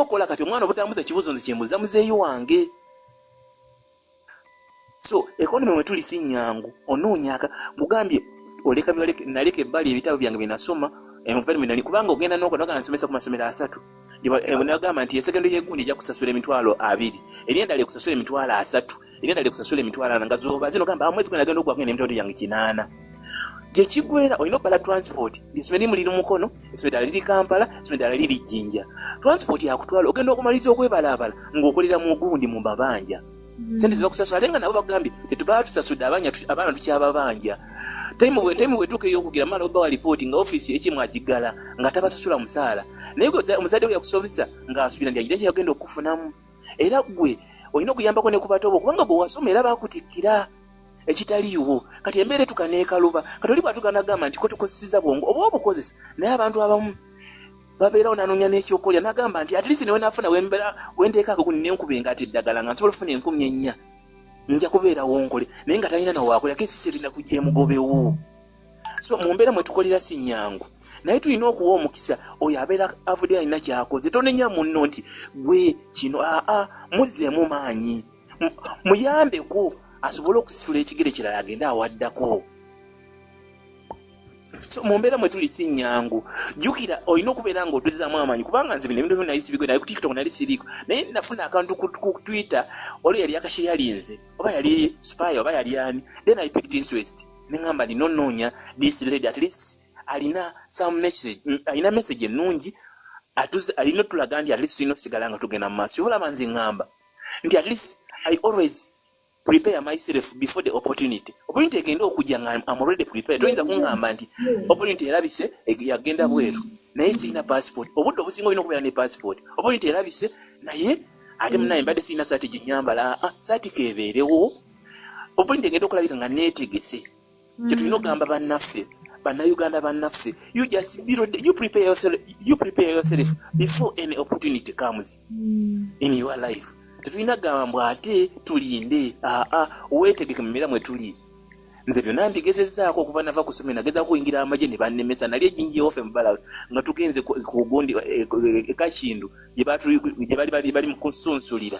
okola kati omwana obutambuza kibuzo nze kyembuza muzeeyi wange. So economy mwe tuli si nyangu onoonyaka mugambye oleka byoleke naleka ebbali ebitabo byange binasoma environment ni kubanga ogenda n'okonoga nsomesa ku masomero 3 nagamba nti esegendo y'egundi ejja kusasula emitwalo 2 eriendala kusasula emitwalo 3 eriendala kusasula emitwalo 4 nga zoba zino gamba amwezi kwenda genda okukwagenda emitwalo yange 8 je kigwera olina bala transport esomero muli mukono esomero liri Kampala esomero liri Jinja transport yakutwala ogenda okumaliza okwebalabala ng'okolera mu gundi mu babanja sente zibakusasula alenga nabo bagambye tetubala tusasudde abaana tukyababanja time bwe tukeyo okugira mala oba report nga office ekimu agigala nga tabasasula musaala naye omuzadde we yakusomesa nga asubira ndi agenda yagenda okufunamu era gwe olina okuyambako ne kubatobo kubanga bwe wasoma era bakutikkira ekitaliiwo kati embeere tukaneekaluba kati oli bwatuganagamba nti ko tukosisiza bwongo oba obukozesa naye abantu abamu babeerawo nanoonya n'ekyokolya nagamba nti at least newe naafuna wenteekako guni nenkubenga ati eddagala nga nsobola ofuna 4,000 nja kubeerawo nkole naye nga talina nawakolera kesisi erina kujja emugobewo. So mu mbeera mwe tukolera si nyangu naye tulina okuwa omukisa oyo abeera avudde alina kyakoze tonenya munno nti gwe kino muzzeemu maanyi muyambeko asobole okusitula ekigere kirala agenda awaddako. So mu mbeera mwe tuli si nyangu jjukira olina okubeera ng'odduzaamu amaanyi kubanga nze bino ebintu byonna nayisibigo naye ku TikTok nali siriiko naye nafuna akantu ku Twitter olwo yali akashe yalinze oba yali spy oba yali ani then I picked interest nengamba ninonoonya this lady at least alina some message alina message ennungi alina tulaga nti at least tulina osigala nga tugenda mu maaso olaba nze ngamba nti at least I always prepare myself before the opportunity egenda okujja nga I'm already prepared toyinza kungamba nti opportunity erabise yagenda bweru naye sirina passport obudde obusinga olina okubeera ne passport opportunity erabise naye ate munaye mbadde sirina saati ginyambala saati kebeerewo opportunity egenda okulabika nga neetegese kyetulina okugamba bannaffe bannayuganda bannaffe you prepare yourself before any opportunity comes in your life. Tetulina gamba ate tulinde weetegeke mu mbeera mwe tuli nze byonna mbigezezzaako okuva nava ku ssomero nageza kuyingira amagye ne bannemesa nali ejjinja ofe mubala nga tugenze ku gundi ekakindu gye bali mu kusunsulira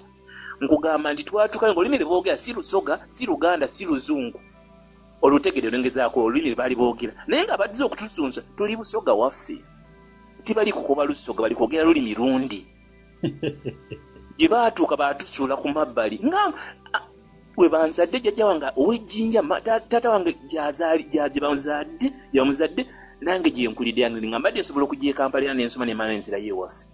nkugamba nti twatukayo ng'olulimi lwe boogera si Lusoga si Luganda si Luzungu olutegedde olwengezaako olulimi lwe baali boogera naye nga baddiza okutusunsa tuli Busoga waffe tibali kukoba Lusoga bali kwogera lulimi lundi gye baatuuka baatusuula ku mabbali nga we banzadde jjajja wange ow'ejjinja taata wange gyebamuzadde nange gye nkulidde yange nga mbadde nsobola okujja e Kampala n'ensoma n'emala enzira y'ewaffe.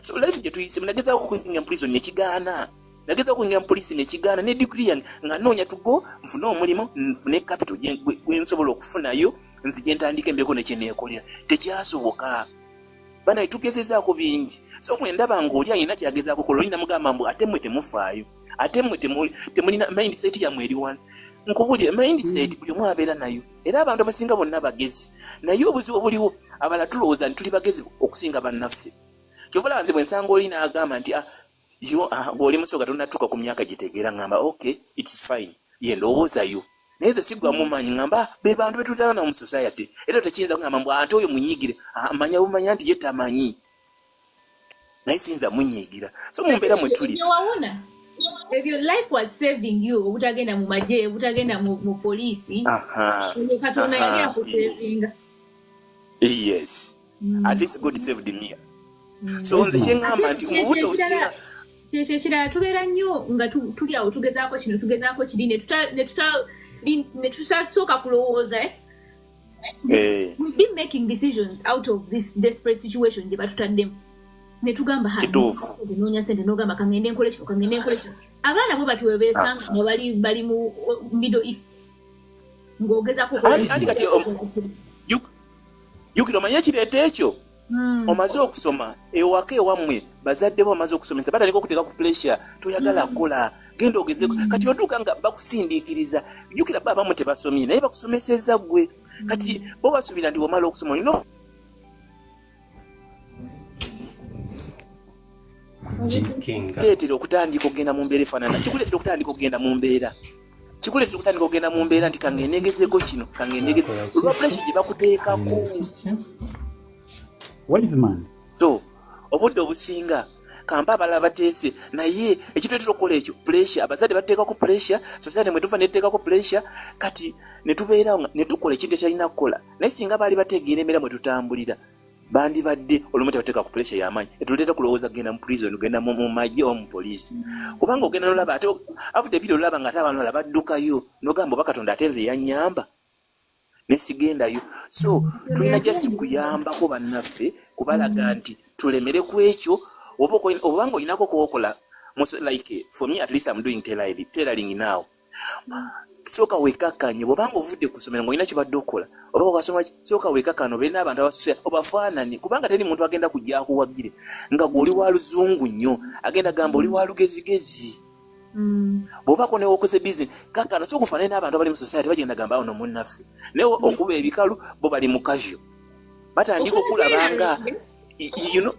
So life gye tuyise nagezaako kuyingira mu prison nekigaana nagezaako kuyingira mu poliisi nekigaana ne degree yange nga noonya tugo nfune omulimu nfune capital gwe nsobola okufunayo nzije ntandika embeeko nekyeneekolera tekyasoboka. Bana tugezezaako bingi so mwe ndaba ng'oli alina kyagezaako kola olina mugamba mbu ate mmwe temufaayo ate mmwe temulina mindset yammwe eri wano nkubulira mindset buli omu abeera nayo era abantu abasinga bonna bagezi naye obuzibu obuliwo abala tulowooza nti tuli bagezi okusinga bannaffe kyova nze bwe nsanga oli n'agamba nti ng'oli Musoga tonnatuuka ku myaka gitegeera ngamba okay it's fine ye ndowoozayo naye ze sigwamu maanyi ngamba be bantu betutana mu society era tekiyinza kugamba mbu ate oyo munyigire amanya bumanya nti ye tamanyi naye siyinza munyigira so mu mbeera mwe tuli if your life was saving you obutagenda mu magye obutagenda mu poliisi Katonda yali akusevinga. Yes at least God saved me. So nze kyengamba nti mu budde obusinga kyekirala tubeera nnyo nga tuli awo tugezaako kino tugezaako kiri ne tutasooka kulowooza we've been making decisions out of this desperate situation gye batutaddemu ne tugamba noonya sente n'ogamba kangende nkole kino abaana bwe bati we beesanga nga bali mu Middle East ng'ogezaako yukira omanye kireeta ekyo omaze okusoma ewaka ewammwe bazadde bo bamaze okusomesa batandika okuteeka ku pressure toyagala kukola genda ogezeko kati otuuka nga bakusindiikiriza jjukira baba abamu tebasomye naye bakusomeseza gwe kati bo basuubira nti wamala okusoma olina leetera okutandika okugenda mu mbeera efaanana kikuleetera okutandika okugenda mu mbeera nti kangendegezeeko kino kangendegeze olwa pressure gye bakuteekako. What is man? So obudde obusinga kampa abalala bateese naye ekitwetera okukola ekyo pressure abazadde bateekako pressure society mwe tuva netuteekako pressure kati netubeerawo ne tukola ekintu ekyalina kukola naye singa baali bategeera embeera mwe tutambulira bandibadde olumu tebateeka ku pressure y'amaanyi etuleeta kulowooza kugenda mu prison ogenda mu magye oba mu poliisi kubanga ogenda nolaba ate afute ebiri olaba nga ate abantu bala baddukayo nogamba oba Katonda ate nze yannyamba nesigendayo so tulina just kuyambako bannaffe kubalaga nti tulemere ku ekyo obanga olinako kuwokola like for me at least I'm doing tailoring now soka wekakkanye bwobanga ovudde ku ssomero ng'olina kibadde okola oba wakasoma soka wekakkanye obeere n'abantu abasusira obafaanane kubanga teri muntu agenda kujja akuwagire nga gwe oli wa luzungu nnyo agenda gamba oli wa lugezigezi bw'obaako newokoze bizinesi kakkano so okufaanane n'abantu abali mu society bagenda gamba ono munnaffe naye okuba ebikalu bo bali mu kasyo batandika okulabanga you know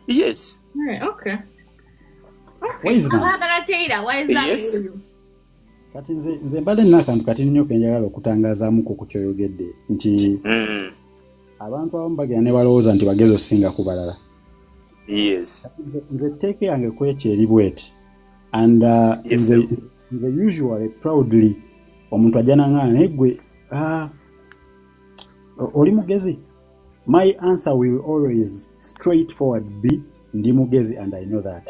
yes okay yes kati nze mbadde nina akantu kati nnyo kenjagala okutangazaamuko ku kyoyogedde nti abantu abamu bagenda ne balowooza nti bagezi okusinga ku balala yes nze tteeka yange kwekyo eri bweti and nze usually proudly omuntu ajja naŋŋana naye gwe oli mugezi my answer will always straightforward be ndi mugezi and I know that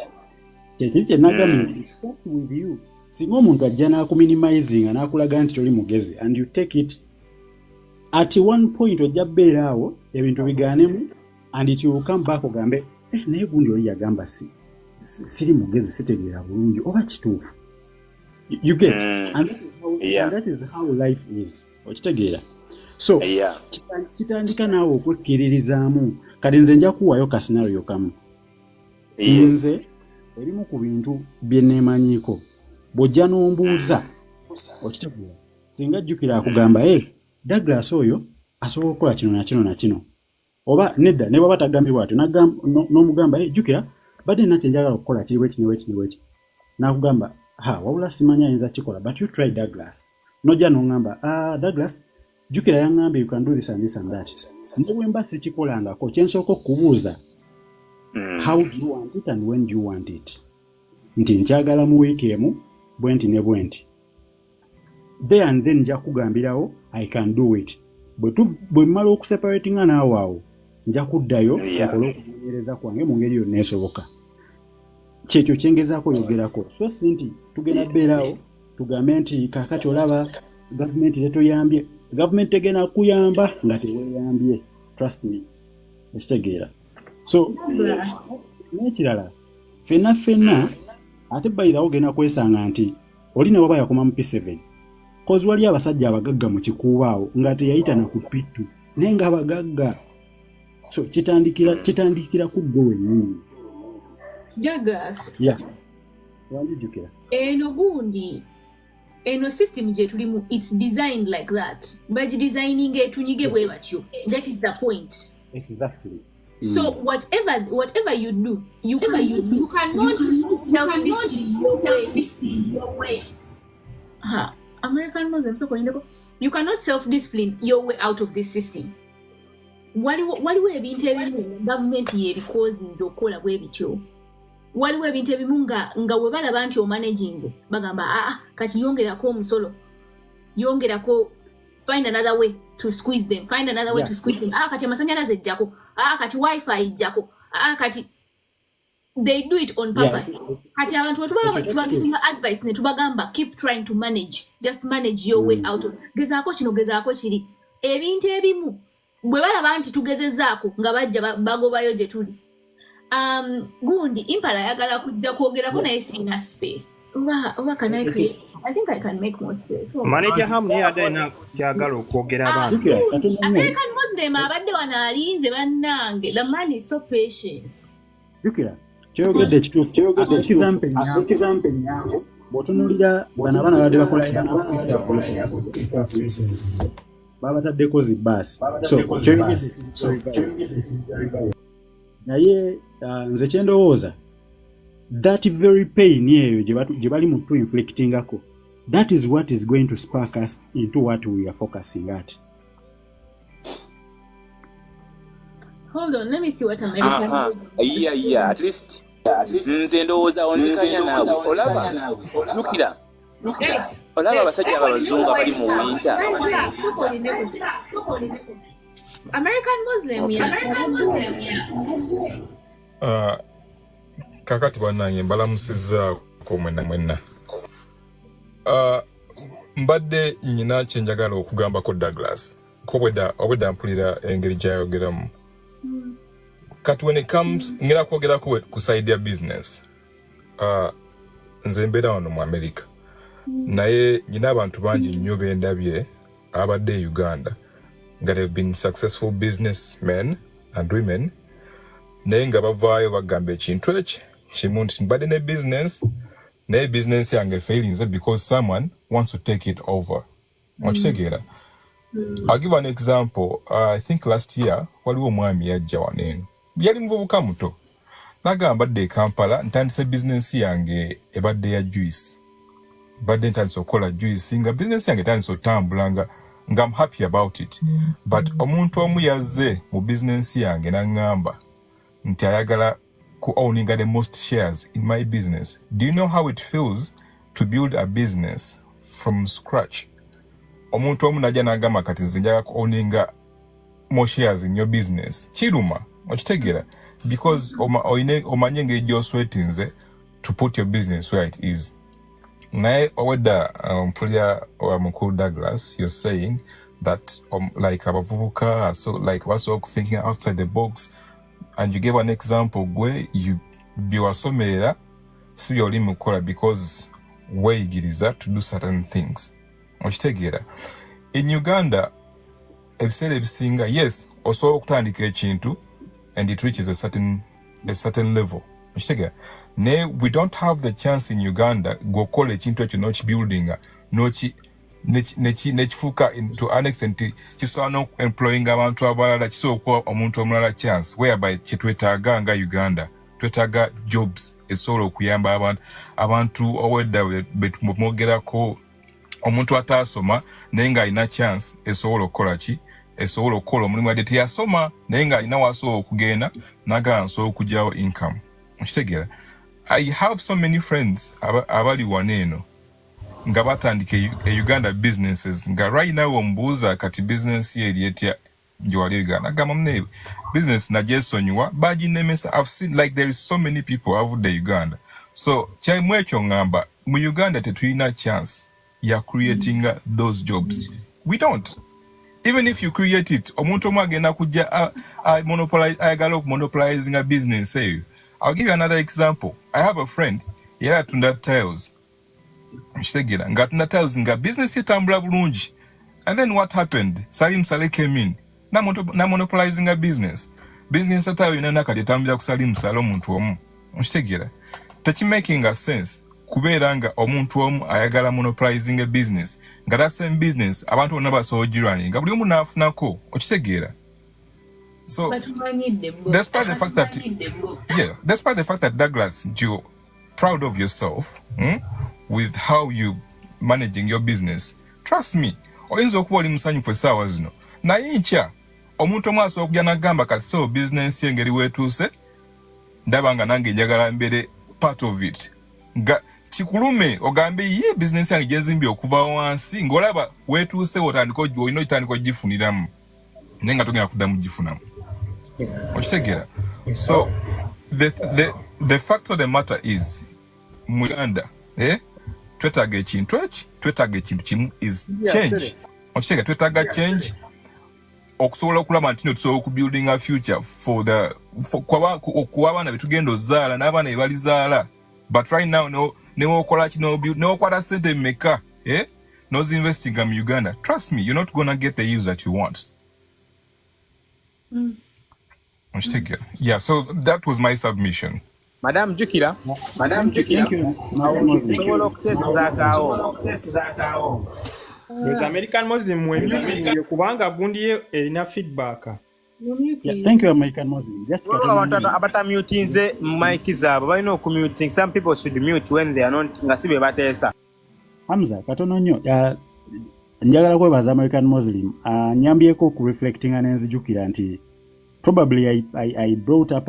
kyekiri kye nagambye nti it starts with you singa omuntu ajja n'akuminimizing n'akulaga nti toli mugezi and you take it at one point ojja bbeera awo ebintu bigaanemu and it will come back ogambe naye gundi oli yagamba siri mugezi sitegeera bulungi oba kituufu you get and that is how life is okitegeera so kitandika naawe okwekkiririzaamu kati nze nja kuwaayo kasinario kamu nze erimu ku bintu bye neemanyiiko bw'ojja n'ombuuza okitegeera singa ajjukira akugamba Douglas oyo asobola okukola kino na kino na kino oba nedda ne bwaba tagambibwa atyo n'omugamba jjukira badde nina kye njagala okukola kiri bweki neweki n'akugamba wabula simanya ayinza kikola but you try Douglas n'ojja n'oŋŋamba Douglas jjukira yaŋŋambye you can do this and this and that ne bwe mba sikikolangako kye nsooka okubuuza how do you want it and when do you want it nti nkyagala mu wiiki emu bwenti ne bwenti there and then nja kugambirawo I can do it bwe mmala okuseparatinga naawe awo nja kuddayo okole okunoonyereza kwange mu ngeri yonna esoboka kyekyo kyengezaako yogerako so si nti tugenda bbeerawo tugambe nti kaakati olaba gavumenti tetoyambye gavumenti tegenda kuyamba nga teweeyambye trust me ekitegeera so n'ekirala ffenna ate bayirawo ogenda kwesanga nti oli ne waba yakoma mu P7 kozi wali abasajja abagagga mu kikuubaawo nga teyayita na ku P2 naye nga abagagga so kitandikira ku ggwe wennyini Douglas wanjijukira eno gundi eno system gye tulimu it's designed like that bagidesigning etunyige bwe batyo that is the point exactly so whatever you do you cannot self-discipline your way American Muslims you cannot self-discipline your way out of this system waliwo ebintu ebimu gavumenti yebikozinze okukola bwe bityo waliwo ebintu ebimu nga we balaba nti omanaginze bagamba kati yongerako omusolo yongerako find another way to squeeze them kati amasanyalaze ejjako kati wifi ejjako kati they do it on purpose kati abantu tubaga advice ne tubagamba keep trying to just manage your way out of gezaako kino gezaako kiri ebintu ebimu bwe balaba nti tugezezaako nga bajja bagobayo gye tuli gundi impala ayagala kujja kwogerako naye sina space oba can I create I think I can make more space manager hamu naye adayina kyagala okwogera abantu American Muslim abadde wanaalinze bannange the man is so patient jukira kyogedde ekituufu kyogedde ekizampe nyangu bw'otunuulira bano abaana babadde bakola babataddeko zi baasi naye nze kyendowooza that very pain eyo gye bali mu inflictingako that is what is going to spark us into what we are focusing at Hold on, let me see what American yeah, at least nze ndowooza onzikanya naawe olaba olaba abasajja abazungu abali mu winta American Muslim, kakati bannange mbalamusizzaako mwenna mbadde nyina kyenjagala okugambako Douglas obwedda mpulira engeri gyayogeramu kati when it comes ngera kwogerako ku side ya business nze mbeera wano mu America naye nyina abantu bangi nnyo bendabye abadde Uganda nga they've been successful businessmen and women naye nga bavaayo bagamba ekintu ekyo kimu nti mbadde ne business naye business yange failinze because someone wants to take it over okitegeera I'll give an example. I think last year waliwo omwami yajja waneeno yali muvubuka muto nagamba badde Kampala ntandise business yange ebadde ya juice badde ntandise okukola juice nga business yange tandise otambula nga I'm happy about it but omuntu omu yazze mu business yange nangamba nti ayagala ku owning the most shares in my business. Do you know how it feels to build a business from scratch? Omuntu omu najja nagamba kati nze njaga ku owning more shares in your business. Kiruma okitegeera because omanye engeri gy'oswetinze to put your business where it is. Naye owedda mpulira mukulu Douglas, you're saying that like abavubuka so like basobola thinking outside the box and you gave an example where you byewasomerera si byoli mukola because weeyigiriza to do certain things. Okitegeera in Uganda ebiseera ebisinga yes osobola okutandika ekintu and it reaches a certain level. Okitegeera naye we don't have the chance in Uganda gwokola ekintu ekyo n'okibuildinga nekifuuka to an extent kisobola n'employing abantu abalala kisobola okuwa omuntu omulala chance whereby kyetwetaaga nga Uganda twetaaga jobs esobola okuyamba abantu owedda betumwogerako omuntu ataasoma naye ng'alina chance esobola okukola ki esobola okukola omulimu adde teyasoma naye ng'alina waasobola okugenda nagala nsobola okugyawo income. Okitegeera I have so many friends abali waneeno nga batandika Uganda businesses nga right now ombuuza kati business eri etya gyewali Uganda agamba mune business nagyesonyiwa baginemesa. I've seen like there is so many people avudde Uganda so kyaimu ekyo ngamba mu Uganda tetulina chance ya creating those jobs. We don't. Even if you create it omuntu omu agenda kujja ayagala okumonopolizing a business eyo. I'll give you another example. I have a friend yali atunda tiles. Okitegeera nga atunda tiles nga business etambula bulungi and then what happened? Salim Saleh came in na monopolizing a business atayo yonna kati etambulira ku Salim Saleh omuntu omu. Okitegeera tekimaking a sense kubeera nga omuntu omu ayagala monopolizing a business nga that same business abantu bonna basobola ogirwani nga buli omu naafunako. Okitegeera so despite the fact that Douglas, you're proud of yourself with how you managing your business, trust me oyinza okuba oli musanyufu essaawa zino naye nkya omuntu omu asobola okujja nagamba kati so business engeri weetuuse ndaba nga nange njagala mbeere part of it nga kikulume ogambe ye business yange gyezimbye okuva wansi ng'olaba weetuuse olina otandika ogifuniramu naye nga togenda kuddamu gifunamu. Okitegeera so the fact of the matter is mu Uganda twetaaga ekintu kimu is change. Okitegeera twetaaga change okusobola okulaba nti tusobola okubuilding a future for kuwa abaana betugenda ozaala n'abaana bebalizaala but right now newokola ki newokwata sente mmeka nozinvestinga mu Uganda, trust me, you're not gonna get the use that you want. Yeah, so that was my submission. Madam Jukira. Sobola okuteesezakaawo. Yes, American Muslim mwemisiyo kubanga gundi erina feedback. Yeah, thank you, American Muslim. Just abatamutinze mic zaabwe balina okumuting. Some people should mute when they are not nga sibe bateesa. Hamza katono nnyo njagala kwebaza American Muslim nyambyeko ku reflecting anenzijukira nti probably I brought up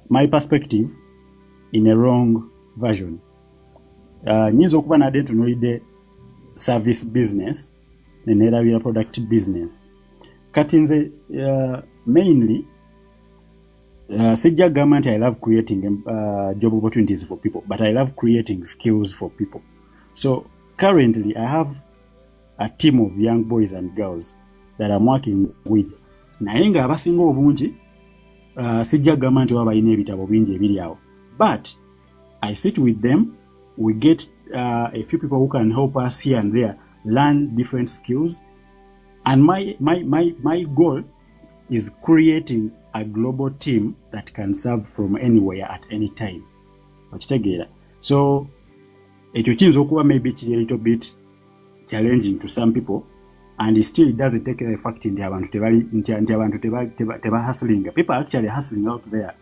my perspective in a wrong version. Nyinza okuba nadde ntunuulidde service business neneerabira product business. Kati nze mainly sijja gamba nti I love creating job opportunities for people, but I love creating skills for people. So currently I have a team of young boys and girls that I'm working with. Naye nga abasinga obungi sijja gamba nti wabalina ebitabo bingi ebiri awo, but I sit with them, we get a few people who can help us here and there learn different skills, and my goal is creating a global team that can serve from anywhere at any time. Okitegeera? So ekyo kiyinza okuba maybe kiri a little bit challenging to some people, and it still doesn't take the fact nti abantu teba hustling. People are actually hustling out there.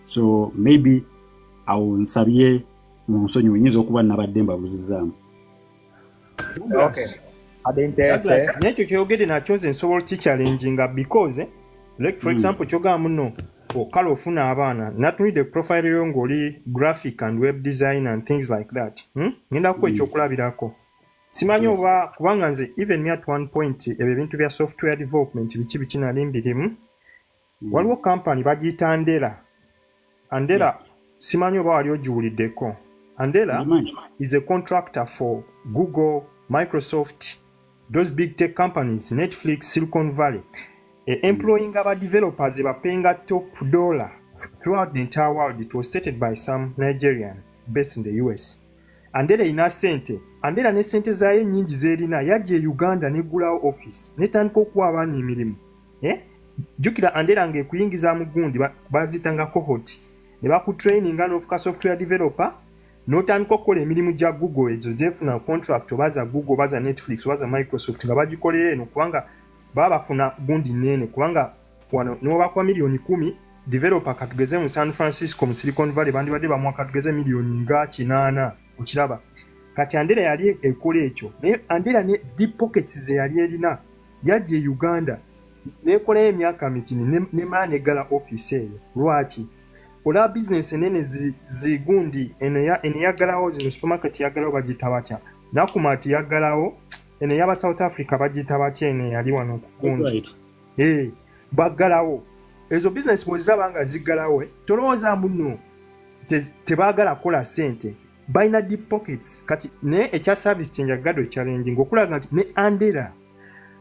So maybe awo nsabye mu nsonyi nyinza okuba nabadde mbabuzizaamu. Okay. Nekyo kyogedde nakyo nze nsobola kichallenginga because like for example kyogaa muno okala ofuna abaana natunidde profile yo ng'oli graphic and web design and things like that. Ngenda ku ekyokulabirako. Simanyi oba kubanga nze even me at one point ebyo ebintu bya software development biki nali mbirimu. Waliwo company bagiyita Andela. Simanyi oba wali ogiwuliddeko. Andela is a contractor for Google, Microsoft, those big tech companies, Netflix, Silicon Valley. Employing our developers, they were paying a top dollar throughout the entire world. It was stated by some Nigerian based in the US. Andela ina sente. Andela ne sente zaye nyingi zerina yaje Uganda ne gulawo office. Netandika okuwa abaana emirimu. Jukira Andela ngekuyingiza mu gundi bazitanga cohort. Ne bakutraining nga n'ofuka software developer. Notandika okukola emirimu gya Google ezo zefuna contract obaza Google obaza Netflix obaza Microsoft nga bagikolera eno kubanga baba bafuna gundi nene kubanga wano n'obakwa milioni 10 developer katugeze mu San Francisco mu Silicon Valley bandi badde bamwa katugeze milioni nga 8 okiraba. Kati Andela yali ekola ekyo. Naye Andela ne deep pockets ze yali erina yaje Uganda nekola emyaka mitini ne manegala office eyo. Lwaki? Ola business enene zigundi eneyagalawo zino supermarket yagalawo bagita batya. Nakumati yagalawo ene yaba South Africa bagita batya ene yali wano kugundi. Bagalawo. Ezo business bwezabanga zigalawo tolowooza muno tebagala kola sente. Baina deep pockets kati ne echa service change gado challenging okulaga nti ne Andela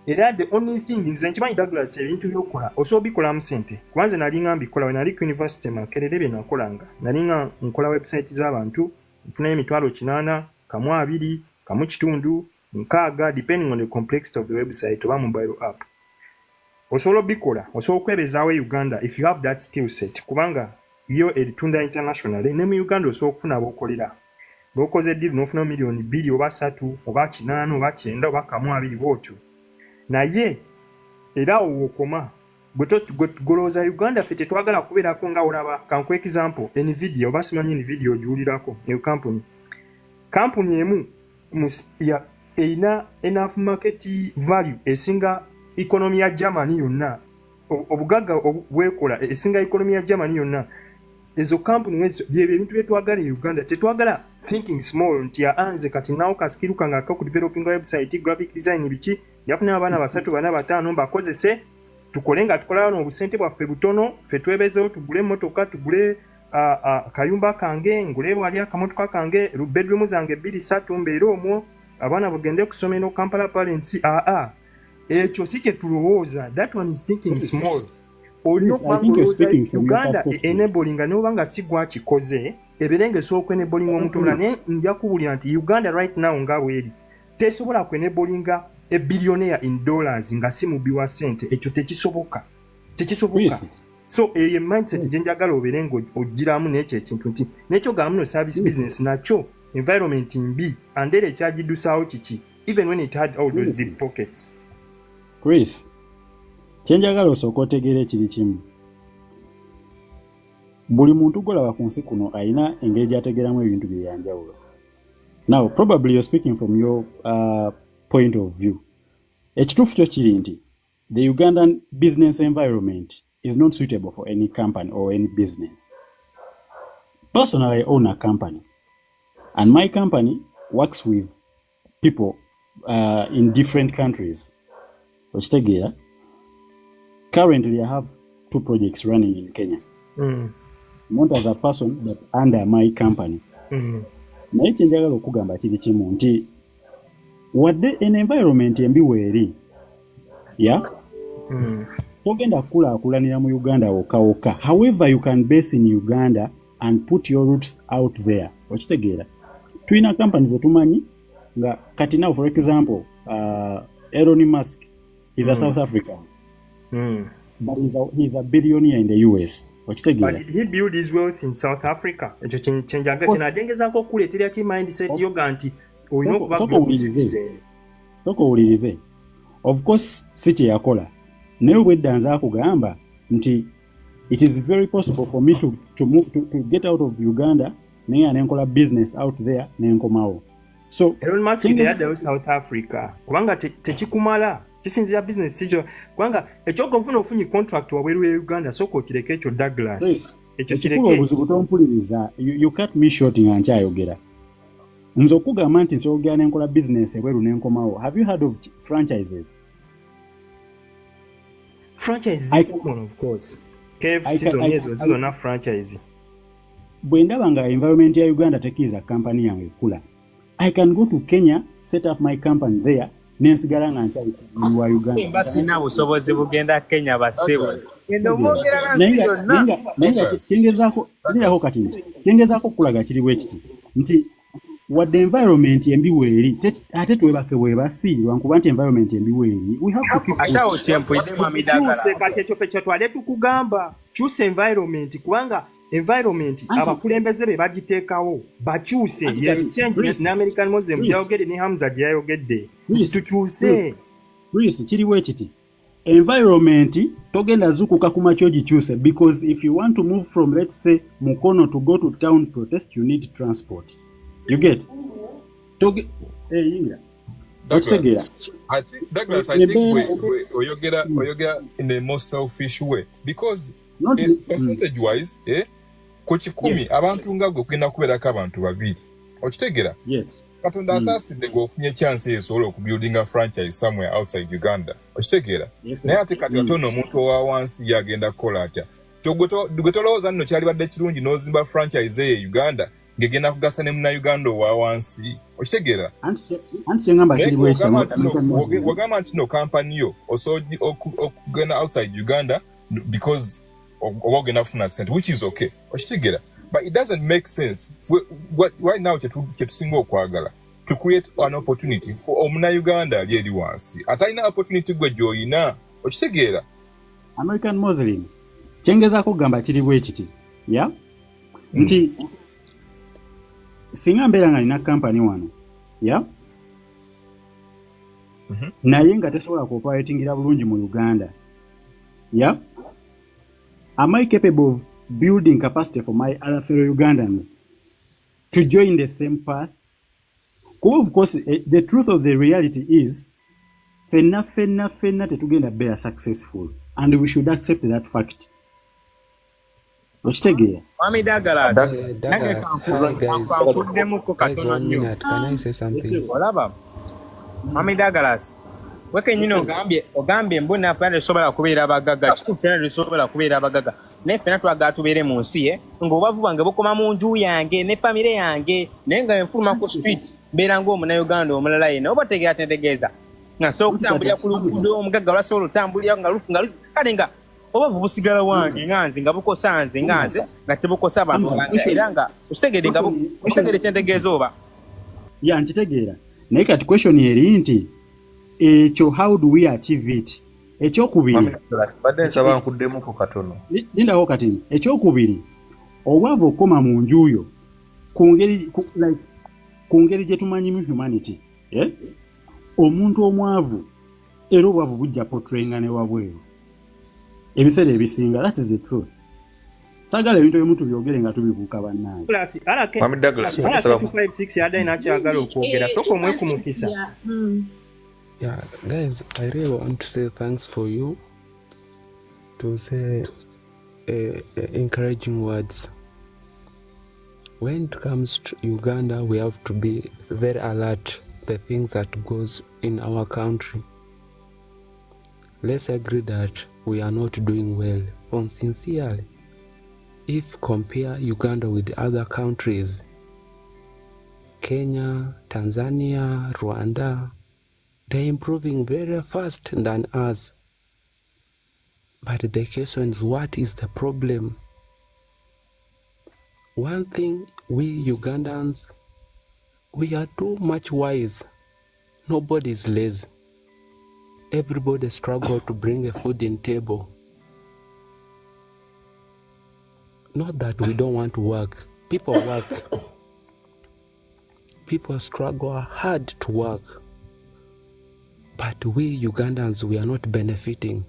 era the only thing nze nkimanyi Douglas ebintu byokola osobikola mu sente kwanza nalinga mbikola we nali ku university makerere bye nakolanga nalinga nkola website z'abantu nfuna emitwalo 8 kamu 2 kamu kitundu nkaaga depending on the complexity of the website oba mobile app osobola bikola osobola kwebezaawo Uganda if you have that skill set kubanga yo eritunda international ne mu Uganda osobola okufuna abokolera bokoze deal n'ofuna milioni 2 oba 3 oba 8 oba 9 oba kamu 2 bwotyo naye era okoma goloza Uganda fete twagala kubeerako nga olaba kanku example Nvidia oba simanyi Nvidia ojuulirako eyo company emu ya eina enough market value esinga economy ya Germany yonna obugaga obwekola esinga economy ya Germany yonna ezo company ezo byebyo ebintu byetwagala Uganda tetwagala thinking small nti ya anze kati nawo kaskiruka nga ku developing website graphic design biki yafuna abana basatu bana batano bakozese tukolenga tukola no busente bwaffe butono fe twebezeho tugule motoka tugule kayumba kange ngule wali akamotoka kange bedroom zange 2-3 mbeero omwo abana bagende kusomero Kampala parents ekyo sike tulowooza that one is thinking small. Uganda enabling n'obanga sigwa kikoze eberenge soko enabling omuntu mulane nja kubulira nti Uganda right now nga bweri tesobola ku enablinga a billionaire in dollars nga simu biwa sente ekyo tekisoboka so mindset jenjagala oberengo ogiramu n'ekyo ekintu nti n'ekyo gamu no service business nacho environment mbi Andela kyagidusawo kiki even when it had all those deep pockets. Chris kyenjagala osooka otegeera ekiri kimu buli muntu golaba ku nsi kuno alina engeri gy'ategeeramu ebintu byeyanjawulo. Now probably you're speaking from your point of view. Ekituufu kyo kiri nti the Ugandan business environment is not suitable for any company or any business. Personally, I own a company, and my company works with people in different countries. Currently, I have 2 projects running in Kenya. Not as a person, but under my company. Naye kye njagala okugamba kiri kimu nti wadde an environment embi weeri togenda kukulaakulanira mu Uganda wokka. However, you can base in Uganda and put your roots out there. Okitegeera tulina companies zetumanyi nga kati now for example Elon Musk is a South African, but he's a billionaire in the US. But did he build his wealth in South Africa? Ekyo kyenjaga kinadengezaako okuleetera ki mindset yo ganti olina okuba sokowulirize. Of course si kye yakola naye obwedda nze akugamba nti it is very possible for me to get out of Uganda naye nenkola business out there nenkomawo. So Elon Musk yaddayo South Africa kubanga tekikumala kisinzira business sijo kubanga ekyoka ofuna ofunye contract wabweru ya Uganda soko okireke ekyo Douglas ekyo kireke obuzibu tompuliriza you cut me short nga nkyayogera nze okugamba nti nsogera nenkola business ebweru nenkomawo. Have you heard of franchises? Franchise is common, of course. KFC zonna franchise. Bwe ndaba nga environment ya Uganda tekiza company yange kula, I can go to Kenya, set up my company there, nensigala nga nkyali wa Uganda. Basi na busobozi bugenda Kenya basebo. Ngendo mwogera nenga kyengezaako kulaga kiri bwe kiti nti wadde environment embi weeri ate twebake bwebasi lwankuba nti environment embi weeri we have to keep atawo tempo idemu amidagala. Kyuse kati ekyo ffe twale tukugamba kyuse environment kubanga environment abakulembeze be bagiteekawo bakyuse change ne American Muslim gyayogedde ne Hamza gyayogedde tukyuse kiriwo ekiti environment togenda zukuka kuma kyo gikyuse because if you want to move from let's say Mukono to go to town protest you need transport. You get? Inga. Douglas, I think we get in a more selfish way because percentage-wise, ku 10 abantu nga gwe kugenda kubeerako abantu babiri. Okitegeera? Yes. Katonda asaasidde gweofunye chance esobola okubuildinga franchise somewhere outside Uganda. Okitegeera? Naye ate kati katono omuntu owa wansi yagenda kukola atya. Gwe tolowooza nno kyalibadde kirungi n'ozimba franchise ye Uganda ngegenda kugasa ne muna Uganda owa wansi. Okitegeera? Anti kyengamba kiri bwekyo. Wagamba nti no company yo osobola okugenda outside Uganda because oba ogenda kufuna sente, which is okay. Okitegeera? But it doesn't make sense. Right now, kyetusinga okwagala to create an opportunity for omuna Uganda ali eri wansi. Atalina opportunity gwe gy'olina. Okitegeera? American Muslim. Kyengezaako kugamba kiri bwe kiti. Yeah? Nti singa mbeera nga nina company wano. Yeah? Naye nga tesobola kuoperatingira bulungi mu Uganda. Yeah? Am I capable of building capacity for my other fellow Ugandans to join the same path? Of course, the truth of the reality is, fenna tetugenda bear successful, and we should accept that fact. Okitegeera? Mami Douglas. Douglas, hi guys. Guys, 1 minute. Can I say something? Olaba. Mami Douglas. Weke nyino ogambye mbona afande sobola kubeera abagaga kituufu era sobola kubeera abagaga naye ffenna twagala tubeere mu nsi ng'obavu bange bukoma mu nju yange ne famire yange naye nga nfuluma ku street mbeera ng'omunauganda omulala yenna oba tegeeza nga nsobola okutambulira ku luguudo omugagga lwasobola otambulira nga lufu kale nga obavu busigala wange nga nze nga bukosa nze nga nze nga tebukosa abantu bange era nga okitegedde nga okitegedde kyentegeeza oba ya nkitegeera naye kati question eri nti ekyo how do we achieve it? Ekyokubiri badde nsaba nkuddemuko katono lindawo kati ekyokubiri obwavu okoma mu njuyo ku ngeri gye tumanyimu humanity omuntu omwavu era obwavu bujja portrayinga ne wabweru ebiseera ebisinga. That is the truth. Sagala ebintu ebimu tubyogere nga tubibuuka bannange. Mami Douglas, 256 yadde inakyagala okwogera soko omwekumukisa. Yeah, guys, I really want to say thanks for you to say encouraging words. When it comes to Uganda, we have to be very alert the things that goes in our country. Let's agree that we are not doing well. From sincerely, if compare Uganda with other countries, Kenya, Tanzania, Rwanda, they're improving very fast than us. But the question is, what is the problem? One thing, we Ugandans, we are too much wise. Nobody is lazy. Everybody struggle to bring a food in table. Not that we don't want to work. People work. People struggle hard to work. But we Ugandans, we are not benefiting.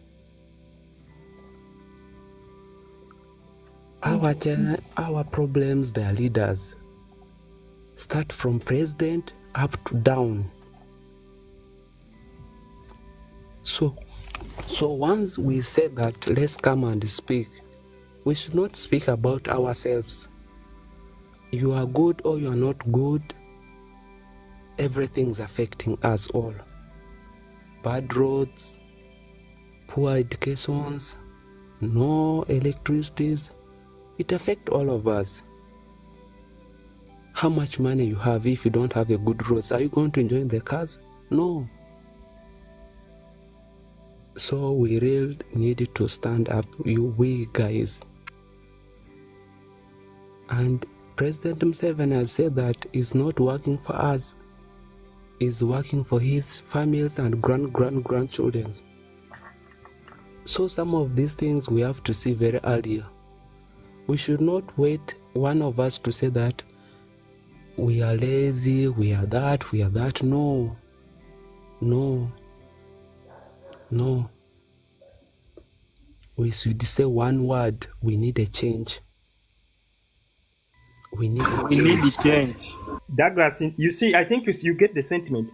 Our problems, their leaders, start from president up to down. So once we say that, let's come and speak, we should not speak about ourselves. You are good or you are not good, everything's affecting us all. Bad roads, poor educations, no electricities, it affects all of us. How much money you have if you don't have a good roads? Are you going to enjoy the cars? No. So we really need to stand up, we guys. And President Museveni has said that he's not working for us. He's working for his families and grandchildren. So some of these things we have to see very early. We should not wait one of us to say that we are lazy, we are that. No. We should say one word, we need a change. We need a change. Douglas, you see, I think you get the sentiment.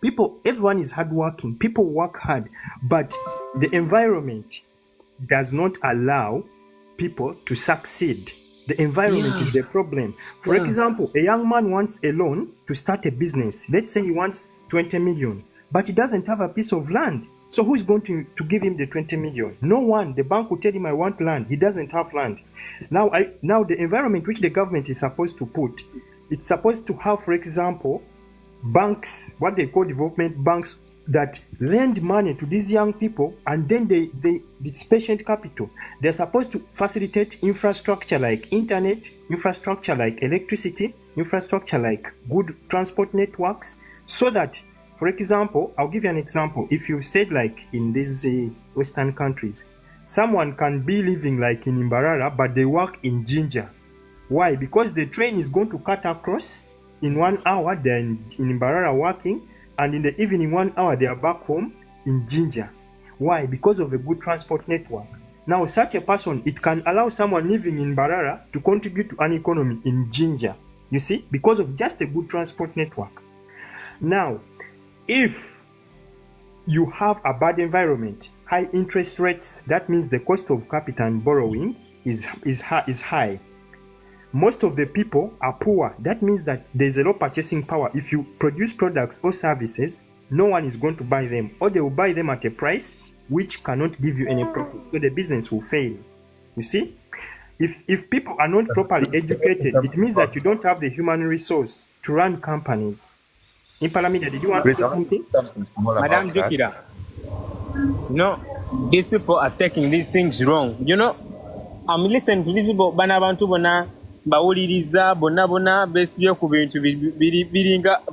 People, everyone is hardworking. People work hard, but the environment does not allow people to succeed. The environment is the problem. For example, a young man wants a loan to start a business. Let's say he wants 20 million, but he doesn't have a piece of land. So who's going to give him the 20 million? No one. The bank will tell him, I want land. He doesn't have land. Now the environment which the government is supposed to put, it's supposed to have, for example, banks, what they call development banks, that lend money to these young people, and then it's patient capital. They're supposed to facilitate infrastructure like internet, infrastructure like electricity, infrastructure like good transport networks, so that, for example, I'll give you an example. If you've stayed like in these Western countries, someone can be living like in Imbarara, but they work in Jinja. Why? Because the train is going to cut across in 1 hour, they're in Imbarara working, and in the evening 1 hour they are back home in Jinja. Why? Because of a good transport network. Now such a person, it can allow someone living in Mbarara to contribute to an economy in Jinja. You see? Because of just a good transport network. Now, if you have a bad environment, high interest rates, that means the cost of capital and borrowing is high. Most of the people are poor. That means that there's a low purchasing power. If you produce products or services, no one is going to buy them, or they will buy them at a price which cannot give you any profit. So the business will fail. You see? If people are not properly educated, it means that you don't have the human resource to run companies. Impalamida, did you want to say something? Madam Jokira, no, these people are taking these things wrong. You know, I'm listening to these people, banabantu bona, bawuliriza, bona, besibye ku bintu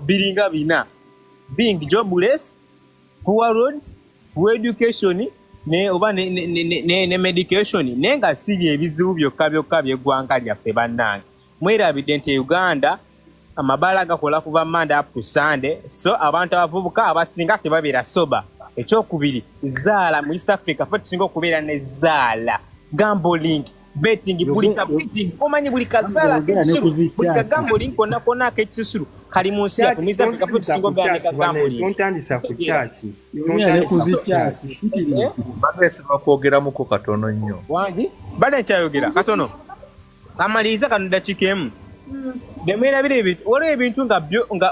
biringa bina. Being jobless, poor roads, poor education, ne medication, nenga sibye ebizibu byokka by'eggwanga lyaffe bannange. Mwerabidde nti Uganda amabala gakola kuva Monday up to Sunday, so abantu abavubuka abasinga tebabeera soba. Ekyokubiri, zaala mu East Africa ffe tusinga okubeera ne zaala, gambling, betting, buli kamanyi buli kazaala buli kagambling konna ak'ekisisulu kali mu nsi yaffe mu East Africa ffe tusinga obeera ne Kagambuli. Tontandisa ku kyaki. Badesi bakwogeramuko katono nnyo. Wangi bade nkyayogera katono kamaliza kano dakiika emu demera bire waliwo ebintu nga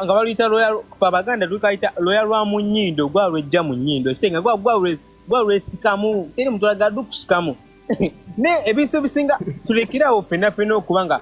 baluyita fe Abaganda tukayita loya lwa mu nnyindo gwa lwejja mu nnyindo kitenga gwa lwesikamu teri mutulaga dukusikamu ne ebintu ebisinga tulekerawo ffenna okuba nga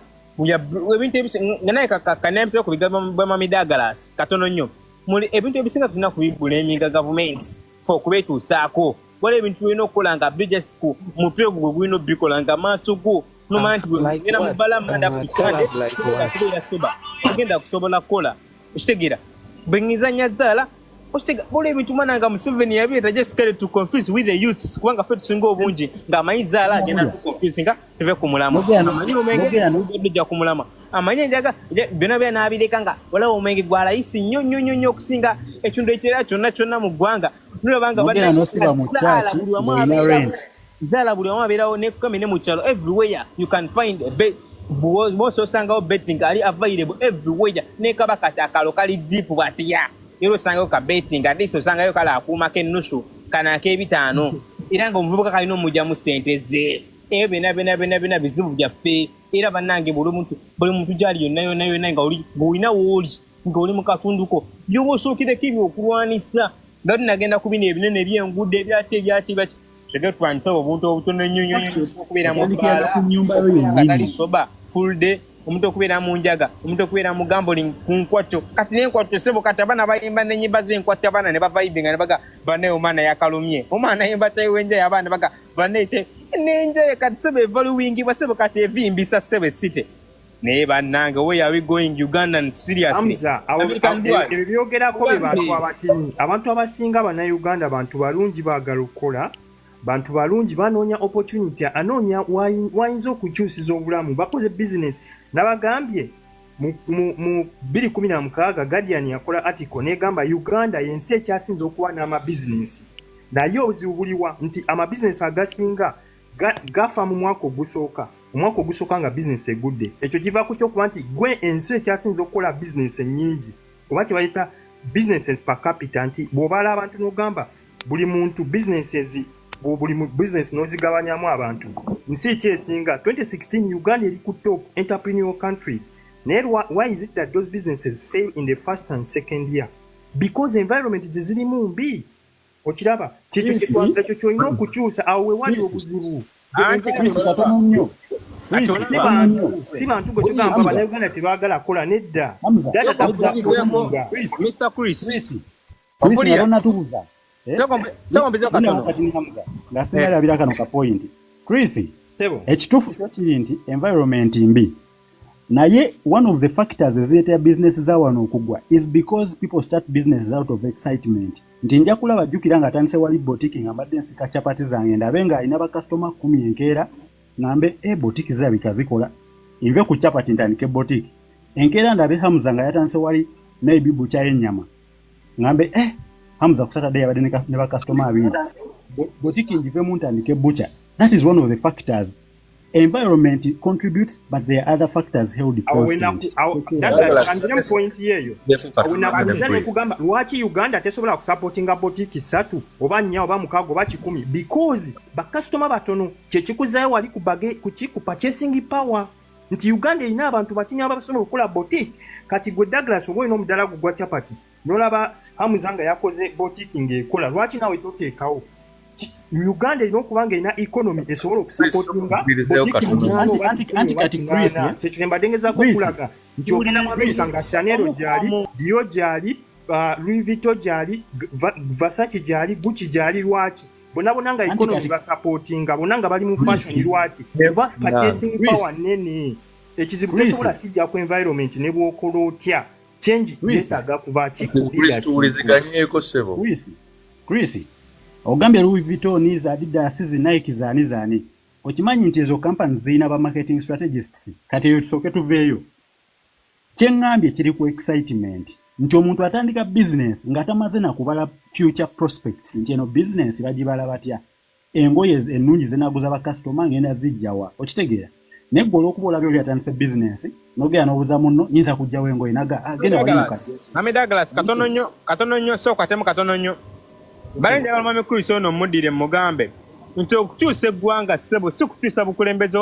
ebintu nga naye kanayambisira ku bigambo bwa Mami Douglas katono nnyo muli ebintu ebisinga tulina kubibuleminga gavumenti fe okubeetuusaako waliwo ebintu tulina okukola nga bridges ku mutwe gwe gulina obikola nga maaso go nomagenda mubala manda kukikandeya soba agenda kusobola kukola okitegeera bweŋŋizanya zaala waliwo ebintu mwana nga Museveni yabireeta just carry to confuse with the youths kubanga ffe tusinga obungi ng'amanyi zaala agenda kuconfuse nga tuve ku mulama amanyi omenge ku mulama amanyi enjaga byonna byanabireka nga waliwo omwenge gwa layisi nnyo okusinga ekintu ekirala kyonna mu ggwanga nolabanga zaala buli wamu abeerawo nekukame ne mu kyalo everywhere you can find bwose osangawo betting ali available everywhere nekaba kati akalo kali deep bwatiya era osangayo ka betting atleast osangayo kala akuumako ennusu kana ak'ebitaano era nga omuvubuka kalina omugyamu ssente ze eyo byonna bizibu byaffe era bannange buli muntu gyali yonna ng'olina wooli ng'oli mu katunduko byoba osookireko ebyo okulwanisa nga tunagenda ku bino ebinene eby'enguudo ebyaki Tege twanto obuntu obutono nnyo okubeera mu bbala kali soba full day omuntu okubeera mu njaga omuntu okubeera mu gambling ku nkwatto kati n'enkwatto sebo kati abaana bayimba n'ennyimba z'enkwatto abaana ne bavibinga ne baga bane omwana yakalumye omwana yimba tayiwenja abaana baga bane kye n'enjaye kati sebo evaluwingibwa sebo kati evimbisa sebo esite naye bannange where are we going Ugandan seriously ebyo byogerako be bantu abatini abantu abasinga bannayuganda bantu balungi baagala okukola bantu balungi banoonya opportunity anoonya wayinza okukyusiza obulamu bakoze business nabagambye mu 2016 Guardian yakola article negamba Uganda yensi ekyasinze okuba n'amabizinesi naye obuzibu buliwa nti amabizinesi agasinga gafa mu mwaka ogusooka nga bizinesi egudde ekyo kiva ku kyokuba nti gwe ensi ekyasinze okukola bizinesi ennyingi oba kye bayita businesses per capita nti bw'obaala abantu n'ogamba buli muntu businesses buli business nozigabanyamu abantu nsi kyesinga 2016 Uganda eri ku top entrepreneurial countries naye why is it that those businesses fail in the first and second year because environment zirimu mbi okiraba kyekyo kyolina okukyusa awo wewali obuzibu si bantu gwe tugamba bannayuganda tebaagala kola nedda Mr. Chris ngasinalabira kano ka point Chris ekituufu kyo kiri nti environment mbi naye one of the factors ezireetera business za wano okugwa is because people start businesses out of excitement nti nja kulaba jjukira nga atandise wali boutique nga mbadde nsika chapati zange ndabe nga alina bakasitoma 10 enkeera ngambe boutique zirabika zikola nve ku chapati ntandike boutique enkeera ndabe Hamza nga yatandise wali maybe bucha y'ennyama ngambe Hamza ku Saturday abadde ne bakasitoma abiri boutique njive mu ntandike bucha. That is one of the factors. Environment contributes, but there are other factors held constant. That's point yeyo. Awunakuzane kugamba lwaki Uganda tesobola kusupportinga boutique 3 oba 4 oba 6 oba 10 because bakasitoma batono kyekikuzayo wali kubage ku purchasing power. Nti Uganda ina abantu batinya abasobola okukola boutique kati gwe Douglas obo ino mudala gwa chapati nolaba Hamuzanga yakoze boutique ngekola lwaki nawe toteekawo Uganda ino kubanga ina economy esobola okusupportinga kyekiremba dengeza ko kulaga nti ogenda mwabisa nga Chanel jali Dio jali Louis Vuitton jali Versace jali Gucci jali lwaki bona nga economy basupportinga bona nga bali mu fashion lwaki eba purchasing power nene ekizibu tesobola kijja ku environment ne bwokola otya change yesaga kuba kikuliziganyeko sebo Chris ogambye Louis Vuitton za Adidas zi Nike zani okimanyi nti ezo companies zina ba marketing strategists kati yo tusoke tuveeyo kyengambye kiri ku excitement nti omuntu atandika business ngatamaze na kubala future prospects nti eno business bagibala batya engoye ennungi zenaguza ba customer ngenda zijjawa okitegeera Neggola okuba olabye oli atandise business nogera n'obuuza munno nyinza kujjawo engoye naga agenda wayimuka. Mami Douglas katono nnyo so katemu katono nnyo. Bale njagala mami Chris ono muddire mugambe nti okukyusa eggwanga ssebo si kukyusa bukulembeze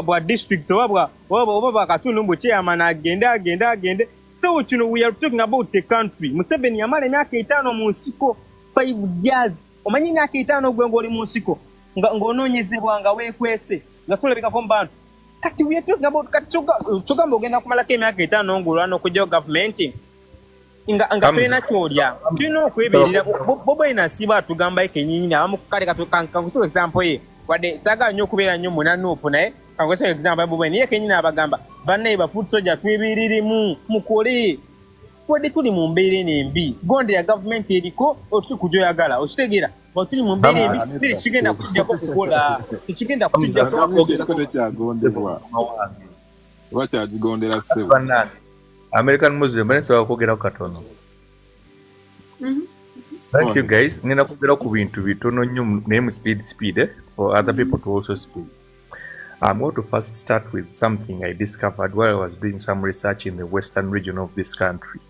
bwa district oba bwa katundu mbu chairman agende. So we are talking about the country. Museveni yamala emyaka 5 mu nsiko 5 years. Omanyi emyaka 5 gwengo oli mu nsiko ng'onoonyezebwa nga weekwese nga tulabikako mu bantu. Kati we are talking about tugamba ogenda kumalako emyaka 5 ng'olwana okujjawo gavumenti nga tulina kyolya tulina okweberera bobo inasiba atugamba ekenyinyi abamu kale kakusoba example ye wadde saagala nnyo okubeera nnyo munanuupu naye kankwesa example bobo niye kenyinyi abagamba bannaye bafuuti soja twebereremu mukole wadde tuli mu mbeera embi gondera gavumenti eriko otuli kujoyagala okitegeera tuli mu mbeera embi tiri kigenda kutujjako kukola tekigenda kutujjako kyagondebwa oba kyagigondera ssebo American Muslim banesa kwogera katono. Thank you guys. Ngenda kwogera ku bintu bitono nnyo name speed for other people to also speak. I'm going to first start with something I discovered while I was doing some research in the western region of this country.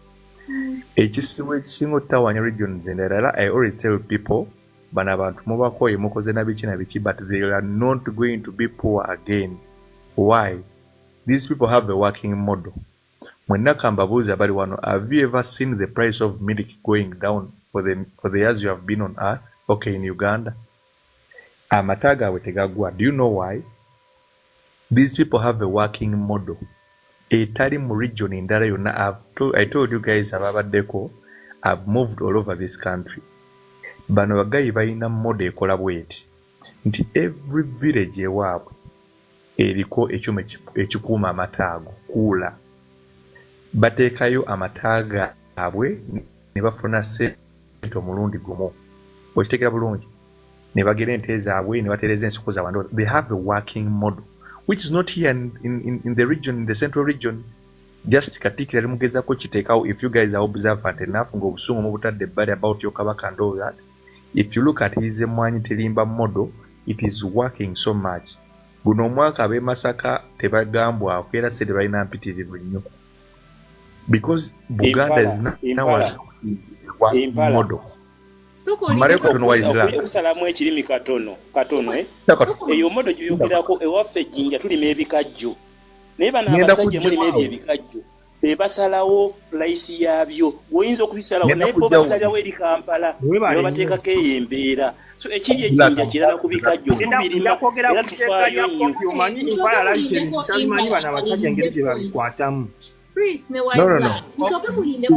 Ekisingo tawanya regions in Erala, I always tell people bana abantu mubakoye mukoze na biki but they are not going to be poor again. Why? These people have a working model. Have you ever seen the price of milk going down for the years you have been on earth? Okay, in Uganda. Amataga wetegagwa. Do you know why? These people have a working model. A Tarim region in Darayona, I told you guys about Deco, I've moved all over this country. Banowagai baina model collaborate. Nti every village ewabwe eriko ekikuma amatago kula. Bateekayo amataaga abwe ne bafuna ssente omulundi gumu. Okitegera bulungi. Ne bagera ente zaabwe ne bateereza ensiko zaabwe. They have a working model, which is not here in the region, in the central region. Just katikira limugezaako kiteekawo, if you guys are observant enough ng'obusungu mubutadde ebbali about your Kabaka and all that. If you look at his Mwanyi Terimba model, it is working so much. Guno omwaka ab'e Masaka tebagambwa era se tebalina mpitirivu nnyo. Because Buganda is now a model. Okusalamu ekirimi katono eyo modo gyoyogerako ewaffe ejjinja tulima ebikajjo naye bano abasajja mulimu ebyo ebikajjo bebasalawo pulayisi yaabyo oyinza okubisalawo naye bo basalirawo eri Kampala naye bateekako eyo embeera so ekiri ejjinja kirala ku bikajjo tubirima era tufaayo nnyo manyi bano abasajja engeri gye babikwatamu. Chris, no. Musoke mulinde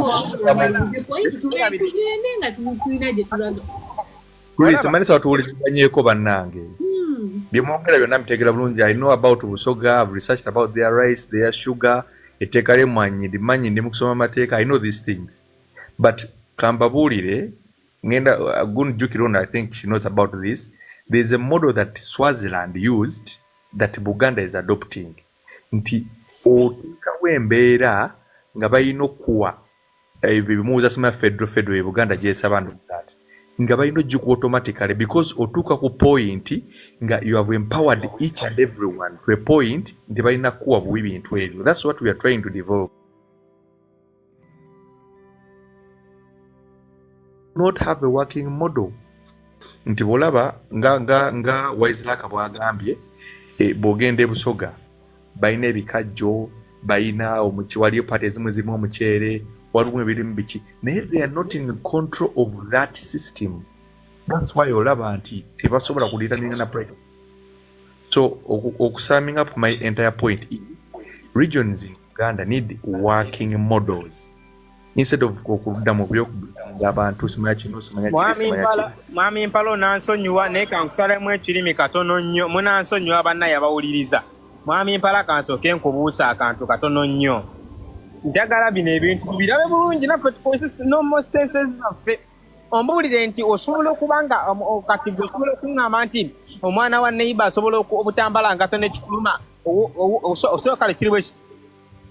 Chris, manisa watuulizanyeeko bannange. Byemwogera byonna mitegeera bulungi. I know about Busoga, I've researched about their rice, their sugar, etteeka ly'emmwanyi ndimanyi ndi mu kusoma amateeka. I know these things. But kambabuulire ngenda gunjukira ono, I think she knows about this. There's a model that Swaziland used that Buganda is adopting. Nti oteekawo embeera nga balina okuwa ebimuuza sima federal e Buganda gyesaba that nga balina ogikuwa automatically because otuuka ku point nga you have empowered each and everyone to a point nti balina kuwa buwi bintu ebyo. That's what we are trying to develop. Not have a working model. Nti bolaba nga Waislaka bwagambye bwogenda e Busoga balina ebikajjo balina waliyo pati ezimu zimu omuceere waliwo ebirimu biki naye they are not in control of that system. That's why olaba nti tebasobola kuliranira na break. So summing up my entire point is regions in Uganda need working models instead of okudda mu byokugamba abantu simanya kino simanya kino. Mwami Mpalo nansonyiwa naye kankusalemu ekirimi katono nnyo munansonyiwa bannaye abawuliriza. Mwami Mpala kansooke nkubuusa akantu katono nnyo. Njagala bino ebintu birabe bulungi naffe tukozesa normal senses zaffe. Ombuulire nti osobola okubanga kati gwe osobola okuŋŋamba nti omwana wa neighbor asobola obutambala nga tone kikuluma osobola kale kiriwe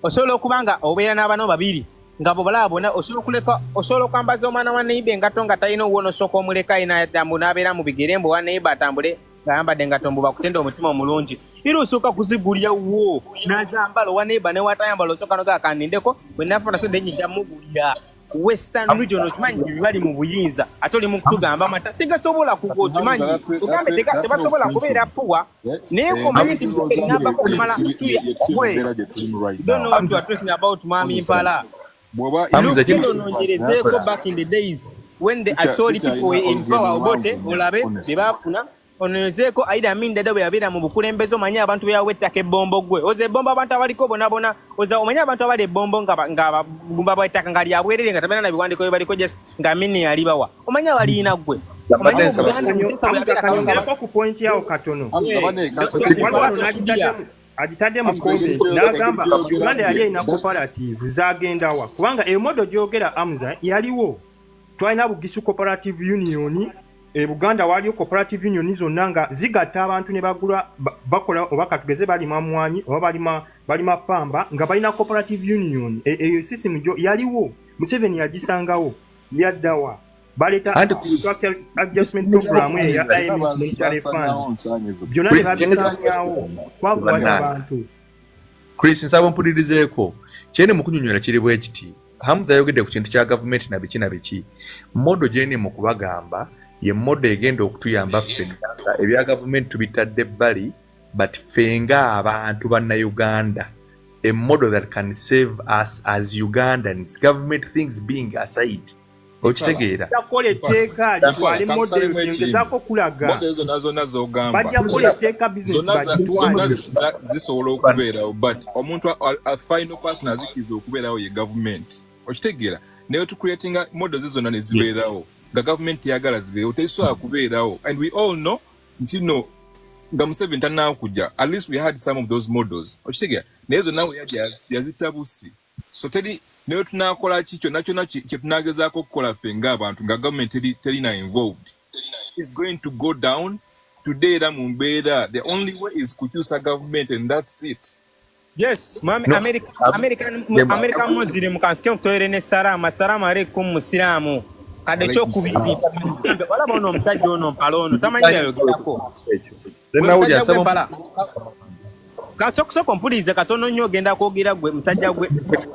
osobola okubanga obeera n'abaana babiri nga bo balaba bonna osobola okuleka osobola okwambaza omwana wa neighbor engato nga talina owoono osooka omuleka ayina n'abeera mu bigere mbu wa neighbor atambule ayambadde nga tombuba kutenda omutima omulungi era osooka kuzigulya wo nazambala waneba ne watayambala osooka nogaa kanindeko bwe nafuna sente nyinja mugulya Western region okimanyi bibali mu buyinza ate oli mu kutugamba amata tegasobola kuga okimanyi ugambe tebasobola kubeera puwa naye komanyi nti Museveni nambako okumala don't know what you are talking about Mwami Mpala. Nongerezeeko back in the days when the Acholi people were in power obote olabe bebafuna ongerezeeko Idi Amin Dada bwe yabeera mu bukulembeze omanyi abantu beyawe ettaka ebbombo gwe oza ebbombo abantu abaliko bonabona oza omanyi abantu abali ebbombo nga bagumba ettaka nga lyabwerere nga tabeera na biwandiiko bye baliko just nga Amini yalibawa omanyi abaliina gwe ku point yawo katono agitadde mu comment n'agamba Uganda yali erina cooperative zagendawa kubanga emodo gyogera Amza yaliwo twalina Bugisu Cooperative Union Buganda waliyo cooperative union zonna nga zigatta abantu ne bagula bakola oba katugeze balima mwanyi oba balima pamba nga balina cooperative union eyo system jo yaliwo Museveni yagisangawo yaddawa baleta social adjustment program ya IMF monetary fund byonna ne babisanyawo kwavuwaza abantu Chris nsaba mpulirizeeko kyene mu kunyonyola kiri bwe kiti Hamza yogedde ku kintu kya government na biki modo gyene mu kubagamba ye modo egenda okutuyamba ffe ebya government tubitadde bali but fenga abantu banna Uganda a model that can save us as Ugandans government things being aside okitegeera yakole teeka litwale model ngezako kulaga model ezo nazo ogamba bajja kole teeka business zonna zisobola okubeerawo but omuntu a final person azikiza okubeerawo ye government okitegeera naye tucreatinga models zonna ne zibeerawo the government yagala zibeewo tezisobola kubeerawo and we all know nti no nga Museveni tannakujja at least we had some of those models okitegeera naye zonna we yazitabusi so teri naye tunakola ki kyonna kye tunagezaako okukola ffe ng'abantu nga government terina involved is going to go down today era mu mbeera the only way is kukyusa government and that's it. Yes, Mami, no. American Muslim kansikia kutoere ne salama alaikum muslimu kade kyokubiri wala bono omusajja ono mpalono tamanyi yayogerako musajja gwe mpala kasoko mpulize katono nnyo ogenda kwogera gwe musajja gwe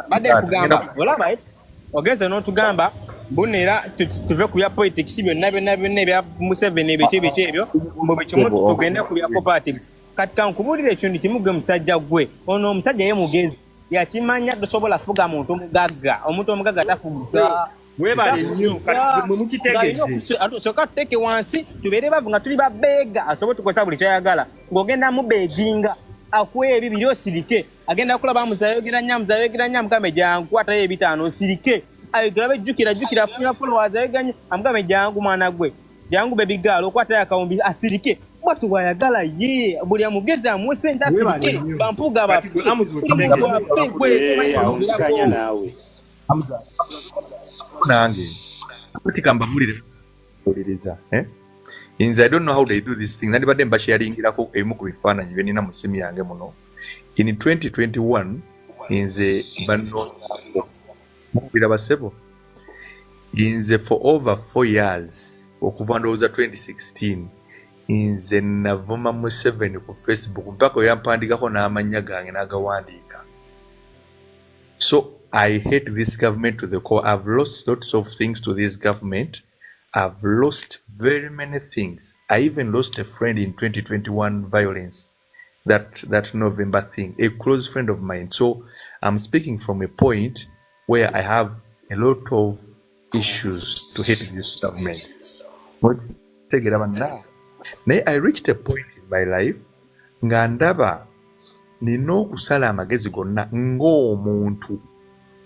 badde kugamba olaba ogenze n'otugamba bunera tuve ku bya politics byonna ebya Museveni ebyo mbu bikimu tugende ku bya politics kati kankubulire ekintu kimu gwe musajja gwe ono omusajja ye mugezi yakimanya tosobola fuga muntu omugagga tafuga webale nnyo kati mumukitegeze soka tuteke wansi tubeere bavu nga tuli babeega asobola tukozesa buli kyayagala ng'ogenda mubeeginga akuwe ebibiri osirike agenda kulaba muzayogera nnyo mukame jangu atayo ebitaano osirike ayogera bejjukira afunira followers ayoganya amukame jangu mwana gwe jangu bebigaalo okwatayo akawumbi asirike bwatu bwayagala ye buli amugezi amuwe sente asirike bampuga kanya naawe nange kutika mbabuliriza I don't know how they do this thing nandi badde mbasharingirako ebimu ku bifaananyi bye nina mu simu yange muno in 2021 inze banno mubira basebo inze for over 4 years okuva ndowooza 2016 inze navuma Museveni ku Facebook mpaka yampandikako n'amannya gange n'agawandiika so I hate this government to the core. I've lost lots of things to this government. I've lost very many things. I even lost a friend in 2021 violence, that November thing, a close friend of mine. So I'm speaking from a point where I have a lot of issues to hate this government. But take it up now. I reached a point in my life, ngandaba nina okusala amagezi gonna ng'omuntu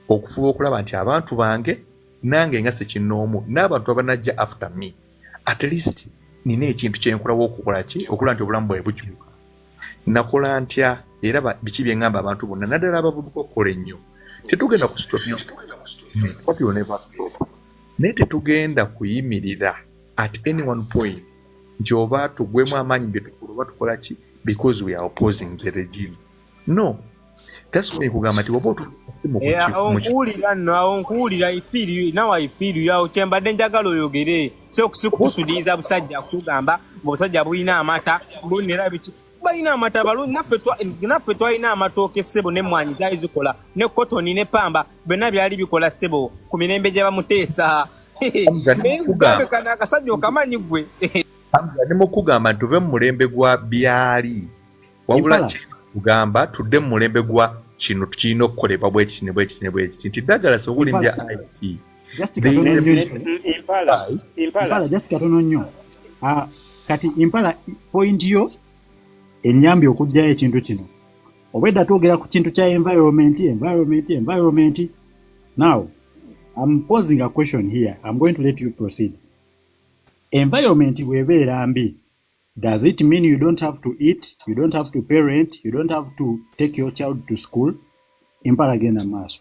okufuba okulaba nti abantu bange nange nga sekinoomu n'abantu abanajja after me at least nina ekintu kyenkolawo okukola ki okulaba nti obulamu bwawe bukyuka nakola ntya era biki bye ngamba abantu bonna naddala abavubuka okukola ennyo tetugenda kustopia naye tetugenda kuyimirira at any one point nti oba tugwemu amaanyi bye tukola oba tukola ki because we are opposing the regime no that's why kugamba nti oba onkuwulira ifiri nawe ifiri yawo kyembadde njagala oyogere so kusudiza busajja kugamba obusajja bulina amata bunera biki balina amata balungi naffe twalina amatooke ssebo n'emmwanyi zaali zikola ne kotoni ne pamba byonna byali bikola ssebo ku mirembe gye bamuteesa kana akasajja okamanyi gwe ne mukugamba tuve mu mulembe gwa byali wabula kugamba tudde mu mulembe gwa kino tukirina okukolebwa bwekiti nti ddagala sobulimbya IT impala just katono nnyo kati impala point yo enyambye okugjayo ekintu kino obwedda twogera ku kintu kya environment. Now I'm posing a question here. I'm going to let you proceed. Environment bwebeera mbi, does it mean you don't have to eat, you don't have to parent, you don't have to take your child to school? Impala genda maaso.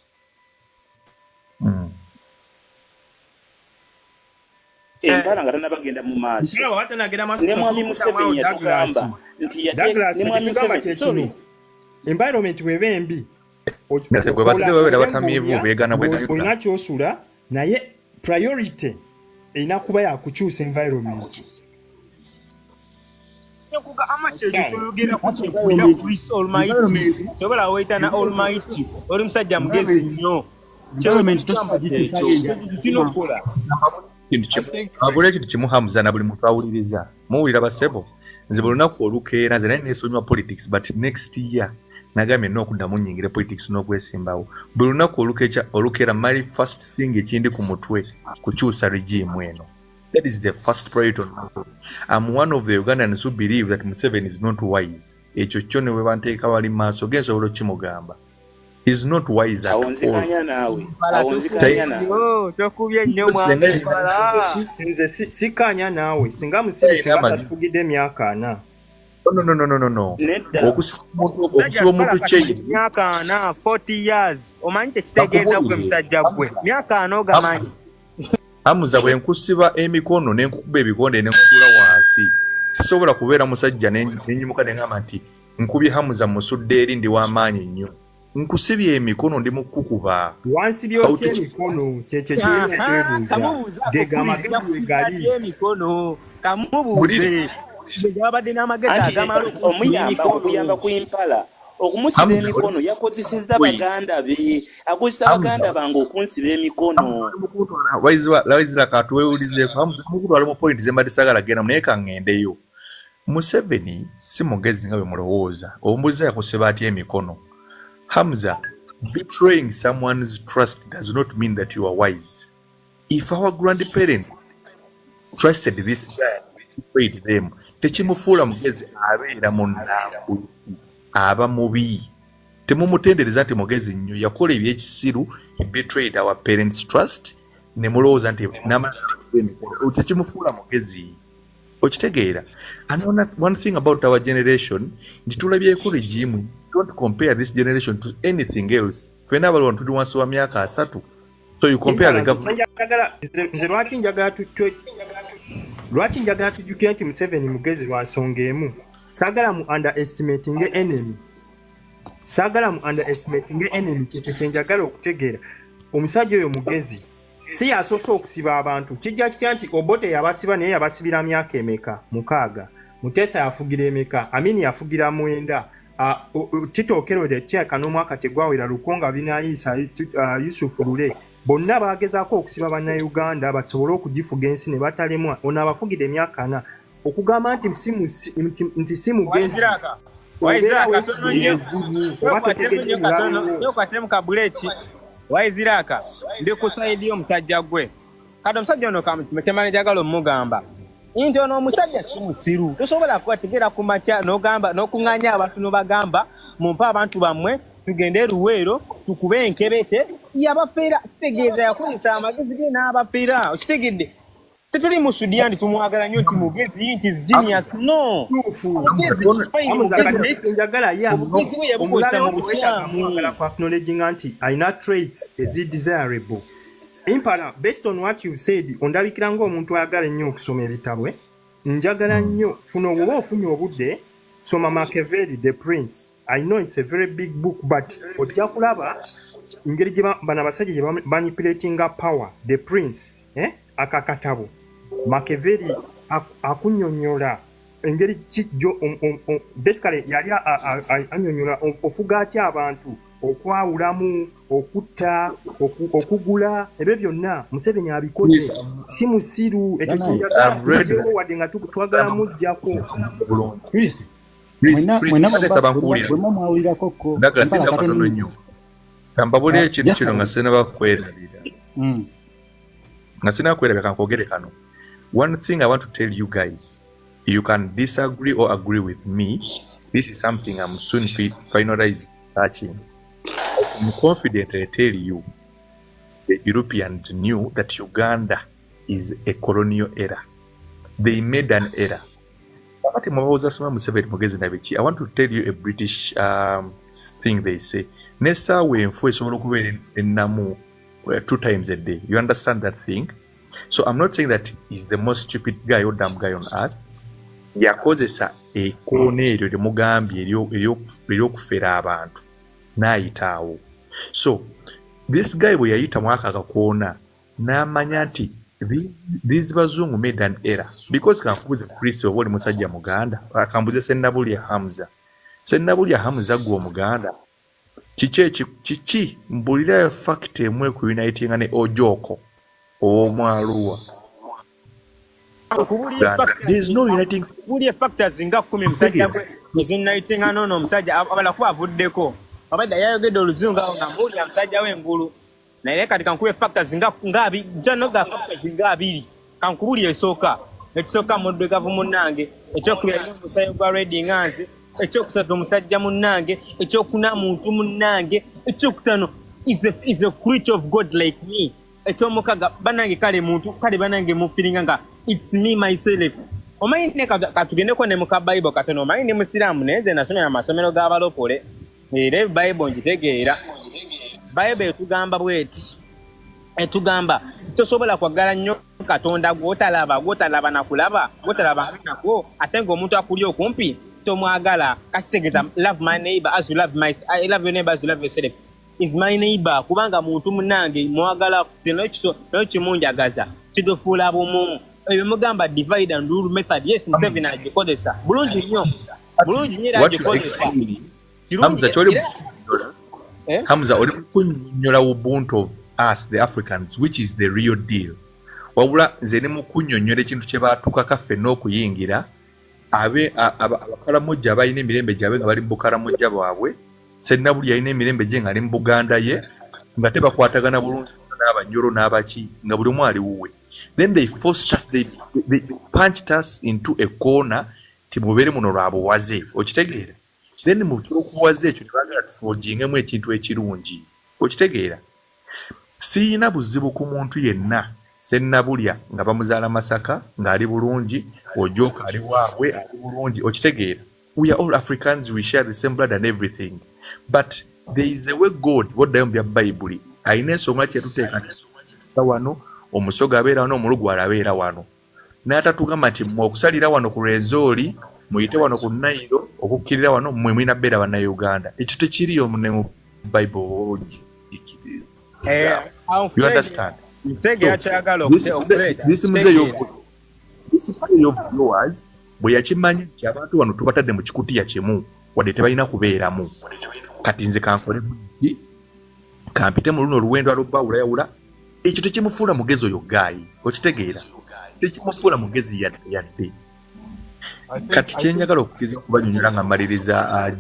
Empala nga tanabagenda mu maaso. Ne mwami Museveni yatugamba nti ne mwami Museveni environment bweba embi olina kyosula naye priority erina kuba yakukyusa environment. tobola weyita na almighty oli musajja mugezi nnyo abula ekintu kimu Hamza na buli muntu awuliriza muwulira basebo nze buli lunaku olukeera nze naye neesonywa politics but next year nagambye n'okuddamu nnyingire politics n'okwesimbawo buli lunaku olukeera my first thing ekindi ku mutwe kukyusa regime eno. That is the first priority on my own. I'm one of the Ugandans who believe that Museveni is not wise. Ekyo kyo ne bwe banteeka wali maaso gensobola okimugamba. He's not wise at all. Awonzikanya naawe. Tokubye nnyo mwana. Nze sikanya naawe singa musirisi batufugidde emyaka 4. No. Okusiba omuntu kyeyi. Myaka 4, 40 years. Omanyi tekitegeeza gwe musajja gwe. Myaka 4 ogamanyi. Hamuza bwe nkusiba emikono ne nkukuba ebikonde ne nkutula wansi. Sisobola kubeera musajja n'ennyimuka ne ngamba nti nkubye Hamuza musudde eri ndi w'amaanyi nnyo. Nkusibye emikono ndi mukukuba. Wansi byotya emikono kyekyo kyebuuza. Gega amagezi gali. Emikono kamubuuze. Abadde n'amagezi agamala okuyamba ku impala. Okumusiba emikono yakozesezza baganda be. Akozesa baganda bange okunsiba emikono. Lawizira katuwewulizeeko Hamuza mukulu ali mu point ze mbadde saagala genda naye kangendeyo. Museveni si mugezi nga bwe mulowooza. Ombuuza yakusiba atya emikono. Hamza, betraying someone's trust does not mean that you are wise. If our grandparents trusted this child, betrayed them, tekimufuula mugezi abeera munnambu aba mubi. Temumutendereza nti mugezi nnyo yakola ebyekisiru, he betrayed our parents' trust, ne mulowooza nti tekimufuula mugezi. Okitegeera. And one thing about our generation, nti tulabyeko regime. Don't compare this generation to anything else. Fena bali wantu wansi wa myaka 3. So you compare the government. Lwaki njagala tujjukira nti Museveni mugezi lwa nsonga emu. Saagala mu underestimating enemy. Kyekyo kye njagala okutegeera. Omusajja oyo mugezi si yasoose okusiba abantu. Kijja kitya nti Obote yabasiba naye yabasibira myaka emeka? 6. Mutesa yafugira emeka? Amini yafugira 9. Tito Okello kyaka n'omwaka tegwawera Lukonga binaayisa Yusuf Lule bonna baagezaako okusiba bannayuganda basobole okugifuga ensi ne batalemwa. Ono abafugidde emyaka 4 okugamba nti si mugezi Waiziraka ndi kusaidia omusajja gwe kati omusajja ono kyemala njagala omugamba nti ono omusajja si musiru tosobola kubategera ku makya n'ogamba n'okuŋŋanya abantu n'obagamba mumpe abantu bammwe tugende Luweero tukube enkebete yabafiira. Kitegeeza yakozesa amagezi ge n'abafiira. Okitegedde tetuli mu Sudan ndi tumwagala nnyo nti mugezi nti genius. No njagala omulala ku acknowledging nti alina traits desirable. Impala, based on what you said, ondabikira ng'omuntu ayagala ennyo okusoma ebitabo. Njagala nnyo funa oba ofunye obudde soma Machiavelli, The Prince. I know it's a very big book, but ojja kulaba engeri gye bano abasajja gye manipulatinga power. The Prince, akakatabo Machiavelli akunnyonnyola engeri kijjo basically yali anyonyola ofuga atya abantu okwawulamu okutta okugula ebyo byonna Museveni abikoze si musiru ekyo kinjagala wadde nga twagala mujjako kambabula ekintu kino nga sina bakwerabira nga sina kwerabira kankogere kano. One thing I want to tell you guys, you can disagree or agree with me. This is something I'm soon finalizing touching. I'm confident I tell you the Europeans knew that Uganda is a colonial era. They made an error. I want to tell you a British thing they say. Nessa we enforce in Namu 2 times a day. You understand that thing? So I'm not saying that he's the most stupid guy or dumb guy on earth. Yakozesa ekone eryo lyemugambye eryokufera abantu n'ayitaawo. So this guy bwe yayita mwaka akakoona n'amanya nti these bazungu made an error because kankubuze Chris oba oli musajja Muganda akambuze Sennabulya Hamza gwe Omuganda kiki mbulira fact emwe ku uniting ne Ojoko omwaluwa. There's no uniting. Kubulie factors nga 10 musajja gwe uniting anono musajja abala ku avuddeko abadde yayogedde oluzungu awo nga mbuli musajja w'engulu naye kati kankube factors nga jano ga factors nga 2 kankubulie ekisooka modde gavu munnange ekyokubira omusayo gwa reading anzi ekyokusatu omusajja munnange ekyokuna muntu munnange ekyokutano is a creature of God like me ekyomukaga banange kale muntu kale banange mufiringa nga it's me myself. Omanyi ne katugendeko ne muka Bible katono omanyi ne musiramu neze nasomera amasomero g'abalokole era Bible njitegeera Bible etugamba bweti etugamba tosobola kwagala nnyo Katonda gwotalaba nakulaba gwotalaba nako ate ng'omuntu akuli okumpi tomwagala kasitegeza love my neighbor as you love I love your neighbor as you love yourself is my neighbor kubanga muntu munange mwagala no kimunjagaza kidofuula bumu ebyo mugamba divide and rule method yes Museveni agikozesa bulungi nnyo agikozesa Hamza oli kunyonyola ubuntu of us the Africans which is the real deal wabula nze ne mukunyonyola ekintu kye baatuka ffe n'okuyingira abakalamojja abalina emirembe gyabe nga bali mu bukalamojja bwabwe Sennabulya alina emirembe gye nga ali mu Buganda ye nga tebakwatagana bulungi n'abanyoro n'abaki nga buli omu ali wuwe. Then they forced us, they punched us into a corner timubeere muno lwabuwaze okitegeera. Then mu okuwaze ekyo tebagala tufojingemu ekintu ekirungi okitegeera. Siyina buzibu ku muntu yenna Sennabulya nga bamuzaala Masaka ng'ali bulungi Ojoka ali waabwe ali bulungi okitegeera. We are all Africans, we share the same blood and everything. But there is a way God, what the Bible, ayina ensonga kye tuteeka wano omusoga abeera wano omulugwala abeera wano n'atatugamba nti mmwe okusalira wano ku Rwenzori muyite wano ku Nairo okukkirira wano mmwe mulina beera bannayuganda ekyo tekiriyo mu Bible. You understand? This viewers bwe yakimanya nti abantu wano tubatadde mu kikutiya kimu wadde tebalina kubeeramu kati nze kankole buki kampite mu luno oluwendo alubawulayawula ekyo tekimufuula mugezi oyo gaayi okitegeera tekimufuula mugezi yadde kati kyenjagala okugeza okubanyonyola nga mmaliriza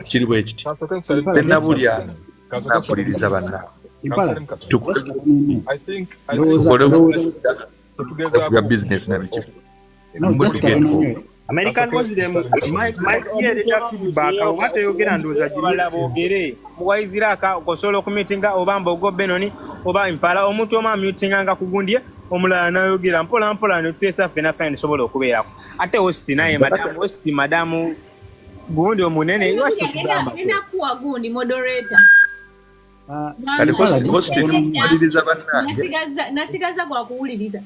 kiri bwe kiti Sennabulya nakuliriza banna tukole business nabiki American Muslim Mike here that feedback what you get and those bogere muwayiziraka okusobola okumitinga oba Mbogo Benoni oba Impala omuntu oma mutinganga kugundye omulala nayogera mpola ne tutesa fena fine sobola okubeerako ate host naye madamu gundi omunene iwacho kugamba ena kuwa gundi moderator kali host maliriza banna nasigaza kwa kuwuliriza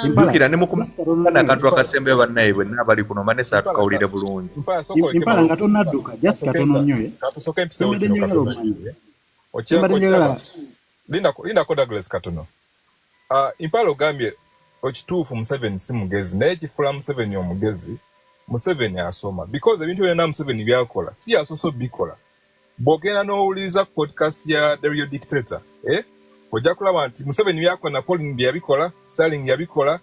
Impala ne mukumana akantu akasembe bannaye bwenna bali kuno manesa atukawulire bulungi. Impala nga tonadduka just katono nnyo katusooka episode linda ko Douglas katono. Impala ogambye okituufu Museveni si mugezi naye ekifula Museveni omugezi Museveni asoma because ebintu byonna Museveni byakola si yasoso bikola bogenda n'owuliriza podcast ya The Real Dictator ojja kulaba nti Museveni byakola Napoleon byabikola Stalin yabikola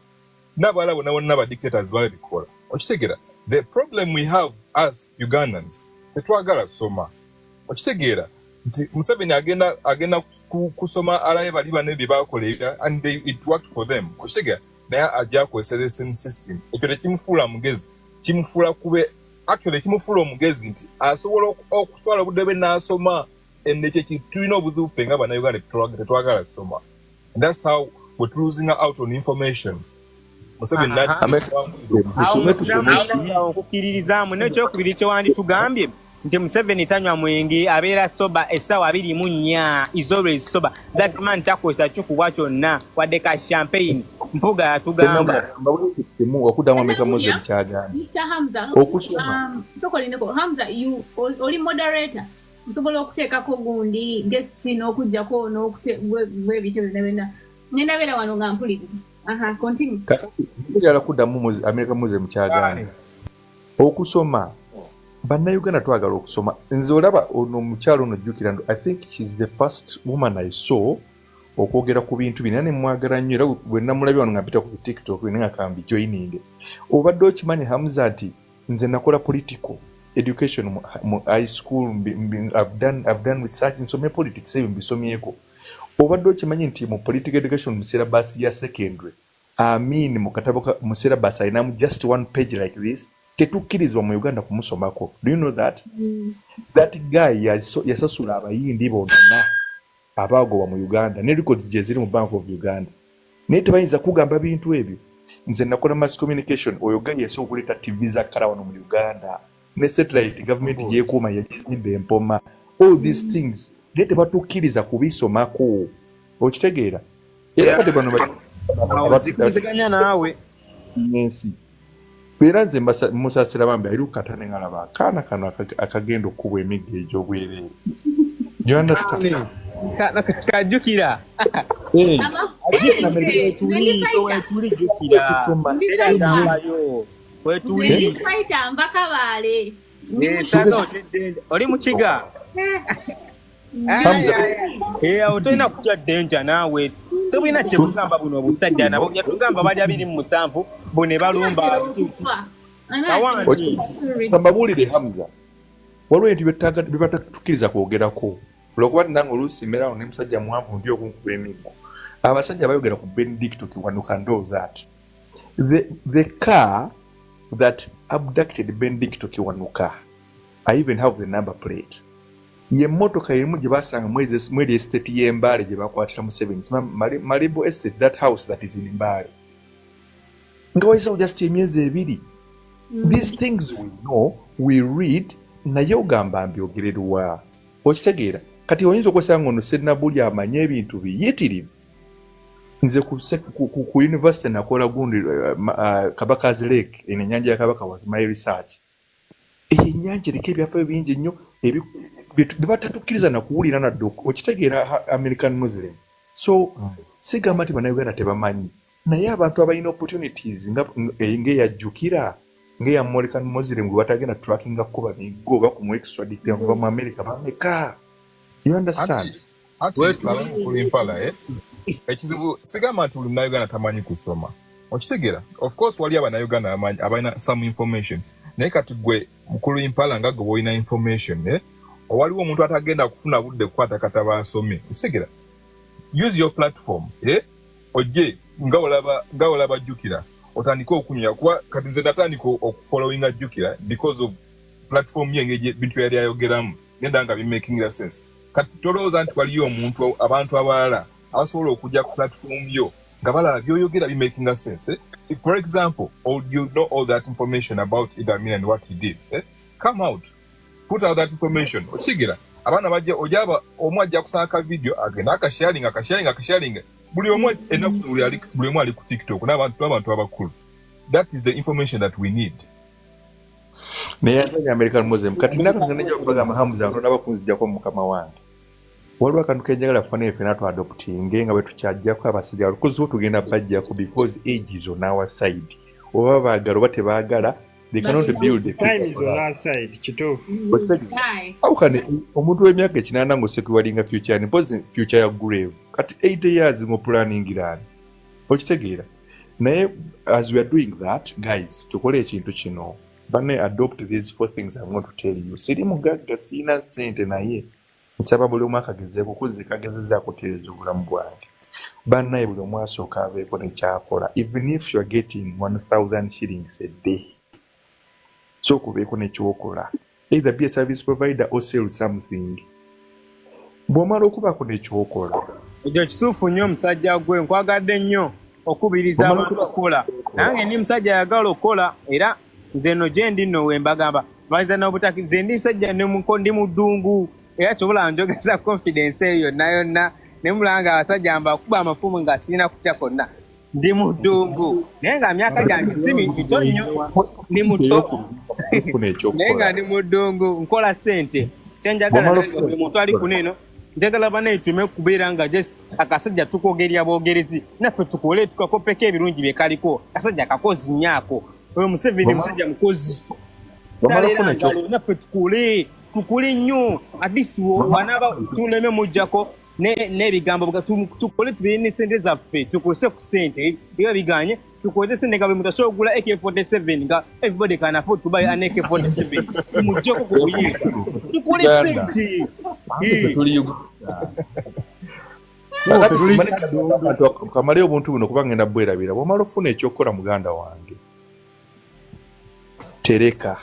n'abalala bonna ba dictators babikola okitegeera the problem we have as Ugandans tetwagala kusoma okitegeera nti Museveni agenda kusoma alaye bali bane bye bakola and it worked for them okitegeera naye ajja akozesa the same system ekyo tekimufuula mugezi kimufuula kube actually kimufuula omugezi nti asobola okutwala obudde bwe n'asoma endekye tulina obuzibu ffe nga bannayuganda tetwagala kusoma and that's how we're losing out on information Museveni okukiririzaamu nekyokubiri kyewanditugambye nti Museveni tanywa mwenge abeera soba essaawa 24 is always sober that man takozesa kikubwa kyonna wadde ka champagne mpuga yatugamba okuddamu ameka muze mukyagamba Mr. Hamza sokolineko Hamza you oli moderator musobola okuteekako gundi ngesino okujjako n'okubwebityo byonna nenabeera wano nga mpuliriza continue njagala kuddamu ameka muze mukyagamba okusoma bannayuganda twagala okusoma nze olaba ono omukyalo ono jjukira I think she's the first woman I saw okwogera ku bintu bino ne mwagala nnyo era bwe namulabye wano nga mpita ku TikTok ne nga kambi joining obadde okimanyi Hamza nti nze nakola political education mu high school I've done research nsomye politics ebyo mbisomyeko obadde okimanyi nti mu political education mu syllabus ya secondary mu katabo mu syllabus ayinamu just one page like this tetukkirizibwa mu Uganda kumusomako do you know that that guy yasasula abayindi bonna abagoba mu Uganda ne records je ziri mu Bank of Uganda naye tebayinza kugamba bintu ebyo nze nakola mass communication oyo guy yasobola okuleta TV za kala wano mu Uganda ne satellite government gyekuuma yagizimba empoma all these things naye tebatukkiriza kubisomako okitegeera era kati bano bazikuziganya naawe nensi era nze musasira bambi ayirukatane ngalaba akaana kano akagenda okubwa emigga egy'obwereere you understand kajjukira wetuli jjukira era gambayo wetuli fighter mbakabaale oli mukiga awo tolina kutya denja naawe tobulina kyebugamba buno obusajja nabo yatugamba bali 27 bone balumba babuulire Hamza waliwo ebintu byebatatukiriza kwogerako olwokuba nange oluusi mbeerawo ne musajja muwanvu ndi okunkuba emiggo abasajja bayogera ku Benedict Kiwanuka ndo that the car that abducted Benedict Kiwanuka I even have the number plate ye motoka emu gye basanga mwezi estate y'Embale gye bakwatira mu 7 Maribo estate that house that is in Mbale nga wayisawo just emyezi ebiri these things we know we read naye ogamba mbyogererwa okitegeera kati oyinza okwesanga ono Ssenabuli amanye ebintu biyitirivu nze ku university nakola gundi Kabaka's Lake eno ennyanja ya Kabaka was my research ennyanja eriko ebyafaayo bingi nnyo byebatatukkiriza nakuwulira nadde okitegeera American Muslim so sigamba nti bannayuganda tebamanyi naye abantu abalina opportunities ng'eyajjukira ng'eya American Muslim gwe batagenda trackinga kuba miggo oba kumu extradite kuva mu America bameka you understand Impala ekizibu sigamba nti buli munnayuganda tamanyi kusoma okitegeera of course wali abannayuganda abalina some information naye kati gwe mukulu Impala nga gwe olina information waliwo omuntu atagenda kufuna budde kukwata kataba asome okitegeera use your platform ojje nga olaba jjukira otandika okunywa kuba kati nze natandika okufollowinga jjukira because of platform ye bintu yali ayogeramu genda nga bimaking sense kati tolowooza nti waliyo omuntu abantu abalala abasobola okujja ku platform yo nga balaba byoyogera bimaking sense if for example you know all that information about Idi Amin and what he did come out put out that information okitegeera abaana bajja ojaba omu ajja kusaka video agenda akasharing buli omu ennaku buli omu ali ku TikTok n'abantu abakulu that is the information that we need naye ate American Muslim kati nakatanaja okubagamba Hamza nto n'abakunzijjako mukama wange waliwo akantu kenjagala fane fena to adopting nga bwe tukyajjako abasajja kuzo tugenda bajjako because age is on our side oba baagala oba tebaagala They cannot build the Time future is for on us. our side. Kituufu. Aye. How can omuntu w'emyaka ekinana ng'osecuringa future ni pozi future ya grave kati 80 years ngo planning irani okitegeera naye as we are doing that guys tukole ekintu kino bane adopt these 4 things I'm going to tell you siri mugagga sina sente naye nsaba buli omwaka gezeeko kuzikagezeza kutereeza obulamu bwange bannaye buli omwe asooka abeeko nekyakola even if you are getting 1000 shillings a day so kubeeko nekyokola either be a service provider or sell something. Bw'omala okubaako nekyokola. Ekyo kituufu nnyo omusajja gwe nkwagadde nnyo okubiriza abantu okukola. Nange ndi musajja ayagala okukola era nze nno gye ndi nno we mbagamba baliza n'obutaki nze ndi musajja ndi muddungu era kyobola njogeza confidence eyo yonna yonna ne mulanga abasajja mbakuba amafumu nga sirina kutya konna ndi muddungu naye nga myaka gyange si mito nnyo ndi muto naye nga ndi muddungu nkola ssente kyenjagala buli muntu ali kuneeno njagala bane tume kubeera nga just akasajja tukogerya bwogerezi naffe tukole tukakopeko ebirungi bye kaliko akasajja kakozi nyaako oyo Museveni musajja mukozi naffe tukule nnyo atleast wanaba tuleme mujjako n'ebigambo tukole tubirine sente zaffe tukozese ku sente iyo biganye tukozese sente nga bwe mutasobola okugula AK47 nga everybody can afford to buy an AK47 mujjeko ku buyinza tukole sente kamale obuntu buno kuba ngenda bwerabira bw'omala ofuna ekyokukola muganda wange tereka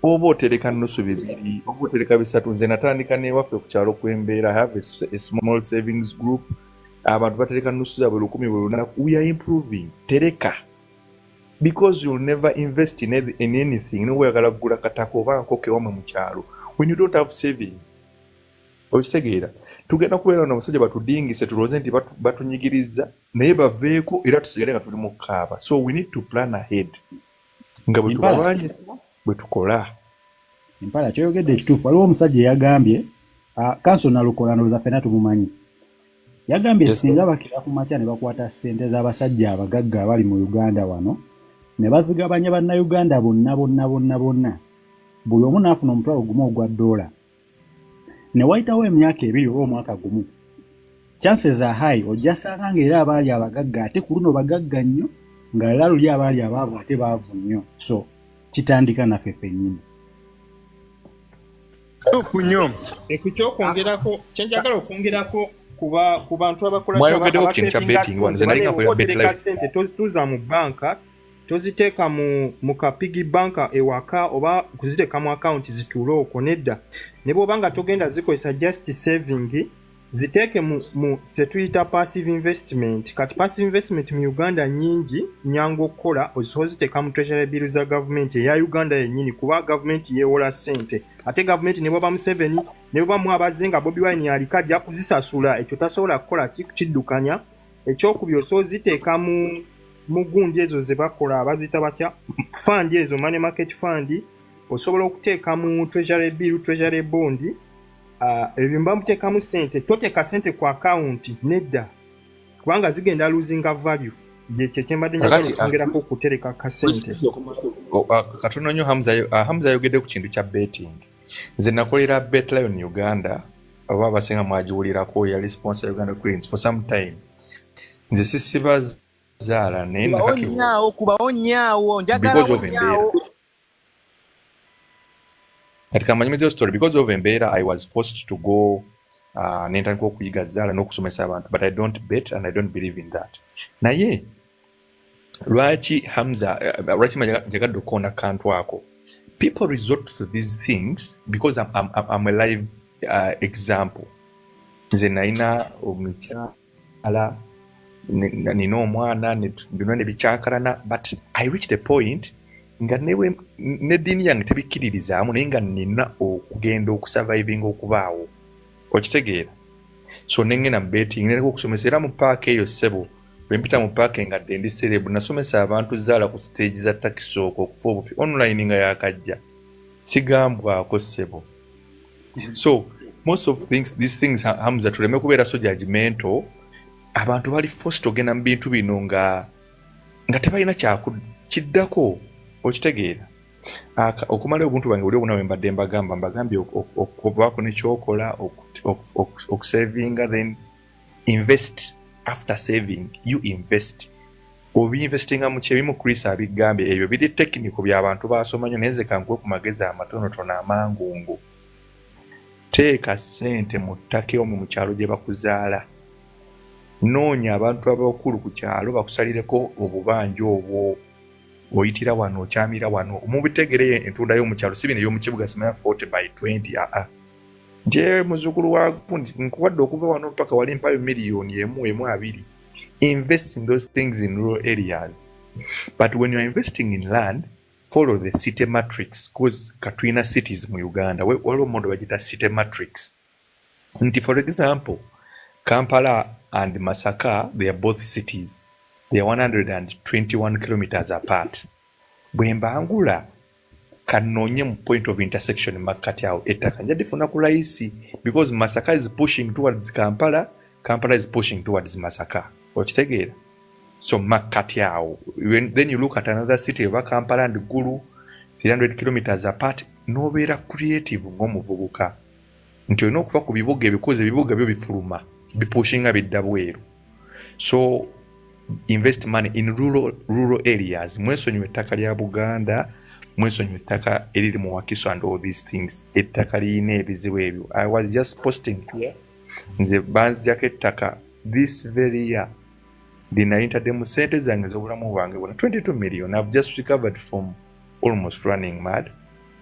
oba otereka nnusu bibiri oba otereka bisatu nze natandika newaffe ku kyalo kw'embeera have a small savings group abantu batereka nnusu zaabwe 10 buli lunaku we are improving tereka because you'll never invest in anything noweeyagala kugula katako oba nkoke wamwe mu kyalo when you don't have saving okitegeera tugenda kubeera n'abasajja batudingise tulowooze nti batunyigiriza naye baveeko era tusigale nga tuli mu kaaba so we need to plan ahead nga bwe tubalwanyisa bwe tukola Impala kyoyogedde ekituufu waliwo omusajja eyagambye kanso nalukola ndowooza ffenna tumumanyi yagambye singa bakira ku makya ne bakwata ssente z'abasajja abagagga abali mu Uganda wano ne bazigabanya bannayuganda bonna buli omu n'afuna omutwalo gumu ogwa $1 ne wayitawo emyaka 2 oba omwaka gumu chances are high ojja sanga ng'era abaali abagagga ate ku luno bagagga nnyo nga era luli abaali abaavu ate baavu nnyo so kitandika naffe ffennyini kunyo ekyokwongerako kyenjagala okwongerako ku bantu mwayogeddeko ku kintu kya betting wano zenalinga kulira bet live sente tozituuza mu banka toziteeka mu kapigi banka ewaka oba kuziteeka mu akawunti zituule okwo nedda ne bw'oba nga togenda zikozesa just saving ziteeke mu zetuyita passive investment kati passive investment mu Uganda nyingi nyangu okukola ozisobola ziteeka mu treasury bill za gavumenti eya Uganda yennyini kuba gavumenti yeewola ssente ate gavumenti ne bw'oba Museveni ne bw'oba mwabaze nga Bobi Wine aliko ajja kuzisasula ekyo tasobola kukola kiddukanya ekyokubiri osobola ziteeka mu gundi ezo ze bakola abazita batya fund ezo money market fund osobola okuteeka mu treasury bill treasury bond ebyo mba muteekamu ssente toteeka ssente ku akawunti nedda kubanga zigenda losing value kyekyo kyembadde njagala okwongerako okutereka kassente katono nnyo Hamza ayogedde ku kintu kya betting nze nakolera Bet Lion Uganda oba abasinga mwagiwulirako yali sponsor Uganda Queens for some time nze sisibazaala naye kubawo nnyawo njagala nnyawo katika manyumizo story because of embeera I was forced to go nentandika okuyiga zaala n'okusomesa abantu but I don't bet and I don't believe in that naye lwaki Hamza lwaki njagadde okukonda kantu ako people resort to these things because I'm a live example nze nalina omukyala nina omwana bino ne bikyakalana but I reached a point nga newe n'eddiini yange tebikkiririzaamu naye nga nina okugenda okusurviving okubaawo okitegeera so nengenda mu betting nereka okusomesa era mu paaka eyo ssebo bwe mpita mu paaka engadde ndi serebu nasomesa abantu zaala ku stage za takisooko okufa obufi online nga yakajja sigambwako ssebo so most of these things Hamza tuleme kubeera so judgmental abantu bali forced ogenda mu bintu bino nga tebalina kiddako okitegeera okumala obuntu bwange oli obunawe mbadde mbagambye okubaako nekyokola okusavinga then invest. After saving you invest. Obi investinga mu kyebimu Chris abigambye ebyo biri technical by'abantu basoma nnyo neze kankwe ku magezi amatonotono amangungu. Teeka ssente mu ttaka omwo mu kyalo gye bakuzaala. Noonya abantu abakulu ku kyalo bakusalireko obubanja obwo. Oyitira wano okyamira wano. Mubitegere entunda y'omu kyalo si bino ey'omu kibuga simanya 40 by 20 Je muzukulu wa nkuwadde okuva wano mpaka wali mpayo miliyoni emu abiri. Invest in those things in rural areas. But when you are investing in land, follow the city matrix, because katwina cities mu Uganda waliwo modo bagita city matrix. Nti for example, Kampala and Masaka, they are both cities. They are 121 kilometers apart. Bwembangula kanonye mu point of intersection makati yao ettaka nja difuna kulaisi because Masaka is pushing towards Kampala, Kampala is pushing towards Masaka. Okitegeera? So makati yao. Then you look at another city of Kampala and Gulu, 300 kilometers apart. Nobeera creative ng'omuvubuka. Nti olina okuva ku bibuga ebikoze ebibuga byo bifuluma bipushinga bidda bweru. So invest money in rural areas. Mwesonyiwa ettaka lya Buganda, mwesonyiwa ettaka eriri mu Wakiso and all these things. Ettaka lirina ebizibu ebyo. I was just posting here. Nze banzijako ettaka this very year. Dinayintadde mu ssente zange z'obulamu bwange bwonna 22 million. I've just recovered from almost running mad.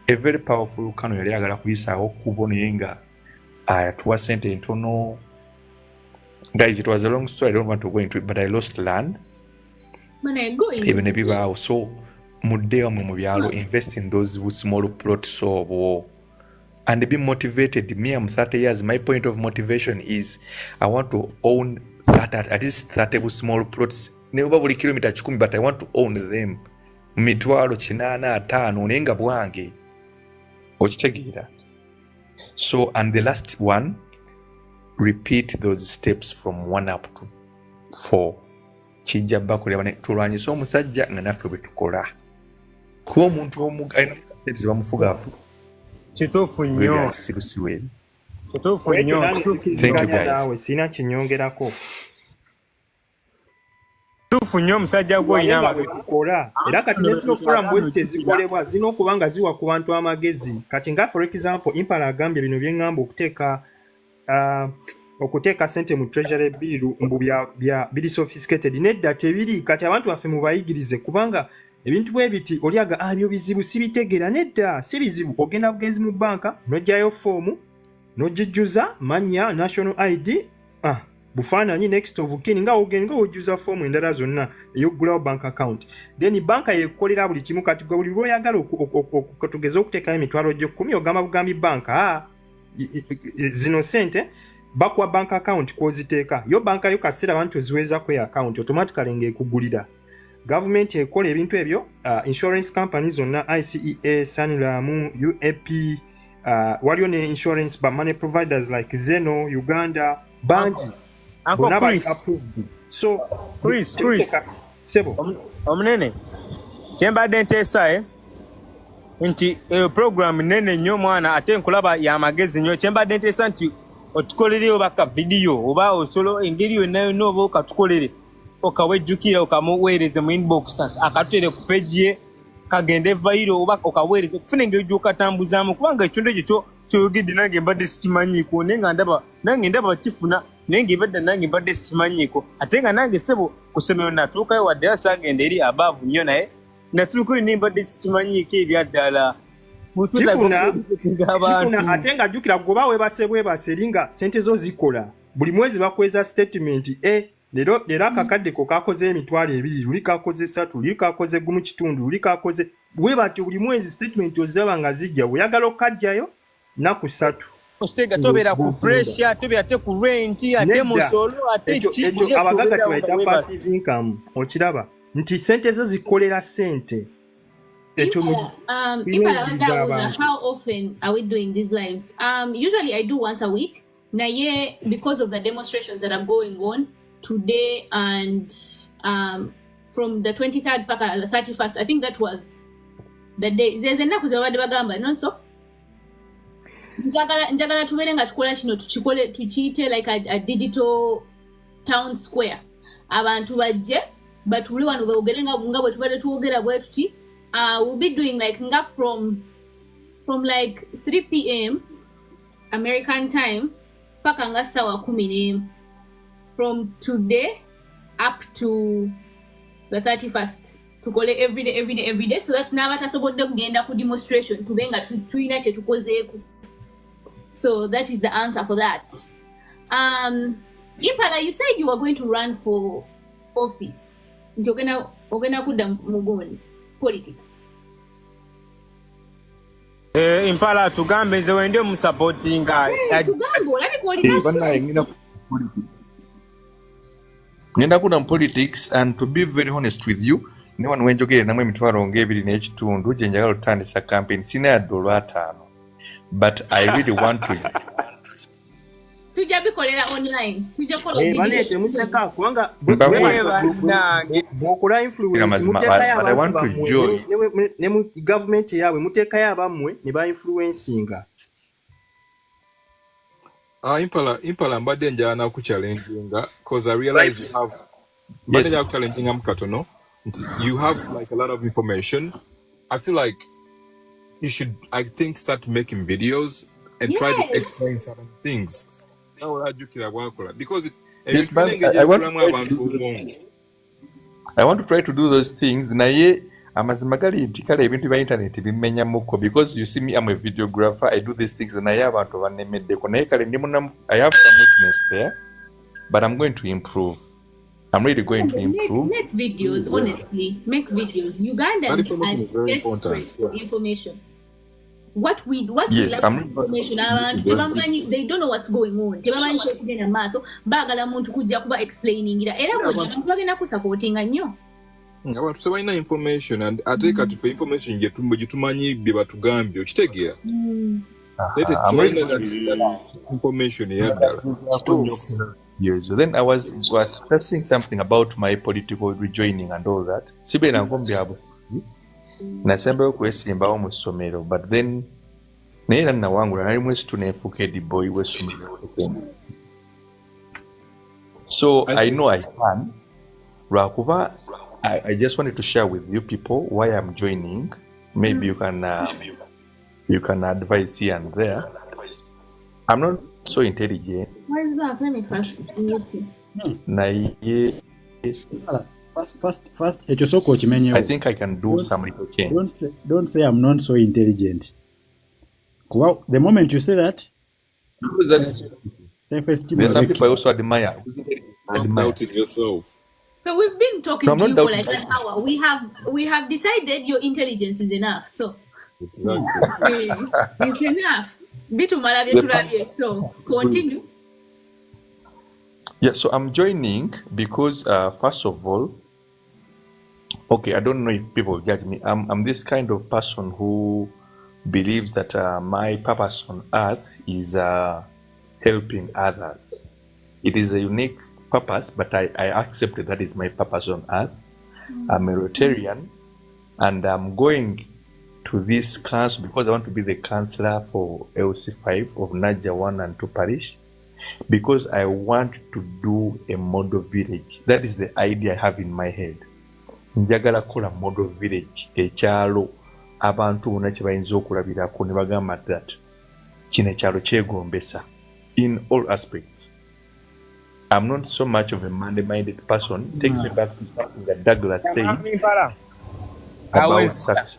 A very powerful kano yali agala kuyisaawo kubo naye nga atuwa ssente entono. Guys, it was a long story. I don't want to go into it, but I lost land. Even if so, mudde mu byalo invest in those small plots and be motivated. Me, I'm 30 years. My point of motivation is I want to own at least 30 small plots. Never buli kilometer 10, but I want to own them. Mitwalo chinana atano nenga bwange. Okitegeera. So, and the last one, repeat those steps from 1 up to 4. Kijja bakuleba tulwanyisa omusajja nga naffe bwe tukola. Kuba omuntu omugayina bamufuga kituufu nnyo. Kituufu nnyo. Thank you guys. Sina kinyongerako. Kituufu nnyo omusajja gw'olina amakola. Era kati national forum bwesi ezikolebwa zina okuba nga ziwa ku bantu amagezi. Kati nga for example Impala agambye bino byengamba okuteeka sente mu treasury bill mbu biri sophisticated. Nedda tebiri. Kati abantu baffe mubayigirize kubanga ebintu bwe biti oliaga byo bizibu sibitegeera. Nedda si bizibu. Ogenda bugenzi mu banka n'ojjayo foomu n'ogijjuza manya national ID bufaananyi next of kin nga ogenda ojjuza foomu endala zonna ey'oggulawo bank account. Then banka yekolera buli kimu. Kati buli lw'oyagala okutugeza okuteekayo emitwalo gyo 10 ogamba bugambi banka zino sente bakuwa bank account kwoziteeka. Yo banka yo kaseera abantu ziweza ku account automatically ng'ekugulira. Government ekola ebintu ebyo. Insurance companies zonna ICEA, Sanlam, UAP, waliyo ne insurance by money providers like Zeno, Uganda, Banji. Uncle So Chris Sebo omunene kyembadde nteesa nti program nene nnyo mwana ate nkulaba ya magezi nnyo. Kyembadde nteesa nti otukolereyo baka video oba osolo engeri yonna yonna oba okatukolere okawejjukira okamuweereze mu inbox akatutere ku page ye kagende viral oba okaweereze kufuna engeri gy'okatambuzaamu kubanga ekitundu ekyo kyoyogedde nange mbadde sikimanyiiko nange ndaba kifuna naye ng'ebadde nange mbadde sikimanyiiko ate nga nange sebo ku ssomero natuukayo wadde era saagenda eri abaavu nnyo naye natuukayo naye mbadde sikimanyiiko ebyaddala kifuna ate nga jjukira goba webase eringa sente zo zikola buli mwezi bakweza statement leero akakadde ko kakoze emitwalo 2 luli kakoze 3 luli kakoze 1.5 luli kakoze bwe batyo buli mwezi statement ozaba nga zijja oyagala okajjayo naku 3 ostega tobeera ku pressure tobeera te ku rent ate musolo ate ekyo abagaga tubaita passive income okiraba nti sente zo zikolera sente how often are we doing these lives? Usually I do once a week. Naye because of the demonstrations that are going on today and from the 23rd to the 31st, I think that was the day there's ennaku ze babadde bagamba not so njagala tubeere nga tukola kino tukiyite like a digital town square abantu bajje batuule wano boogere nga bwe tubadde tuwogera bwe tuti we'll be doing like nga from like 3 p.m. American time paka nga sawa 10 from today up to the 31st tukole every day so that n'abatasobodde kugenda ku demonstration tube nga tulina kye tukozeeko. So that is the answer for that. Impala, you said you were going to run for office. Ogenda kudda mugoni politics. Impala tugambe nze wende mu supporting tugambe olabi kuolina ngenda kuna politics, and to be very honest with you, ne wano wenjogere namwe emitwalo ng'ebiri n'ekitundu gye njagala otandisa campaign sina yadde olwataano, but I really want to. Tujja bikolera online. Tujja kola banete museka kubanga bwokola influence muteekayo abantu bammwe ne mu government yaabwe muteekayo abammwe ne ba influencinga. Impala mbadde njala nakuchallenginga because I realize you have mbadde njala kuchallenginga mu katono nti you have like a lot of information. I feel like you should, I think, start making videos and try to explain certain things. Because yes, I want to try to do those things. Naye amazima gali nti kale ebintu bya internet bimenya muko, because you see me, I'm a videographer, I do these things naye abantu banemeddeko naye kale ndi muna I have some weakness there, but I'm going to improve. I'm really going to improve. Make videos, honestly. Make videos. Ugandans information is very important. Information. What yes, we like information abantu they don't know what's going on. Tebamanyi kyekigenda maaso baagala muntu kujja kuba explaining ira era abantu bagenda ku supportinga nnyo. Abantu tebalina information and ate kati for information gitumanyi bye batugambye okitegeera. Information yaddala. Years. Then I was discussing something about my political rejoining and all that. Sibena ngombe abo. Nasemba okwesimbawo mu ssomero, but then naye na wangu nali mwesitu nefuuka the boy w'essomero. So I know I can. Lwakuba I just wanted to share with you people why I'm joining. Maybe you can advise here and there. I'm not so intelligent. Why is that? Let me first. Naye First, ekyosoka okimenyewo. I think I can do some little change. Don't say I'm not so intelligent. Well, the moment you say that, there's some people I also admire. Doubting yourself. So we've been talking to you for like an hour. We have decided your intelligence is enough. So Exactly. it's enough. Bitumala byetulabye. So continue. Yeah, so I'm joining because first of all, okay, I don't know if people judge me. I'm this kind of person who believes that my purpose on earth is helping others. It is a unique purpose, but I accept that is my purpose on earth. I'm a Rotarian, and I'm going to this council because I want to be the councillor for LC5 of Naja 1 and 2 parish, because I want to do a model village. That is the idea I have in my head. Njagala kola model village ekyalo abantu bonna kye bayinza okulabirako ne bagamba that kino ekyalo kyegombesa in all aspects. I'm not so much of a money-minded person. It takes me back to something that Douglas said about success.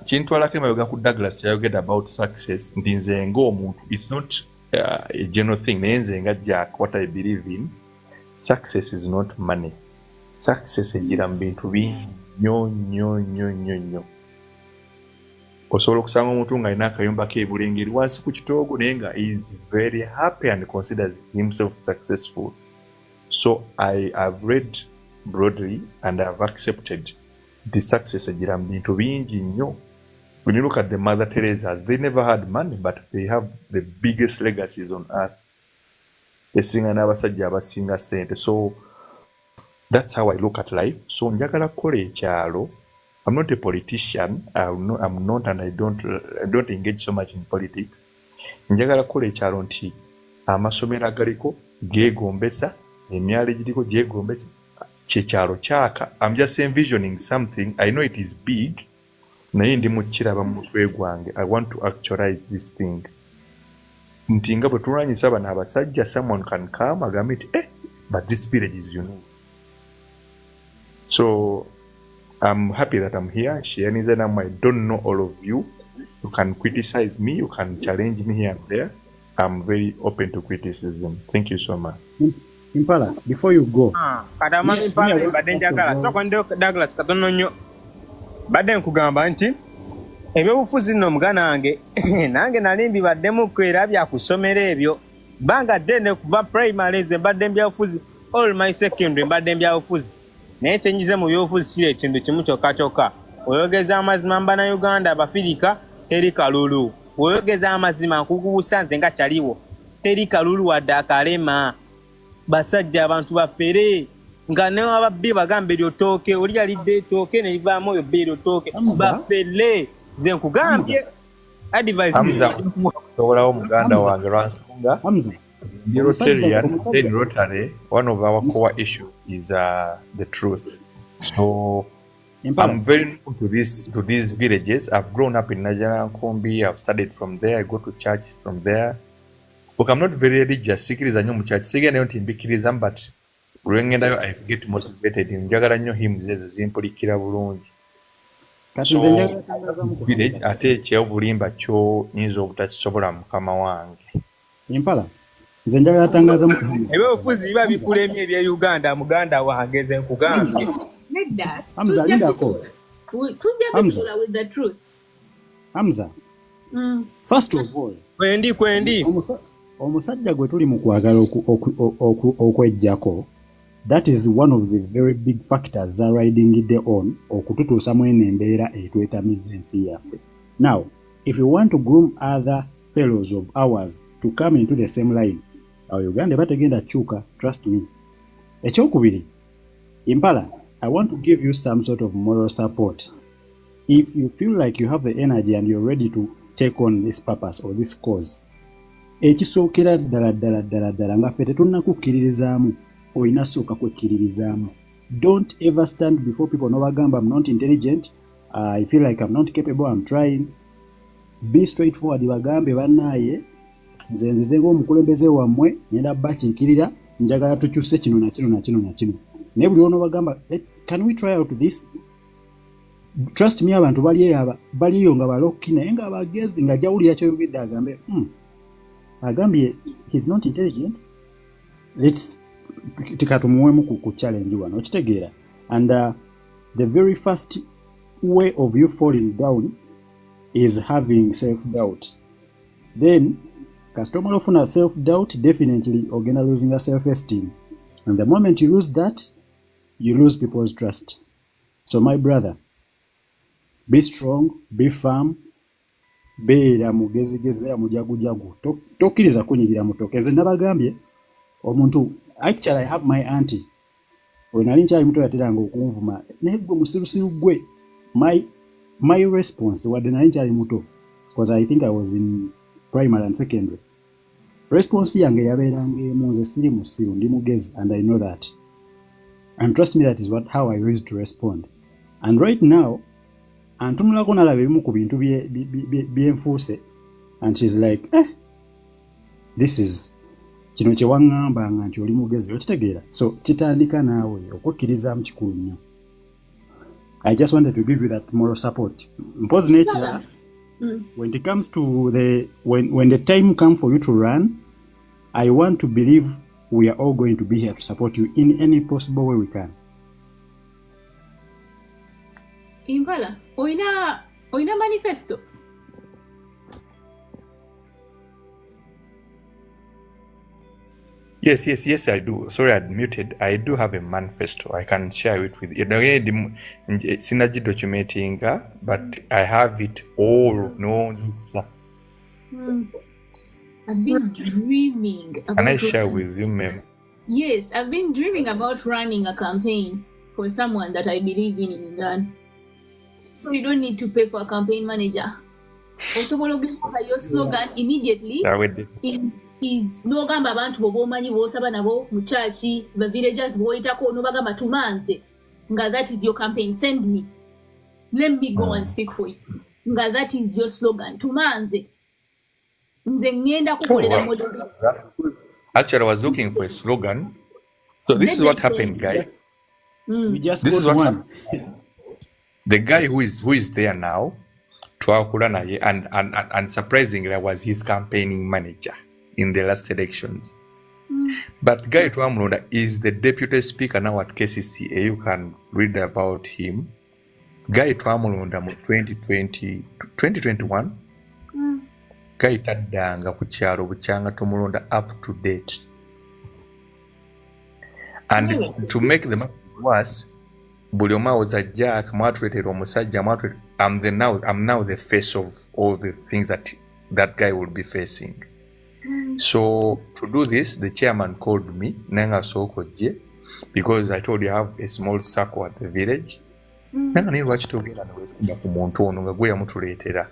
Kintwalako emabega ku Douglas yayogedde about success nti nze ng'omuntu, it's not a general thing, naye nze nga Jack, what I believe in, success is not money. Success ejira mu bintu bingi nnyo. Osobola okusanga omuntu ng'alina akayumba k'ebulengeri wansi ku kitoogo naye nga is very happy and considers himself successful. So I have read broadly and I have accepted the success ejira mu bintu bingi nnyo. When you look at the Mother Teresa's, they never had money, but they have the biggest legacies on earth. Esinga n'abasajja abasinga ssente. So That's how I look at life. So njagala kukola ekyalo. I'm not a politician. I'm not, and I don't engage so much in politics. Njagala kukola ekyalo nti amasomero agaliko geegombesa, emyalo egiriko gyegombesa, kyekyalo kyaka. I'm just envisioning something. I know it is big. Naye ndi mukiraba mu mutwe gwange. I want to actualize this thing. Nti nga bwe tulwanyisa bano abasajja, someone can come agambe nti but this village is unique. So I'm happy that I'm here. I don't know all of you. You can criticize me. You can challenge me here and there. I'm very open to criticism. Thank you so much. Impala, before you go. Kadama Impala, badde njagala. Soko ndi Douglas katono nnyo. Badde nkugamba nti ebyobufuzi nno mugana wange nange nali mbibaddemu era byakusomera ebyo. Banga ddene kuva primary ze mbadde mbyabufuzi. All my secondary mbadde mbyabufuzi. Naye kyenyize mu byobufuzi kiri ekintu kimu kyokka. Oyogeza amazima mbana Uganda Abafirika teri kalulu. Oyogeza amazima nkukubuusa nze nga kyaliwo. Teri kalulu wadde akalema. Basajja abantu bafere nga ne ababbi bagambe lyotooke oli yalidde etooke ne livaamu oyo bbe lyotooke bafere nze nkugambye advice tobolawo muganda wange lwansonga in Rotary, one of our core issues is the truth. So I'm very new to these villages. I've grown up in Najana Nkombi. I've studied from there. I go to church from there. Look, I'm not very religious. Sikiriza nnyo mu church. Sigenda nnyo ntimbikiriza, but lwengendayo I get motivated. Njagala nnyo hymns ezo zimpulikira bulungi. So village ate ekyobulimba kyo nyinza obutakisobola mukama wange. Impala nze njagala tangaza mu ebyobufuzi biba bikulemye ebya Uganda muganda wange nze nkugambye. Nedda. Hamza lindako. Tujja bisula with the truth. Hamza. First of all. Kwendi. Omusajja gwe tuli mu kwagala okwejjako. That is one of the very big factors that riding it on okututuusa mwene embeera etwetamiza ensi yaffe. Now, if you want to groom other fellows of ours to come into the same line, Uganda bategenda chuka, trust me. Ekyokubiri, Impala, I want to give you some sort of moral support. If you feel like you have the energy and you're ready to take on this purpose or this cause, ekisookera ddala nga ffe tetunnakukkiririzaamu oyina sooka kwekkiririzaamu. Don't ever stand before people n'obagamba I'm not intelligent, I feel like I'm not capable, I'm trying. Be straightforward, bagambe bannaaye nze nzize ng'omukulembeze wammwe ngenda bakiikirira njagala tukyuse kino na kino. Naye buli onobagamba can we try out this? Trust me, abantu baliyo nga balokki naye nga bagezi nga jawulira kyoyogedde agambye he's not intelligent. Let's tikatumuwemu ku challenge wano okitegeera. And the very first way of you falling down is having self-doubt. Then customer ofuna self-doubt, definitely ogenda losing a self-esteem. And the moment you lose that, you lose people's trust. So my brother, be strong, be firm, beera mugezigezi, beera mujagujagu. Tokkiriza kunyigira mutokeze. Nabagambye omuntu, actually I have my auntie. When I nkyali muto yateranga okunvuma naye gwe musirusiru gwe. My response wadde nali nkyali muto, because I think I was in primary and secondary. Response yange yabeeranga emu, nze siri musiru ndi mugezi, and I know that. And trust me, that is how I used to respond. And right now, antunulako nalaba ebimu ku bintu byenfuuse, and she's like, this is kino kye waŋŋambanga nti oli mugezi, okitegeera. So kitandika naawe okukkirizaamu kikulu nnyo. I just wanted to give you that moral support. Mpozi n'ekirala, when it comes to when the time comes for you to run, I want to believe we are all going to be here to support you in any possible way we can. Impala, oina manifesto. Yes, I do. Sorry, I muted. I do have a manifesto. I can share it with you. Synergy documenting, but I have it all. No. I've been dreaming about. Can I share with you, ma'am? Yes, I've been dreaming about running a campaign for someone that I believe in Uganda. So you don't need to pay for a campaign manager. Also, your slogan immediately is no gamba abantu bobomanyi bosaba nabo mu church, the villagers boitako no bagamba tumanze. Nga that is your campaign. Send me. Let me go and speak for you. Nga that is your slogan. Tumanze. Nze ngenda kukolera model. Actually, I was looking for a slogan. So this is what happened, guys. We just This is got what one. the guy who is there now, and surprisingly, I was his campaigning manager in the last elections. But Guy Twamulonda is the deputy speaker now at KCCA. You can read about him. Guy Twamulonda mu 2021. Guy taddanga ku kyalo bukyanga tumulonda up to date. And to make the matter worse, buli omu awoza Jack mwatuleetera omusajja I'm now the face of all the things that guy will be facing. So to do this, the chairman called me, Nanga Sokojje, because I told you I have a small circle at the village. Nanga ni lwaki togenda neweesiga ku muntu ono nga gwe yamutuleetera.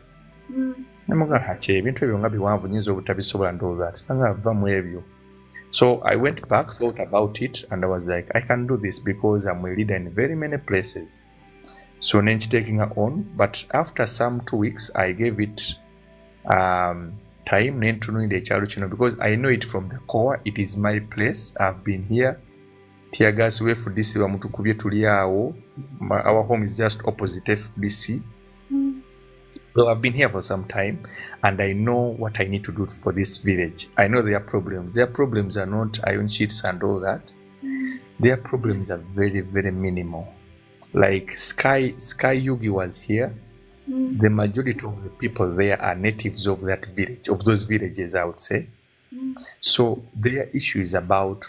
Namuga hache ebintu ebyo nga biwanvu nyinza obutabisobola and all that. Nanga ava mu ebyo. So I went back, thought about it, and I was like, I can do this because I'm a leader in very many places. So then taking her on, but after some 2 weeks, I gave it time because I know it from the core. It is my place. I've been here. Tiagas way for this mutukubye tuliawo. Our home is just opposite FDC. So I've been here for some time, and I know what I need to do for this village. I know their problems. Their problems are not iron sheets and all that. Their problems are very, very minimal. Like Sky Yugi was here. The majority of the people there are natives of that village, of those villages, I would say. So their issue is about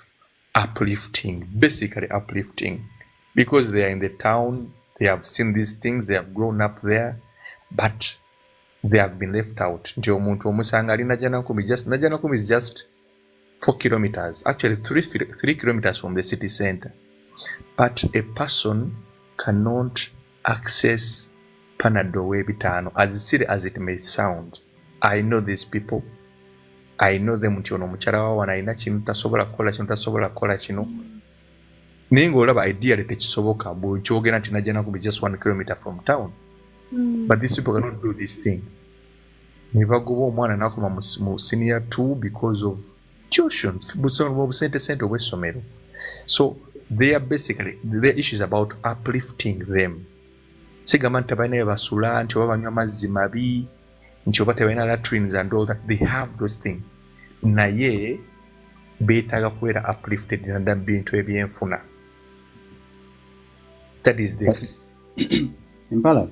uplifting, basically uplifting, because they are in the town, they have seen these things, they have grown up there, but they have been left out. Najanakumi is just 4 kilometers, actually 3 kilometers from the city center. But a person cannot access Panado Webitano, as silly as it may sound. I know these people. I know them. Ideally, just 1 kilometer from town. But these people cannot do these things. Senior 2 because of tuition. So they are basically, their issue is about uplifting them. Sigamanta baine basula nti babanywa amazzi mabi nti oba tebalina latrines and all that. They have those things. Naye beetaaga kubeera uplifted nada bintu ebyenfuna. That is the Impala.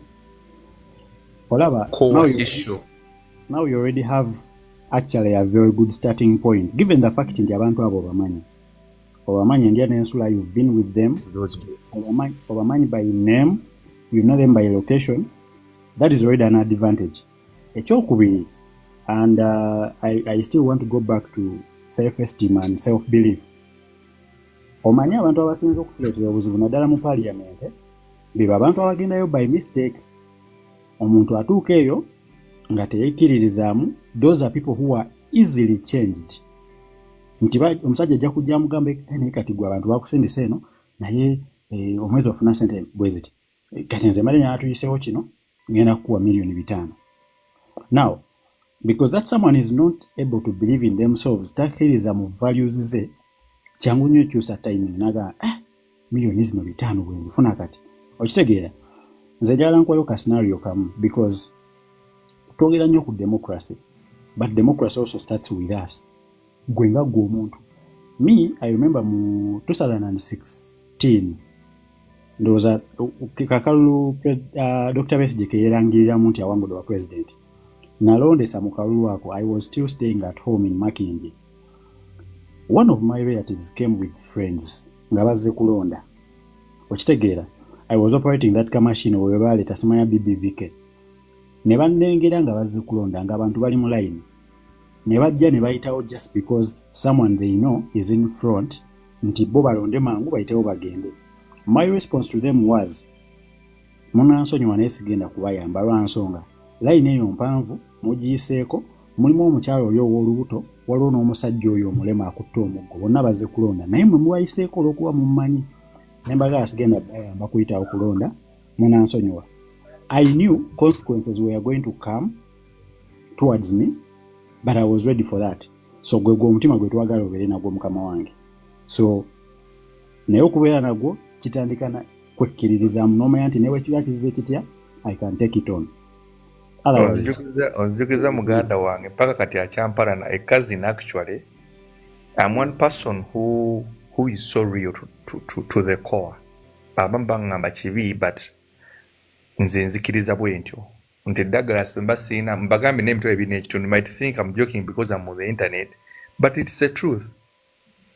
Olaba, core issue. Now you already have actually a very good starting point, given the fact nti abantu abo obamanyi ndia n'ensula, you've been with them, obamanyi by name, you know them by location. That is already an advantage. Ekyokubiri, and I still want to go back to self-esteem and self-belief. Omanyi abantu abasinza okutuleetera obuzibu naddala mu parliament biba abantu abagendayo by mistake. Omuntu atuuka eyo nga teyekkiririzaamu. Those are people who are easily changed. Nti omusajja ajja kujja amugambe naye kati gwe abantu bakusindisa eno naye omwezi ofuna ssente bweziti kati nze mali n'atuyiseewo kino ngenda kukuwa $5,000,000. Now, because that someone is not able to believe in themselves, takkiriza mu values ze, kyangu nnyo kyusa timing naga $5,000,000 bwe nzifuna kati. Okitegeera, nze njagala nkuwayo ka scenario kamu, because twogera nnyo ku democracy, but democracy also starts with us. Gwe nga gwe omuntu. Me, I remember mu 2016 ndowooza kakalulu Dr. Besigye ke yeerangiriramu nti awangudde wa president. Nalondesa mu kalulu ako. I was still staying at home in Makindye. One of my relatives came with friends nga bazze kulonda. Okitegeera, I was operating that car machine we baleeta simanya BBVK. Ne bannengera nga bazze kulonda nga abantu bali mu line. Ne bajja ne bayitawo just because someone they know is in front nti bo balonde mangu bayitewo bagende. My response to them was, munansonyiwa naye sigenda kubayamba lwa nsonga layini eyo mpanvu mugiyiseeko, mulimu omukyalo oli ow'olubuto, waliwo n'omusajja oyo omulema akutte omuggo, bonna bazze kulonda naye mwe mubayiseeko olw'okuba mummanyi. Ne mbagala sigenda bayamba kuyitawo kulonda, munansonyiwa. I knew consequences were going to come towards me, but I was ready for that. So gwe omutima gwe twagala obeere nagwo mukama wange. So naye okubeera nagwo kitandika na kwekkiririzaamu n'omanya nti newe kiba kizize kitya, I can take it on. Onzijukiriza muganda wange mpaka kati akyampalana a cousin actually. I'm one person who is so real to the core. Baba mbangamba kibi but nze nzikiriza bwentyo. Nti Douglas bemba sina mbagambe n'emitwe ebiri n'ekitundu. You might think I'm joking because I'm on the internet, but it's the truth.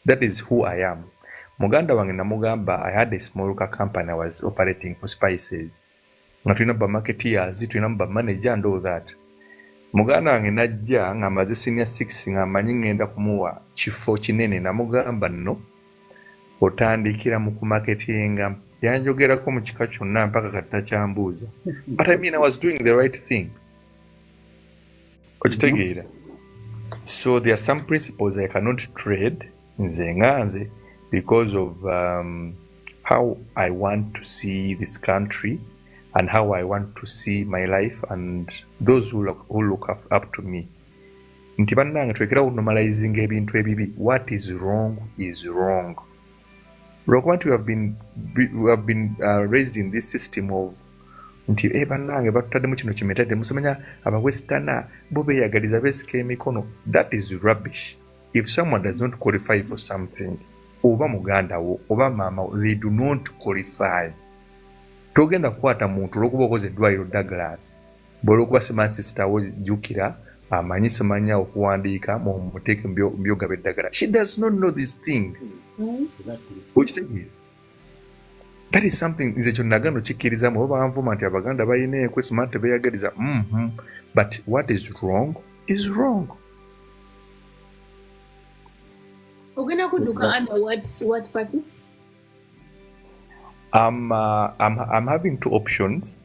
That is who I am. Muganda wange namugamba, I had a small local company I was operating for spices. Nga tulina ba marketeers, tulina ba manager and all that. Muganda wange najja nga amaze senior 6 nga amanyi ngenda kumuwa kifo kinene, namugamba nno otandikira mu kumarketinga. Yanjogerako mu kika kyonna mpaka kati takyambuuza. But I mean, I was doing the right thing. Okitegeera. So there are some principles I cannot trade nze nganze because of how I want to see this country and how I want to see my life and those who look up to me. Nti bannange twekera normalizing ebintu ebibi. What is wrong is wrong. Rockwanti we have been raised in this system of nti bannange batutaddemu kino kimetadde musemanya abawestana bo beyagaliza besika emikono. That is rubbish. If someone does not qualify for something, oba muganda wo oba mama, they do not qualify. Togenda kukwata muntu olw'okuba okoze eddwaliro Douglas bw'olwokuba sema sister wo jjukira amanyi semanya okuwandiika mu muteeke mbyoga eddagala. She does not know these things. Exactly. That is something nze kyo nagano kikkirizamu oba banvuma nti abaganda balina ekwesima tebeyagaliza. But what is wrong is wrong. Ogenda kudduka under what party? I'm having two options.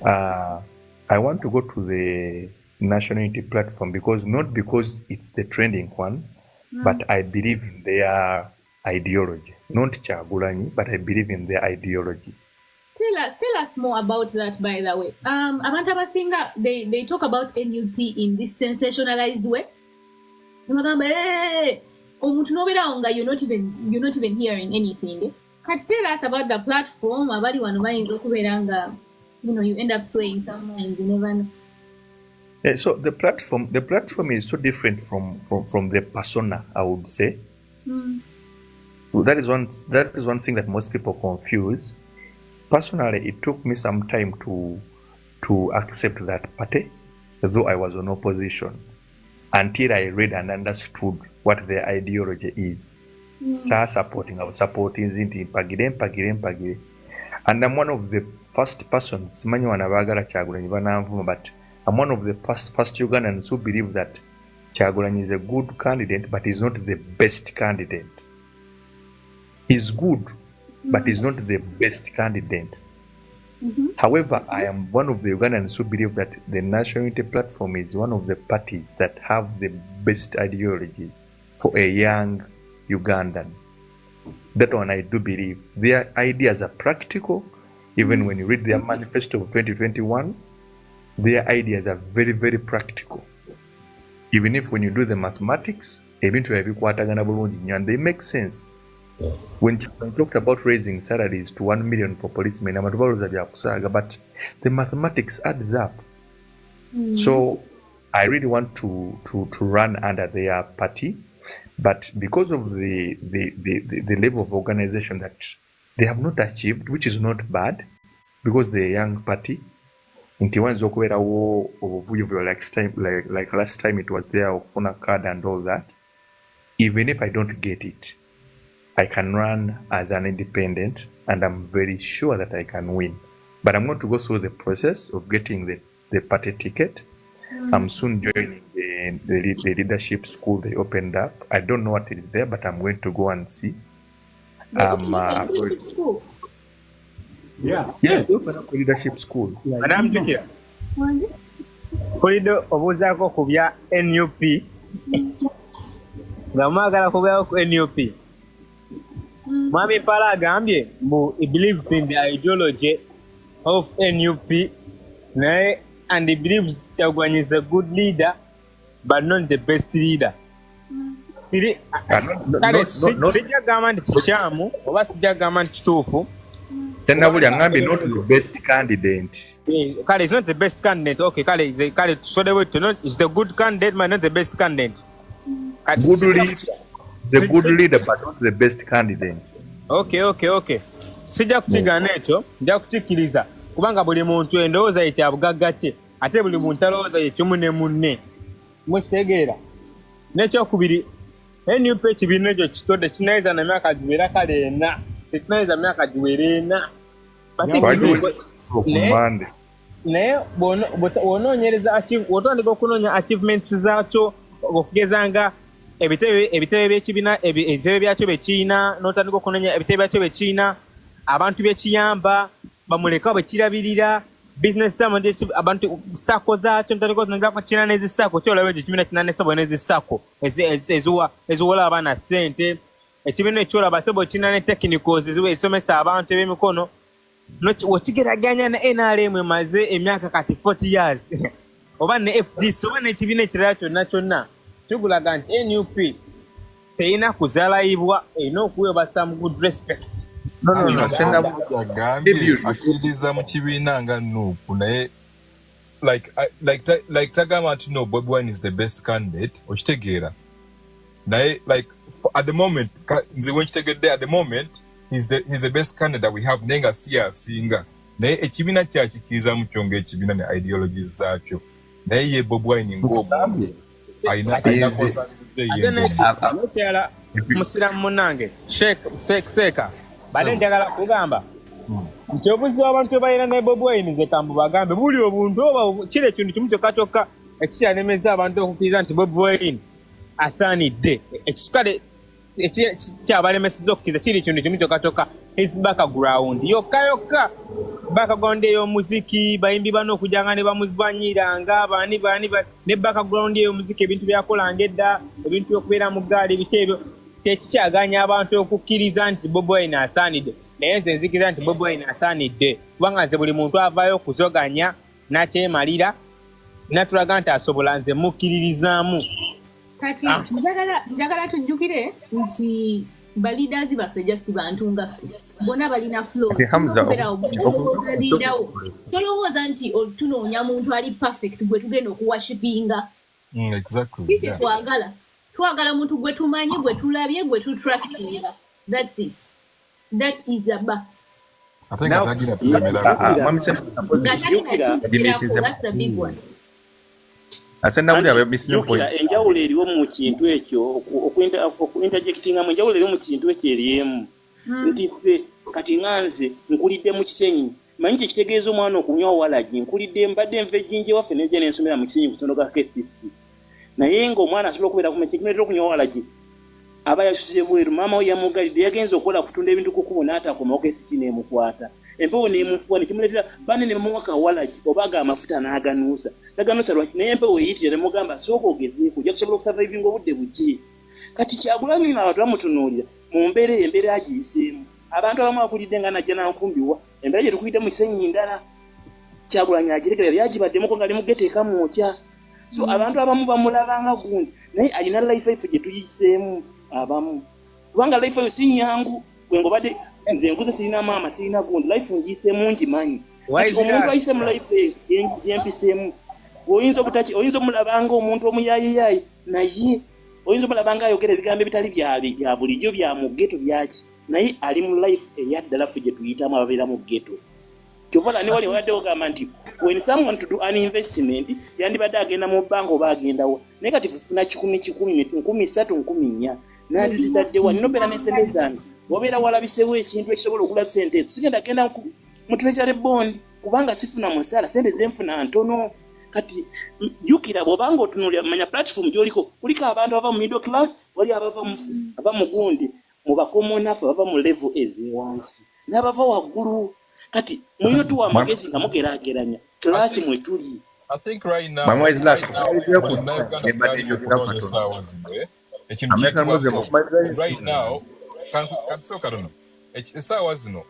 I want to go to the National Unity platform not because it's the trending one, but I believe in their ideology. Not Kyagulanyi, but I believe in their ideology. Tell us more about that, by the way. Abantu abasinga, they talk about NUP in this sensationalized way. Omuntu nobeerawo nga you're not even hearing anything. But tell us about the platform. Abali wano bayinza okubeera nga, you end up swaying somewhere and you never know. Yeah, so the platform is so different from the persona, I would say. So that is one thing that most people confuse. Personally, it took me some time to accept that party, though I was on opposition, until I read and understood what their ideology is. I was supporting Zinti Pagire. And I'm one of the first persons, but I'm one of the first Ugandans who believe that Kyagulanyi is a good candidate, but is not the best candidate. He's good, but is not the best candidate. However, I am one of the Ugandans who believe that the National Unity Platform is one of the parties that have the best ideologies for a young Ugandan. That one I do believe. Their ideas are practical. Even when you read their manifesto of 2021, their ideas are very, very practical. Even if when you do the mathematics, and they make sense. When I talked about raising salaries to 1 million for policemen, but the mathematics adds up. So I really want to run under their party, but because of the level of organization that they have not achieved, which is not bad, because they're a young party. Like last time it was there, Okufuna card and all that. Even if I don't get it, I can run as an independent, and I'm very sure that I can win. But I'm going to go through the process of getting the party ticket. I'm soon joining the the leadership school they opened up. I don't know what is there, but I'm going to go and see. School. Yeah. Yeah, they opened up a leadership school. Madam Jukira. Kulido obuzaako ku bya NUP. Nga mwagala kubeera ku NUP. Mwami Pala agambye mbu he believes in the ideology of NUP and he believes Kyagulanyi is a good leader but not the best leader. Sijja gamba nti kikyamu oba sijja gamba nti kituufu. Not the best candidate. Kale is not the best candidate. Okay, Kale so the way to know is the good candidate but not the best candidate. Good leader. The good leader but not the best candidate. Okay. Sijja kukigaana ekyo, nja kukikkiriza kubanga buli muntu endowooza ye kyabugagga kye ate buli muntu alowooza ye kimu ne munne. Mukitegeera? N'ekyokubiri NUP ekibiina ekyo kitodde kinayinza na myaka giwera kale 4. Tekinayinza myaka giwera 4. Naye bw'onoonyereza otandika okunoonya achievements zaakyo okugeza nga ebitebe by'ekibiina ebitebe byakyo bye kiina n'otandika okunoonya ebitebe byakyo bye kiina abantu bye kiyamba bamuleka bwe kirabirira business abantu sako zaakyo ntandika okunoonya kiina n'ezisako kyolaba ekyo ekibiina kina n'esabo n'ezisako eziwola abaana ssente ekibiina ekyolaba sebo kiina ne technicals ezisomesa abantu eb'emikono wekigeraganya ne NRM emaze emyaka kati 40 years oba ne FDC oba n'ekibiina ekirala kyonna tugulaga nti NUP terina kuzalayibwa erina okuweebwa some good respect. Akkiriza mu kibiina nga Nuupu naye like tagamba nti no Bobi Wine is the best candidate okitegeera naye like at the moment nze wenkitegedde at the moment he's the best candidate we have naye nga si asinga naye ekibiina kyakikiriza mu kyo ng'ekibiina ne ideologies zaakyo naye ye Bobi Wine ng'omuntu ayina mukyala musiramu munnange seeka bade njagala kugamba nti obuzibu abantu bebalina ne Bobi Wine nze kambu bagambe buli obuntu oba kiri ekintu kimu kyokka ekikyanemeza abantu okukkiriza nti Bobi Wine asaanidde ekisukale ekyabalemeseza okukkiriza kiri ekintu kimu kyokka his background yokka background ey'omuziki bayimbi bano okujanga ne bamuzanyiranga bani ne background ey'omuziki ebintu byakolanga edda ebintu by'okubeera mu gaali biki ebyo tekikyaganya abantu okukkiriza nti Bobi Wine asaanidde naye nze nzikiriza nti Bobi Wine asaanidde kubanga nze buli muntu avaayo okuzoganya n'akyemalira natulaga nti asobola nze mukkiririzaamu. Kati njagala tujjukire nti balidazi baffe just bantu nga bona balina flow. Tolowooza nti tunoonya muntu ali perfect gwe tugenda okuwashipinga. Exactly. Twagala muntu gwe tumanyi gwe tulabye gwe tutrustinga. That's it. That is the back. I think that's the big one. Enjawulo eriwo mu kintu ekyo okuinterjectinga mu enjawulo eriwo mu kintu ekyo eriemu nti ffe kati nganze nkulidde mu Kisenyi manyi kyekitegeeza omwana okunywa walagi nkulidde mbadde nva ejjinja waffe nejja nensomera mu Kisenyi kutondo ka KCC naye ng'omwana asobola okubeera kumekinetera okunywa walagi aba yasusize bweru maama we yamugalidde yagenza okukola kutunda ebintu ku kkubo n'atakoma KCC n'emukwata empewo n'emufuwa nekimuleetera bane ne bamuwaka walagi obaga amafuta n'aganuusa taganuusa lwaki naye empewo eyitira nemugamba sooka ogezeeko ojja kusobola okusurvivinga obudde buki kati Kyagulanyi n'abantu bamutunuulira mu mbeera embeera agiyiseemu abantu abamu bakulidde nga najja nankumbiwa embeera gye tukuyite mu Kisenyi ndala Kyagulanyi agirekerera yagibaddemu nga limugeteeka mwokya so abantu abamu bamulabanga gundi naye alina life gye tuyiseemu abamu kubanga life eyo si nyangu bwengobadde nze nkuze sirina maama sirina gundi life ngiyiseemu ngimanyi omuntu ayise mu life gyempiseemu oyinza omulabanga omuntu omuyaayiyayi naye oyinza omulabanga ayogera ebigambo ebitali bya bulijjo bya mu ghetto byaki naye ali mu life eyaddala ffe gye tuyitamu ababeera mu ghetto kyovala ne wali oyadde ogamba nti when someone to do an investment yandibadde agenda mu banka oba agendawo naye kati fufuna 10 3 4 n'azitaddewa nina obeera n'ensente zange obeera walabisewo ekintu ekisobola okula sente sigenda genda mu treasury bond kubanga sifuna musaala sente zenfuna ntono kati jukira bwobanga otunulira manya platform gyoliko kuliko abantu abava mu middle class wali abava mu gundi mu bakomonafu abava mu level ezewansi n'abava waggulu kati muyo tuwa amagezi nga mugeraageranya klasi mwe tuli. I think right now, Mama is like, right now, esaawa zino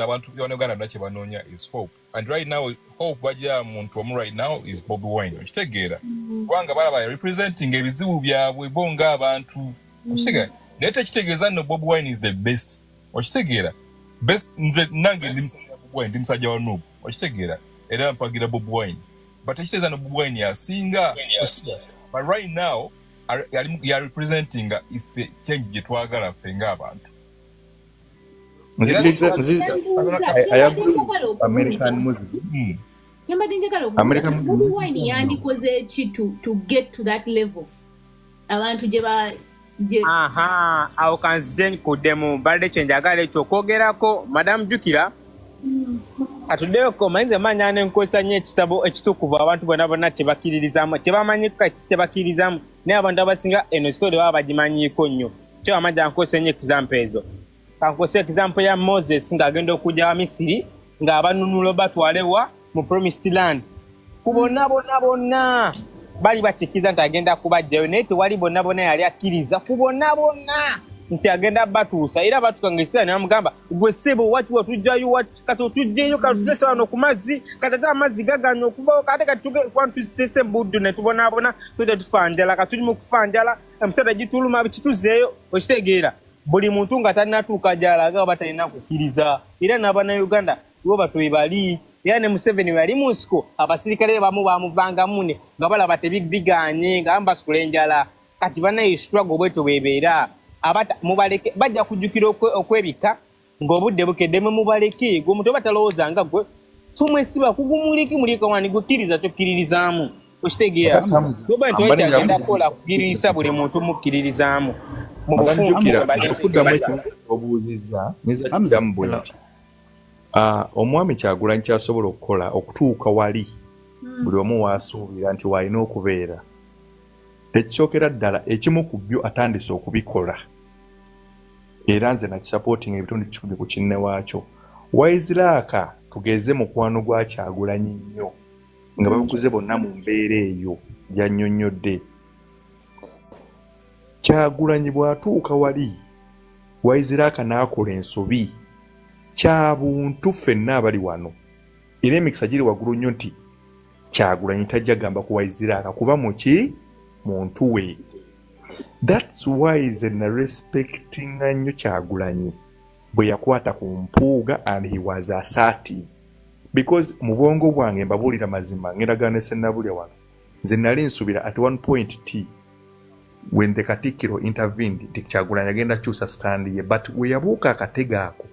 abantu Uganda nakye banoonya is hope, and right now hope bajja muntu omu right now is Bobi Wine. Okitegeera kubanga balaba representing ebizibu byabwe bonga abantu okitegeera naye tekitegeeza nno Bobi Wine is the best. Okitegeera best nze nange ndi musajja wa Nuupu okitegeera era mpagira Bobi Wine, but ekitegeeza no Bobi Wine yasinga. But right now you are representing if change gye twagala ffe ng'abantu. American Muslim. American Bobi Wine yandikoze ki to get to that level. Abantu aho kanzije kudemu balde chenjagala ekyo kwogerako Madam Jukira atudeko mayinza manyane nkosanye ekitabo ekitukuvu abantu bonna kyebakiririzamu kyebamanyika kyebakiririzamu naye abantu abasinga eno story baba bagimanyiko nnyo kyo amajja nkosanye example ezo kankose example ya Moses ng'agenda okujja wa Misiri ng'abanunulo batwalewa mu Promised Land kubona bali bakikiza ng'agenda kubajjayo naye tewali bonna yali akkiriza kubona nti agenda batuusa era batukangisa n'amugamba gwe ssebo wati watujjayo kati otujjeyo katutese wano ku mazzi katata amazzi gaganya okubawo kate katutese buddu ne tubona tujja tufanjala katuli mu kufanjala emisana gituluma kituzeeyo okitegeera buli muntu nga tannatuuka gy'alaga batalina kukkiriza era n'Abannayuganda bo batoyi bali era ne Museveni yali mu nsiko abasirikale bamu bamuvangamu ne nga balaba tebiganye nga bambasula enjala kati banaye struggle bweto bebeera abata mubaleke bajja kujjukira okwebika ng'obudde bukeddemu mubaleke gwe omuntu batalowooza nga gwe tumwesiba kugumuliki mulika wani gukkiriza tokkiririzaamu okitegeera kuba nti oyo kyagenda kukola kukkiriza buli muntu mukkiririzaamu mu okuddamu ekimu obuuzizza nizakiddamu bwe nti omwami Kyagulanyi kyasobola okukola okutuuka wali buli omu waasuubira nti walina okubeera ekisookera ddala ekimu ku byo atandise okubikola era nze nakisapootinga ebitundu kikumi ku kinne waakyo Waiziraaka tugeze mukwano gwa Kyagulanyi nnyo nga babukuze bonna mu mbeera eyo gy'annyonnyodde. Kyagulanyi bw'atuuka wali Waiziraaka n'akola ensobi kya buntu ffenna abali wano era emikisa giri waggulu nnyo nti Kyagulanyi tajja gamba ku Waiziraaka kuba muki muntu we. That's why is in respecting nnyo Kyagulanyi bwe yakwata ku mpuuga and he was assertive because mu bwongo bwange mbabuulira mazima ng'endagaano ne Sennabulya wano nze nali nsubira at one point when the Katikkiro intervened Kyagulanyi agenda kyusa stand ye but we yabuuka akatego ako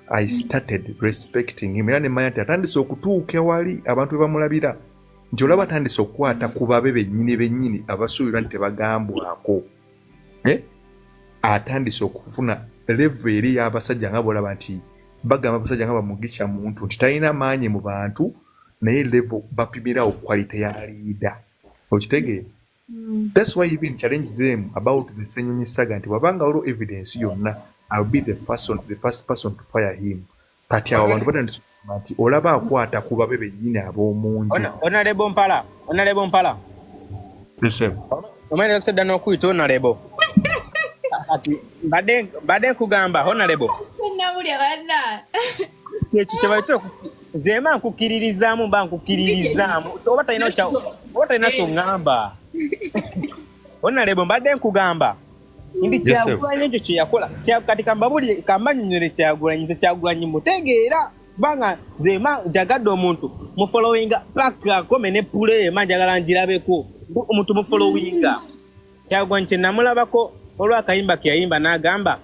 I started respecting him era ne manya nti atandise okutuuka wali abantu bamulabira nti olaba atandise okukwata ku babe bennyini abasuubirwa nti tebagambwako atandise okufuna level eri y'abasajja nga bolaba nti bagamba abasajja nga bamugisha muntu nti talina maanyi mu bantu naye level bapimirawo quality ya leader okitegeera. That's why even challenge them about the Ssenyonyi saga nti wabanga olwo evidence yonna I'll be the first person to fire him. Kati awo abantu batandise nti olaba akwata ku babe bennyini ab'omungi. Honorable Mpala. Yes, omwene osedda n'okuyita Honorable. Ati mbadde nkugamba Honorable. Sennabulya banna. Kyekyo kye bayita nzema nkukiririzaamu mba nkukiririzaamu oba talina ky'oŋŋamba. Honorable mbadde nkugamba ndi Kyagulanyi ekyo kye yakola kati kambannyonnyole Kyagulanyi mutegeera kubanga nzema njagadde omuntu mufolowinga paka kome ne pulema njagala njirabeko omuntu mufolowinga Kyagulanyi kye namulabako olw'akayimba ke yayimba n'agamba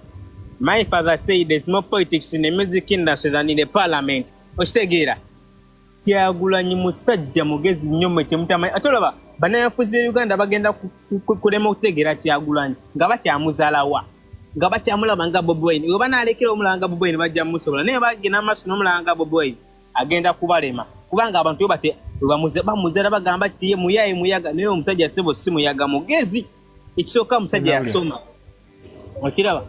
my father said there's more politics in the music industry than in the parliament. Okitegeera Kyagulanyi musajja mugezi nnyo mwe kyemutamanyi ate olaba bannayafuzi b'e Uganda bagenda kulema okutegeera Kyagulanyi nga bakyamuzaalawa nga bakyamulaba nga Bobi Wine we banaalekera omulaba nga Bobi Wine bajja musobola naye bagenda amaaso n'omulaba nga Bobi Wine agenda kubalema kubanga abantu bamuzera bagamba ati muyayi muyaga naye omusajja sebo si muyaga mugezi ekisooka musajja yasoma okiraba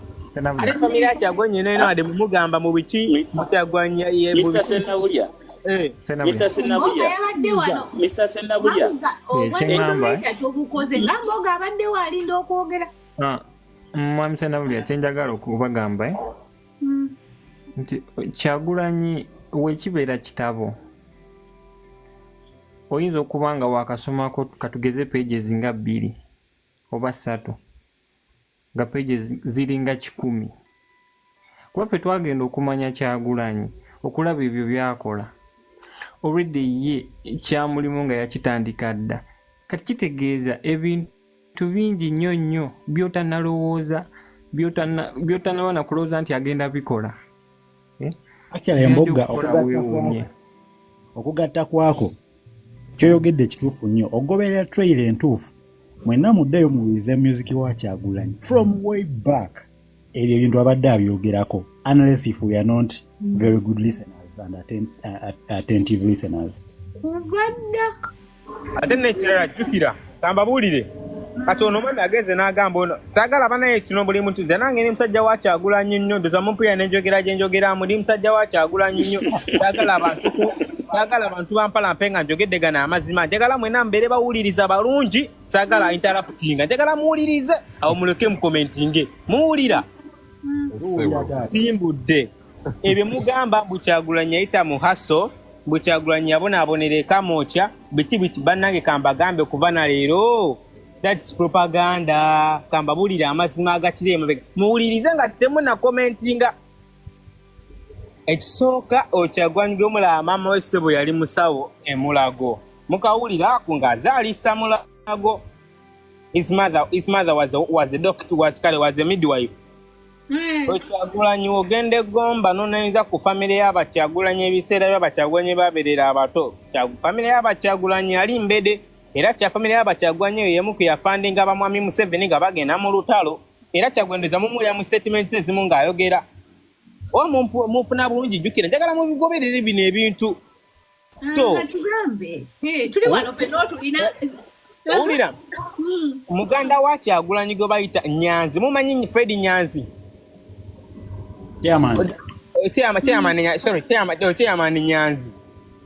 ate famire yakyagonye neno ade mumugamba mu biki mukyagwanya Mr. Senabulya Mr. Senabulya Mr. Senabulya kyobukoze ngamba oga abaddewo alinda okwogera mwami Senabulya kyenjagala okubagamba nti Kyagulanyi wekibeera kitabo oyinza okuba nga wakasomako katugeze pages nga 2 oba 3 nga pages ziringa 10 kuba fe twagenda okumanya Kyagulanyi okulaba ebyo byakola already ye kyamulimu nga yakitandika dda kati kitegeeza ebintu bingi nnyo nnyo byotanalowooza byotanabana kulowooza nti agenda bikola Actually emboga okugatta kwako kyoyogedde kituufu nnyo ogoberera trailer entuufu mwenna muddeyo muwulize music wa Kyagulanyi from way back ebyo ebintu abadde abyogerako unless if we are not very good listeners and attentive listeners. Ate nekirala jjukira kambabuulire kati ono mwana ageze n'agamba ono saagala banaye kino buli muntu nze nange ni musajja wa Kyagulanyi nnyo ndoza mumpiira nenjogera gye njogeramu ndi musajja wa Kyagulanyi nnyo saagala abantu bampalampe nga njogedde gana amazima njagala mwena mbeere bawuliriza balungi saagala interruptinga njagala muwulirize awo muleke mukomentinge muwulira timbudde ebyo mugamba mbu Kyagulanyi yayita mu haso mbu Kyagulanyi yabonaabonera ekamooca biti bannange kambagambe okuva na leero that's propaganda kambabuulira amazima agakiri emabega muwulirize nga temuna commentinga ekisooka Kyagulanyi gw'omulaba maama we ssebo yali musawo eMulago mukawulira ako ng'azaalisa Mulago his mother was a doctor was a midwife Kyagulanyi ogende gomba nonayinza ku famire y'Abakyagulanyi ebiseera by'Abakyagulanyi babeerera abato famire y'Abakyagulanyi ali mbede era kya famire y'Abakyagulanyi yemu ku yafandinga bamwami Museveni nga bagenda mu lutalo era kyagwendeza mumulya mu statements ezimu ng'ayogera mufuna bulungi jjukira njagala mubigoberere bino ebintu tuli wano fenna tulina owulira muganda wa Kyagulanyi gwe bayita Nyanzi mumanyi Fred Nyanzi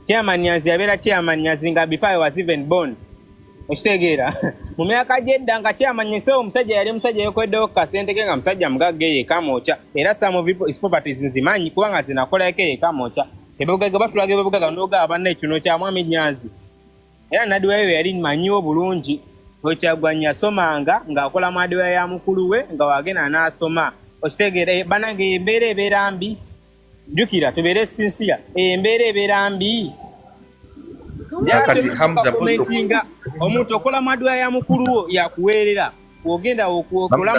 Chairman Nyanzi yabeera Chairman Nyanzi nga before I was even born okitegeera mu myaka gy'edda nga Chairman Nyanzi omusajja yali musajja yekoeddewo kasente ke nga musajja mugagga yeekamooca era some of his properties nzimanyi kubanga zinakolako yeekamooca ebibugaga batulaga ebibugaga n'ogaba banna ekino kya mwami Nyanzi era nadiwayo yali manyiwo bulungi Kyagulanyi yasomanga ng'akola madiwayo ya mukulu we nga wagenda n'asoma okitegeera banange embeera ebeera mbi jjukira tubeere sinsiya embeera ebeera mbi commentinga omuntu okola madiwayo ya mukulu wo yakuweerera ogenda okola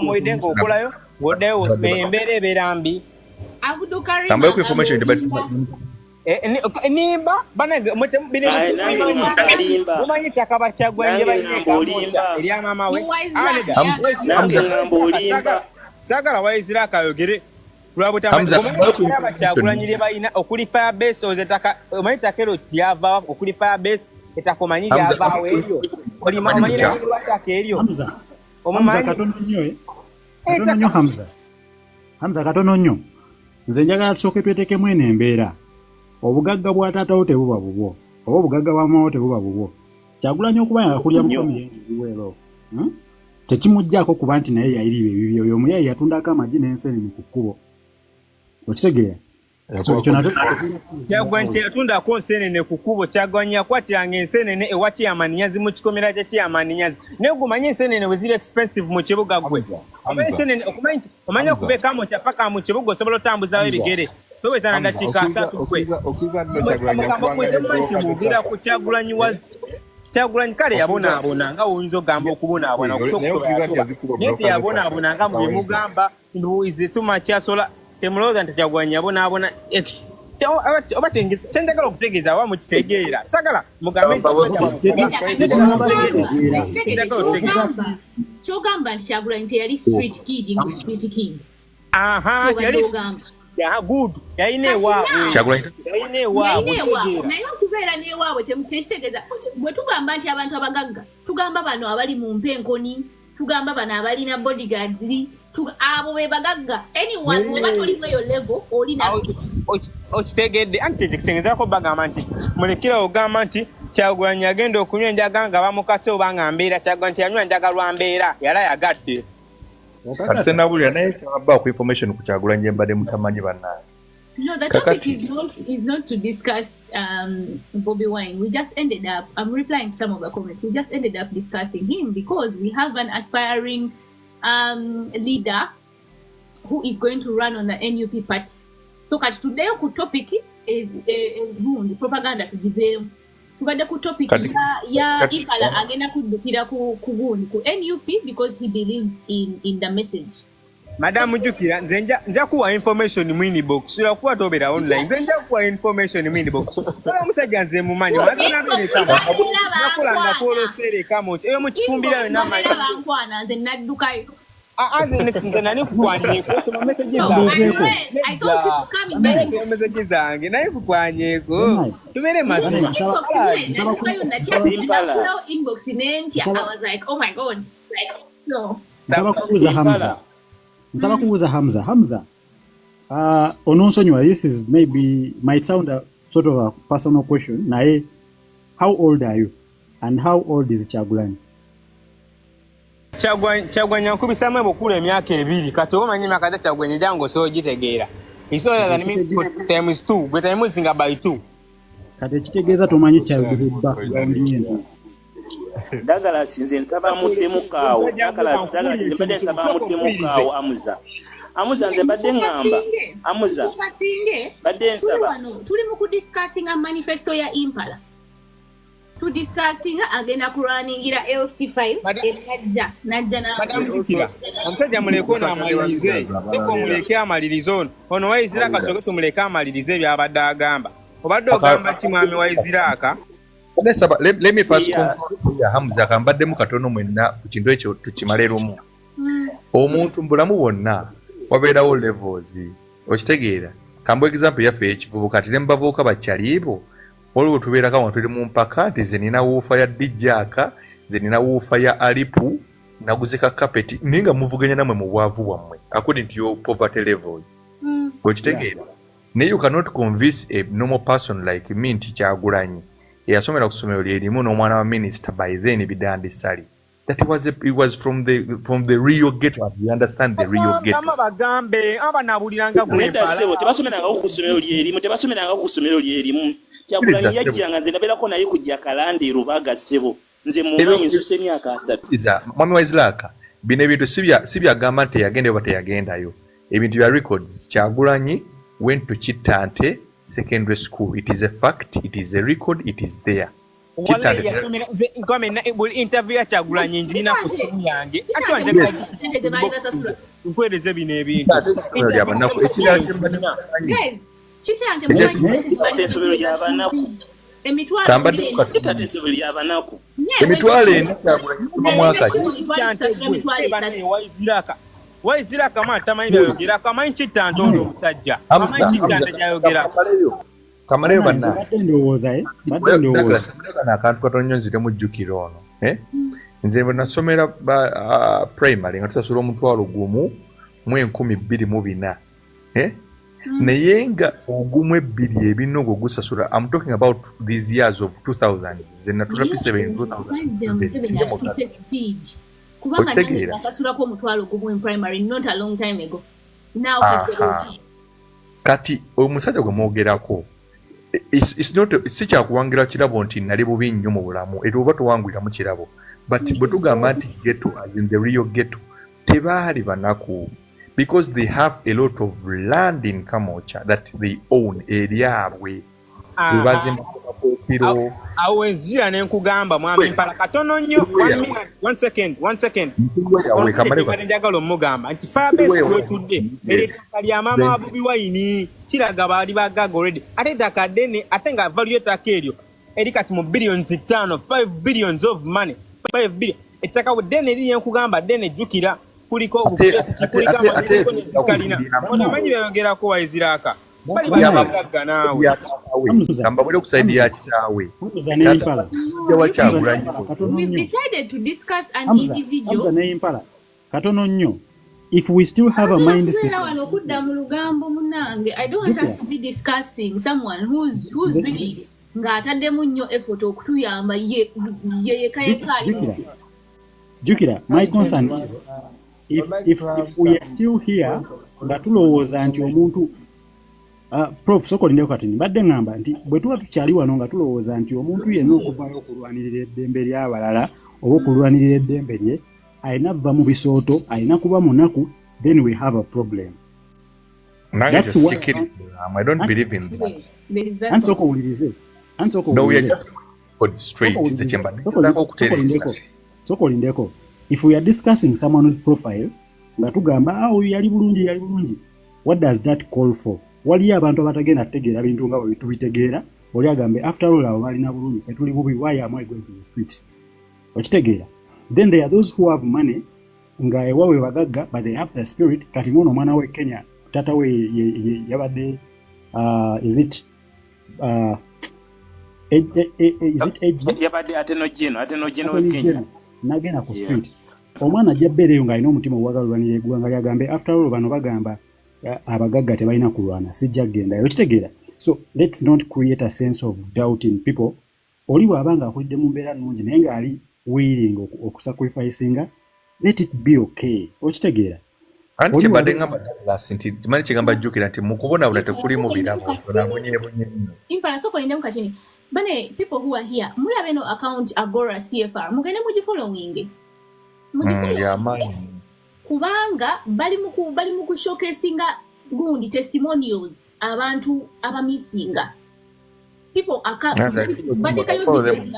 muwadde ng'okolayo oddeyo embeera ebeera mbi nimba banange mumanyi ttaka Bakyagulanyi erya maama we saagala wayizira akayogere lwabutaabakyagulanyi lye balina okuli firebase ozetaka omanyi ttaka ero lyava okuli firebase ettaka omanyi lyavaawo eryo omanyi lwataka eryo Hamza katono nnyo nze njagala tusooke twetekemu eno embeera obugagga bwa taatawo tebuba bubwo oba obugagga bwa maama wo tebuba bubwo Kyagulanyi okuba nga kulya mukomiweerof tekimugjaako kuba nti naye yayiriba ebibyo oyo omuyayi yatundako amagi n'ensenene ku kkubo okitegeera Kyagulanyi yatundako ensenene ku kkubo Kyagulanyi yakwatiranga ensenene ewa Chairman Nyanzi mu kikomera kya Chairman Nyanzi naye gumanyi ensenene we ziri expensive mu kibuga gwe omanyi okuba ekamooca paka mu kibuga osobola otambuzaawo ebigere toweza na dakiika 3 gwe mugera ku Kyagulanyi Kyagulanyi kale yabonaabona nga woyinza ogamba okubonaabona naye teyabonaabona nga mugamba nduwize tumakyasola temulowooza nti Kyagulanyi yabonaabona oba kyenjagala okutegeeza awa mukitegeera sagala mugambe kyogamba nti Kyagulanyi teyali street kid. ya good yaine wa Kyagulanyi yaine wa naye okubeera n'ewaabwe tekitegeza bwe tugamba nti abantu abagagga tugamba bano abali mu mpenkoni tugamba bano abalina bodyguards abo be bagagga anyone oba tolimu eyo level olina okitegedde anti tekitegeezako bagamba nti mulekera ogamba nti Kyagulanyi agenda okunywa enjaga nga bamukase oba nga mbeera Kyagulanyi yanywa enjaga lwa mbeera yala yagadde kati senabulira naye kyabba ku information ku Kyagulanyi embadde mutamanyi bannaye. No, the topic is not to discuss Bobby Wine. We just ended up, I'm replying to some of the comments, we just ended up discussing him because we have an aspiring leader who is going to run on the NUP party. So today ku topic is propaganda to give tubadde ku topic ya Impala agenda kuddukira ku gundi ku NUP because he believes in the message. Madam Jukira nja kuwa information mu inbox sura kuwa tobera online nja kuwa information mu inbox kala musajja nze mumanyi wazana bene sama nakulanga polo sere kamo eyo mu kifumbira na manyi bankwana nze naddukayo nze nani kukwanye ko mu message I told you to come in zange message zange naye kukwanyeko tumere mazima inbox nenti I was like oh my god like no Nsaba kubuuza Hamza. Ononsonyiwa, this is might sound a sort of a personal question. Naye, how old are you? And how old is Kyagulanyi? Kyagulanyi ankubisamu ebukulu emyaka 2 kati omanyi emyaka Kyagulanyi jangu so gitegeera. Isola ni times 2, but times singa by 2. Kati ekitegeeza tomanyi childhood Dagala sinze ntaba muddemu kaawo dagala sinze badde nsaba muddemu kaawo amuza nze badde ngamba amuza badde nsaba tuli mu discussing a manifesto ya Impala to discussing agenda kurwaningira LC5 najja na omusajja muleko n'amalirize eko muleke amalirize ono wayizira kasoke tumuleke amalirize byabadde agamba obadde ogamba ki mwami wayiziraka. Let me first confirm Hamza kambaddemu katono mwenna ku kintu ekyo tukimale lumu. Omuntu mbulamu wonna wabeerawo levels okitegeera kambo example yaffe ekivubu kati nembavuuka bakyaliibo waliwo tubeerako abantu tuli mu mpaka nti ze nina wuufa ya dijjaaka ze nina wuufa ya alipu naguzika kapeti ninga muvuganya namwe mu bwavu bwammwe according to your poverty levels okitegeera naye you cannot convince a normal person like me nti Kyagulanyi yasomera ku ssomero lyerimu n'omwana wa minister by then bidandisali that it was from the real ghetto. You understand the real ghetto. Bagambe abanabuliranga gwepala tebasomeranga ku ssomero lyerimu tebasomeranga ku ssomero lyerimu Kyagulanyi yajjanga nze nabeerako naye kujja Kalandi Rubaga ssebo nze mumanyi nsuse emyaka 3 mwami wa Islaaka bino ebintu si byagamba nti yagendayo oba teyagendayo ebintu bya records. Kyagulanyi went to Kitante Secondary School. It is a fact, it is a record, it is there. Interview ya Kyagulanyi ndina ku simu yange ati wanje nkweleze bino ebintu emitwalo ena Kyagulanyi mu mwaka ki Wayizira kama tamanyi yogera kama Kitante ono musajja kama Kitante yogera kamaleyo banna ndowooza na akantu katonyo nzire mujjukira ono nze bwe nasomera primary nga tusasula omutwalo gumu mu 1224 naye nga ogumu 2 ebinogo gusasula. I'm talking about these years of 2000 ze natulapise 2000 kubanga nani nasasulako omutwalo gumu in primary not a long time ago now kati omusajja gwe mwogerako it's not si kyakuwangira kirabo nti nali bubi nnyo mu bulamu era oba towangwira mu kirabo but bwe tugamba nti ghetto as in the real ghetto tebaali banaku because they have a lot of land in Kamocha that they own eryabwe bazimba kwetiro awenzira nenkugamba mwami Impala katono nnyo one second njagala omugamba nti Fairbanks wetudde eritaka lya maama wa Bobi Wine kiraga baali bagaga already ate ettaka ddene ate nga value ettaka eryo eri kati mu billions 5 5 billions of money 5 billion ettaka ddene liri nenkugamba ddene jjukira kuliko kalina onamanyi beyogerako waiziraka bali bagagga naawe kamba buli okusaidia kitaawe We've decided to discuss an individual. Katono nnyo. If we still have a mindset, okudda mu lugambo munange, I don't want us to be discussing someone who's really ng'ataddemu nnyo effort okutuyamba ye kayekali. Jukira, my concern is if we are still here nga tulowooza nti omuntu Prof Sokolindeko kati mbadde ngamba nti bwe tuba tukyali wano nga tulowooza nti omuntu yenna okuvaayo okulwanirira eddembe ly'abalala oba okulwanirira eddembe lye ayina kuva mu bisooto ayina kuba munaku, then we have a problem. That's what I don't believe in that. No, we are just straight. Sokolindeko, if we are discussing someone's profile nga tugamba yali bulungi, what does that call for? Waliyo abantu abatagenda kutegeera bintu nga bwe tubitegeera, oli agambe after all abo balina bulungi etuli bubi, why am I going to the streets? Okitegeera. Then there are those who have money nga ewawe bagagga but they have the spirit. Kati ngono mwana we Kenya tata we yabadde is it yabadde ateno gino we Kenya nagenda ku street omwana jabbereyo nga alina omutima ogwagalwanira eggwanga lyagambe after all bano bagamba abagagga tebalina kulwana sijja genda okitegeera. So let's not create a sense of doubt in people. Oli bw'abanga akulidde mu mbeera nnungi naye ng'ali willing okusacrificinga, let it be okay. Okitegeera. Anti kyebadde ngamba Douglas nti kimanyi kigamba Jukira nti mu kubonabula tekuli mu birabo nabonyebonye nnyo. Impala Sokolindeko katini bane people who are here mulabe no account Agora CFR mugende mugifollowing. Kubanga bali mu kushowcasinga gundi testimonials abantu abamisinga. People are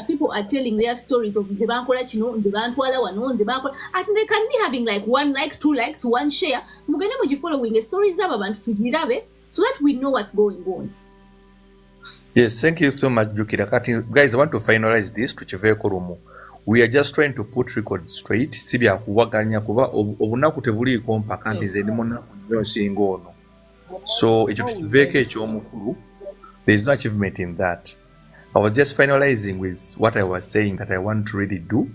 people are telling their stories of Zebankola Chino, Zebantwala, Wano, Zebankola. I think they can be having like 1 like, 2 likes, 1 share. Mugene muji following the stories of abantu tujirabe so that we know what's going on. Yes, thank you so much, Jukira. Guys, I want to finalize this to Chiveko Rumu. We are just trying to put records straight. Sibya kuwaganya kuba obunaku tebuli kompa kandi zedimona singono. So ekyo tukiveke ekyomukulu. There is no achievement in that. I was just finalizing with what I was saying that I want to really do.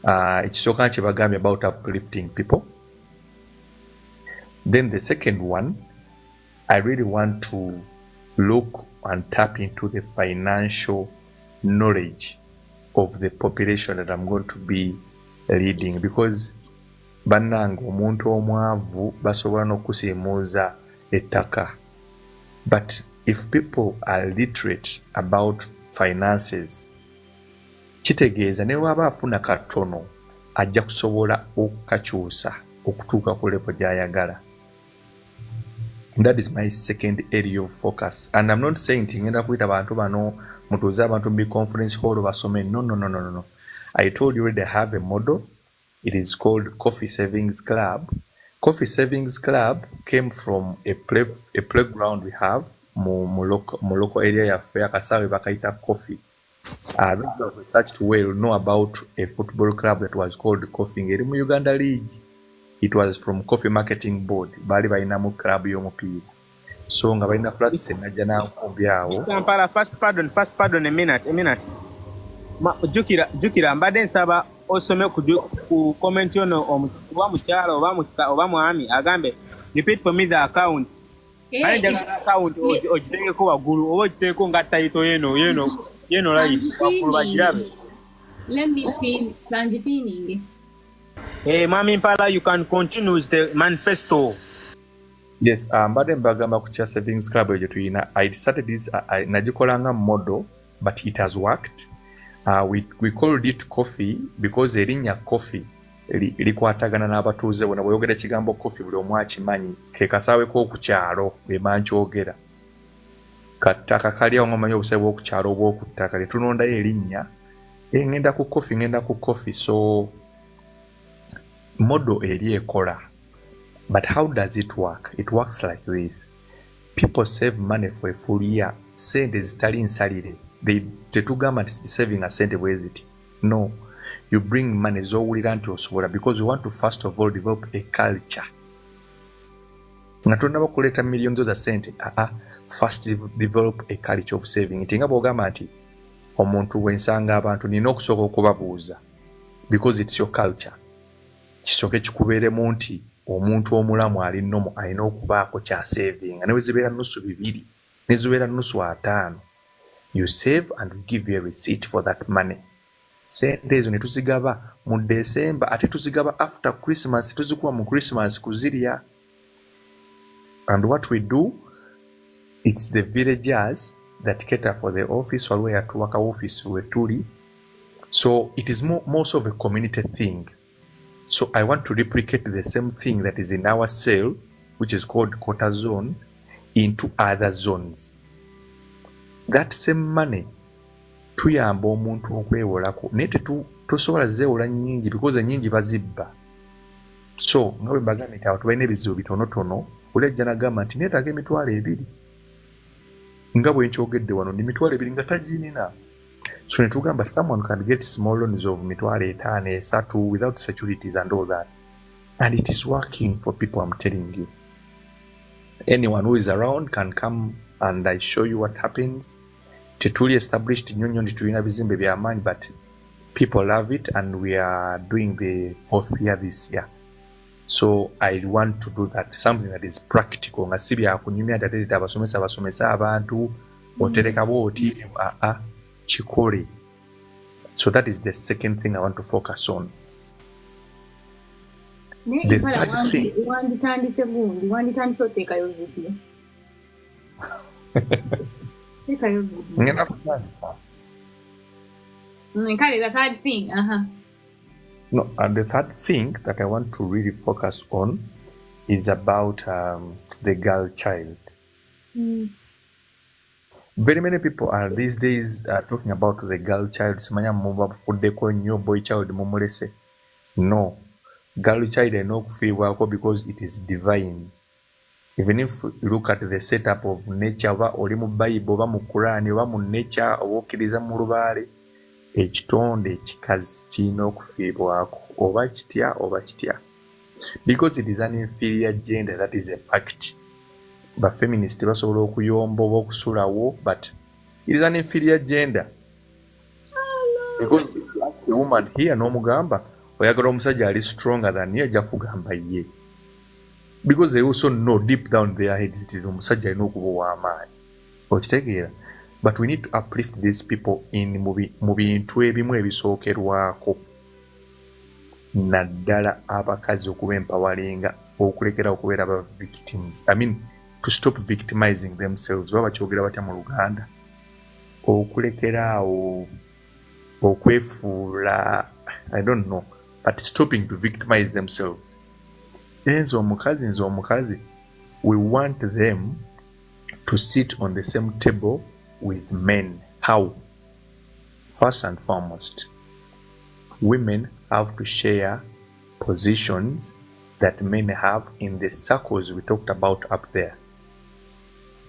It's so much about uplifting people. Then the second one, I really want to look and tap into the financial knowledge of the population that I'm going to be leading, because bannange omuntu omwavu basobola n'okusiimuuza ettaka, but if people are literate about finances, kitegeeza ne waba afuna katono ajja kusobola okukakyusa okutuuka ku level gy'ayagala. That is my second area of focus, and I'm not saying nti ngenda kuyita bantu bano mutuuze abantu mu conference hall basome. No. I told you already I have a model. It is called Coffee Savings Club. Coffee Savings Club came from a playground we have mu local area ya Kasawe bakaita Coffee. Those who have researched well know about a football club that was called Coffee ngeri mu Uganda League. It was from Coffee Marketing Board. Bali balina mu club y'omupiira. So nga balina flats najja n'ankumbi awo. Kampala, first pardon a minute. Jukira mbadde nsaba osome ku comment ono oba mukyala oba mwami agambe repeat for me the account. Account ogiteekeko waggulu oba ogiteekeko nga title yeno right waggulu bagirabe. Let me pinning. Hey, Mami Impala, you can continue with the manifesto. Yes, mbadde mbagamba ku Kya Savings Club egyo tuyina. I started this nagikolanga model, but it has worked. We called it Coffee because erinnya Coffee likwatagana n'abatuuze bona bw'oyogera ekigambo Coffee buli omu akimanyi ke kasaawe k'oku kyalo be mankyogera. Kataka kali awo ngamanyi obusaawe bw'oku kyalo obw'oku ttaka litunondayo erinnya ngenda ku Coffee. So model eri ekola. But how does it work? It works like this. People save money for a full year. Sente zitali nsalire. Tetugamba nti saving a sente bwe ziti. No. you bring money z'owulira nti osobola, because we want to first of all develop a culture. Nga tonnaba kuleeta millions za sente, first develop a culture of saving. Nti nga bw'ogamba nti omuntu wensanga abantu nina okusooka okubabuuza, because it's your culture. Kisooke kikubeeremu nti omuntu omulamu ali nnomu alina okubaako kya saving. Ne bwe zibeera nusu 2 ne zibeera nusu 5, you save and we give you a receipt for that money. Sente ezo ne tuzigaba mu December, ate tuzigaba after Christmas, tuzikuba mu Christmas kuzirya. And what we do, it's the villagers that cater for the office, waliwo yatuwaka office wetuli. So it is more of a community thing. So I want to replicate the same thing that is in our cell, which is called quota zone, into other zones. That same money tuyamba omuntu okwewolako, naye tosobola zeewola nnyingi because ennyingi bazibba. So nga bwe mbagamba nti abantu balina ebizibu bitonotono, oli ajja n'agamba nti neetaaga emitwalo 2. Nga bwe nkyogedde wano ndi mitwalo 2 nga tagiinina. So ne tugamba someone can get small loans of mitwalo 5, 3 without securities and all that. And it is working for people, I'm telling you. Anyone who is around can come and I show you what happens. Tetuli established Nyonyo ndi tulina bizimbe bya amaanyi, but people love it and we are doing the 4th year this year. So I want to do that, something that is practical. Nga si bya kunyumya tatete abasomesa abantu otereka bwoti chikole. So that is the second thing I want to focus on. The third thing. Wanditandise gundi, wanditandise otekayo video. Tekayo video. Ngenda kutandika. Kale, the third thing, No, and the third thing that I want to really focus on is about the girl child. Very many people are these days talking about the girl child. Simanya muba fuddeko nnyo boy child mumulese. No. Girl child I know kufiibwako because it is divine. Even if you look at the setup of nature, oba oli mu Bible, oba mu Quran, oba mu nature, oba okkiriza mu lubaale, ekitonde ekikazi kirina okufiibwako, oba kitya oba kitya. Because it is an inferior gender, that is a fact. But feminists basobola okuyomba oba okusulawo, but it is an inferior gender. Because if you ask a woman here n'omugamba oyagala omusajja ali stronger than you, ajja kugamba ye. Because they also know deep down their heads nti omusajja alina okuba ow'amaanyi. Okitegeera? But we need to uplift these people in mu bintu ebimu ebisookerwako. Naddala abakazi okuba empawalinga, okulekera okubeera aba victims. I mean, to stop victimizing themselves. Oba bakyogera batya mu Luganda? Okulekeraawo okwefuula, I don't know, but stopping to victimize themselves. Nze omukazi, we want them to sit on the same table with men. How? First and foremost, women have to share positions that men have in the circles we talked about up there.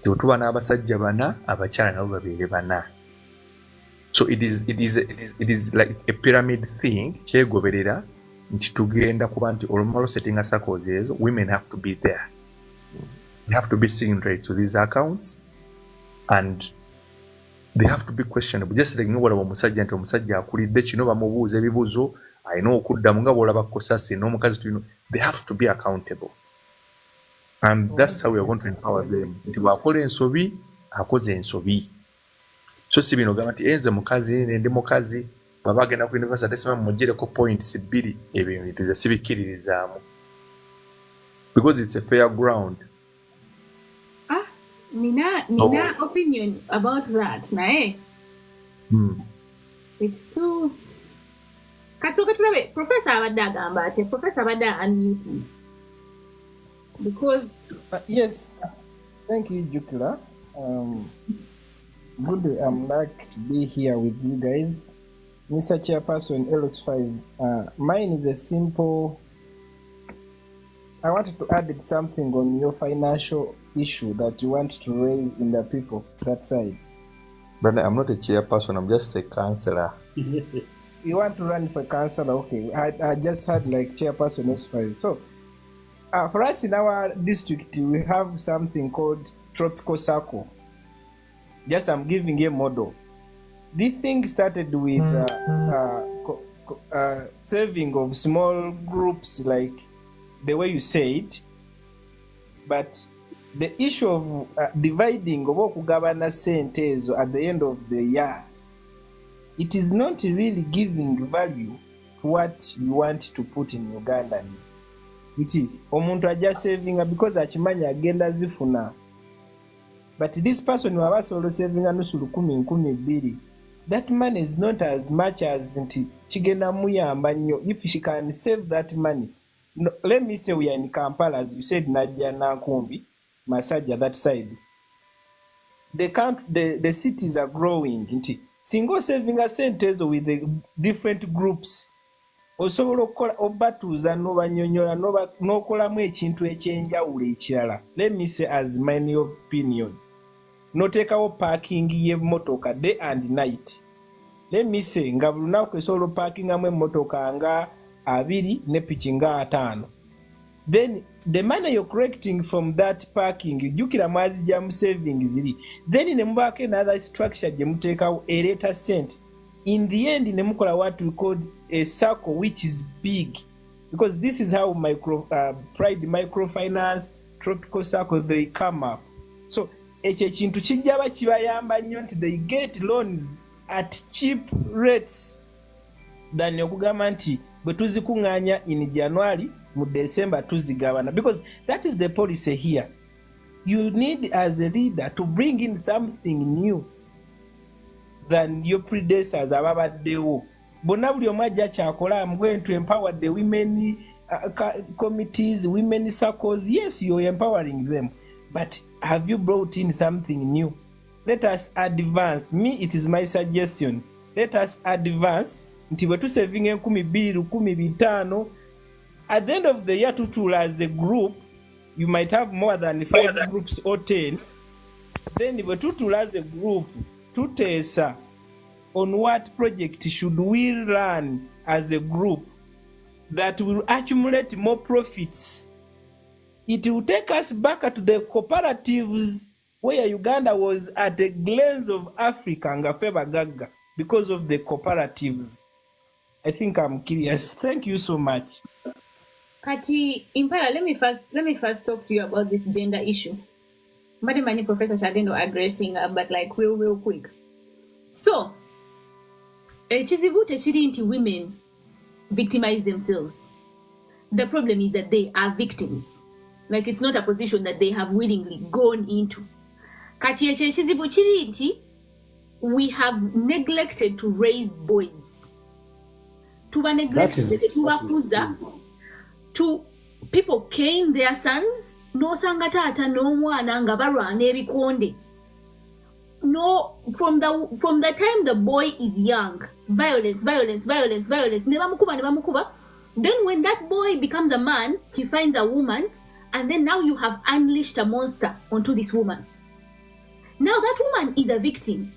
Tuba n'abasajja bana, abakyala nabo babeere bana. So it is like a pyramid thing. Kyegoberera nti tugenda kuba nti olumalo setting circles ezo, women have to be there. They have to be signatories to these accounts and they have to be questionable. Just like nobody omusajja nti omusajja akulidde kino bamubuuza ebibuuzo alina okuddamu nga bw'olaba kkosasi n'omukazi tulina. They have to be accountable. And that's how we are going to empower them. Nti bw'akola ensobi, akoze ensobi. So si bino gamba nti enze mukazi ndi mukazi baba agenda ku university asema mugireko points 2 ebyo nituza sibikkiririzaamu. Because it's a fair ground. Nina opinion about that, nae. It's too. Katoka tulabe Professor abadde agamba ate Professor abadde unmuted. Because yes, thank you, Jukla. Good, I'm lucky to be here with you guys. Mr. Chairperson, LS5. Mine is a simple. I wanted to add something on your financial issue that you want to raise in the people that side. But I'm not a chairperson, I'm just a counselor. you want to run for councillor, okay. I just had like chairperson S5. So for us in our district, we have something called Tropical Circle. Just I'm giving a model. This thing started with serving of small groups, like the way you said, but the issue of dividing of okugabana sente ezo at the end of the year, it is not really giving value to what you want to put in Ugandans. Nti omuntu aja saving because akimanya agenda zifuna. But this person who was solo saving anusu 10,000 that money is not as much as nti chigenda muyamba nnyo. If she can save that money, no, let me say we are in Kampala, as you said, Nadia Nakumbi, Masaja, that side. The cities are growing. Nti single saving a sentence with the different groups. Osobola okukola obatuuza n'obanyonyola n'okolamu ekintu ekyenjawulo ekirala. Let me say as my opinion. Noteekawo parking y'emmotoka day and night. Let me say nga buli lunaku esobola parkingamu emmotoka nga 2 ne piki nga 5. Then the money you're collecting from that parking, jukira mwazi jamu savings ziri. Then ne mubaako another structure gye muteekawo ereta cent. In the end, ne mukola what we call a circle, which is big, because this is how Pride Microfinance, Tropical Circle, they come up. So ekyo ekintu kijja kibayamba nnyo nti they get loans at cheap rates than okugamba nti bwe tuzikuŋŋaanya in January mu December tuzigabana, because that is the policy here. You need as a leader to bring in something new than your predecessors ababaddewo. Bonna buli omu ajja kyakola. I'm going to empower the women committees, women circles. Yes, you're empowering them, but have you brought in something new? Let us advance. Me, it is my suggestion. Let us advance. Nti bwe tusaving 2,000, 15,000. At the end of the year, tutuula as a group, you might have more than 5 groups or 10. Then bwe tutuula as a group, tuteesa on what project should we run as a group that will accumulate more profits. It will take us back to the cooperatives where Uganda was at the glance of Africa nga feba gaga because of the cooperatives. I think I'm curious. Thank you so much. Kati Impala, let me first talk to you about this gender issue. Madam Mani Professor Chadendo addressing, but like real quick. So, ekizibu tekiri nti women victimize themselves. The problem is that they are victims. Like it's not a position that they have willingly gone into. Kati ekizibu kiri nti we have neglected to raise boys. Tuba neglected tubakuza to people cane their sons. No sanga taata n'omwana nga balwana ebikonde. No, from the time the boy is young, violence. Nebamukuba. Then when that boy becomes a man, he finds a woman, and then now you have unleashed a monster onto this woman. Now that woman is a victim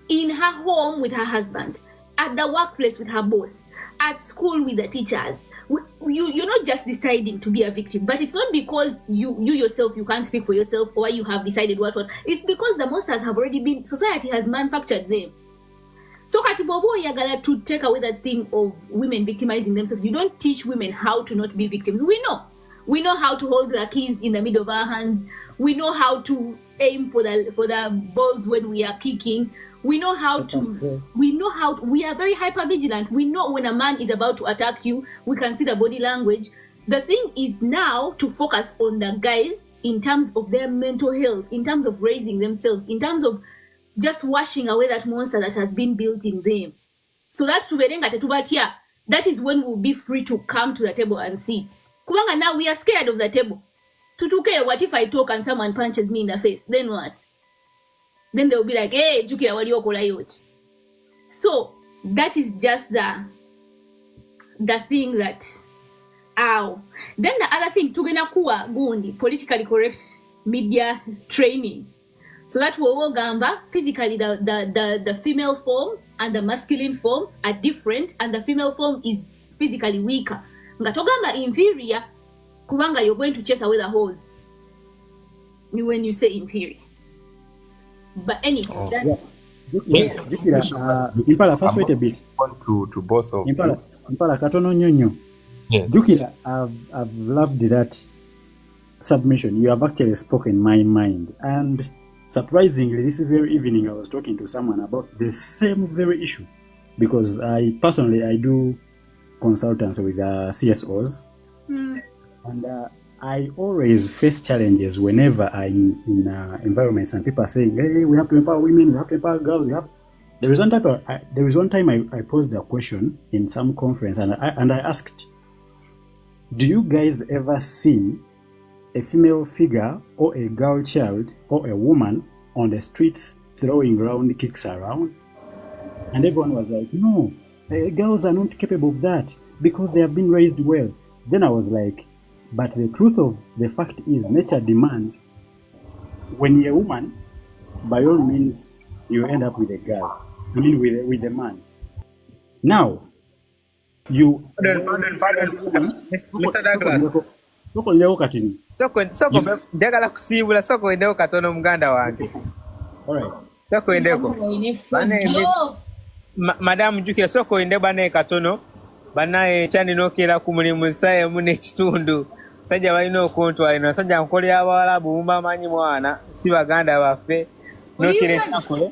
in her home with her husband, at the workplace with her boss, at school with the teachers. You're not just deciding to be a victim, but it's not because you yourself, you can't speak for yourself or you have decided what. It's because the monsters have already been, society has manufactured them. So Katibobo Yagala to take away that thing of women victimizing themselves. You don't teach women how to not be victims. We know how to hold the keys in the middle of our hands. We know how to aim for the balls when we are kicking. We know how to, we are very hyper vigilant. We know when a man is about to attack you, we can see the body language. The thing is now to focus on the guys in terms of their mental health, in terms of raising themselves, in terms of just washing away that monster that has been built in them. So that is when we'll be free to come to the table and sit. Kubanga now we are scared of the table. Tutuke, what if I talk and someone punches me in the face? Then what? Then they'll be like, hey, Jukira, what do you call it? So that is just the thing that, ow. Then the other thing, tugena kuwa gundi, politically correct media training. So that gamba physically the female form and the masculine form are different, and the female form is physically weaker. Nga togamba inferior kubanga you're going to chase away the horse when you say inferior. But anyhow, Impala, first wait a bit. To both of Impala katono nyonyo. Yes. Jukira, I've loved that submission. You have actually spoken my mind. And surprisingly, this very evening I was talking to someone about the same very issue. Because I do consultants with CSOs. And I always face challenges whenever I'm in environments and people are saying, hey, we have to empower women, we have to empower girls. There is one time I posed a question in some conference and I asked, do you guys ever see a female figure or a girl child or a woman on the streets throwing round kicks around? And everyone was like, no, girls are not capable of that because they have been raised well. Then I was like, but the truth of the fact is nature demands when you're a woman, by all means, you end up with a girl. I mean, with a man. Now, you... Pardon. Mr. Douglas. Soko njagala kusiibula soko endeko katono muganda wange. Alright. Soko endeko. Madam Jukira soko ende bane katono. Banaye chani nokera ku mulimu nsaye mune kitundu. Sajja balina okontwala ino sajja nkolera abawalabu bumba manyi mwana si baganda baffe. Nokere sakole.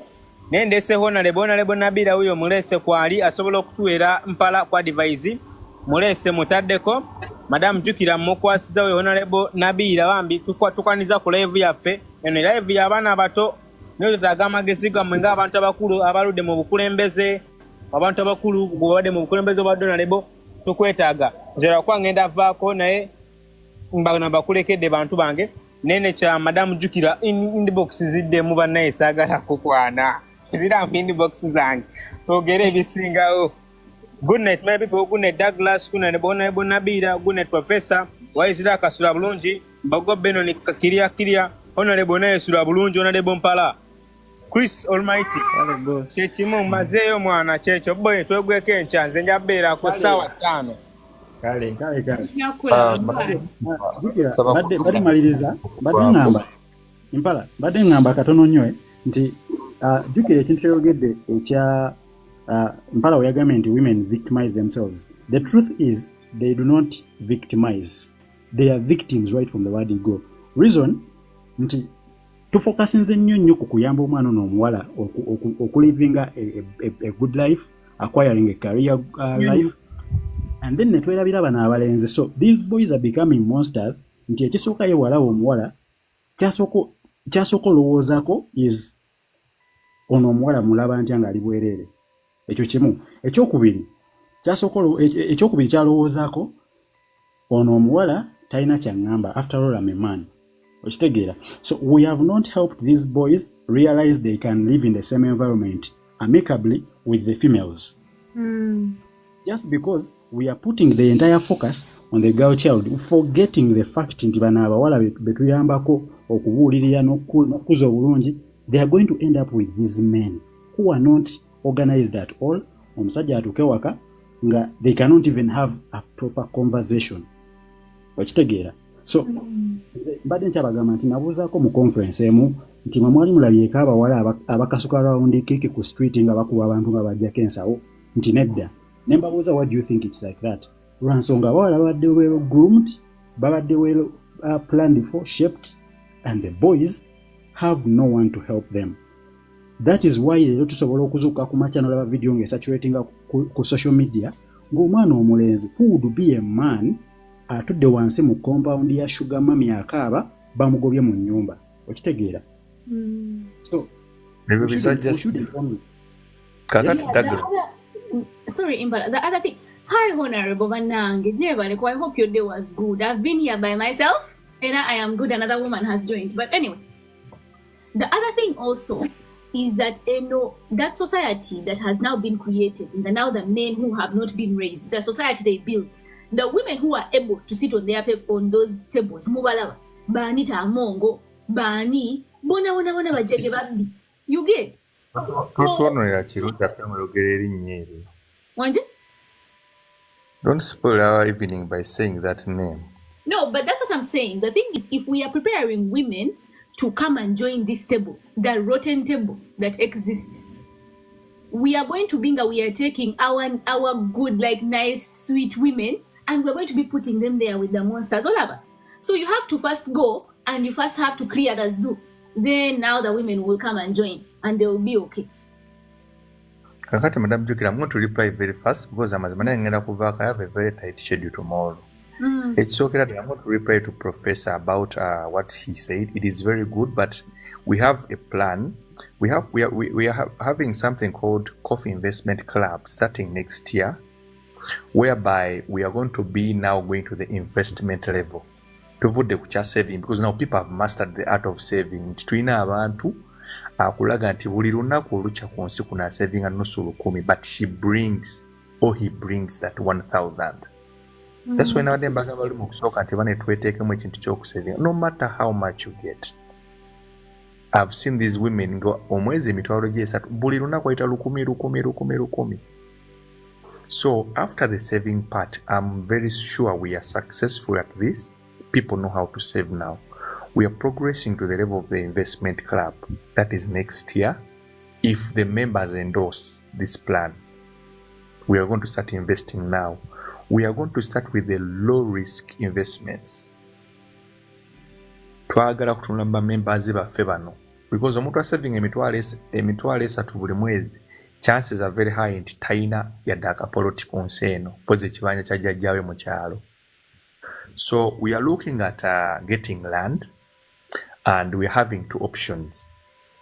Nendese honorable Nabira huyo mulese kwali asobola okutuwera mpala kwa device. Mulese mutaddeko. Madam Jukira mmukwasiza we honorable Nabira bambi tukwaniza ku live yaffe. Eno live y'abaana abato niyo tutaga amagezi gammwe ng'abantu abakulu abaludde mu bukulembeze. Abantu abakulu bwabadde mu bukulembeze bwa honorable tukwetaaga. Nzera kwa ngenda vaako naye mbagana bakulekedde bantu bange. Nene cha Madam Jukira inbox zidde mu bannaye saagala kukwana. Zira inbox zange. Togere bisingawo. Good night, my people. Good night, Douglas. Good night, Honorable Nabira. Good night, Professor. Waizira kasula bulungi. Bago beno ni kiria. Honorable naye sula bulungi. Honorable Mpala. Chris Almighty. Chechimu mazeyo mwana checho. Boy, twegweke enchanze. Njabera ku sawa 5. Kale. Jukira, bade maliriza. Bade ngamba katono nyoe. Nti, Jukira ekintu kyogedde ekya Mpala oyagambye nti women victimize themselves. The truth is they do not victimize. They are victims right from the word go. Reason nti tufocusinze nnyo ku kuyamba omwana n'omuwala okulivinga a good life, acquiring a career life, and then netwerabira bano abalenzi. So these boys are becoming monsters. Nti ekisooka yewala omuwala kyasooka olowoozaako is ono omuwala mulaba ntya ng'ali bwereere. Ekyo kimu. Ekyokubiri kyalowoozaako ono omuwala talina kyangamba. After all, I'm a man. Okitegeera. So we have not helped these boys realize they can live in the same environment amicably with the females. Just because we are putting the entire focus on the girl child, forgetting the fact nti bano abawala betuyambako okubuulirira n'okukuza obulungi, they are going to end up with these men who are not organized at all. Omusajja atuuke waka nga they cannot even have a proper conversation. Okitegeera. So mbadde nkyabagamba nti nabuuzaako mu conference emu nti mwe mwali mulabyeko abawala abakasuka rawundi kiki ku street nga bakuba abantu nga bajjako ensawo nti nedda. Ne mbabuuza, what do you think it's like that? Lwansonga abawala babadde well groomed, babadde well planned for, shaped, and the boys have no one to help them. That is why leero tusobola okuzuuka ku makya n'olaba video ng'esaturatinga ku social media ng'omwana omulenzi who would be a man atudde wansi mu compound ya sugar mami akaaba bamugobye mu nnyumba. Okitegeera? So maybe bisajja kakati Douglas. Sorry, Impala. The other thing. Hi, Honorable Vanange. I hope your day was good. I've been here by myself, and I am good. Another woman has joined. But anyway, the other thing also is that that society that has now been created, and now the men who have not been raised, the society they built, the women who are able to sit on those tables, Mubalaba, Bani Tamongo, Bani, bona bajjege babbi. You get? Tusobanurira kirungi affe mulugero erinnya eryo. Wanje? Don't spoil our evening by saying that name. No, but that's what I'm saying. The thing is, if we are preparing women to come and join this table, the rotten table that exists, we are going to be we are taking our good, like nice, sweet women, and we're going to be putting them there with the monsters all over. So you have to first go, and you first have to clear the zoo. Then now the women will come and join, and they will be okay. Kakati Madam Jukira, I'm going to reply very fast because I have a very tight schedule tomorrow. It's okay that I'm going to reply to Professor about what he said. It is very good, but we have a plan. We are having something called Coffee Investment Club starting next year, whereby we are going to be now going to the investment level to vote the saving, because now people have mastered the art of saving. Tuina abantu akulaga nti buli lunaku olucha ku nsi kuna saving nusu 10, but he brings that 1,000. That's why now they bagamba bali mu kusooka nti bane tweteekemu ekintu ky'okusaving, no matter how much you get. I've seen these women go omwezi emitwalo gy'esatu buli lunaku ayita 10,000. So after the saving part, I'm very sure we are successful at this. People know how to save now. We are progressing to the level of the investment club. That is next year. If the members endorse this plan, we are going to start investing now. We are going to start with the low risk investments. Twagala kutunamba members baffe bano, because omuntu saving emitwalo esatu buli mwezi, chances are very high nti talina yadde akapoloti ku nsi eno pozi ekibanja kya jjajjaawe mu kyalo. So we are looking at getting land, and we are having two options.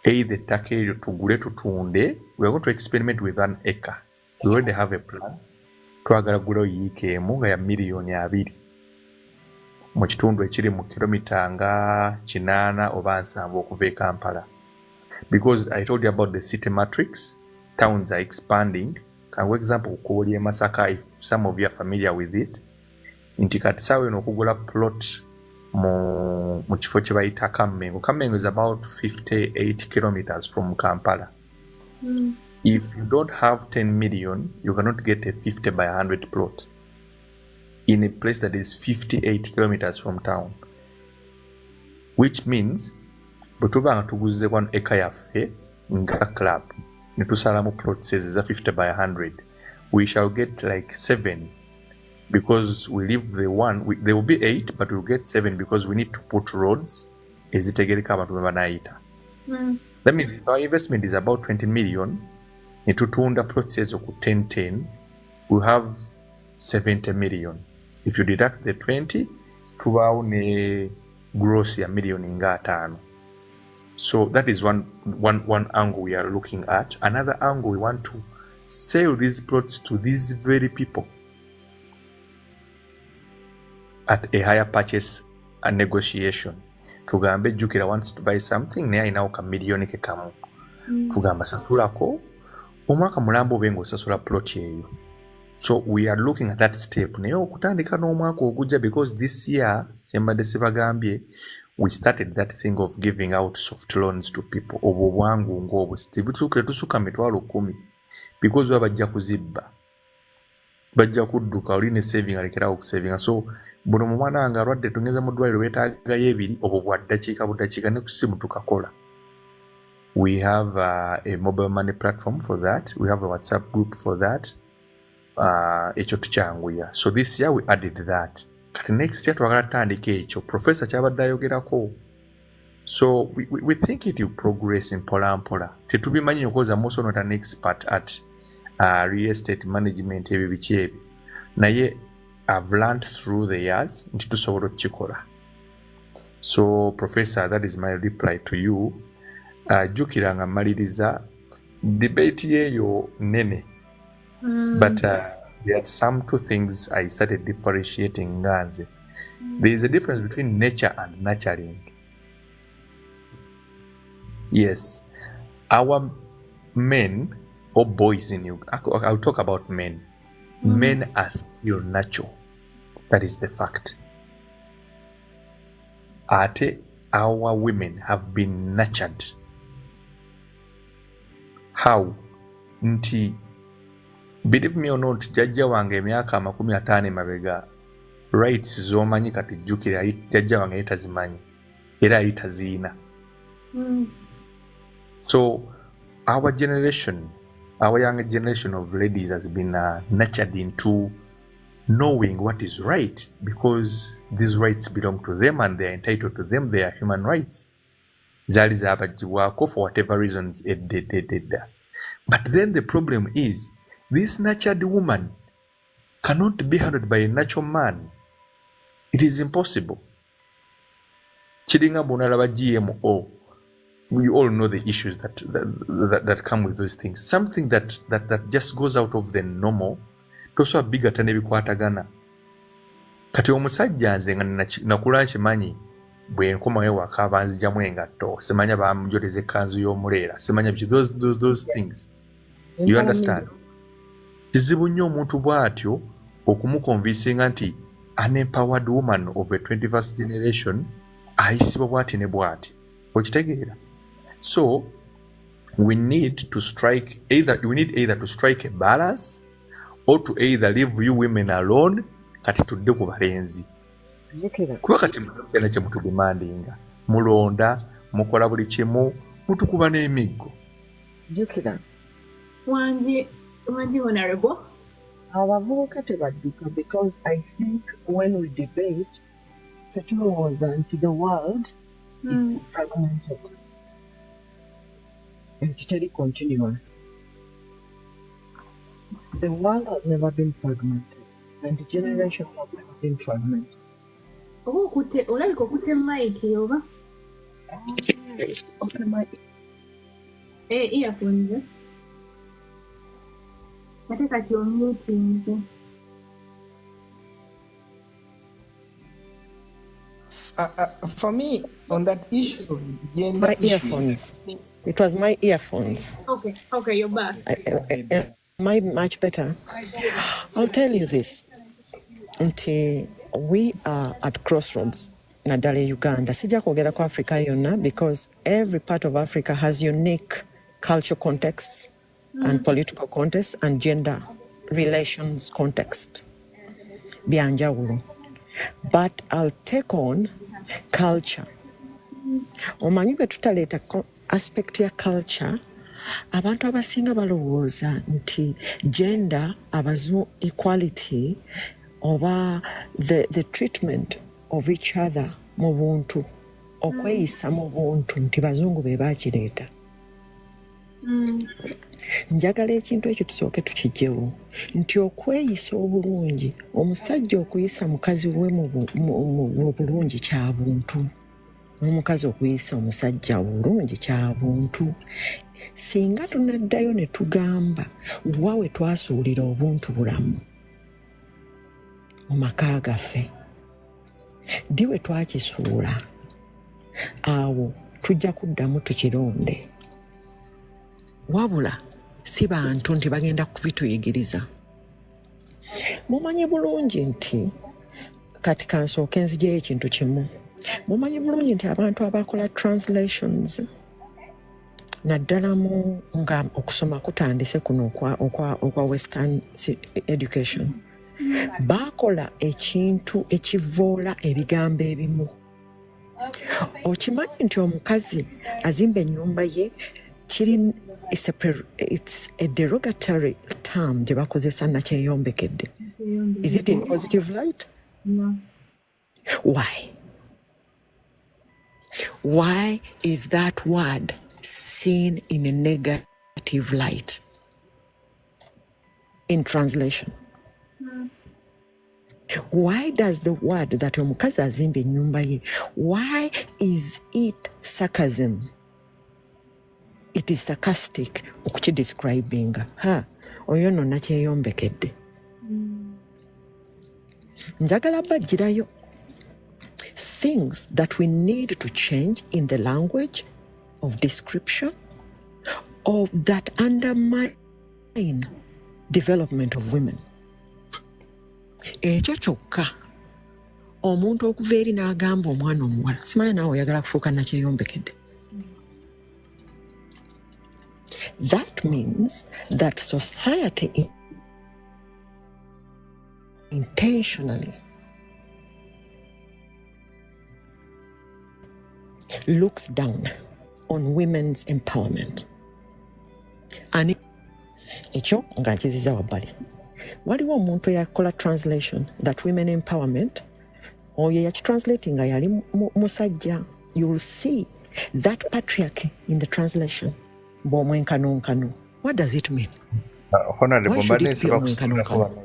Either ttaka eryo tugule tutunde. We are going to experiment with 1 acre. We already have a plan. Twagala gula oyiikeemu nga ya miliyoni 2 mu kitundu ekiri mu kilomita nga 8 oba 7 okuva e Kampala. Because I told you about the city matrix, towns are expanding. For example, Koboli e Masaka, if some of you are familiar with it, nti kati saawa eno okugula plot mu kifo kye bayita Kamengo. Kamengo is about 58 kilometers from Kampala. If you don't have 10 million, you cannot get a 50 by 100 plot in a place that is 58 kilometers from town. Which means, bwetuba nga tuguze 1 acre yaffe nga club, ne tusalamu plots eza 50 by 100, we shall get like 7. Because we leave the one, there will be 8, but we'll get 7 because we need to put roads ezitegereka abantu bebanayita. That means if our investment is about 20 million, netutunda plots ezo ku 10-10, we'll have 70 million. If you deduct the 20, tubaawo ne gross ya million nga 5. So that is one angle we are looking at. Another angle, we want to sell these plots to these very people at a higher purchase and negotiation. Tugambe Jukira wants to buy something, naye alinawo ka miliyoni ke kamu. Tugamba sasulako omwaka mulambo bengo sasula plot eyo. So we are looking at that step. Naye okutandika n'omwaka ogujja, because this year kyembadde sibagambye, we started that thing of giving out soft loans to people. Obwo bwangu ng'obwo tibutuukire tusuka mitwalo 10, because baba bajja kuzibba, bajja kudduka oli ne saving alekerawo okusavinga. So buno mu mwana wange alwadde tungeza mu ddwaliro weetaagayo 2, obwo bwa ddakiika ne ku ssimu tukakola. We have a mobile money platform for that. We have a WhatsApp group for that. Ekyo tukyanguya. So this year we added that. Kati next year twagala tutandika ekyo. Professor kyabadde ayogerako. So we think it will progress in mpola. Tetubimanyi because I'm also not an expert at real estate management ebyo biki ebyo. Naye I've learned through the years nti tusobola okukikola. So Professor, that is my reply to you. Jukira nga maliriza debate yeyo nene. But there are some two things I started differentiating nganze. There is a difference between nature and nurturing. Yes, our men or boys in you, I'll talk about men. Men are still natural. That is the fact. Ate our women have been nurtured. How? Nti, believe me or not, jajja wange emyaka 50 emabega rights z'omanyi kati jjukira jajja wange yitazimanyi era yitaziina. So our generation, our younger generation of ladies has been nurtured into knowing what is right, because these rights belong to them and they are entitled to them. They are human rights. Zaali zaabagibwako for whatever reasons. But then the problem is, this nurtured woman cannot be handled by a natural man. It is impossible. Chiringa bonalaba GMO. We all know the issues that come with those things. Something that just goes out of the normal. Toso abiga tane bikwatagana. Kati omusajja nze nga nakula nkimanyi bwe nkoma ewaka banzijamu engatto. Semanya bamujoleza ekkanzu y'omuleera. Semanya biki those things. You understand? Kizibu nnyo omuntu bw'atyo okumukonvinsinga nti an empowered woman of a 21st generation ayisibwa bw'ati ne bw'ati. Okitegeera? So we need to strike either to strike a balance or to either leave you women alone kati tudde ku balenzi. Kuba kati mukena kye mutudemandinga. Mulonda, mukola buli kimu, mutukuba n'emiggo. Jukira. Wanji honorable. Abavubuka tebadduka, because I think when we debate, tetulowooza nti the world is fragmented. And totally continuous. The world has never been fragmented, and the generations have never been fragmented. Olabika okutte mic oba? Okay, my earphones. Ate kati omutinze. For me, on that issue of gender my issues, earphones. It was my earphones. Okay, you're back. Am I much better? I'll tell you this. Until we are at crossroads. Nadale Uganda. Sija kwogera kwa Africa yonna, because every part of Africa has unique cultural contexts and political contexts and gender relations context. Byanjawulo. But I'll take on culture. Omanyi bwe tutaleeta aspect ya culture, abantu abasinga balowooza nti gender, equality, oba the treatment of each other mu buntu, okweyisa mu buntu nti bazungu be baakireeta. Njagala ekintu ekyo tusooke tukijjewo nti okweyisa obulungi, omusajja okuyisa mukazi we mu bulungi kya buntu, n'omukazi okuyisa omusajja obulungi kya buntu. Singa tunaddayo ne tugamba wa we twasuulira obuntu bulamu mu maka gaffe, ddi we twakisuula, awo tujja kuddamu tukironde. Wabula si bantu nti bagenda kubituyigiriza. Mumanyi bulungi nti, kati kansooke nzijeyo ekintu kimu, mumanyi bulungi nti abantu abakola translations naddala mu nga okusoma kutandise kuno okwa western education, baakola ekintu ekivoola ebigambo ebimu. Okimanyi nti omukazi azimba ennyumba ye it's a derogatory term gye bakozesa nakyeyombekedde. Is it in positive light? No. Why? Why is that word seen in a negative light in translation? Why does the word that omukazi azimba ennyumba ye, why is it sarcasm? It is sarcastic okukidescribing. Oyo nno nakyeyombekedde. Njagala bajjirayo things that we need to change in the language of description of that undermine development of women. Ekyo kyokka omuntu okuva eri n'agamba omwana omuwala simanyi naawe oyagala kufuuka nakyeyombekedde. That means that society intentionally looks down on women's empowerment. And ekyo nga nkiziza wabbali. Waliwo omuntu yakola translation that women empowerment oyo yakitranslating nga yali musajja. You will see that patriarchy in the translation. Bw'omwenkanonkano. What does it mean? Honorable, Why should it be omwenkanonkano?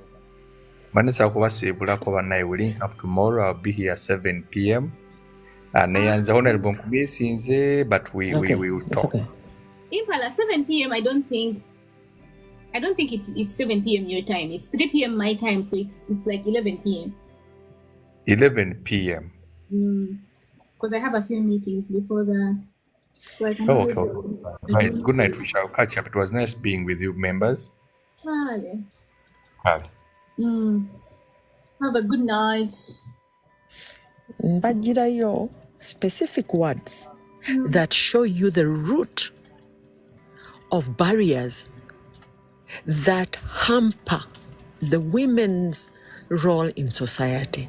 Manesa kubasiibulako bannaye we link up tomorrow. I'll be here 7 p.m. Neyanza Honorable nkubisinze, but we will talk. Okay. Impala, 7 p.m. I don't think it's 7 p.m. your time. It's 3 p.m. my time, so it's like 11 p.m. 11 p.m. Because I have a few meetings before that. So I can Okay. Nice. Good night. We shall catch up. It was nice being with you, members. Yeah. Hi. Have a good night. Mbagirayo specific words that show you the root of barriers that hamper the women's role in society.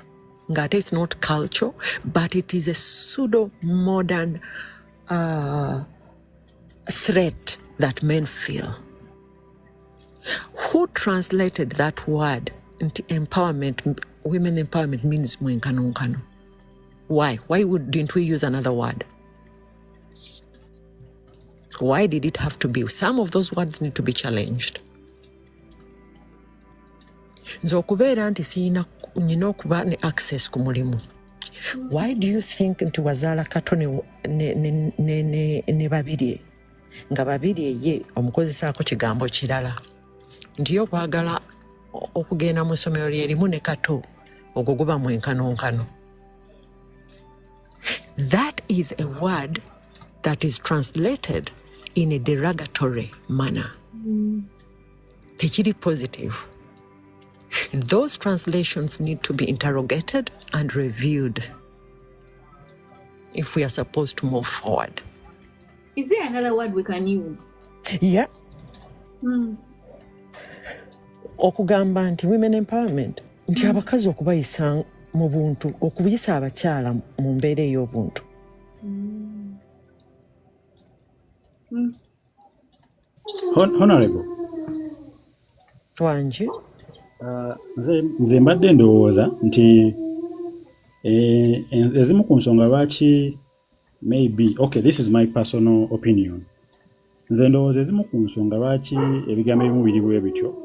Ngate, it's not culture, but it is a pseudo-modern threat that men feel. Who translated that word into empowerment? Women empowerment means mwenkanonkano. Why? Why didn't we use another word? Why did it have to be? Some of those words need to be challenged. Nze okubeera nti nina okuba ne access ku mulimu. Why do you think nti wazaala kato ne babirye nga babirye ye omukozesaako kigambo kirala nti yo kwagala okugenda mu ssomero lyerimu ne kato ogwo guba mwenkanonkano? That is a word that is translated in a derogatory manner. Tekiri positive. Those translations need to be interrogated and reviewed if we are supposed to move forward. Is there another word we can use? Yeah. Okugamba nti women empowerment nti abakazi okubayisa mu buntu, okubuyisa abakyala mu mbeera ey'obuntu. Honorable. Wangi? Nze mbadde ndowooza nti ezimu ku nsonga lwaki maybe, okay, this is my personal opinion. Nze ndowooza ezimu ku nsonga lwaki ebigambo ebimu biri bwe bityo.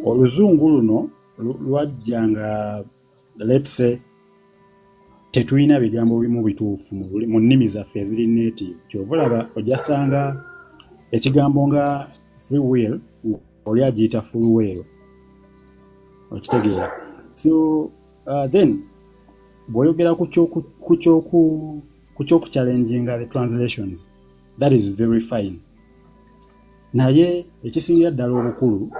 Oluzungu luno lwajja nga let's say tetulina bigambo bimu bituufu mu nnimi zaffe eziri native. Kyova olaba ojasanga ekigambo nga free will oli agiyita full will. Okitegeera. So then bw'oyogera ku challenging the translations, that is very fine. Naye ekisingira ddala obukulu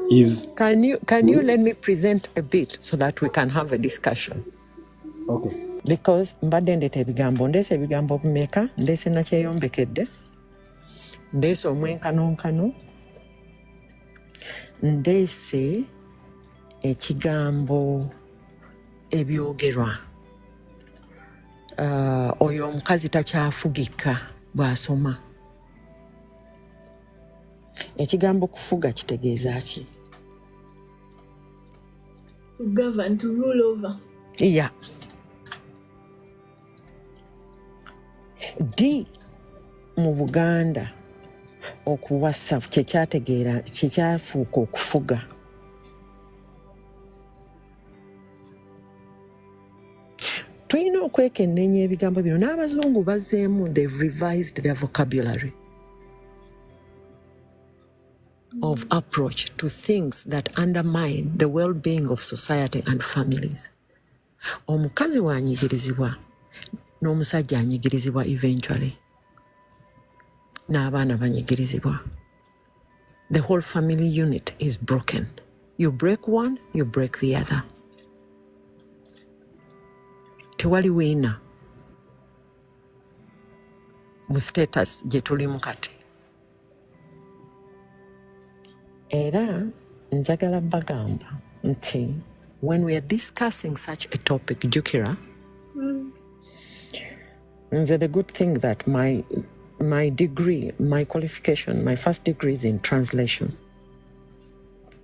is... Can you let me present a bit so that we can have a discussion? Okay. Because mbadde ndeeta ebigambo, ndeese ebigambo bimeka, ndeese nakyeyombekedde, ndeese omwenkanonkano, ndeese ekigambo ebyogerwa. Oyo omukazi takyafugika bw'asoma. Ekigambo kufuga kitegeeza ki? To govern, to rule over. Yeah. Di mu Buganda okuwasa kyekyategeera kyekyafuuka okufuga. Tulina okwekenneenya ebigambo bino n'Abazungu bazzeemu, they've revised their vocabulary of approach to things that undermine the well-being of society and families. Omukazi wanyigirizibwa n'omusajja anyigirizibwa eventually. N'abaana banyigirizibwa. The whole family unit is broken. You break one, you break the other. tewali wiina mu status gye tulimu kati. Era njagala bagamba nti when we are discussing such a topic, Jukira, the good thing that my degree, my qualification, my first degree is in translation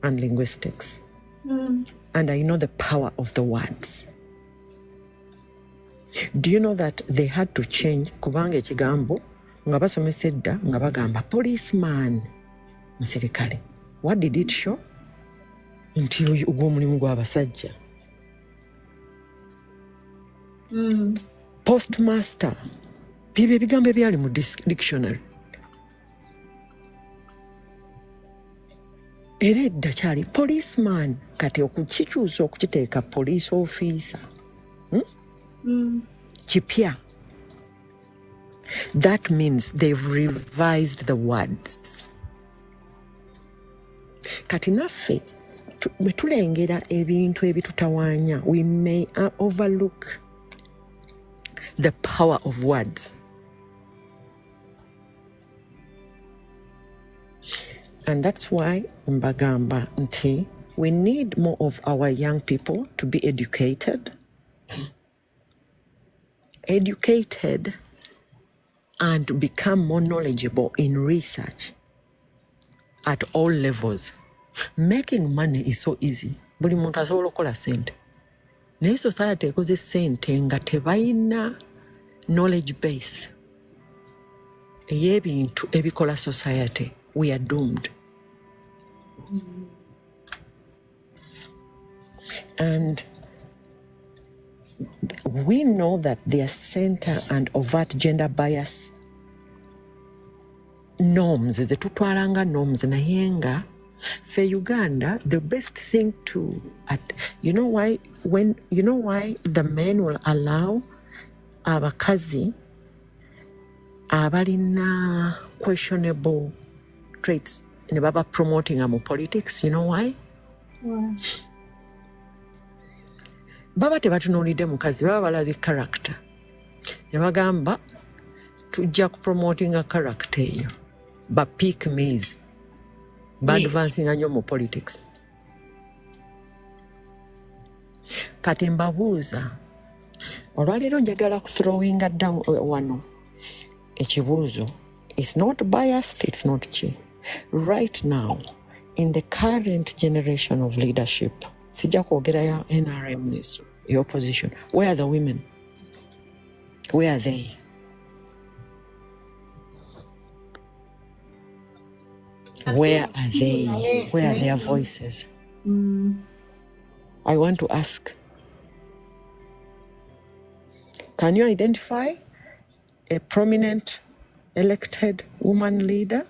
and linguistics. And I know the power of the words. Do you know that they had to change kubanga ekigambo nga basomesa edda nga bagamba policeman musirikale. What did it show? Nti ogw'omulimu gw'abasajja. Postmaster. Bibyo ebigambo ebyali mu dictionary. Era edda kyali policeman kati okukikyusa okukiteeka police officer. Kipya. That means they've revised the words. Kati naffe bwe tulengera ebintu ebitutawaanya, we may overlook the power of words. And that's why mbagamba nti we need more of our young people to be educated and become more knowledgeable in research at all levels. Making money is so easy. Buli muntu asobola okukola sente. Naye society ekoze sente nga tebalina knowledge base ey'ebintu ebikola society. We are doomed. And we know that their center and overt gender bias norms, zetutwalanga norms naye nga for Uganda, the best thing to you know why the men will allow abakazi abalina questionable traits ne baba promoting mu politics? You know why? Why? Baba tebatunuulidde mukazi, baba balabye character. Ne bagamba tujja kupromoting a character eyo ba pick me's ba advancing nnyo mu politics. Kati mbabuuza olwaleero njagala kuthrowinga down wano ekibuuzo. It's not biased, it's not chi. Right now, in the current generation of leadership, sijja kwogera ya NRM ministry, your position, where are the women? Where are they? Where are they? Where are their voices? I want to ask, can you identify a prominent elected woman leader?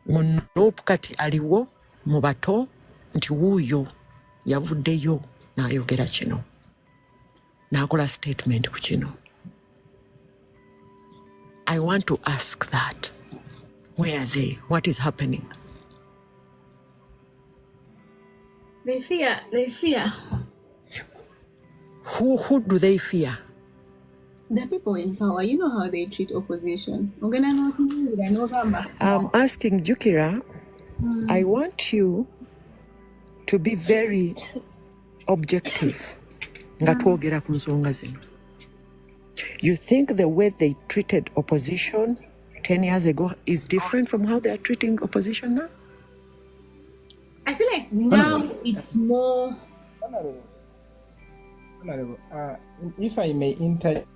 Munopu kati aliwo mu bato nti wuuyo yavuddeyo n'ayogera kino n'akola statement ku kino. I want to ask that. Where are they? What is happening? They fear. Who do they fear? The people in power. You know how they treat opposition. I'm asking Jukira, I want you to be very objective. Nga twogera ku nsonga zino. You think the way they treated opposition 10 years ago is different from how they are treating opposition now? I feel like now it's more. Honorable, if I may interject.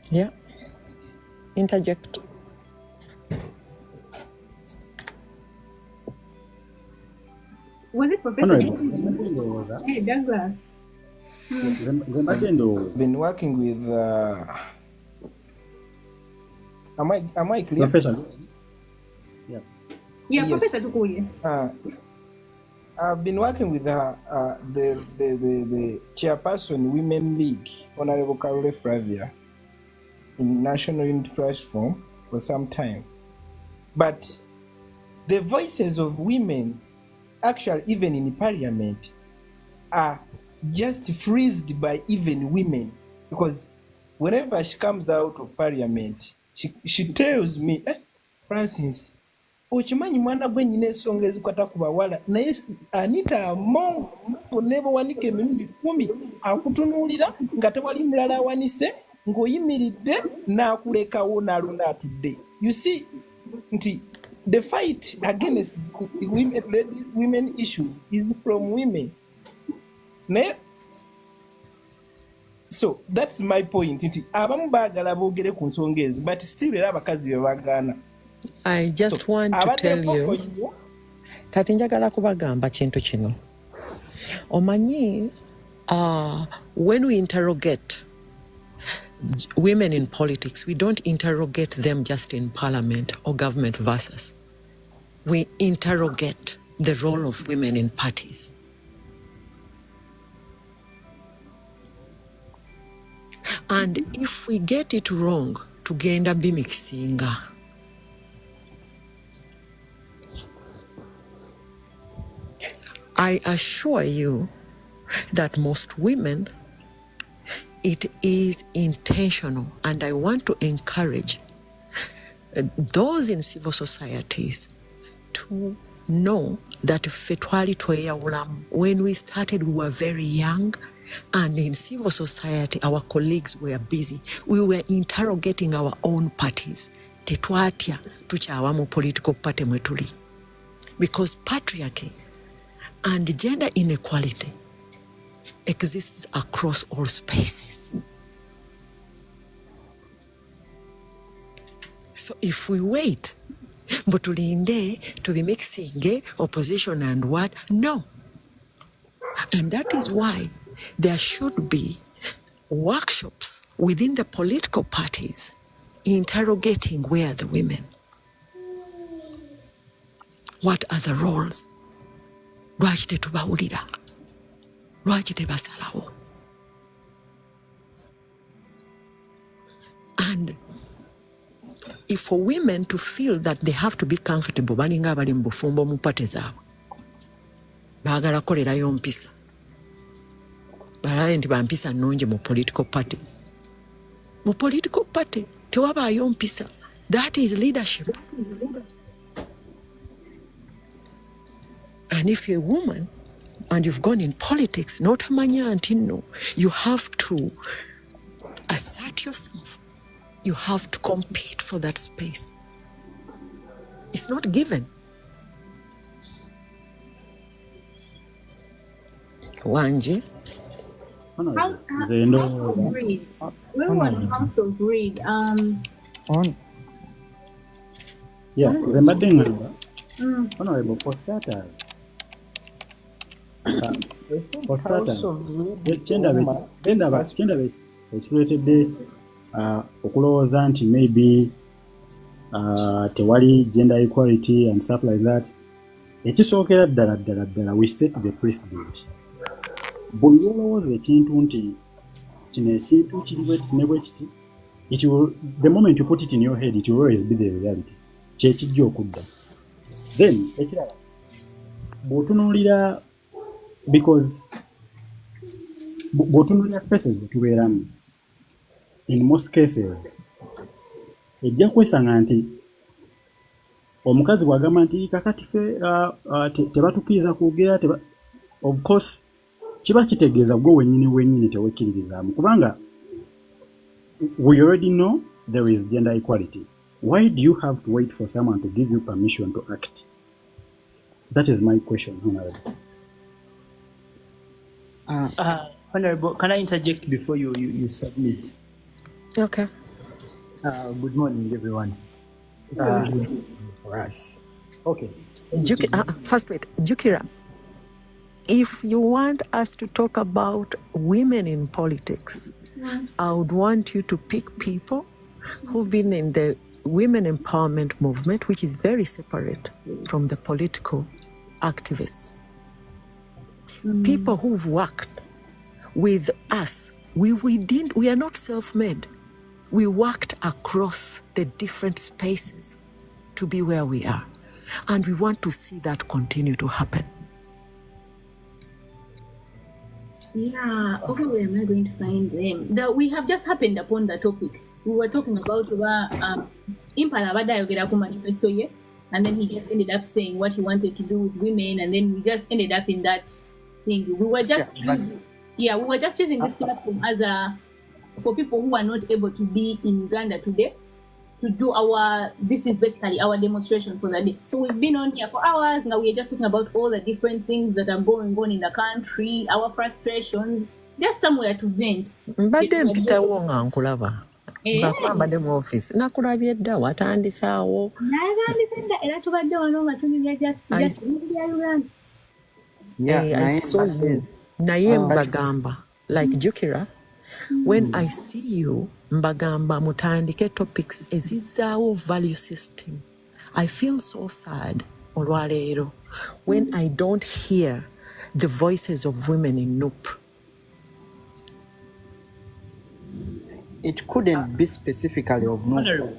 Yeah. Interject. Was it Professor? Hey, Douglas. Been working with. Am I clear? Professor. Yeah, Yes. Professor Tukuye. I've been working with the chairperson Women League, Honorable Carole Flavia, in National Unity Platform for some time. But the voices of women actually even in parliament are just freezed by even women, because whenever she comes out of parliament, she tells me, Francis, okimanyi mwana gwe nyina ensonga ezikwata ku bawala naye Anita Among neeba wanika emirundi 10 akutunuulira nga tewali mulala awanise ng'oyimiridde n'akulekawo n'alonda atudde. You see nti the fight against women issues is from women. So that's my point. Nti abamu baagala boogere ku nsonga ezo but still era abakazi be bagaana. I just want to tell you, kati njagala kubagamba kintu kino. Omanyi, when we interrogate women in politics, we don't interrogate them just in parliament or government versus. We interrogate the role of women in parties. And if we get it wrong, tugenda bimixinga. I assure you that most women, it is intentional, and I want to encourage those in civil societies to know that when we started, we were very young, and in civil society, our colleagues were busy. We were interrogating our own parties. Tetwatia tuchawamu political party mwetuli. Because patriarchy and gender inequality exists across all spaces. So if we wait, mbutulinde to be mixing opposition and what? No. And that is why there should be workshops within the political parties interrogating where are the women. What are the roles? Lwaki tetubawulira? Lwaki tebasalawo? And if for women to feel that they have to be comfortable, balinga abali mu bufumbo mu pate zaabwe, baagala kolerayo mpisa, balaye nti bampisa nnungi mu political party. Mu political party tewabaayo mpisa. That is leadership. And if you're a woman and you've gone in politics, not manya antino, you have to assert yourself. You have to compete for that space. It's not given. Wanji? House of Reed. We're on House of Reed. Yeah, the Madinga. Honorable, for starters. For starters, ekituleetedde okulowooza nti maybe tewali gender equality and stuff like that. Ekisookera ddala we set the precedent. Buli olowooza ekintu nti kino ekintu kiri bwe kiti ne bwe kiti, the moment you put it in your head, it will always be the reality. Kyekijja okudda. Then ekirala bw'otunuulira, because bw'otunuulira spaces zetubeeramu, in most cases ejja kwesanga nti omukazi bw'agamba nti kakati ffe tebatukiriza kwogera, of course kiba kitegeeza gwe wennyini tewekkiririzaamu, kubanga we already know there is gender equality. Why do you have to wait for someone to give you permission to act? That is my question, Honorable. Honorable, can I interject before you submit? Okay. Good morning, everyone. For us. Okay. First wait, Jukira, if you want us to talk about women in politics, I would want you to pick people who've been in the women empowerment movement, which is very separate from the political activists. People who've worked with us. We are not self-made. We worked across the different spaces to be where we are. And we want to see that continue to happen. Yeah, okay, where am I going to find them? We have just happened upon the topic. We were talking about Impala Abadde ayogera ku manifesto ye, and then he just ended up saying what he wanted to do with women, and then we just ended up in that thing. We were just we were just using this platform as for people who are not able to be in Uganda today to do this is basically our demonstration for the day. So we've been on here for hours. Now we're just talking about all the different things that are going on in the country, our frustrations, just somewhere to vent. Mbadde mpitawo nga nkulaba. Mbadde mu office. Nakulabye dda watandisaawo. Natandise dda era tubadde wano nga tunyumya just Uganda. I saw you. Naye mbagamba, like Jukira, when I see you, mbagamba mutandike topics ezizaawo value system. I feel so sad olwaleero when I don't hear the voices of women in Nup. It couldn't be specifically of Nup.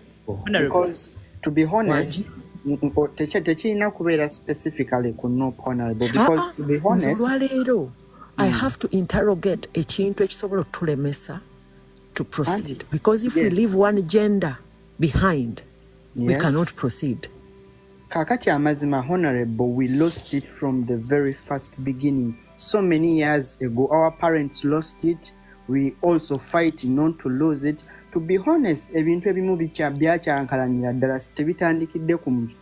Because, to be honest, techirina kubeera specifically ku Nup, Honorable. Because, to be honest, olwaleero I have to interrogate ekintu ekisobola otulemesa to proceed. Because if we leave one gender behind, we cannot proceed. Kakati amazima, Honorable, we lost it from the very first beginning. So many years ago, our parents lost it. We also fight not to lose it. To be honest, ebintu ebimu byakyankalanyira ddala tebitandikidde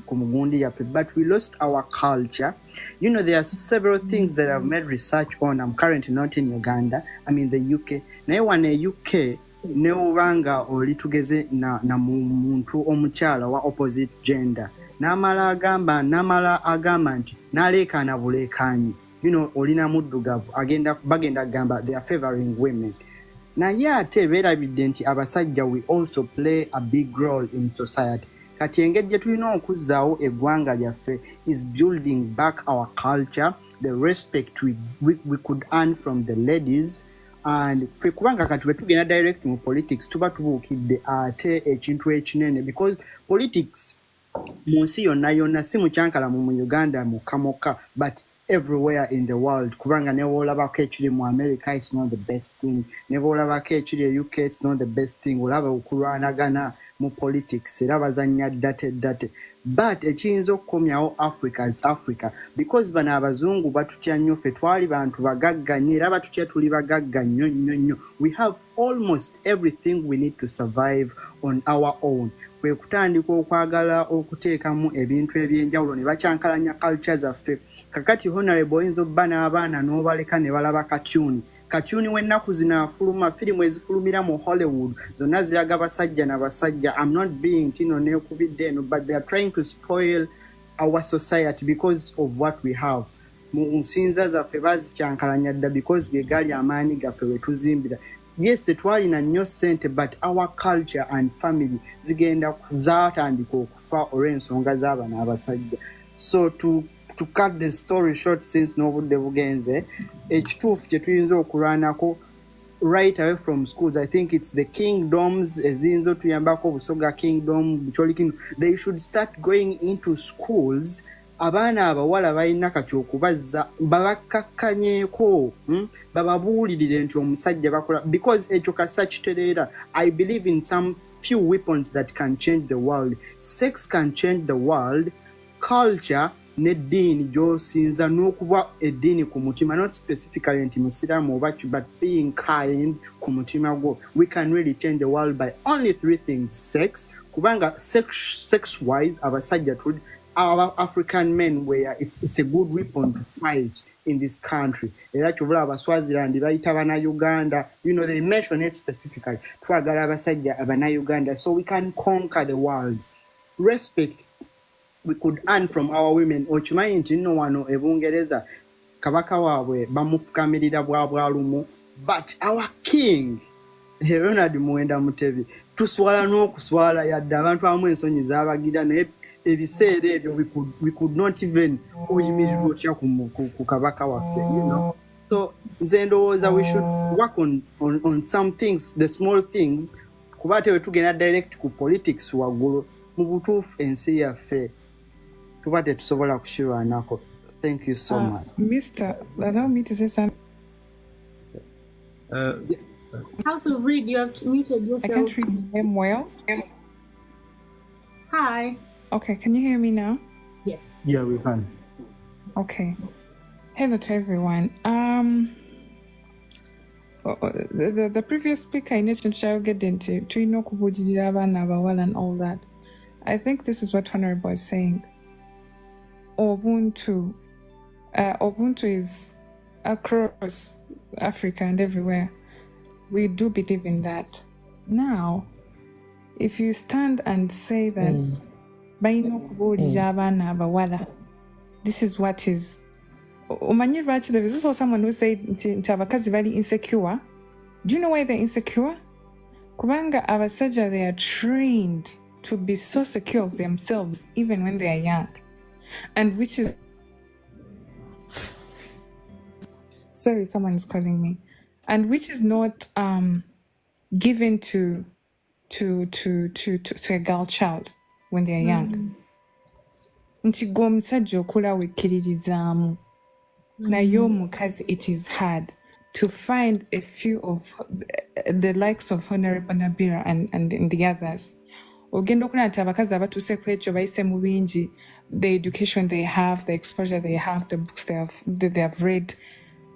ku mugundi yaffe, but we lost our culture. You know, there are several things that I've made research on. I'm currently not in Uganda. I'm in the UK. Naye wano e UK, ne obanga oli tugeze na muntu omukyala wa opposite gender. Namala agamba nti naleekaana buleekaanyi. You know, olina muddugavu bagenda gamba they are favoring women. Naye ate beerabidde nti abasajja we also play a big role in society. Kati engeri gye tulina okuzzaawo eggwanga lyaffe is building back our culture, the respect we could earn from the ladies, and kubanga kati bwe tugenda direct mu politics tuba tubuukidde ate ekintu ekinene, because politics mu nsi yonna si mukyankalamu mu Uganda mukamoka, but everywhere in the world. Kubanga ne olabako ekiri mu America, it's not the best thing. Ne olabako ekiri e UK, it's not the best thing. Olaba okulwanagana mu politics era bazanya ddate. But ekiyinza okukomyawo Africa as Africa, because bano abazungu batutya nnyo, ffe twali bantu bagagga nnyo era batutya tuli bagagga nnyo. We have almost everything we need to survive on our own. Kwe kutandika okwagala okuteekamu ebintu ebyenjawulo ne bakyankalanya culture zaffe. Kakati Honorable oyinza obba n'abaana n'obaleka ne balaba katuni w'ennaku zino afuluma, firimu ezifulumira mu Hollywood zonna ziraga basajja na basajja. I'm not being tino neekubidde eno, but they are trying to spoil our society because of what we have. Mu nsinza zaffe bazikyankalanya dda because ge gali amaanyi gaffe we tuzimbira. Yes, tetwalina nnyo ssente, but our culture and family zigenda zaatandika okufa olw'ensonga z'abana abasajja. So to cut the story short, since n'obudde bugenze, ekituufu kye tuyinza okulwanako right away from schools, I think it's the kingdoms eziyinza otuyambako, Busoga Kingdom, Bucholi Kingdom. They should start going into schools. Abaana abawala balina kati okubazza babakakkanyeeko, bababuulirire nti omusajja bakola, because ekyo kasa kitereera. I believe in some few weapons that can change the world. Sex can change the world. Culture n'eddiini gy'osinza n'okuba eddiini ku mutima, not specifically nti musiraamu oba ki, but being kind ku mutima gwo. We can really change the world by only 3 things. Sex, kubanga sex wise abasajja tuli, our African men, where it's a good weapon to fight in this country. Era kyobula Abaswaziland bayita bana Uganda, you know, they mention it specifically. Twagala abasajja abana Uganda so we can conquer the world. Respect we could earn from our women. Okimanyi nti nno wano e Bungereza kabaka waabwe bamufukamirira bwabwalumu, but our king Ronald Muwenda Mutebi tuswala n'okuswala yadde abantu abamu ensonyi zaabagira, naye ebiseera ebyo we could not even oyimirirwa otya ku kabaka waffe, you know. So nze ndowooza we should work on some things, the small things, kuba ate we tugenda direct ku politics waggulu, mu butuufu ensi yaffe tuba tetusobola kukirwanako. Thank you so much. Mr. Allow me to say something. House of Reed, you have muted I yourself. can't read the name well. Hi. Okay, can you hear me now? Yes. Yeah, we can. Okay. Hello to everyone. The previous speaker in nation shall get into Trino Kubujiraba Nabawal and all that. I think this is what Honorable is saying. Ubuntu is across Africa and everywhere. We do believe in that. Now, if you stand and say that Baino Kubujiraba Nabawala, this is what is. There is also someone who said Chavakazi very insecure. Do you know why they're insecure? Kubanga Abasaja, they are trained to be so secure of themselves even when they are young. And which is sorry, someone is calling me. And which is not given to a girl child when they are young. Nti gomsajja okula wekkiririzamu. Naye omukazi, it is hard to find a few of the likes of Honorable Nabira and the others. Ogenda okulaba nti abakazi abatuuse ku ekyo bayise mu bingi, the education they have, the exposure they have, the books they have read,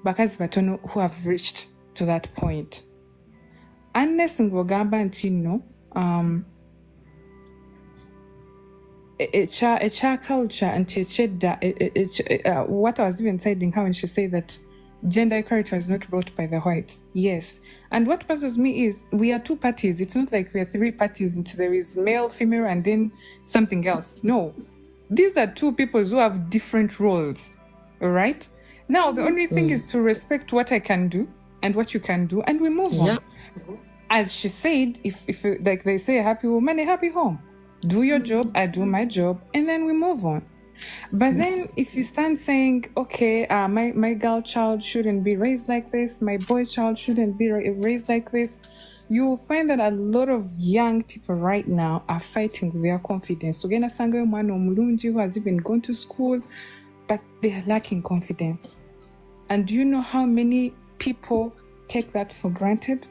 bakazi batono who have reached to that point. Unless ng'ogamba nti nno a culture and what I was even saying how when she said that gender equality was not brought by the whites. Yes. And what puzzles me is we are two parties. It's not like we are three parties. There is male, female, and then something else. No. These are two people who have different roles. All right? Now, the only thing is to respect what I can do and what you can do, and we move on. As she said, if like they say, a happy woman, a happy home. Do your job, I do my job, and then we move on. But then if you stand saying, okay, my girl child shouldn't be raised like this, my boy child shouldn't be raised like this, you will find that a lot of young people right now are fighting with their confidence. So Gena Sanga Mano Mulunji, who has even gone to school, but they are lacking confidence. And do you know how many people take that for granted?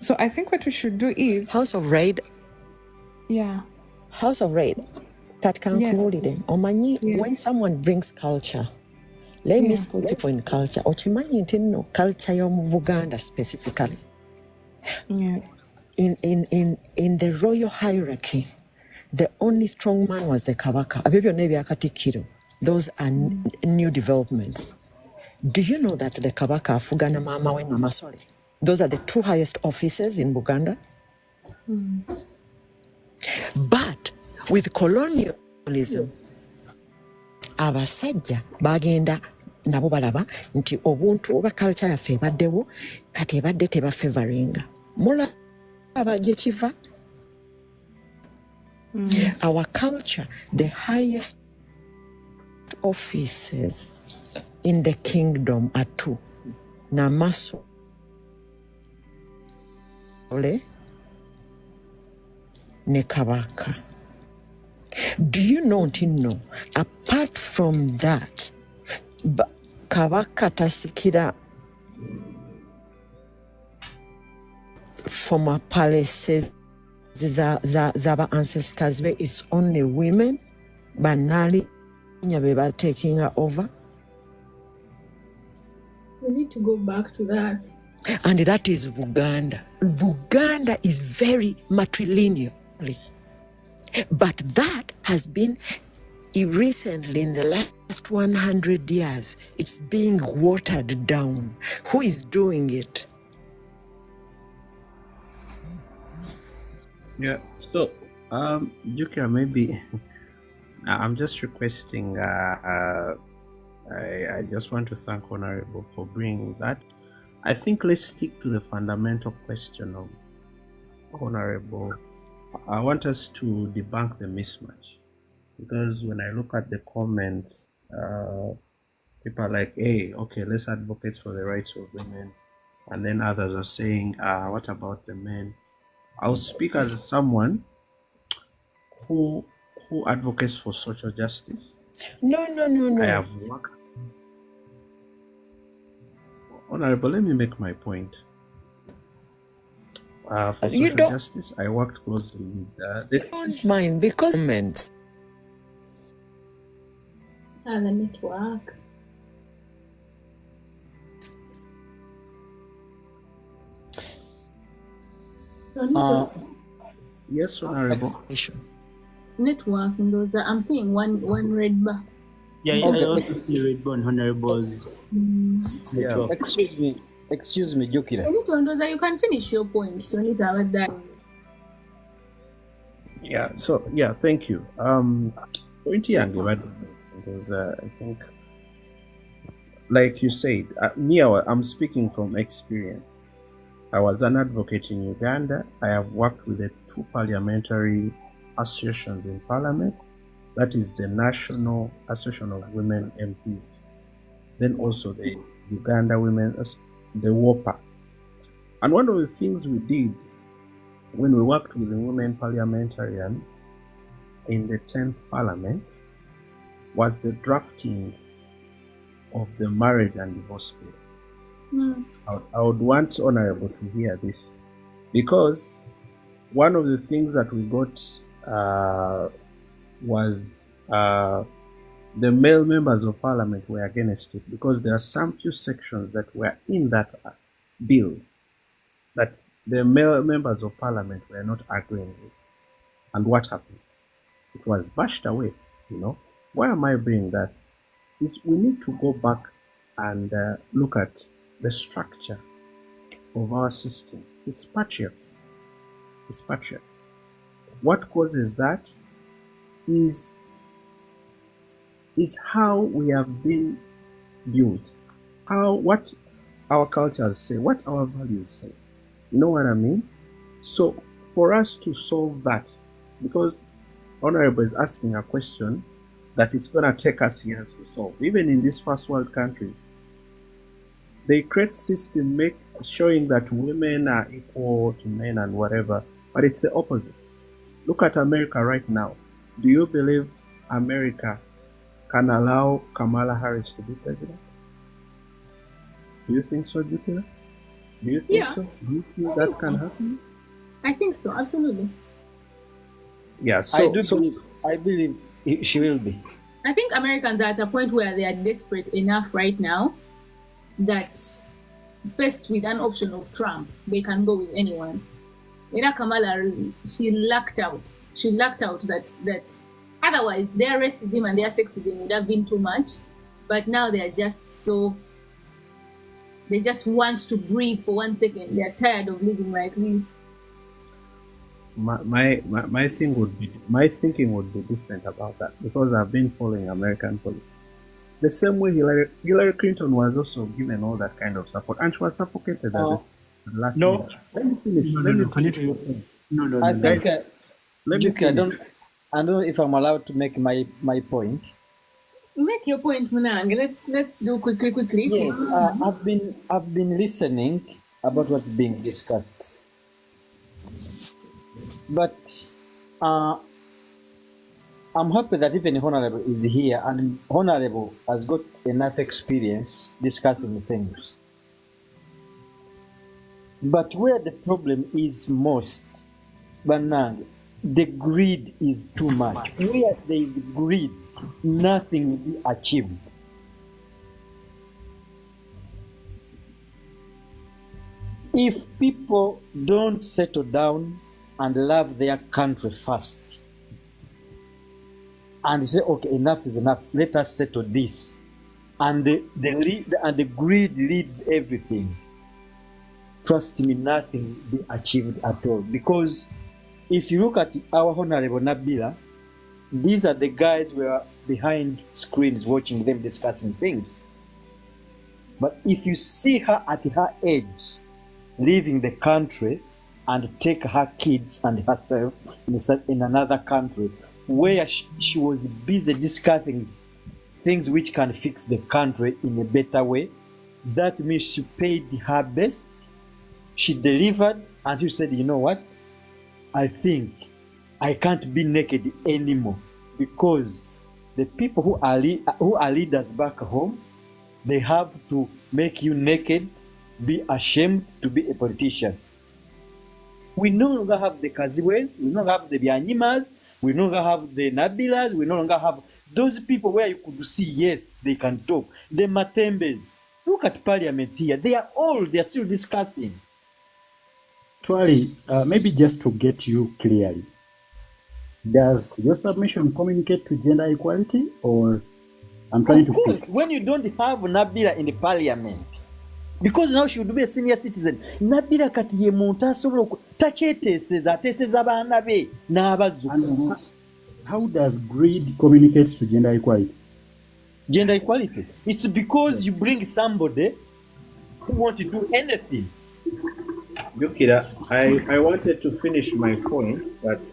So I think what we should do is House of Raid. Yeah. House of Raid. That can include it. Omanyi, when someone brings culture, let me school people in culture. Ochimanyi intino culture yomu Buganda specifically. Yeah. In the royal hierarchy, the only strong man was the Kabaka. Abebyo nebi akatikiro. Those are new developments. Do you know that the Kabaka afugana mama we mama sole? Those are the two highest offices in Buganda. But with colonialism, abasajja bagenda nabo balaba nti obuntu oba culture yaffe ebaddewo kati ebadde tebafavoringa. Mulaba gye kiva. Our culture, the highest offices in the kingdom are two. Namasole ne Kabaka. Do you know, Tino, apart from that, Kabaka tasikira from our palaces, zaba ancestors, where it's only women, banali nyabeba taking her over. We need to go back to that. And that is Buganda. Buganda is very matrilineal. But that has been recently, in the last 100 years, it's being watered down. Who is doing it? Yeah, so, Yukira, maybe I'm just requesting, I just want to thank Honorable for bringing that. I think let's stick to the fundamental question of Honorable. I want us to debunk the mismatch, because when I look at the comments, people are like, hey, okay, let's advocate for the rights of women. And then others are saying, what about the men? I'll speak as someone who advocates for social justice. No. I have worked. Honorable, let me make my point. For You social don't justice, I worked closely with the don't mind because government. The network. yes, Honorable. Network, those I'm seeing one red bar. Yeah, I Okay. also see Redbone Honorable's Yeah. network. Excuse me, Jukira. You can finish your point. Don't need to have that. Yeah. So yeah, thank you. Point yange bado because I think, like you said, I'm speaking from experience. I was an advocate in Uganda. I have worked with the 2 parliamentary associations in parliament. That is the National Association of Women MPs. Then also the Uganda Women, the WOPA. And one of the things we did when we worked with the women parliamentarians in the 10th parliament was the drafting of the marriage and divorce bill. I would want Honorable to hear this, because one of the things that we got was the male members of parliament were against it, because there are some few sections that were in that bill that the male members of parliament were not agreeing with. And what happened? It was bashed away, Why am I bringing that? Is we need to go back and look at the structure of our system. It's patriarchy. It's patriarchy. What causes that is how we have been built, what our cultures say, what our values say. You know what I mean? So for us to solve that, because Honorable is asking a question that is going to take us years to solve. Even in these first world countries, they create system showing that women are equal to men and whatever, but it's the opposite. Look at America right now. Do you believe America can allow Kamala Harris to be president? Do you think so, Jupiter? Do you think so? Do you think that can happen? I think so, absolutely. Yeah, so I believe she will be. I think Americans are at a point where they are desperate enough right now that faced with an option of Trump, they can go with anyone. Ina Kamala, she lucked out. She lucked out that otherwise their racism and their sexism would have been too much. But now they are just so, they just want to breathe for 1 second. They are tired of living like this. My thinking would be different about that, because I've been following American politics. The same way Hillary Clinton was also given all that kind of support, and she was suffocated at the last minute. Let me finish. No. I think Juki, I don't know if I'm allowed to make my point. Make your point, Munang. Let's do quickly. Yes, I've been listening about what's being discussed, but I'm happy that even Honorable is here, and Honorable has got enough experience discussing things. But where the problem is most, Banang, the greed is too much. Where there is greed, nothing will be achieved. If people don't settle down and love their country first, and say, okay, enough is enough, let us settle this, and the greed leads everything, trust me, nothing will be achieved at all. Because if you look at our Honorable Nabila, these are the guys who are behind screens watching them discussing things. But if you see her at her age, leaving the country and take her kids and herself in another country where she was busy discussing things which can fix the country in a better way, that means she paid her best, she delivered, and she said, you know what, I think I can't be naked anymore, because the people who are leaders back home, they have to make you naked be ashamed to be a politician. We no longer have the Kazibwes, we no longer have the Byanyimas, we no longer have the Nabilas, we no longer have those people where you could see, yes, they can talk. The Matembes. Look at parliaments here. They are still discussing. Twali, maybe just to get you clearly, does your submission communicate to gender equality, or I'm trying to... Of course, when you don't have Nabila in the parliament, because now she would be a senior citizen, Nabila kati ye muntu asobola takyeteseza ateseza abaana be n'abazzukulu. How does greed communicate to gender equality? Gender equality? It's because you bring somebody who wants to do anything. Yukira, I wanted to finish my point, but...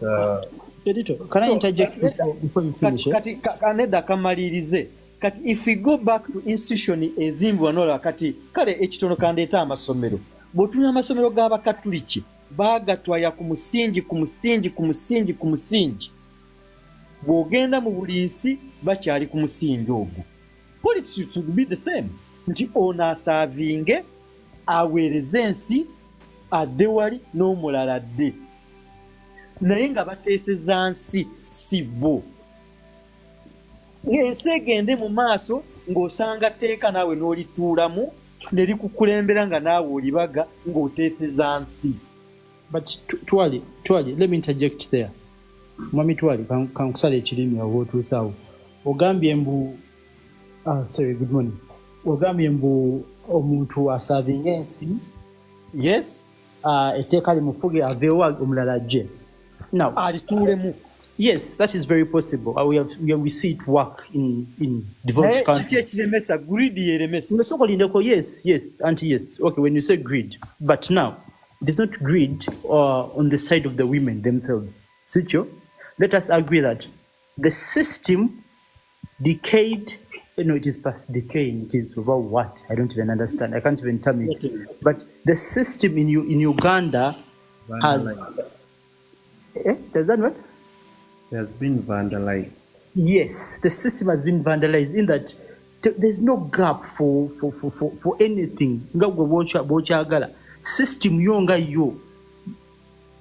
Can I interject before you finish? Kaneda kamalirize. Kati if we go back to institution ezimbwa nola kati kale ekitono kandeeta amasomero. Bw'otunya amasomero g'abakatuliki baagatwaya ku musingi. Bw'ogenda mu buli nsi bakyali ku musingi ogwo. Politics should be the same. Nti ono asaavinge aweereze ensi adde wali n'omulala adde. Naye nga bateeseza nsi si bo. Ng'ensi egende mu maaso ng'osanga tteeka naawe n'olituulamu ne likukulembera nga naawe olibaga ng'oteeseza nsi. But Twali, let me interject there. Mwami Twali, kankusala ekirimi awo otuusaawo. Ogambye mbu... sorry, good morning. Ogambye mbu omuntu asaavinga ensi, yes, etteeka limufuge aveewo omulala ajje. Now, yes, that is very possible. We see it work in developed countries. Yes, anti-yes. Okay, when you say greed. But now, it is not greed on the side of the women themselves. Sicho, let us agree that the system decayed. No, it is past decaying. It is about what? I don't even understand. I can't even tell it. But the system in Uganda has... does that what? It has been vandalized. Yes, the system has been vandalized in that there's no gap for anything. System yonga yo.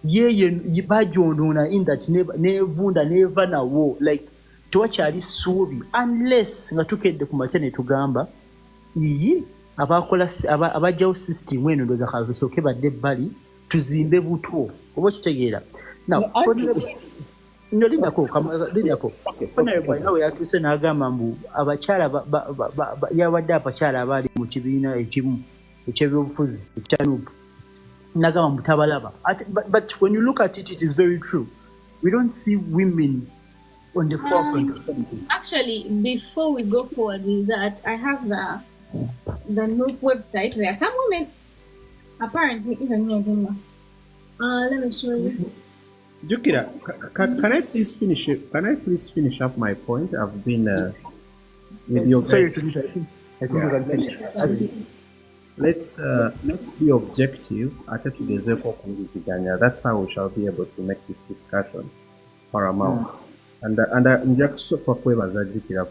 Ye bajonona in that never na wo like towakyali ssuubi unless nga tukedde ku makya ne tugamba abajjawo system eno ndooza kasooke badde ebbali tuzimbe buto oba okitegeera. Lindako nawe yatuuse n'agamba mbu abakyala yawadde abakyala abaali mu kibiina ekimu ekyebyobufuzi ekyanuupu n'agamba mbu tabalaba. But when you look at it, it is very true. We don't see women on the forefront. Actually, before we go forward with that, I have the NUP website. There are some women, apparently, even let me show you. Jukira, can I please finish it? Can I please finish up my point? I've been with your... Sorry to interrupt. I think you can finish. Let's be objective. That's how we shall be able to make this discussion paramount. And I'm just so kwebaza Jukira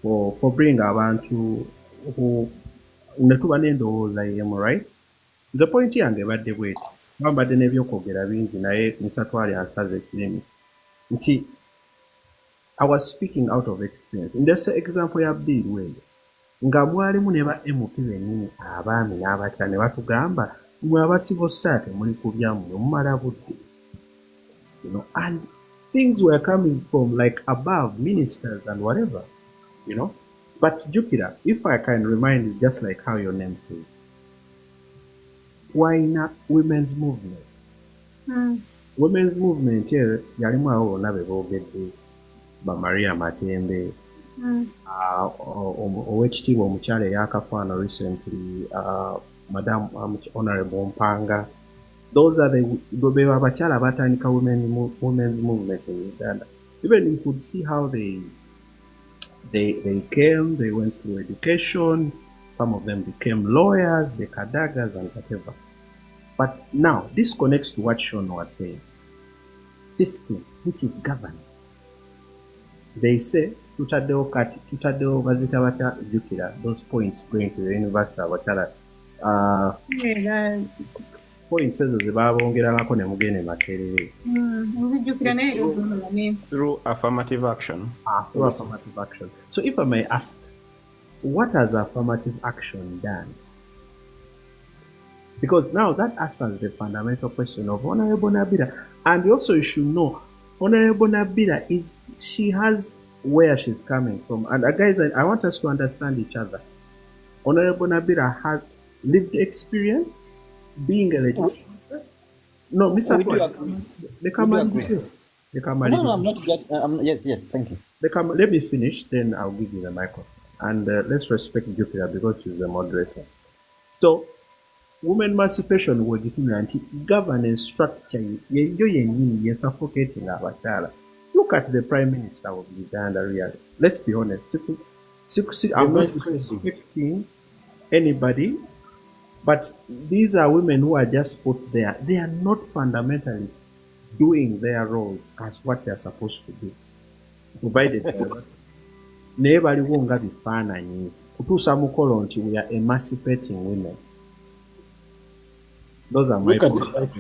for bringing abantu who netuba n'endowooza yemu, right? The point yange badde bweti bambadde n'ebyokwogera bingi naye Misatwali ansaze ekirimi nti I was speaking out of experience. Ndese example ya Bill weyo nga mwalimu ne ba MP bennyini abaami n'abakyala ne batugamba mwe aba civil society muli ku byammwe mumala budde, you know, and things were coming from like above, ministers and whatever, you know. But Jukira, if I can remind you, just like how your name says, why not women's movement? Women's movement here, yalimu awo nabe boogedde ba Maria Matembe, owekitiibwa omukyala eyakafaana recently, Madam Honorable Mpanga. Those are the abakyala abatandika women's movement in Uganda. Even you could see how they came, they went through education, some of them became lawyers, the Kadagas and whatever. But now, this connects to what Sean was saying. System, which is governance. They say, tutadeo bazita bata Jukira, those points going to the universal abakyala points ezo ze baabongerangako ne mugende makerere through affirmative action. So if I may ask, what has affirmative action done? Because now that answers the fundamental question of Honorable Nabila. And also you should know, Honorable Nabila she has where she's coming from. And guys, I want us to understand each other. Honorable Nabila has lived experience being a legislator. No, Mr. No, I'm not. Yes, thank you. Let me finish, then I'll give you the microphone. And let's respect Jupiter because she's the moderator. So, women emancipation was anti governance structure. You're suffocating our. Look at the Prime Minister of Uganda, really. Let's be honest. I'm not expecting anybody, but these are women who are just put there. They are not fundamentally doing their roles as what they are supposed to do. Provided nobody won't get bifaananyi kutuusa mukolo nti we are emancipating women. Those are my points.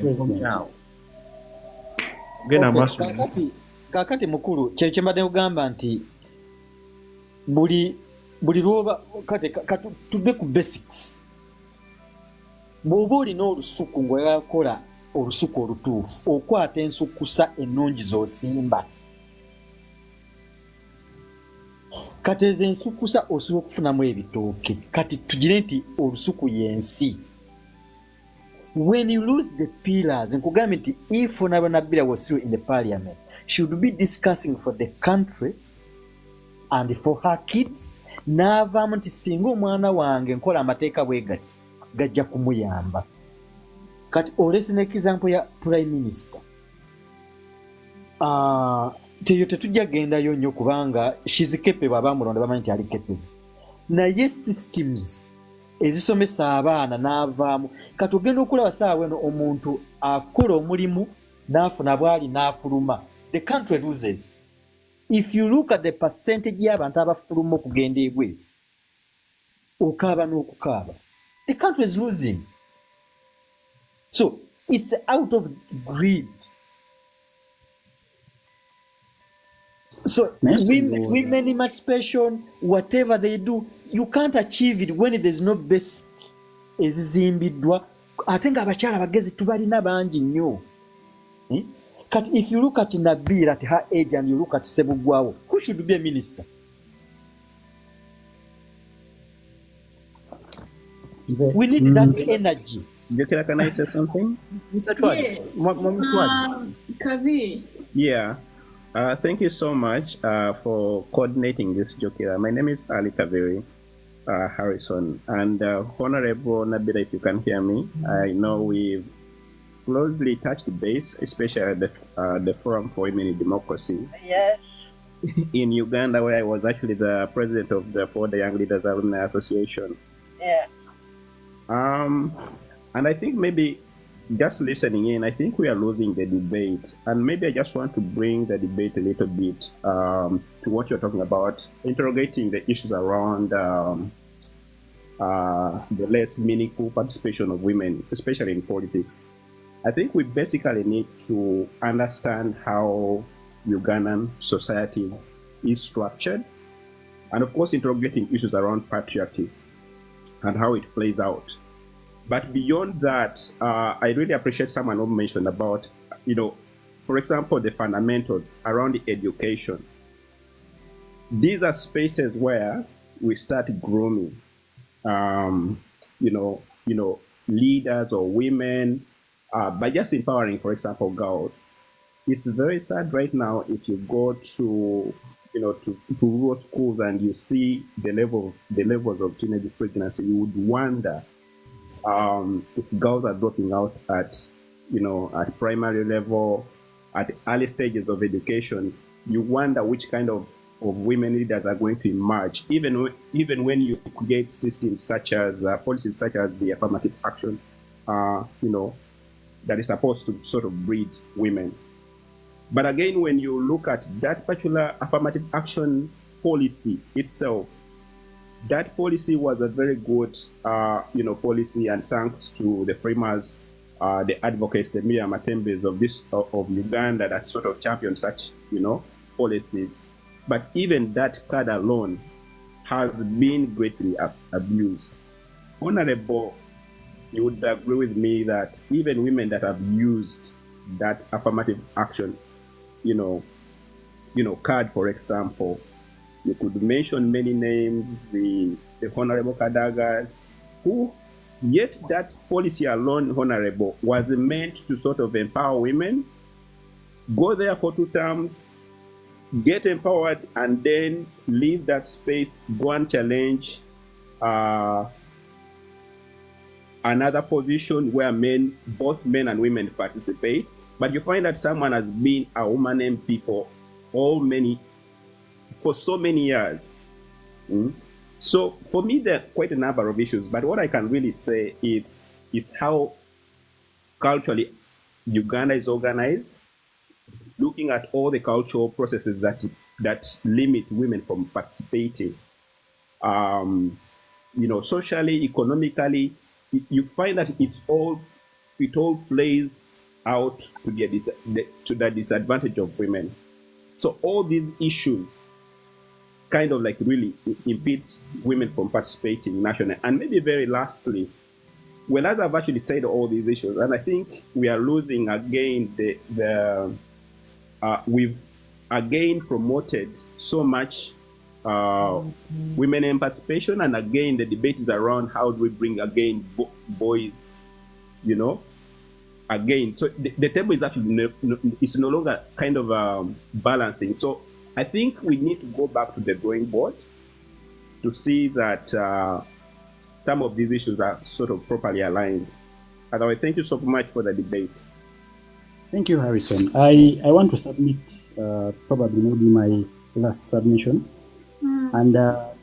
Kakati mukulu kye mbadde kugamba nti buli lwoba kati tudde ku basics. Bw'oba olina olusuku ng'oyakola olusuku olutuufu okwata ensukusa ennungi z'osimba. Kati ezo ensukusa osobola okufunamu ebitooke. Kati tugire nti olusuku y'ensi. When you lose the pillars, nkugambye nti if Honorable Nabila was still in the parliament, she would be discussing for the country and for her kids. N'avaamu nti singa omwana wange nkola amateeka bwe gati gajja kumuyamba. Kati olese n'example ya prime minister. Teyo tetujja gendayo nnyo kubanga she's capable, abamulonda bamanyi nti ali capable. Naye systems ezisomesa abaana n'avaamu. Kati ogenda okulaba saawa eno omuntu akola omulimu n'afuna bwali n'afuluma. The country loses. If you look at the percentage y'abantu abafuluma okugenda ebweru, okaaba n'okukaaba, the country is losing. So it's out of greed. So women emancipation, whatever they do, you can't achieve it when there's no basic ezizimbiddwa. Ate nga abakyala bagezi tubalina bangi nnyo. Kati if you look at Nabila at her age and you look at Sebugwawo, who should be a minister? We need that energy. Jokera, can I say something? Mr. Twadi. Kavi. Yeah. Thank you so much for coordinating this, Jokera. My name is Ali Kaveri Harrison. And Honorable Nabila, if you can hear me, I know we've closely touched base, especially at the Forum for Women in Democracy. Yes. In Uganda, where I was actually the president of the Ford Young Leaders Alumni Association. Yeah. And I think maybe just listening in, I think we are losing the debate. And maybe I just want to bring the debate a little bit to what you're talking about, interrogating the issues around the less meaningful participation of women, especially in politics. I think we basically need to understand how Ugandan societies is structured, and of course interrogating issues around patriarchy and how it plays out. But beyond that, I really appreciate someone who mentioned about, for example, the fundamentals around education. These are spaces where we start grooming, leaders or women, by just empowering, for example, girls. It's very sad right now if you go to rural schools and you see the levels of teenage pregnancy. You would wonder if girls are dropping out at primary level, at early stages of education. You wonder which kind of women leaders are going to emerge, even when you create systems such as policies such as the affirmative action, that is supposed to sort of breed women. But again, when you look at that particular affirmative action policy itself, that policy was a very good, policy, and thanks to the framers, the advocates, the Miriam Matembes of Uganda that sort of championed such, policies. But even that card alone has been greatly abused. Honorable, you would agree with me that even women that have used that affirmative action, card, for example, you could mention many names, the Honorable Kadagas, who, yet that policy alone, Honorable, was meant to sort of empower women, go there for 2 terms, get empowered, and then leave that space, go and challenge another position where both men and women participate. But you find that someone has been a woman MP for so many years. So for me, there are quite a number of issues, but what I can really say is how culturally Uganda is organized, looking at all the cultural processes that limit women from participating. Socially, economically, you find that it all plays out to the disadvantage of women. So all these issues kind of like really impedes women from participating nationally. And maybe very lastly, well, as I've actually said all these issues, and I think we are losing again we've again promoted so much women participation, and again the debate is around how do we bring again boys, again. So the table is actually no longer kind of balancing. So I think we need to go back to the drawing board to see that some of these issues are sort of properly aligned. Otherwise, thank you so much for the debate. Thank you, Harrison. I want to submit probably maybe my last submission. And I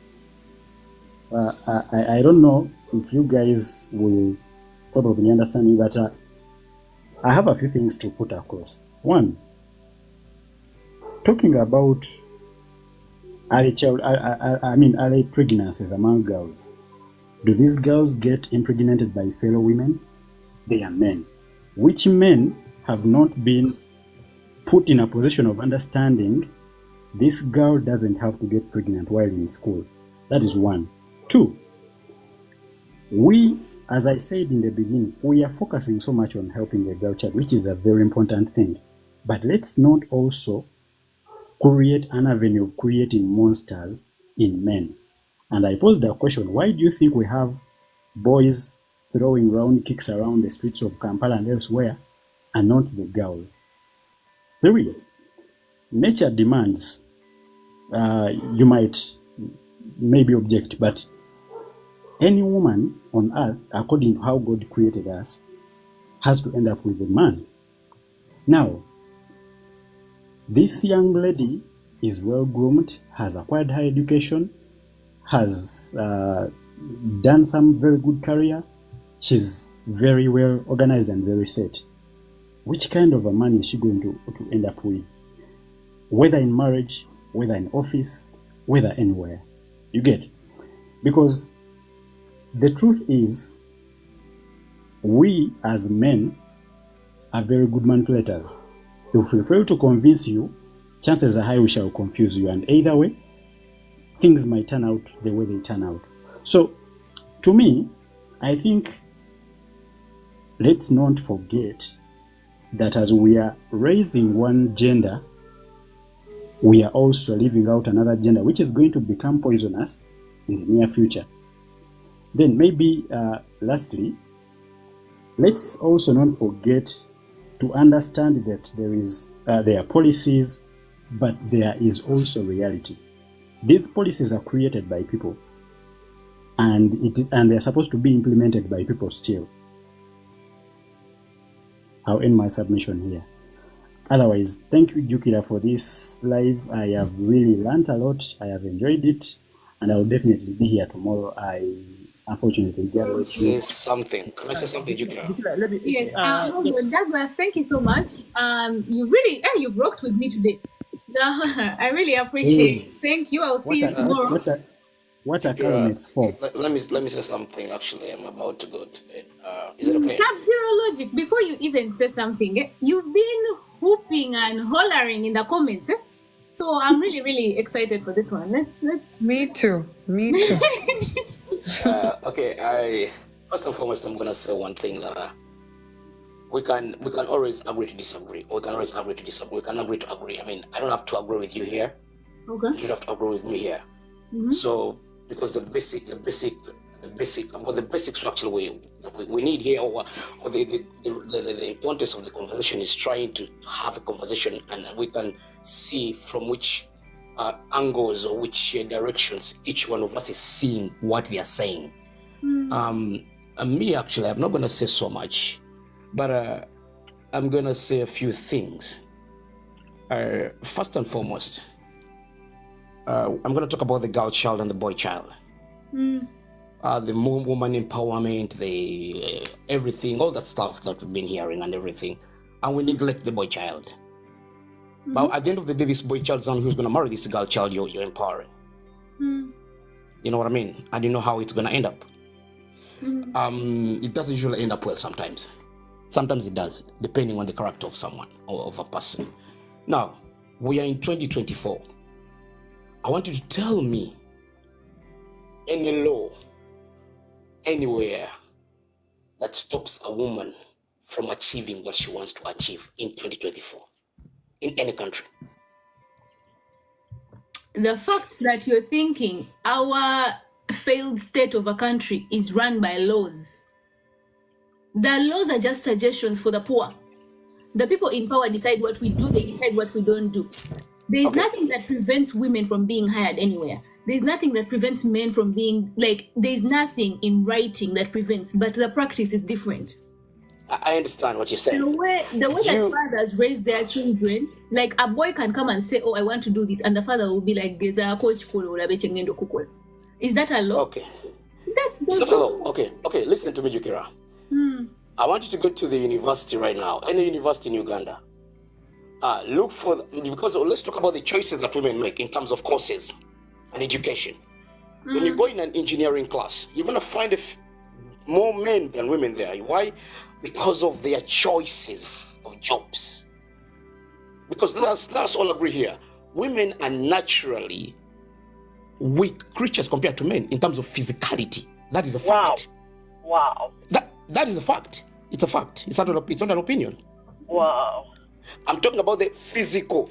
don't know if you guys will probably understand me, but I have a few things to put across. One, talking about early pregnancies among girls. Do these girls get impregnated by fellow women? They are men. Which men have not been put in a position of understanding this girl doesn't have to get pregnant while in school? That is one. Two, we, as I said in the beginning, we are focusing so much on helping the girl child, which is a very important thing. But let's not also create an avenue of creating monsters in men. And I posed the question, why do you think we have boys throwing round kicks around the streets of Kampala and elsewhere, and not the girls? Three, nature demands, you might maybe object, but any woman on earth, according to how God created us, has to end up with a man. Now, this young lady is well groomed, has acquired higher education, has done some very good career. She's very well organized and very set. Which kind of a man is she going to end up with? Whether in marriage, whether in office, whether anywhere. You get? Because the truth is, we as men are very good manipulators. If we fail to convince you, chances are high we shall confuse you, and either way, things might turn out the way they turn out. So, to me, I think let's not forget that as we are raising one gender, we are also leaving out another gender, which is going to become poisonous in the near future. Then maybe, lastly, let's also not forget to understand that there are policies, but there is also reality. These policies are created by people, and they're supposed to be implemented by people still. I'll end my submission here. Otherwise, thank you, Jukira, for this live. I have really learned a lot. I have enjoyed it, and I'll definitely be here tomorrow. I unfortunately can't say something. Can I say something, Jukira? Yes. Douglas, thank you so much. You've rocked with me today. I really appreciate it. Thank you. I'll see you tomorrow. what are Kira, cabinets for? let me say something. Actually, I'm about to go to bed. Is it okay? Sub-Zero Logic, before you even say something, you've been whooping and hollering in the comments. So I'm really, really excited for this one. Let's. Me too. Okay, first and foremost, I'm gonna say one thing that we can always agree to disagree, or we can always agree to disagree. We can agree to agree. I mean, I don't have to agree with you here. Okay. You don't have to agree with me here. Mhm. So, because the basics actually we need here, or the importance of the conversation is trying to have a conversation, and we can see from which angles or which directions each one of us is seeing what they are saying. Me actually, I'm not going to say so much, but I'm going to say a few things. First and foremost, I'm going to talk about the girl child and the boy child. The woman empowerment, the everything, all that stuff that we've been hearing and everything, and we neglect the boy child. But at the end of the day, this boy child is the one who's going to marry this girl child you're empowering. You know what I mean? And you know how it's going to end up. It doesn't usually end up well sometimes. Sometimes it does, depending on the character of someone or of a person. Now, we are in 2024. I want you to tell me any law anywhere that stops a woman from achieving what she wants to achieve in 2024 in any country. The fact that you're thinking our failed state of a country is run by laws. The laws are just suggestions for the poor. The people in power decide what we do, they decide what we don't do. There is nothing that prevents women from being hired anywhere. There's nothing that prevents men from being, there's nothing in writing that prevents, but the practice is different. I understand what you're saying. The way that fathers raise their children, like a boy can come and say, oh, I want to do this, and the father will be like, is that a law? Okay. That's a law. Okay, listen to me, Jukira. I want you to go to the university right now, any university in Uganda. Look for, because let's talk about the choices that women make in terms of courses and education. When you go in an engineering class, you're going to find more men than women there. Why? Because of their choices of jobs. Because let's all agree here. Women are naturally weak creatures compared to men in terms of physicality. That is a fact. Wow. That is a fact. It's a fact. It's not an opinion. Wow. I'm talking about the physical,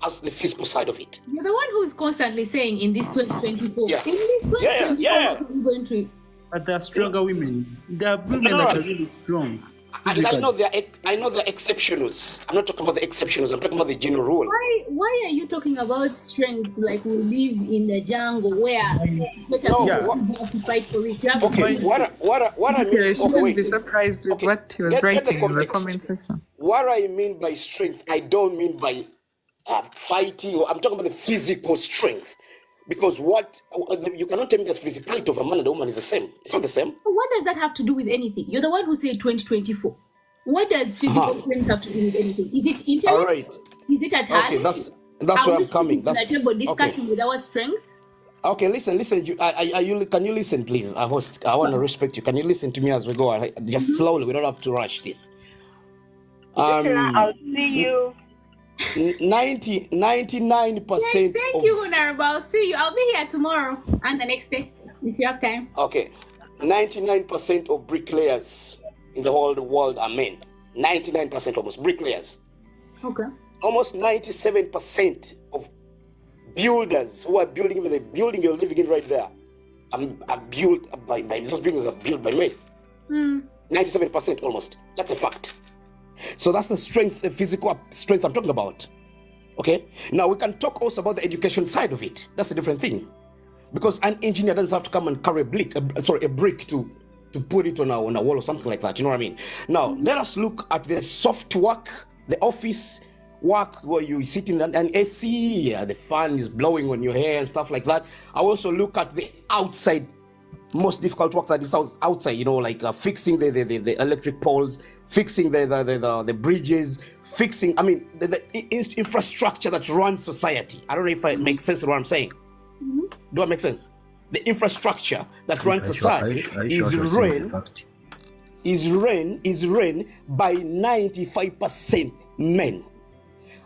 as the physical side of it. You're the one who's constantly saying in this 2024. Yeah. In this 2024, we're going to. But there are stronger women. There are women that are really strong. I know there are exceptionals. I'm not talking about the exceptionals. I'm talking about the general rule. Why are you talking about strength like we live in the jungle where people have to fight for it? Okay, what I mean? Shouldn't be surprised with what he was writing in the comment section. What I mean by strength, I don't mean by fighting. I'm talking about the physical strength. Because you cannot tell me that physicality of a man and a woman is the same. It's not the same. What does that have to do with anything? You're the one who said 2024. What does physical strength have to do with anything? Is it intellect? All right. Is it a talent? Okay, that's where I'm coming. That's discussing with our strength. Okay, listen. Can you listen, please? I want to respect you. Can you listen to me as we go? Just slowly. We don't have to rush this. I'll see you. 99%. Thank you, Honorable. I'll see you. I'll be here tomorrow and the next day if you have time. Okay. 99% of bricklayers in the whole world are men. 99% almost bricklayers. Okay. Almost 97% of builders who are building the building you're living in right there are built by those buildings are built by men. 97% almost. That's a fact. So that's the strength, the physical strength I'm talking about. Okay? Now we can talk also about the education side of it. That's a different thing. Because an engineer doesn't have to come and carry a brick to put it on a wall or something like that. You know what I mean? Now let us look at the soft work, the office work where you sit in an AC, the fan is blowing on your hair and stuff like that. I also look at the outside, most difficult work that is outside, like fixing the electric poles, fixing the bridges, fixing, the infrastructure that runs society. I don't know if it makes sense of what I'm saying. Do that make sense? The infrastructure that runs society is run by 95% men.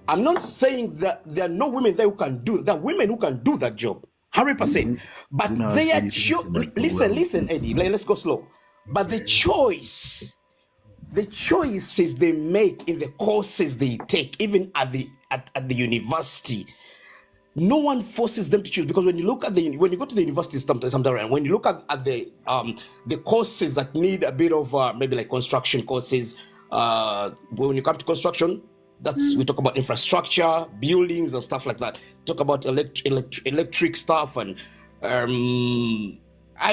I'm not saying that there are no women there who can do. There are women who can do that job, 100%. But they are listen, Eddie. Let's go slow. But the choices they make in the courses they take, even at the university, no one forces them to choose. Because when you look at when you go to the university sometimes, when you look at the courses that need a bit of maybe like construction courses, when you come to construction, we talk about infrastructure, buildings and stuff like that. Talk about electric stuff, and I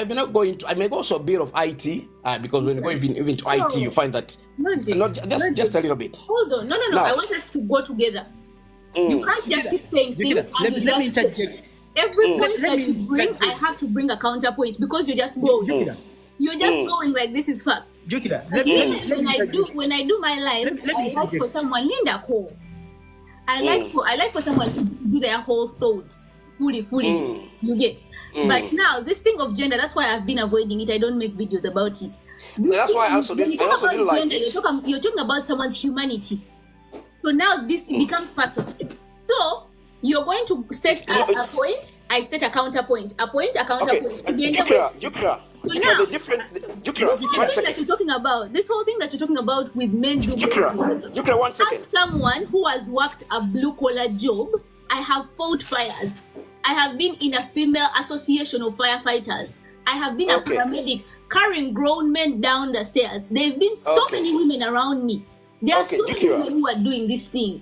may not go into. I may go also a bit of IT because when you go even to IT, you find that just a little bit. Hold on, no. Now, I want us to go together. You can't just keep saying things. Let me interject. Every point that you bring, I have to bring a counterpoint because you're just going. You're just going like this is facts. When I do my lives, I like for someone Linda Cole. I like for someone to do their whole thoughts fully. You get. But now this thing of gender, that's why I've been avoiding it. I don't make videos about it. That's why I also didn't like gender, it. You're talking about someone's humanity. So now this becomes personal. So you're going to state a point, I state a counterpoint. A point, a counterpoint. Jukra. So now, this whole thing that you're talking about with men do Jukra, 1 second. As someone who has worked a blue-collar job, I have fought fires. I have been in a female association of firefighters. I have been a paramedic carrying grown men down the stairs. There have been so many women around me. There are so many women who are doing this thing.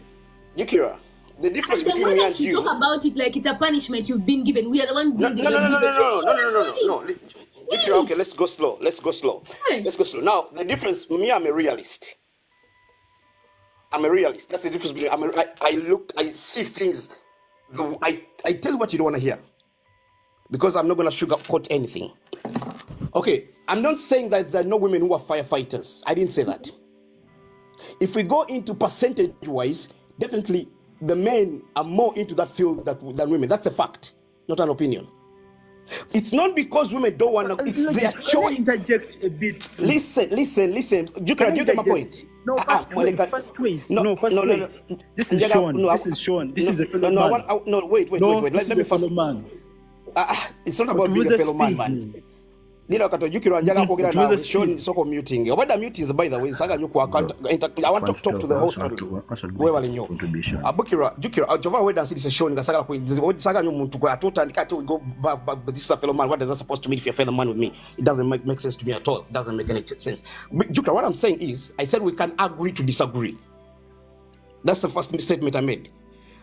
Jukra, the difference between me and you. You talk about it like it's a punishment you've been given. We are the one building it. No. Jukra, okay, let's go slow. Now, the difference, me, I'm a realist. That's the difference between I see things. I tell you what you don't want to hear. Because I'm not going to sugarcoat anything. Okay, I'm not saying that there are no women who are firefighters. I didn't say that. If we go into percentage-wise, definitely the men are more into that field than women. That's a fact, not an opinion. It's not because women don't want to. It's their choice. Interject a bit. Listen. You get my point. First wait. This is Sean. This is the fellow man. Wait. Let me first. It's not about being a fellow man. Nina kato Jukira njala kugira na Sean soko muting. Obada mutings by the way. Saga nyuku I want to talk to the host. Wewe wale nyo. Jukira Jova we dance this Sean ngasaga ku saga nyu muntu kwa tota nikati we go back but this is a fellow man. What does that supposed to mean if you're a fellow man with me? It doesn't make sense to me at all. It doesn't make any sense. But Jukira, what I'm saying is I said we can agree to disagree. That's the first statement I made.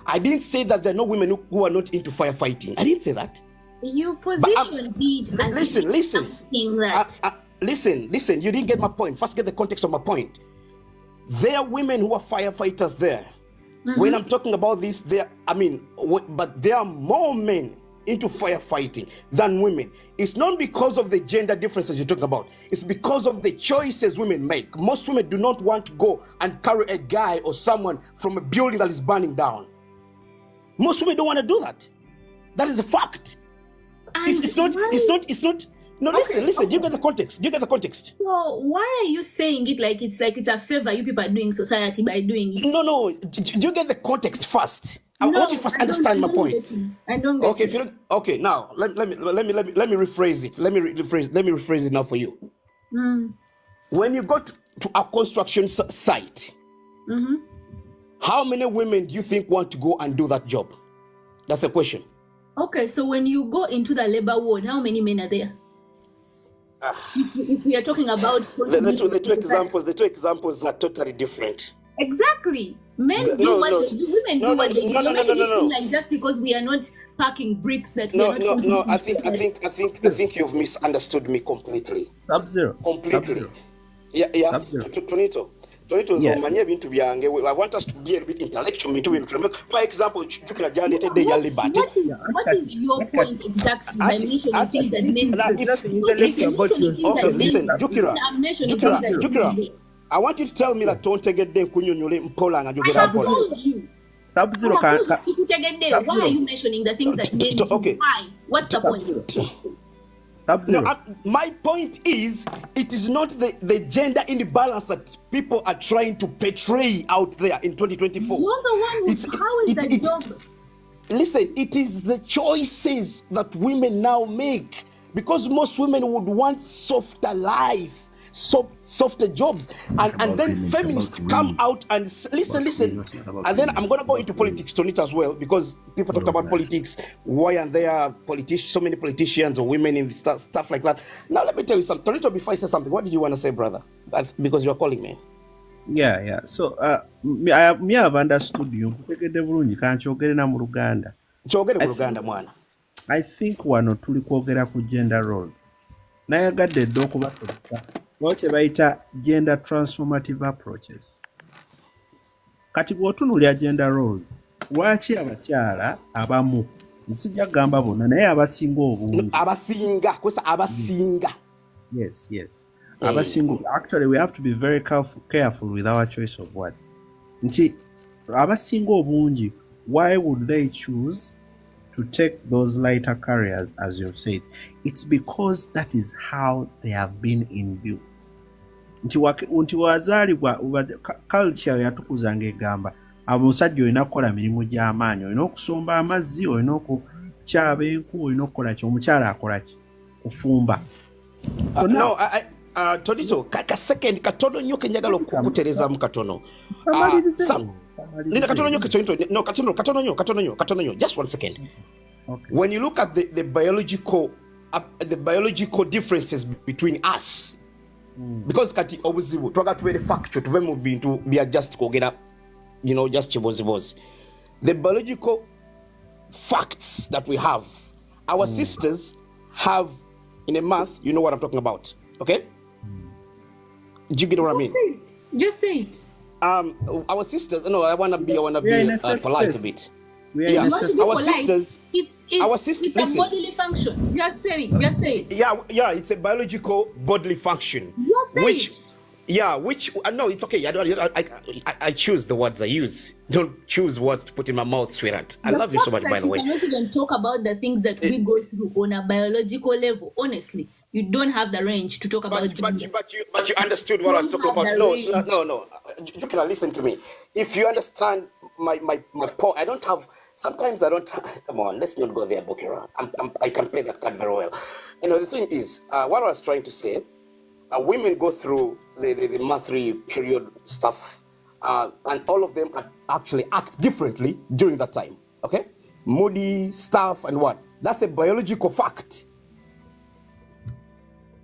I didn't say that there are no women who are not into firefighting. I didn't say that. You position it as listen. You didn't get my point. First, get the context of my point. There are women who are firefighters there. When I'm talking about this, but there are more men into firefighting than women. It's not because of the gender differences you're talking about. It's because of the choices women make. Most women do not want to go and carry a guy or someone from a building that is burning down. Most women don't want to do that. That is a fact. It's not. No, listen. Do you get the context? So why are you saying it like it's a favor you people are doing society by doing it? No. Do you get the context first? I want you to first understand my point. I don't get it. Okay, now let me rephrase it. Let me rephrase it now for you. When you go to a construction site, how many women do you think want to go and do that job? That's a question. Okay, so when you go into the labor ward, how many men are there? If we are talking about the two examples are totally different. Exactly. Men do what they do, women do what they do. You're making it seem like just because we are not packing bricks that we are not No. I think you've misunderstood me completely. Sub-Zero. Completely. Yeah. Tonito, I want us to be a bit intellectual. For example, what is your point exactly by mentioning things that men listen, Jukira, I want you to tell me that don't get them kunyunyule mpola nga jogera mpola. I have told you. Sub-Zero Why are you mentioning the things that made you? Okay. Why? What's the point? Sub-Zero. My point is, it is not the gender imbalance that people are trying to portray out there in 2024. You're the one who's, how is that job? Listen, it is the choices that women now make, because most women would want softer life, softer jobs, and then feminists come out and listen, and then I'm gonna go into politics on it as well, because people talked about politics. Why aren't there so many politicians or women in stuff like that? Now let me tell you something. Tonito, before I say something, what did you want to say, brother? Because you're calling me. Yeah. So me have understood you. Kutegedde bulungi kankyogere na mu Luganda. Kyogere mu Luganda mwana. I think wano tuli kwogera ku gender roles. Nayagadde dda okubasoboka what bayita gender transformative approaches. Kati bw'otunuulira gender roles, lwaki abakyala abamu, nsijja kugamba bonna naye abasinga obungi. Abasinga. Yes. Actually, we have to be very careful with our choice of words. Nti abasinga obungi, why would they choose to take those lighter careers, as you've said? It's because that is how they have been imbued. Nti wazaalibwa culture yatukuzanga egamba omusajja olina kukola mirimu gy'amaanyi, olina okusomba amazzi, olina okukyaba enku, olina okukola ki, omukyala akola ki? Kufumba. Tonito, ka second katono nnyo ke njagala okukutereezaamu katono. Katono nnyo. Just 1 second. Okay. When you look at the biological differences between us, because kati obuzibu twaga tubeere factual tuve mu bintu bya just kwogera, just chibozibozi. The biological facts that we have, our sisters have in a month, you know what I'm talking about, okay? Do you get what I mean? Just say it. Our sisters, no, I wanna be polite a bit. Our sisters, it's a bodily function. Just say it. Yeah, it's a biological bodily function. Just say it. No, it's okay. I choose the words I use. Don't choose words to put in my mouth, sweetheart. I love you so much, by the way. You cannot even talk about the things that we go through on a biological level. Honestly, you don't have the range to talk about. But you understood what I was talking about. No. You can listen to me. If you understand my point, I don't have. Sometimes I don't. Come on, let's not go there, Bokira. I can play that card very well. The thing is, what I was trying to say. Women go through the monthly period stuff, and all of them actually act differently during that time. Okay, moody stuff and what? That's a biological fact.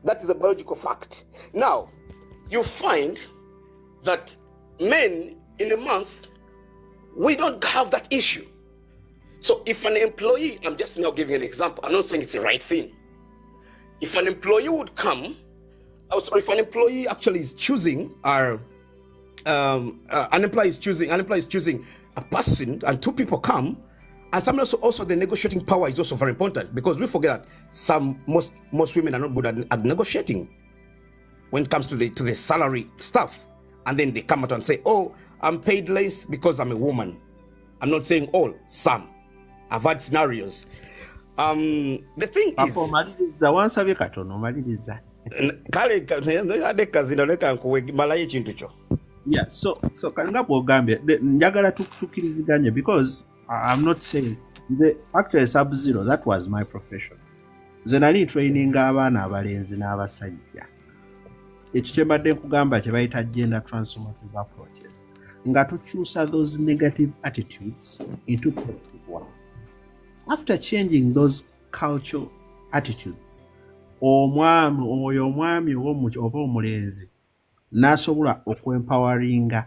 That is a biological fact. Now, you find that men in a month, we don't have that issue. So if an employee, I'm just now giving an example. I'm not saying it's the right thing. If an employee would come. If an employee actually is choosing an employee is choosing a person, and two people come, and sometimes also the negotiating power is also very important, because we forget that most women are not good at negotiating when it comes to the salary stuff, and then they come out and say, "Oh, I'm paid less because I'm a woman." I'm not saying all, some. I've had scenarios. The thing is. Yeah, so kanga bwogambye njagala tukiriziganye, because I'm not saying actually Sub-Zero, that was my profession. Nze nali training abaana abalenzi n'abasajja. Ekyo kye mbadde nkugamba kye bayita gender transformative approaches, nga tukyusa those negative attitudes into positive one. After changing those cultural attitudes, oyo omwami oba omulenzi n'asobola okwempoweringa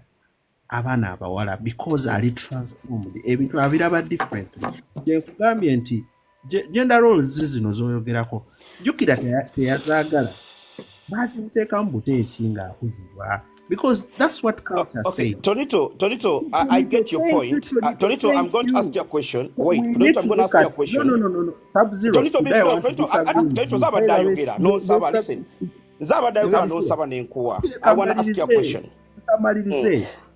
abaana abawala, because ali transformed, ebintu abiraba differently. Nkugambye nti gender roles zino z'oyogerako, jjukira teyazaagala baziteekamu buteesi ng'akuzibwa, because that's what culture says. Tonito, I get your point. Tonito, I'm going to ask you a question. Wait, Tonito, I'm going to ask you a question. No. Sub-Zero. Tonito, Zabadayogera. No, Saba, listen. Zabadayogera, no, Saba, Nenkuwa. I want to ask you a question.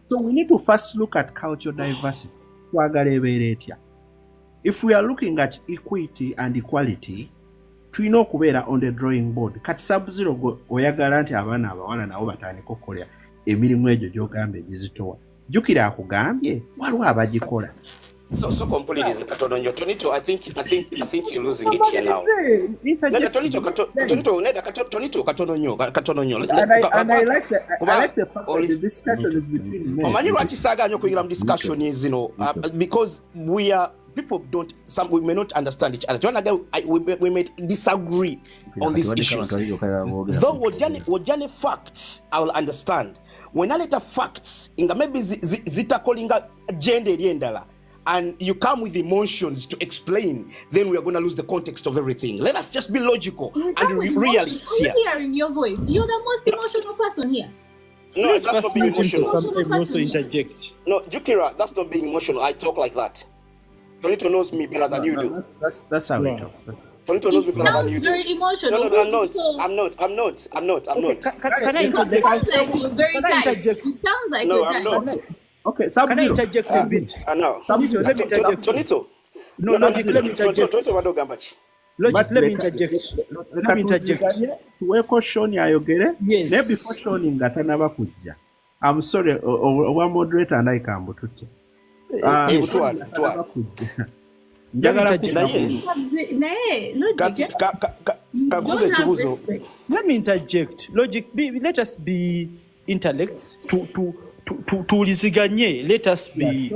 So we need to first look at cultural diversity. twagala ebeera etya? If we are looking at equity and equality, tulina okubeera on the drawing board. Kati Sub-Zero oyagala nti abaana abawala nabo batandika okukola emirimu egyo gy'ogamba egizitowa. Jjukira akugambye waliwo abagikola. So completely katono nyo. Tonito, I think you're losing it here now. Neda Tonito katono nyo. And I like the fact that the discussion is between men. Omanyi lwaki saga nyo kuyigira mu discussion is, you know, because we may not understand each other. We may disagree on these issues. Though wajane facts, I will understand. When I let facts, inga maybe zita callinga gender endala, and you come with emotions to explain, then we are going to lose the context of everything. Let us just be logical and realists here. I'm hearing your voice. You're the most emotional person here. No, that's not being emotional. Sometimes also interject. No, Jukira, that's not being emotional. I talk like that. Tonito knows me better than you do. That's how it talks. Tonito knows me better than you do. Very emotional. No, I'm not. Can I interject? You sound like you're very tight. You sound like you're tight. I'm not. Okay, Can I interject a bit? No. Tonito, let me interject. Tonito. No, Logic, let me interject. Logic, let me interject. Tuweko Shoni ayogere. Yes. Ne before Shoni nga tanaba kujja. I'm sorry, owa moderator anayikambo tutte. Let me interject. Logic, let us be intellects tuuliziganye. Let us be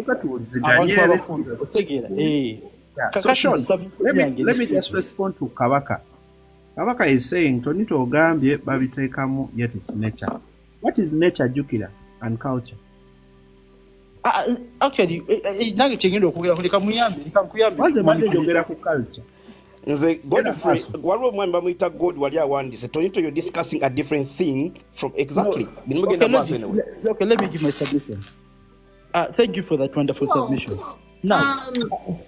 So Sean, let me just respond to Kabaka. Kabaka is saying Tonito ogambye babiteekamu yet it's nature. What is nature, Jukira, and culture? Actually, nange kyengenda okwogera kuleka muyambe. What's the matter yogera ku culture? Nze Godfrey, waliwo omwami bamuyita God wali awandise. Tonito, you're discussing a different thing from exactly. Okay, let me give my submission. Thank you for that wonderful submission. Now,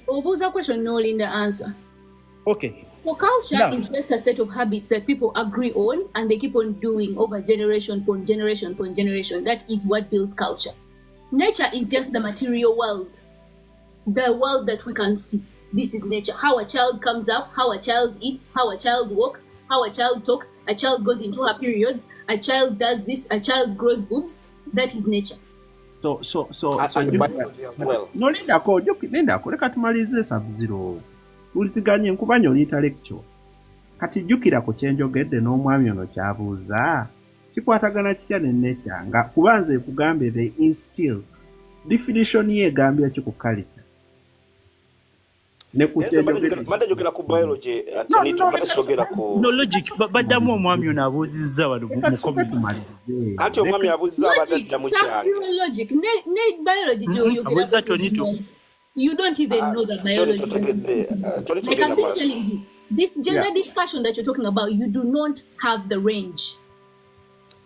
Obuza question, no Linda answer. Okay. So culture is just a set of habits that people agree on and they keep on doing over generation upon generation upon generation. That is what builds culture. Nature is just the material world, the world that we can see. This is nature. How a child comes up, how a child eats, how a child walks, how a child talks, a child goes into her periods, a child does this, a child grows boobs. That is nature. No, Lindako, leka tumalize Sub-Zero. Uliziganye nkubanya oli intellectual. Kati jjukira ku kyenjogedde n'omwami ono kyabuuza. Kikwatagana kitya ne nature nga kubanze kugambe they instill. Definition ye gambya ki ku culture. Ne ku kyenjogedde. Manda jogera ku biology Tonito batasogera ku. No logic, baddamu omwami ono abuuzizza wano mu comments. Anti omwami abuuzizza abadadda mu kyange. Logic, ne biology abuuzizza Tonito. You don't even know that biology. Like I'm telling you, this gender discussion that you're talking about, you do not have the range.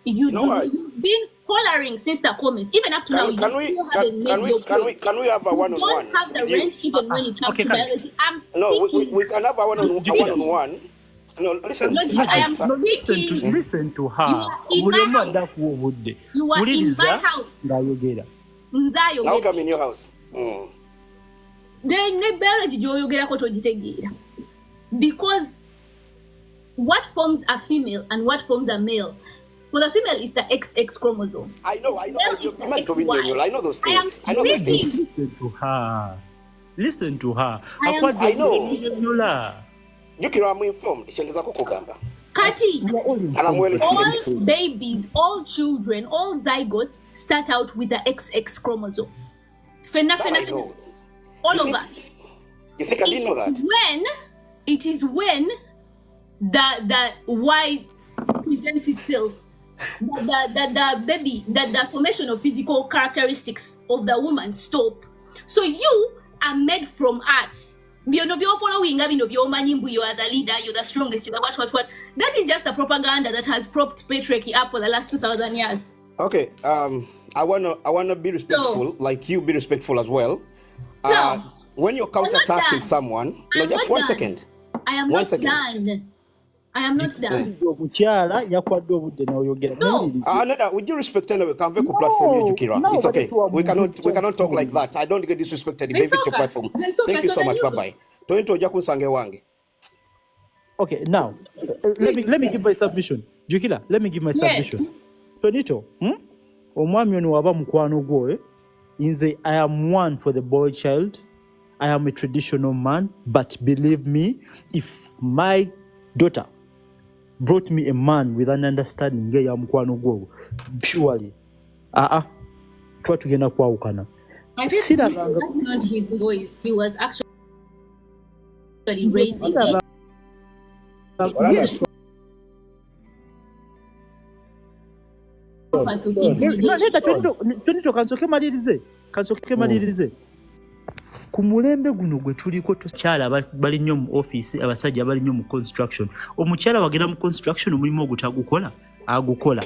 You've been hollering since the comments. Even up to now, you still haven't made your point. Can we have a one-on-one? You don't have the range even when it comes to biology. I'm speaking. No, we can have a one-on-one. No, listen. I am speaking. Listen to her. You are in my house. You are in my house. How come in your house? Ne biology gyoyogerako togitegeera. Because what forms a female and what forms a male? For the female, it's the XX chromosome. I know. I know those things. Listen to her. Listen to her. I know. Jukira, I'm informed. Kati, all babies, all children, all zygotes start out with the XX chromosome. Fena. All of us. You think I didn't know that? It is when the Y presents itself, the baby, the formation of physical characteristics of the woman stop. So you are made from us. You are the leader, you're the strongest, you're the what. That is just the propaganda that has propped patriarchy up for the last 2,000 years. Okay, I wanna be respectful, like you be respectful as well. When you're counter-attacking someone, no, just 1 second. I am not done. I am not done. Omukyala yakwadde obudde n'oyogera. Neda, with due respect, anyway, can we platform you, Jukira? It's okay. We cannot talk like that. I don't get disrespected if it's your platform. Thank you so much. Bye-bye. Tonito Jakunsange wange. Okay, now, let me give my submission. Jukira, let me give my submission. Tonito, omwami ono waba mukwano gwo, nze I am one for the boy child. I am a traditional man, but believe me, if my daughter brought me a man with an understanding ya mukwano gwo, surely, tuba tugenda kwawukana. I think that's not his voice. He was actually raising it. Yes. Tonito kansoke malirize. Ku mulembe guno gwe tuliko tokyala bali nnyo mu office, abasajja bali nnyo mu construction. Omukyala wagenda mu construction omulimu ogutagukola agukola.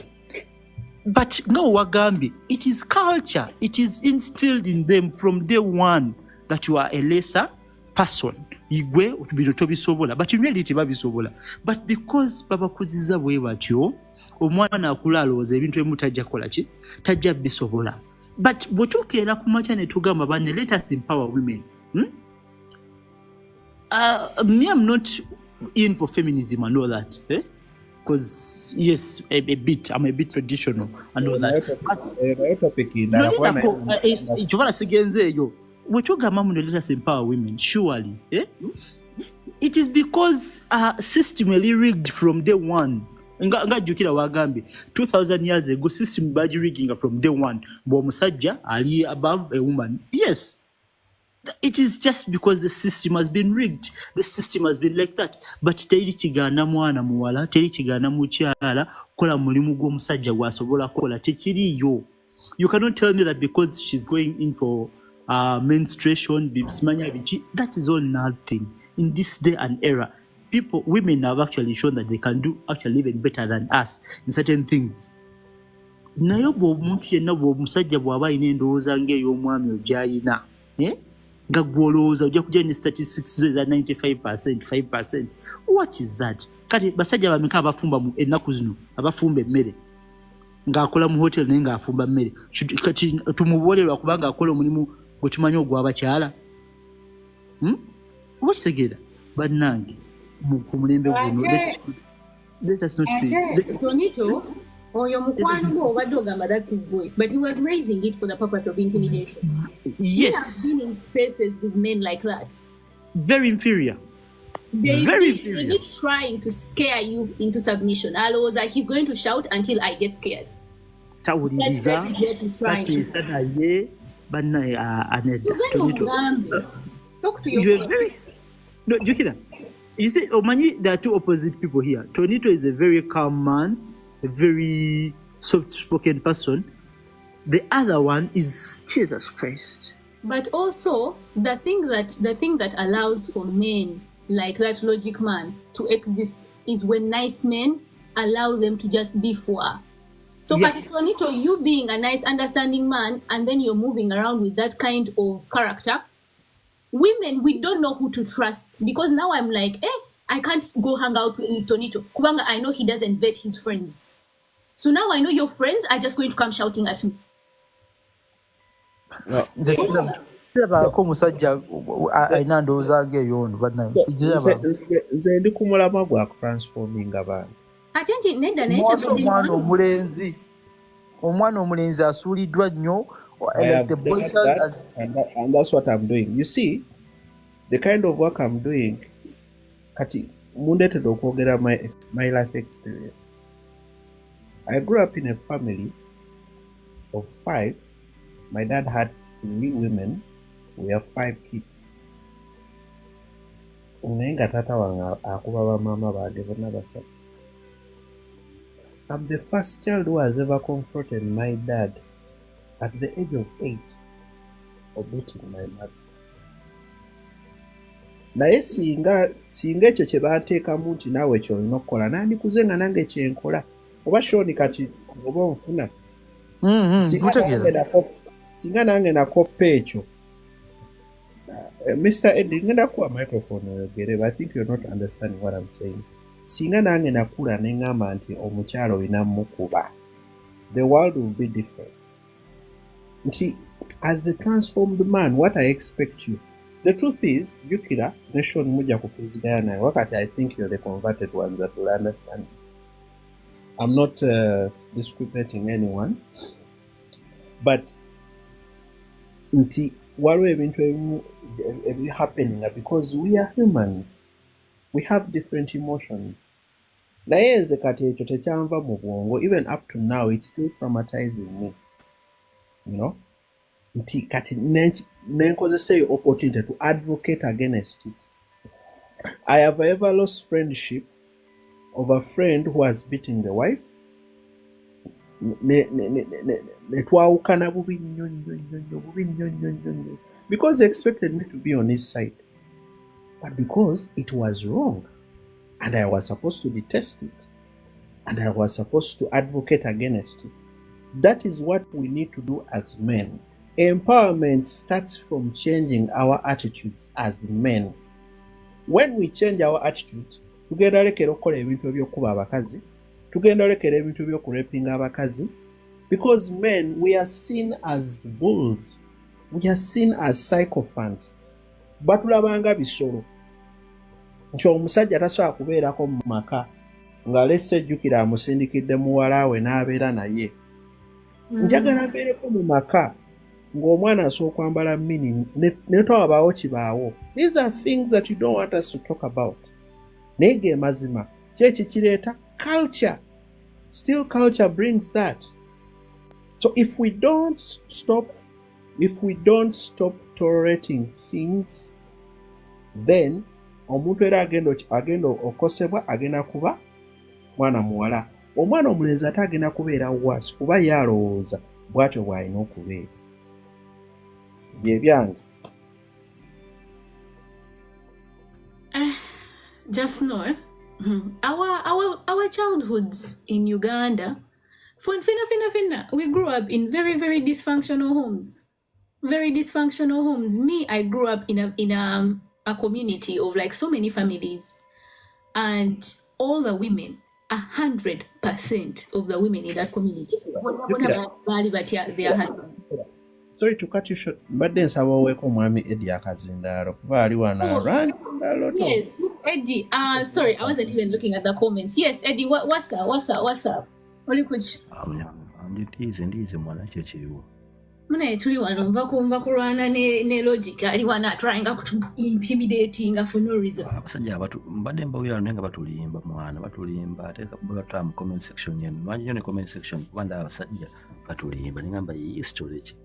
But no wagambye, it is culture. It is instilled in them from day one that you are a lesser person. Igwe bino tobisobola, but in reality babisobola. But because babakuziza bwe batyo, omwana akula alowooza ebintu ebimu tajja kola ki? Tajja bisobola. But bwetukeera ku makya ne tugamba banne, let us empower women. Me, I'm not in for feminism and all that. Because, yes, I'm a bit traditional and all that. But, let us empower women, surely. It is because systemally rigged from day one. Jukira wagambe 2000 years ago system baji rigging from day one. Bo musajja ali above a woman. Yes. It is just because the system has been rigged. The system has been like that. But teri kigana mwana muwala, teri kigana mukyala kola mulimu gw'omusajja gwasobola kola tekiriyo. You cannot tell me that because she's going in for menstruation, that is all nothing. In this day and era, women have actually shown that they can do actually even better than us in certain things. Nayo bw'omuntu yenna bw'omusajja bw'aba alina endowooza ng'ey'omwami ogyayina, nga gw'olowooza ojja kujja ne statistics zo eza 95%, 5%. What is that? Kati basajja bameka abafumba ennaku zino, abafumba emmere ng'akola mu hotel naye ng'afumba mmere. Kati tumubuulirwa kubanga akola omulimu gwe tumanyi ogw'abakyala. Oba kitegeera bannange ku mulembe guno, let us not be. Tonito, oyo mukwano gwo obadde ogamba that's his voice, but he was raising it for the purpose of intimidation. Yes. We have been in spaces with men like that. Very inferior. Very inferior. They're trying to scare you into submission. Allows that he's going to shout until I get scared. Tawuliriza bateesa naye bannaye anedda. Talk to your very no, Jukira. You see, Omanyi, there are two opposite people here. Tonito is a very calm man, a very soft-spoken person. The other one is Jesus Christ. But also, the thing that allows for men like that logic man to exist is when nice men allow them to just be for. So, yeah. But Tonito, you being a nice, understanding man, and then you're moving around with that kind of character. Women, we don't know who to trust, because now I'm like, I can't go hang out with Tonito. Kubanga, I know he doesn't vet his friends. So now I know your friends are just going to come shouting at me. No, nze ndi ku mulamwa gwa transforming abantu. Ate nti nedda omwana omulenzi asuuliddwa nnyo. And that's what I'm doing. You see, the kind of work I'm doing, kati mundetedde okwogera my life experience. I grew up in a family of 5. My dad had 3 women. We have 5 kids. Unenga tata wange akuba bamama bange bonna basatu. I'm the first child who has ever confronted my dad at the age of 8 of beating my mother. Naye singa ekyo kye baateekamu nti naawe kyolina okukola nandikuze nga nange kyenkola oba shoni kati oba onfuna singa nange nakoppa ekyo. Mr. Eddie, ngenda kuwa microphone oyogere, but I think you're not understanding what I'm saying. singa nange nakula ne ngamba nti omukyalo olina mukuba, the world will be different. Nti, as a transformed man, what I expect you. The truth is, Jukira, nation muja kupizigana, wakati I think you're the converted ones that will understand. I'm not discriminating anyone, but nti waliwo ebintu ebi happening because we are humans. We have different emotions. Naye nze kati ekyo tekyanva mu bwongo, even up to now, it's still traumatizing me. You know? Nti kati nenkozesa eyo opportunity to advocate against it. I have ever lost friendship of a friend who was beating the wife. Netwawukana bubi nnyo because they expected me to be on his side. But because it was wrong, and I was supposed to detest it, and I was supposed to advocate against it. That is what we need to do as men. Empowerment starts from changing our attitudes as men. When we change our attitudes, tugenda lekera okukola ebintu ebyokuba abakazi, tugenda lekera ebintu ebyokurepinga abakazi, because men, we are seen as bulls, we are seen as psychophants. Batulabanga bisolo. Nti omusajja tasobola kubeerako mu maka nga letse Jukira amusindikidde muwala we n'abeera naye. Njagala mbeereko mu maka ng'omwana asooka kwambala mini ne twabaawo kibaawo. These are things that you don't want us to talk about. Naye ge mazima kyeki kireeta culture. Still culture brings that. So if we don't stop tolerating things, then omuntu era agenda okosebwa, agenda kuba mwana muwala. Omwana omulenzi ate agenda kubeera wasi kuba yalowooza bw'atyo bw'alina okubeera. Bye byange. Just know, our childhoods in Uganda, we grew up in very, very dysfunctional homes. Very dysfunctional homes. Me, I grew up in a community of like so many families, and all the women, 100% of the women in that community, their husband. Sorry to cut you short, but then Sawaweko Mwami Eddie Akazindaro. Yes, Eddie. Sorry, I wasn't even looking at the comments. Yes, Eddie, what's up? Oli kuchi? Ndize mwana kyekiriwo. Muna tuli wano mva kulwana ne logic ali wana trying to intimidating for no reason. Abasajja mbadde mbawulira naye nga batulimba mwana batulimba ate kabula mu comment section yenu. Mwanyo ne comment section kubanda abasajja batulimba ningamba history ki.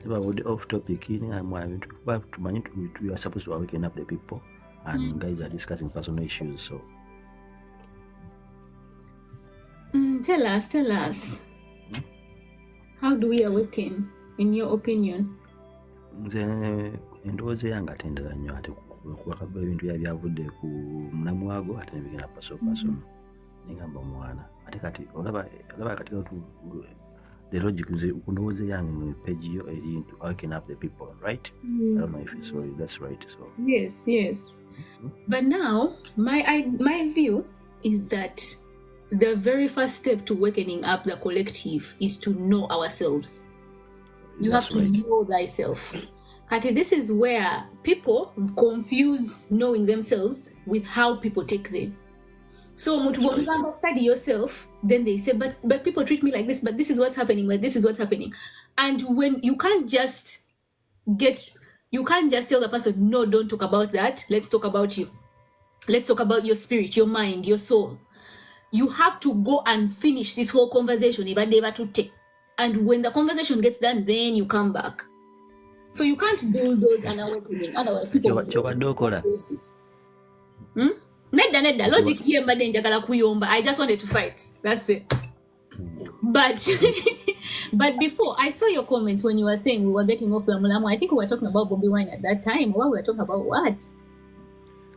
About off topic in we are supposed to awaken up the people and guys are discussing personal issues, so tell us how do we awaken in your opinion? Endowooza yange atendera nnyo ate kubakaba ebintu byavudde ku munamwago ate nebigenda pasono ningamba omwana ate kati olaba kati the logic is ndowooza yange mu page yo eri to awaken up the people, right? I don't know if it's right. That's right. So yes. But now my view is that the very first step to awakening up the collective is to know ourselves. You have to know thyself. Kati, this is where people confuse knowing themselves with how people take them. So study yourself, then they say, but people treat me like this, but this is what's happening, but this is what's happening. And when you can't just tell the person, no, don't talk about that. Let's talk about you. Let's talk about your spirit, your mind, your soul. You have to go and finish this whole conversation. And when the conversation gets done, then you come back. So you can't bulldoze an awakening. Otherwise, people will Nedda logic here mbadde njagala kuyomba. I just wanted to fight. That's it. But before, I saw your comments when you were saying we were getting off the Mulamu. I think we were talking about Bobby Wine at that time. Or we were talking about what?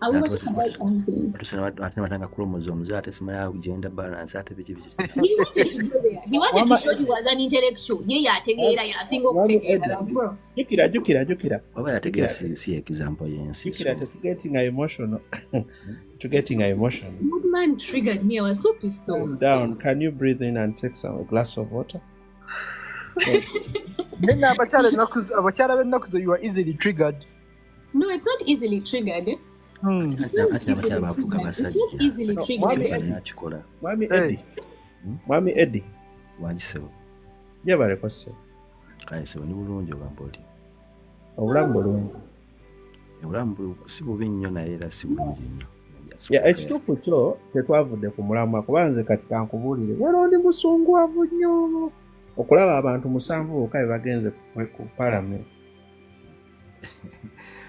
Are we talking about something? Ate matanga chromosomes ate sima ya gender balance ate biki. He wanted to go there. He wanted to show he was an intellectual. Yeah, yategeera yasinga okutegeera bro. Jukira. Oba yategeera si example yensi. Jukira to getting emotional. To getting emotional. Good man triggered me. I was so pissed off. Calm down. Can you breathe in and take a glass of water? Then abakyala b'ennaku you are easily triggered. No, it's not easily triggered. It's not easily triggered. Mwami Eddie. Wanjisebo. Yabaleko ssebo. Kale sebo ni bulungi ogamba oti. Obulamu bulungi. Obulamu si bubi nnyo naye era si bulungi nnyo. Ekituufu kyo tetwavudde ku mulamwa kuba nze kati kankubuulire wera ndi musunguwavu nnyo okulaba abantu 7 bokka be bagenze ku palamenti.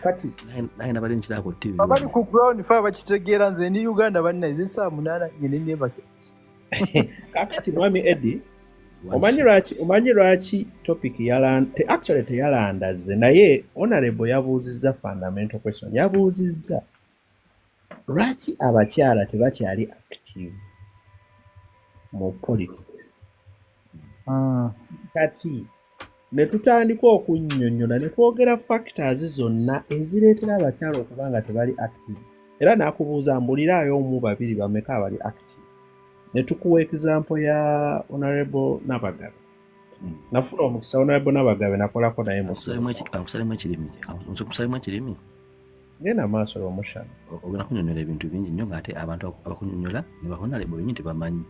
Kati naye nabali nkirako TV abali ku ground fa bakitegeera nze ndi Uganda banna ezisa 8 nyine nebake. Kakati Mwami Eddie omanyi lwaki topic actually teyalandaze naye honorable yabuuzizza fundamental question yabuuzizza lwaki abakyala tebakyali active mu politics. Kati ne tutandika okunnyonnyola ne twogera factors zonna ezireetera abakyala okuba nga tebali active era n'akubuuza mbuliraayo omu babiri bameka abali active ne tukuwa example ya honorable Nabagabe. Nafuna omukisa honorable Nabagabe nakolako naye musalemu ekirimi genda maaso lw'omushana ogenda kunnyonnyola ebintu bingi nnyo ng'ate abantu abakunnyonnyola ne bahonorable bennyini tebamanyi.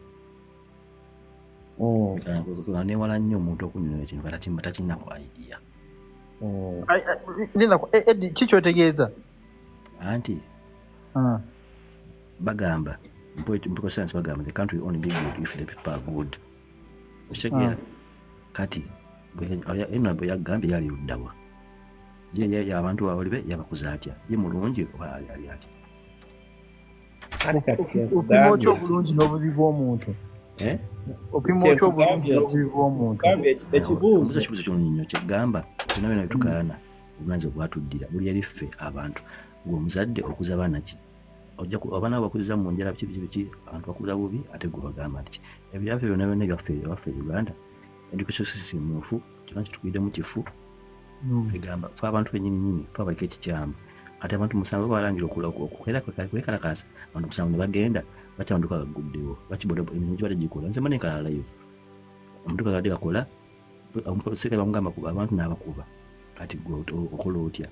Newala nnyo omuntu okunnyonnyola ekintu takinako idea. Eddie kiki otegeeza? Anti bagamba political science bagamba the country will only be good if the people are good. Kitegeera kati enabo yagambye yali luddawa ye abantu bawolibe yabakuza atya ye mulungi oba ali atya. Opima otya obulungi n'obubi bw'omuntu? Opima otya obulungi n'obubi bw'omuntu? Ekibuuzo kirungi nnyo kyegamba byonna byonna bitugaana obulanzi obwatuddira buli eri ffe abantu ng'omuzadde okuza baana ki abaana bakuzza mu njala biki abantu bakuza bubi ate gwe bagamba nti ebyaffe byonna byonna ebyaffe Uganda education system mufu kyonna kitukwidde mu kifu egamba fe abantu bennyini fe abaliko ekikyamu ate abantu 7 balangira okwekalakasa abantu 7 ne bagenda bakyabanduka baguddewo bakiboda emirimu gibadde gikola nze mane nkala live omuntu kakadde kakola omuseke bamugamba kuba abantu n'abakuba kati gwe okola otya.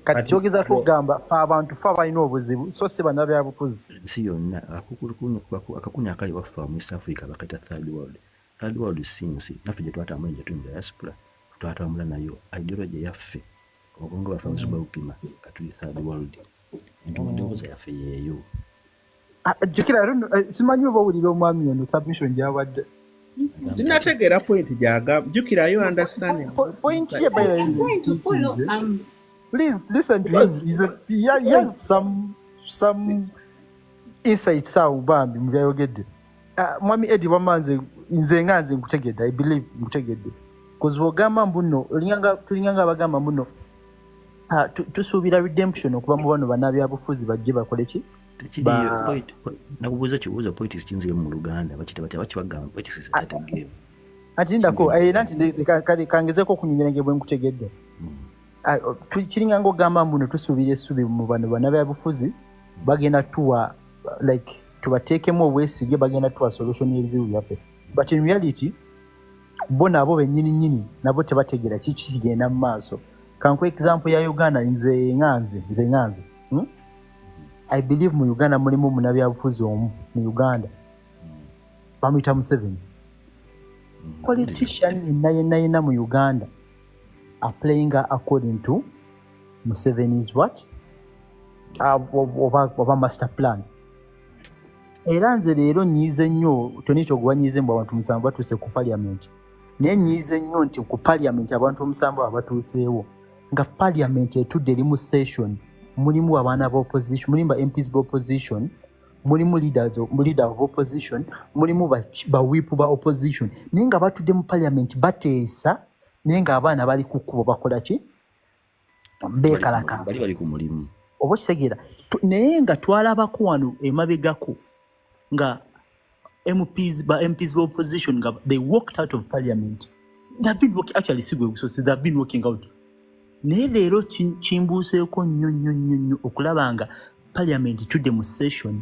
Kati kyogeza kugamba fa abantu fa balina obuzibu so si bannabyabufuzi ensi yonna akakunya akali waffe mu East Africa bakata third world since naffe gye twatambula gye tuli mu diaspora twatambula nayo ideology yaffe obwongo baffe busuba bupima katuli third world endowooza yaffe yeeyo. Jukira simanyi oba owulira omwami ono submission gy'abadde. Sinategeera point gy'agamba. Jukira you understanding point ye by I'm trying to follow please listen to him. He has some insights awo bambi mu byayogedde. Mwami Eddie wamanze nze nganze nkutegedde I believe nkutegedde because wogamba mbuno tulinganga abagamba mbuno tusuubira redemption okuba mu bano bannabyabufuzi bajje bakole ki nakubuuza kibuuza politics kinzire mu Luganda bakibagamba politics atategeera ati ndako nti kangezeko okunyonyola bwe nkutegedde. Kiringa ng'ogamba mbuno tusuubira essuubi mu bano bannabyabufuzi bagenda tuwa like tubateekemu obwesige bagenda tuwa solution y'ebizibu byaffe but in reality bo nabo bennyini nabo tebategeera kiki kigenda mu maaso. Kankuwa example ya Uganda nze nganze I believe mu Uganda mulimu munnabyabufuzi omu mu Uganda bamuyita Museveni. Politician yenna mu Uganda are playing according to Museveni's what? Oba master plan. Era nze leero nyiize nnyo tonito gwanyiize mbu abantu 7 batuuse ku parliament. Naye nyiize nnyo nti ku parliament abantu 7 abatuuseewo nga parliament etudde eri mu session mulimu abaana ba opposition mulimu MPs ba opposition mulimu leader of opposition mulimu ba whip ba opposition naye nga batudde mu parliament bateesa naye nga abaana bali ku kkubo bakola ki beekalaka bali ku mulimu oba kitegeera naye nga twalabako wano emabegako nga MPs ba opposition nga they walked out of parliament. They have been working, actually they have been working out. Naye leero kimbuuseeko nnyo okulaba nga parliament tudde mu session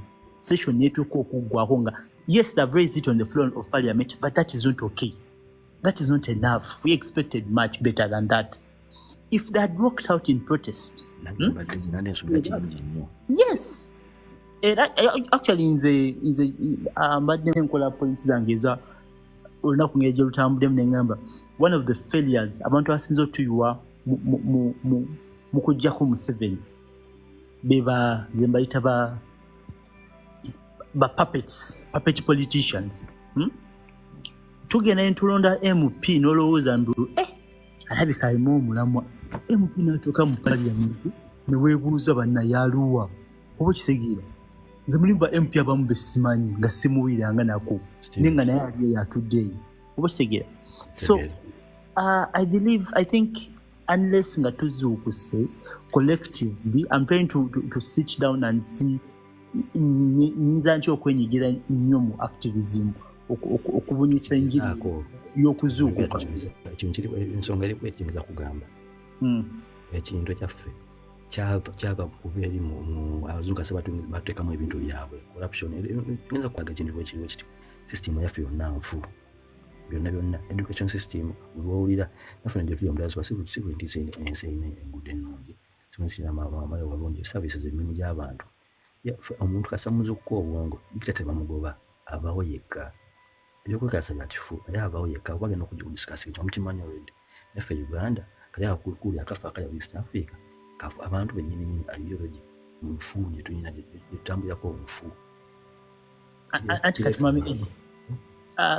yeetuuka okuggwako nga yes, they've raised it on the floor of parliament, but that is not okay. That is not enough. We expected much better than that. If they had walked out in protest, yes. Actually, in the points one of the failures abantu asinza otuyuwa mu kujjako Museveni beba zembayita ba puppet politicians. Tugenda ntulonda MP n'olowooza ndu alabika alimu omulamwa. MP n'atuuka mu parliament ne weebuuza bannayaluwa oba kisegeera nze mulimba MP abamu besimanyi nga simuwiranga nako naye nga naye aliyo yatuddeeyo oba kisegeera. So I think unless nga tuzuukuse collectively, I'm trying to sit down and see nyinza nti okwenyigira nnyo mu activism okubunyisa enjiri y'okuzuukuka. Ensonga eri kwekiriza kugamba ekintu kyaffe kyava kuva eri mu abazungu ase bateekamu ebintu byabwe corruption nyinza kukwaga ekintu bwekiriwo kiti system yaffe yonna nfu byonna education system wulira nafuna gye tuyo mulazi basibwe nti ensi engudde ennungi simusina amayo walungi services emirimu gy'abantu omuntu kasamuza okukola obwongo bikyate bamugoba abawo yekka ebyokwekasa bya kifu naye abawo yekka bagenda okudiscuss ekyo mukimanyi already naffe Uganda kali akuli akafa akali mu East Africa kafu abantu bennyini ideology mufu gye tulina gyetutambulirako obufu anti kati mami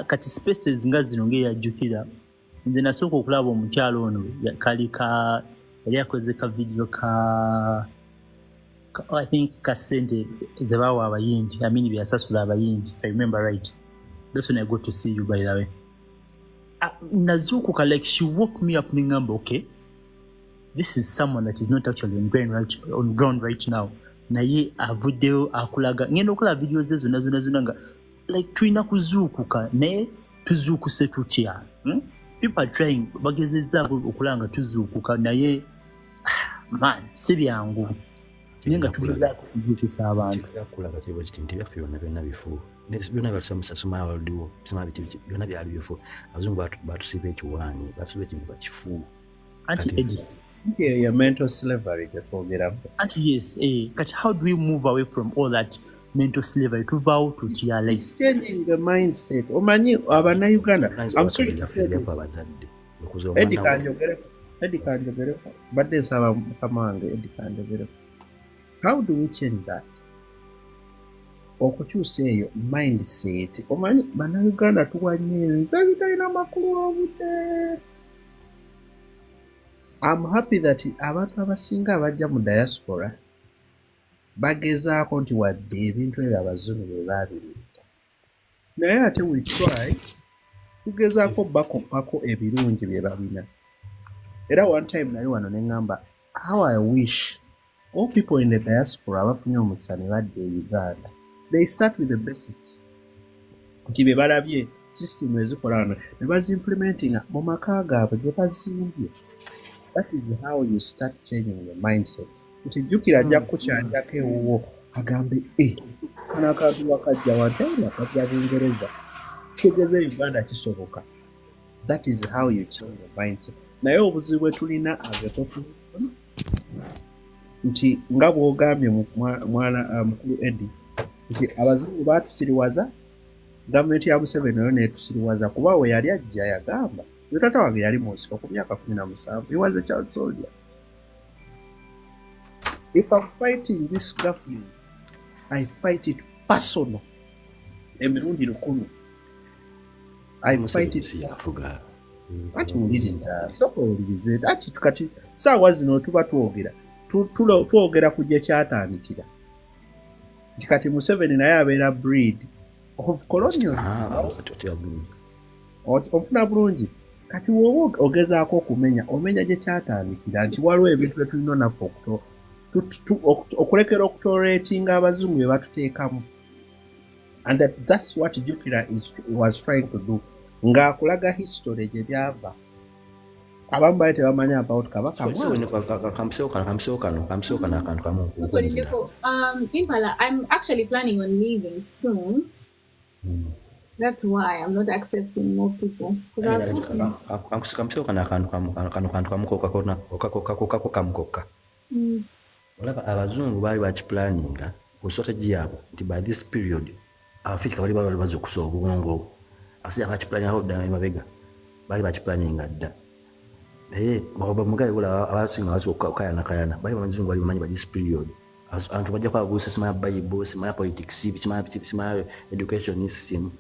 kati spaces nga zino ng'eyajjukira nze nasooka okulaba omukyalo ono yali akoze ka video I think ka sente ze bawa abayindi byasasula abayindi if I remember right. That's when I got to see you, by the way. Nazukuka, like, she woke me up ningamba, okay, this is someone that is not actually on ground right now. Naye avudeo akulaga ngendo okola videos ezo zonna nga like tuina kuzuukuka naye tuzuukuse tutya. People are trying bagezezza okulanga tuzuukuka naye man si byangu ninga tuliza kuzuukisa abantu yakulaga kibo kitinti byaffe byonna bifu byonna byatusasuma waliwo byonna byali bifu abazungu batusiba ekiwaanyi batusiba ekintu bakifu anti Eddie your mental slavery anti yes but how do we move away from all that mental slavery to vow to TLA? It's changing the mindset. Omanyi abana Uganda. I'm sorry to say this. Eddie Kanjogere. But there's our command, Eddie Kanjogere. How do we change that? Okukyusa eyo mindset. Omanyi bana Uganda tuwanye talina makulu obudde. I'm happy that abantu abasinga abajja mu diaspora bagezaako nti wadde ebintu ebyo abazungu bye baabirinda naye ate we try tugezaako bakompako ebirungi bye balina. Era one time nali wano ne ngamba how I wish all people in the diaspora abafunye omukisa ne badda e Uganda they start with the basics nti bye balabye system ezikola wano ne bazimplementinga mu maka gaabwe gye bazimbye. That is how you start changing your mindset. Nti jjukira ajja kukyanjako ewuwo agambe kana akantu wakajja wantayina akajja Bungereza kigeze Uganda kisoboka. That is how you change your mindset. Naye obuzibu bwe tulina agatofu nti nga bw'ogambye mwana mukulu Eddie nti abazungu baatusiriwaza gavumenti ya Museveni nayo neetusiriwaza kuba we yali ajja yagamba tata wange yali mu nsiko ku myaka 17. He was a child soldier. If I'm fighting this government, I fight it personal. Emirundi 10. I fight it. Ati muliriza. Soko ulirize. Ati tukati saawa zino tuba tuwogera ku gye kyatandikira. Kati Museveni naye abeera breed of colonialism. Ofuna bulungi. Kati wowe ogezaako omenya gye kyatandikira nti waliwo ebintu bye tulina naffe okulekera okutoleratinga abazungu be batuteekamu. And that's what Jukira was trying to do. Ng'akulaga history gye byava. Abamu bali tebamanyi about Kabaka. Impala, I'm actually planning on leaving soon. That's why I'm not accepting more people. Because I was hoping. Abazungu bali bakiplaninga ku strategy yabo nti by this period Africa bali bazo kusoba obwongo asija bakiplaninga aho dda mabega bali bakiplaninga dda baba mugaye bula abasinga bazo kayana bali abazungu bali bamanyi by this period abantu bajja kwa gusa sima Bible sima politics sima education system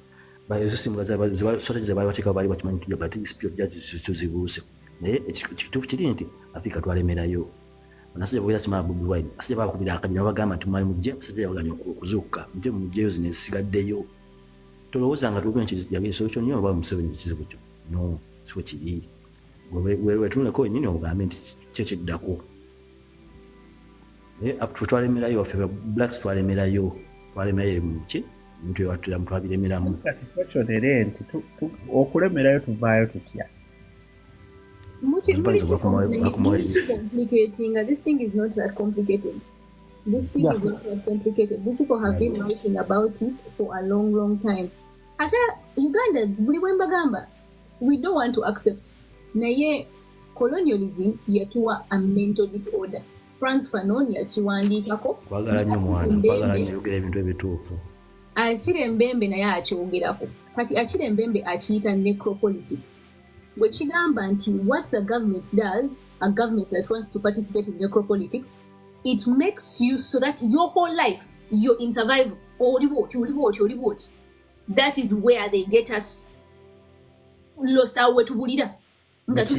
by system za strategy bali batika bali bakimanyi kija by this period jaji tuzibuse ekitufu kiri nti Africa twalemerayo. Nasije bwira sima Bobi Wine asije bakubira akanywa bagamba tumali mujje asije baganya okuzuka mujje mujje zinesigaddeyo tolowooza nga tugenchi yabe solution yo ba Museveni kizibu kyo no so kiri wewe tuneko nyinyi ogambe nti cheche ddako twatwalemera yo ffe blacks twalemera yo muki muntu yatula mutwabiremera mu twatwolere nti okulemera yo tuvaayo tutya. Complicating. This thing is not that complicated. This thing is not that complicated. These people have been writing about it for a long, long time. Ata Ugandans, we don't want to accept. Naye colonialism yatuwa a mental disorder. Franz Fanon yakiwandiikako. Kwagala nnyo mwana, kwagala nnyo yogera ebintu ebituufu. Akire Mbembe naye akyogerako. Kati Akire Mbembe akiyita necropolitics. What the government does, a government that wants to participate in necropolitics, it makes you so that your whole life, you're in survival. That is where they get us lost our way to Bulida. Death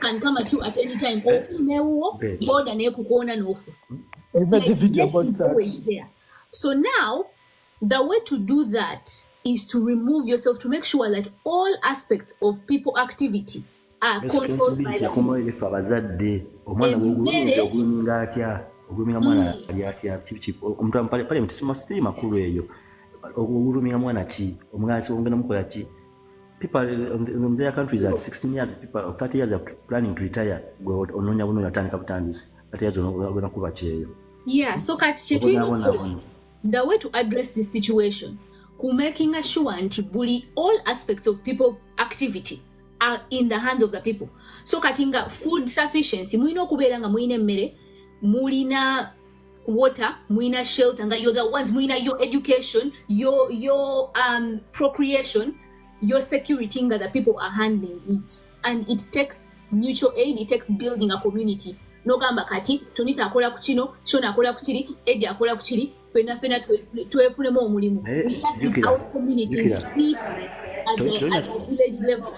can come at you at any time. More than I made a video about that. So now, the way to do that is to remove yourself, to make sure that all aspects of people activity are controlled by the people in their countries at 16 years, people 30 years are planning to retire. Yeah, so the way to address this situation, making sure bully all aspects of people activity are in the hands of the people. So katinga food sufficiency, muino kuberanga muine mere, mulina water, muina shelter, you're the ones, muina your education, your procreation, your security, that the people are handling it. And it takes mutual aid, it takes building a community. No gamba kati, tunita akola kuchino, shona akola kuchiri, edi akola kuchiri, fena tuefulemo omulimu. We start with our communities at the village level.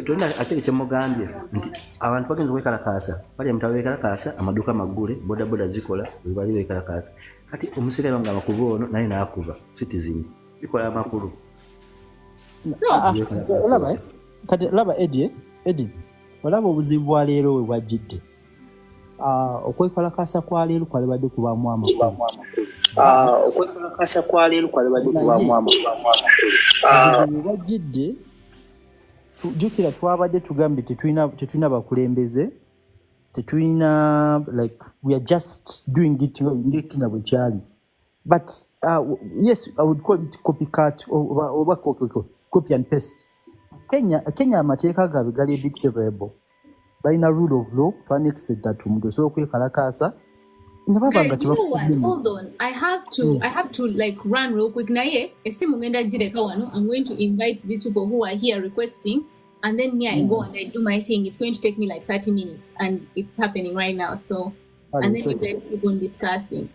Tuna acheke chemogambye nti abantu bagenze kwekalakasa bali mutawekalakasa amaduka magule boda zikola bali wekalakasa kati omusirero nga bakubono naye nakuba citizen bikola amakulu olaba kati laba Eddie olaba obuzibu bwa leero we bwajjidde okwekalakasa kwa leero kwali badde kubaamu amakulu okwekalakasa kwa leero kwali badde kubaamu amakulu bwajjidde jukira twabadde tugambye tetulina bakulembeze tetulina like we are just doing it ngekina bwe kyali but yes I would call it copycat or copy and paste. Kenya amateeka gabe gali a bit favorable balina rule of law twanexed that omuntu osobola okwekalakasa. Hold on, I have to like run real quick. Naye esimu ngenda gireka wano. I'm going to invite these people who are here requesting, and then I go and I do my thing. It's going to take me like 30 minutes, and it's happening right now. So, and then you guys keep on discussing.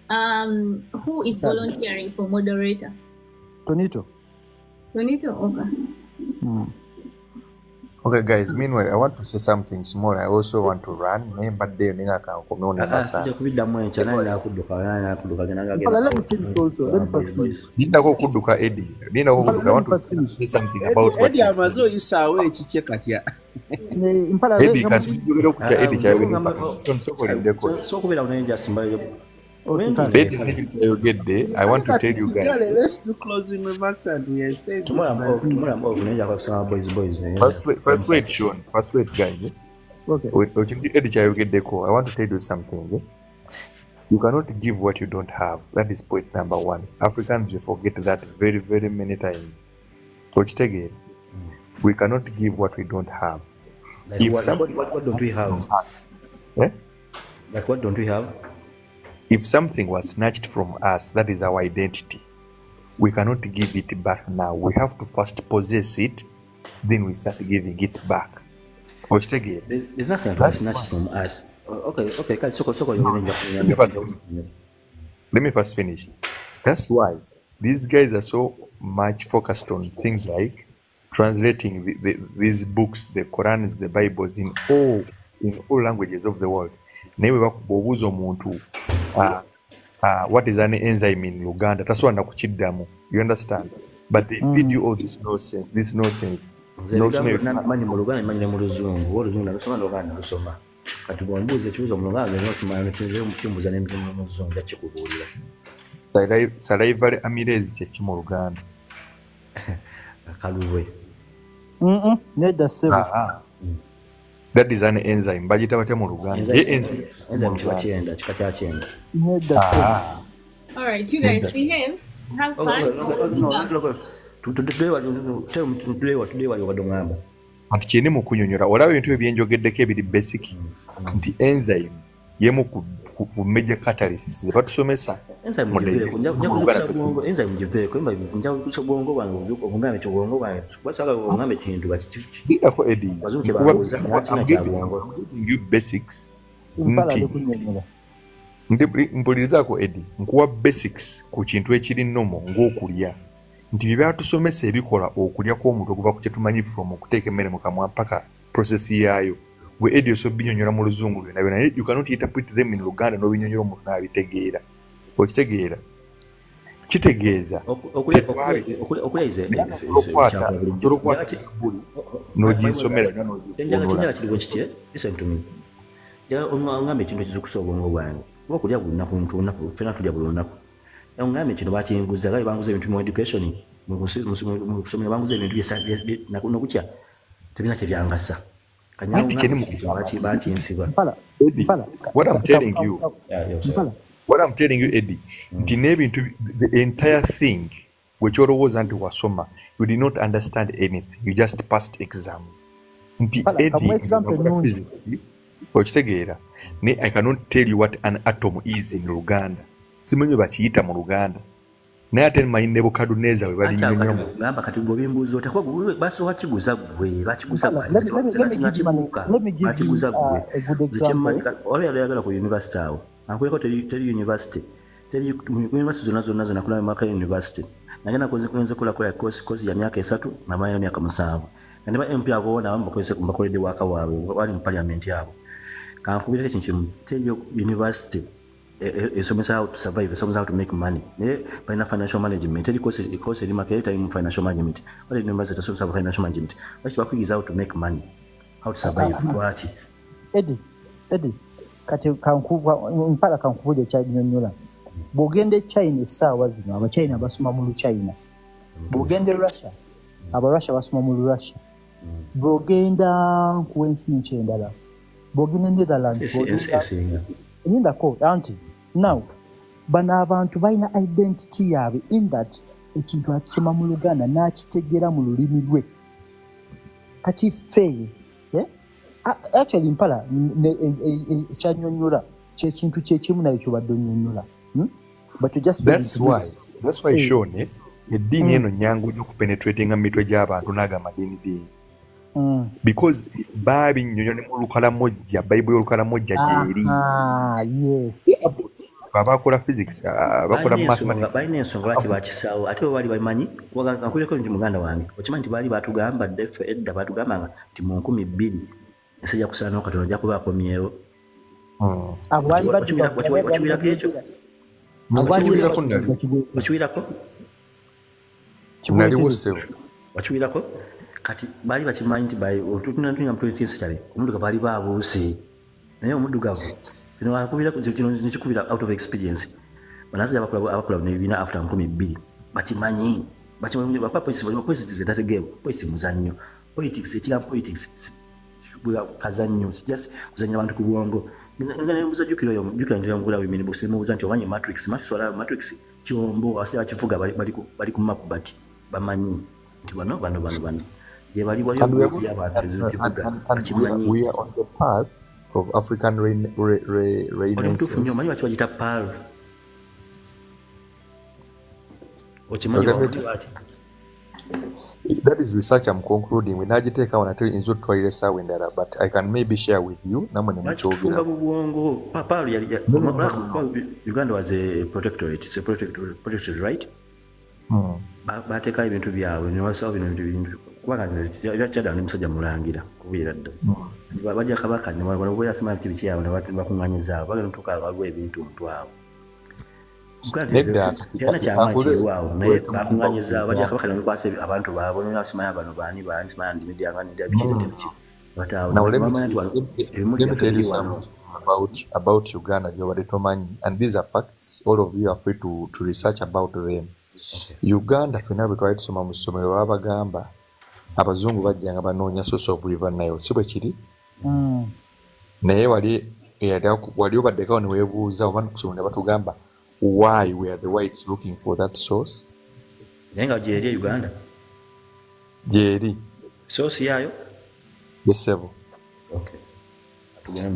Who is volunteering for moderator? Tonito. Okay. Okay, guys. Meanwhile, I want to say something small. I also want to run. But they can come on and answer. Let me finish also. Let me first finish. Didn't go kuduka Eddie. Didn't go kuduka. I want to say something about what. Eddie Amazo is away chichekatia. Eddie, because we do look at Eddie. Eddie, you get there. I want to tell you guys. Let's do closing remarks and we are saying Tomorrow I'm off. First wait, Sean. First wait, guys. Okay. Eddie, you get the call. I want to tell you something. You cannot give what you don't have. That is point number one. Africans, you forget that very, very many times. We cannot give what we don't have. Like what don't we have? Like what don't we have? If something was snatched from us, that is our identity. We cannot give it back now. We have to first possess it, then we start giving it back. There's nothing that was snatched from us. Okay. Let me first finish. That's why these guys are so much focused on things like translating these books, the Qurans, the Bibles in all languages of the world. What is an enzyme in Uganda? That's what nakuchiddamu. You understand? But they feed you all this nonsense. Salivary amylase kyeki mu Luganda. That is an enzyme. Bagita batya mu Luganda. Enzyme kika kya kyenda. All right, you guys behave. Have fun. Anti kyeni mu kunyonyola olaba ebintu ebyenjogeddeko ebiri basic nti enzyme yemu ku major catalysts ze batusomesa basics mpulirizaako Eddie nkuwa basics ku kintu ekiri nomo ng'okulya nti bye batusomesa ebikola okulya kw'omuntu okuva ku kyetumanyi from okuteeka emmere mu kamwa mpaka process yaayo gwe Eddie oso binyonyola mu luzungu byonna byonna you cannot interpret them in Luganda n'obinyonyola omuntu n'abitegeera okitegeera kitegeeza n'oginsomera ongambe ekintu ekizikusa obwongo bwange kuba okulya buli lunaku ffena tulya buli lunaku ongambe kino bakinguza gali banguza ebintu mu education mu kusomera banguza ebintu nokukya tebina kyebyangasa bakinsiba. What I'm telling you Eddie nti n'ebintu the entire thing wekyolowooza nti wasoma you did not understand anything you just passed exams nti Eddie okitegeera ne I cannot tell you what an atom is in Luganda simanyi bakiyita mu Luganda naye ate manyi Nebukaduneza we bali nyonyo gamba kati gwe bimbuzo otakuwa basobola kiguza gwe bakiguza oba yagala ku university awo ankuleko teri university zonna nakula mwaka university nagenda kwenze kula course ya myaka 3 namanya myaka 7 nga neba MP abo na bakoledde waka waabwe wali mu parliament yabo kankubira ekintu teri university esomesa how to survive, esomesa how to make money. By financial management, teri course eri market time financial management. Wale university esomesa financial management. Waki bakwigiza how to make money, how to survive. Waki Eddie kati mpala kankubulya kyanyonyola bw'ogenda China essaawa zino abachina basoma mu China, bw'ogenda Russia Russia basoma mu Russia, bw'ogenda ku ensi nkyendala, bw'ogenda Netherlands ko anti now bano abantu balina identity yaabwe in that ekintu akisoma mu Luganda n'akitegeera mu lulimi lwe kati feye actually mpala ekyanyonyola kyekintu kyekimu naye kyobadde onyonyola but you just that's why Sean eddiini eno nyangu okupenetratinga mu mitwe gy'abantu n'agamba ddiini because baabi nnyonyo ne mu Lukalamojja Bible y'Olukalamojja gyeri abakola physics abakola mathematics balina ensonga lwaki bakisaawo ate bwe bali bamanyi nkuleko nti muganda wange okimanyi nti baali batugamba ffe edda batugambanga nti mu 2000 ensi ejja kusaana Katonda ajja kuba akomyewo wakiwirako ekyo wakiwirako naliwo ssebo wakiwirako kati baali bakimanyi nti tutunatunya mu 20th century omuddugavu baali babuuse naye omuddugavu kino nekikubira out of experience banazaja abakola nebibiina after 2000 bakimanyi politics etategeewo politics muzannyo politics ekiramu politics kazannyo just kuzannya abantu ku bwongo nga nebuuza jjukira ntera wimini busi nemubuuza nti omanyi matrix kyombo abasajja bakivuga bali ku mapu bati bamanyi nti bano gye bali waliabantu bakimanyi we are on the path of African renaissance. Omanyi lwaki bagita PAL? That is research I'm concluding. We nagiteeka wano ate inzo tutwalire essaawa endala, but I can maybe share with you. Namwe ne mukyogera. PAL Uganda was a protectorate. It's a protectorate, right? Bateekayo ebintu byabwe ne basawo bintu kubanga kyadda ne musajja mulangira kubeera dda bajja kabaka ne bwe yasima nti biki yaabwe ne bakuŋŋanyiza abo bagenda otuuka bagwa ebintu omutwawo kyana kyamaanyi kiriwaawo naye bakuŋŋanyiza bajja kabaka ne bakwasa abantu baabwe nolina simanyi bano baani simanyi ndimidyanga nidya biki bataawo about Uganda gyobadde tomanyi, and these are facts. All of you are free to research about them. Uganda ffenna bwe twali tusoma mu ssomero babagamba abazungu bajjanga banoonya source of river Nile, si bwe kiri? Naye wali obaddekawo ne weebuuza oba kusoma ne batugamba why were the whites looking for that source? Naye nga gyeri e Uganda gyeri source yaayo yesebo.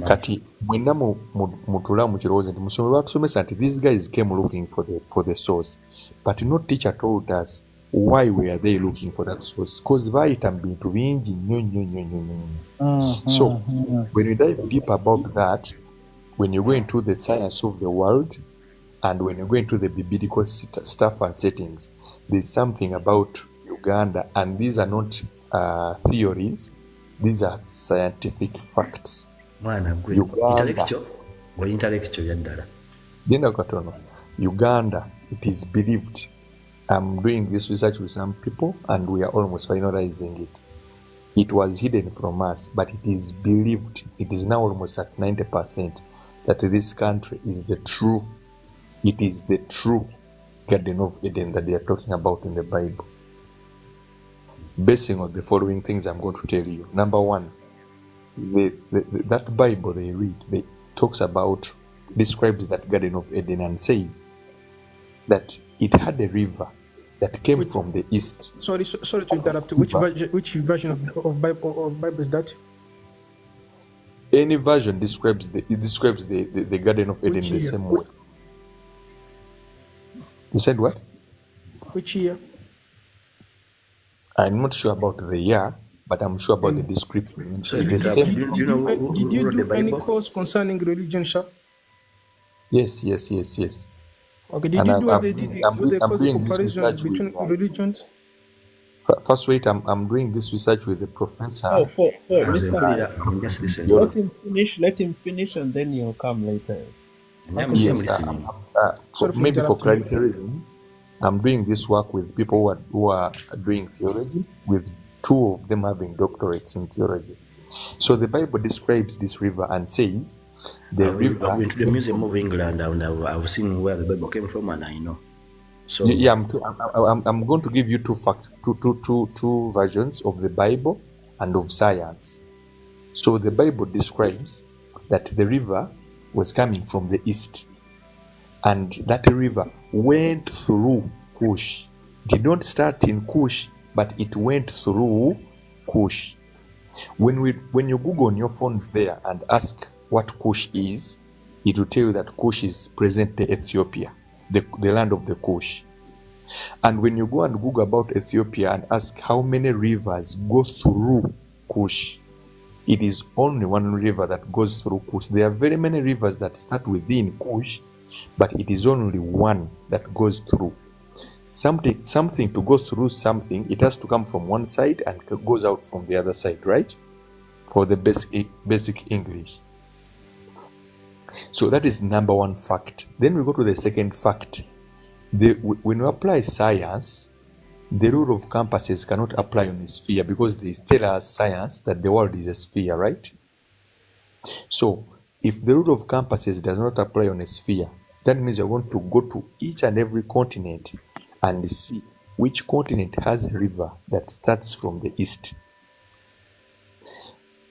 Kati mwenna mutula mu kirowoozo nti musomo lwatusomesa nti these guys came looking for the source, but no teacher told us why were they looking for that source, because bayita mu bintu bingi nnyo. So when you dive deep about that, when you go into the science of the world and when you go into the biblical stuff and settings, there's something about Uganda, and these are not theories, these are scientific facts. Uganda, it is believed. I'm doing this research with some people and we are almost finalizing it. It was hidden from us, but it is believed, it is now almost at 90%, that this country is the true Garden of Eden that they are talking about in the Bible. Basing on the following things I'm going to tell you. Number one, that Bible they read, they describes that Garden of Eden and says that it had a river that came from the east. Sorry to interrupt. Which version of Bible is that? Any version describes the Garden of Eden the same way. You said what? Which year? I'm not sure about the year, but I'm sure about the description. It's the same. Did you do any course concerning religion, sir? Yes. Okay, did you do the course comparison between religions? First, wait, I'm doing this research with the professor. Let him finish, and then you'll come later. Yes, maybe for clarity reasons, I'm doing this work with people who are doing theology, with two of them having doctorates in theology. So the Bible describes this river and says the river. I went to the Museum of England and I've seen where the Bible came from, and I know. So yeah, I'm going to give you two versions of the Bible and of science. So the Bible describes that the river was coming from the east, and that river went through Kush. It did not start in Kush, but it went through Kush. When you Google on your phones there and ask what Kush is, it will tell you that Kush is present-day Ethiopia, the land of the Kush. And when you go and Google about Ethiopia and ask how many rivers go through Kush, it is only one river that goes through Kush. There are very many rivers that start within Kush, but it is only one that goes through. Something to go through something, it has to come from one side and goes out from the other side, right? For the basic English. So that is number one fact. Then we go to the second fact. When you apply science, the rule of compasses cannot apply on a sphere because they tell us science that the world is a sphere, right? So if the rule of compasses does not apply on a sphere, that means you're going to go to each and every continent and see which continent has a river that starts from the east.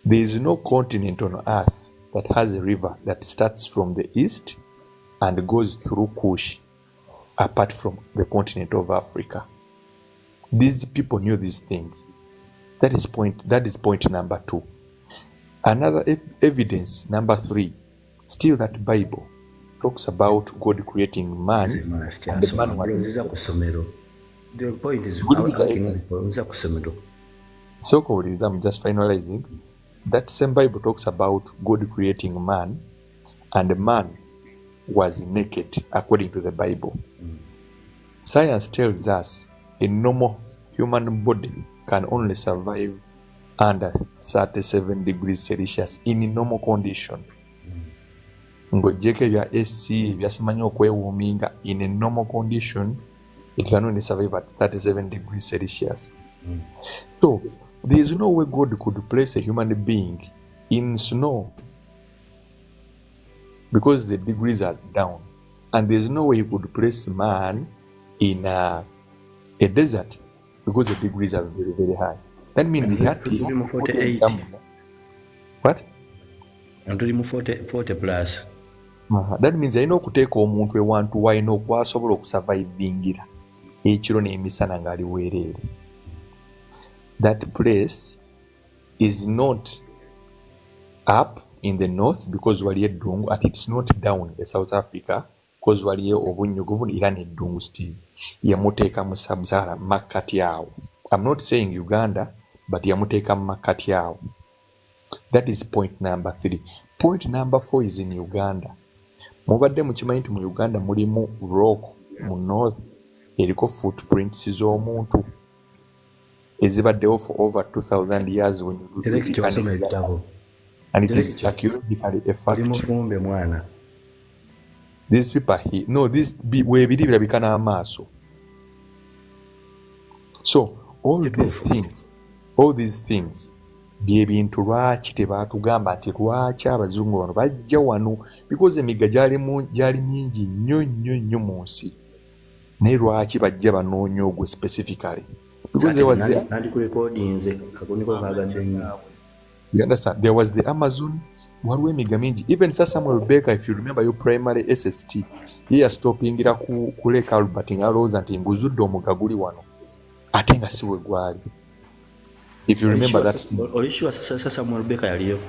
There is no continent on earth that has a river that starts from the east and goes through Kush, apart from the continent of Africa. These people knew these things. That is point number 2. Another evidence, number 3, still that Bible talks about God creating man. And the man was... The point is, so I'm just finalizing. That same Bible talks about God creating man, and man was naked according to the Bible. Science tells us a normal human body can only survive under 37 degrees Celsius in a normal condition. Ngojeke vya AC vyasimanya okwewuminga in a normal condition, it can only survive at 37 degrees Celsius. So there is no way God could place a human being in snow because the degrees are down, and there is no way he could place man in a desert because the degrees are very, very high. That means he had to 48. What? I'm 40 plus. That means I know kuteeka omuntu ewantu wayina okwasobola okusurvivingira ekiro n'emisana ng'ali weereere. That place is not up in the north because waliyo eddungu, and it's not down in South Africa because waliyo obunnyuguvu era n'eddungu still. Yamuteeka mu Sub-Sahara makkati awo. I'm not saying Uganda, but yamuteeka mu makkati awo. That is point number 3. Point number 4 is in Uganda. Mubadde mukimanyi nti mu Uganda mulimu rock mu north eriko footprints z'omuntu ezibaddewo for over 2000 years when you do it, and it is archaeologically a fact. These people here, no, this weebiri birabika n'amaaso. So all these things bye bintu lwaki tebaatugamba nti lwaki abazungu bano bajja wano, because emigga gyali mingi nnyo mu nsi, naye lwaki bajja banoonya ogwo specifically, because there was you understand, there was the Amazon, waliwo emigga mingi. Even Sir Samuel Baker, if you remember your primary SST, ye yastopingira ku Lake Albert nga alowooza nti nguzudde omugga guli wano ate nga si we gwali. If you remember that. Samuel Baker yaliyo.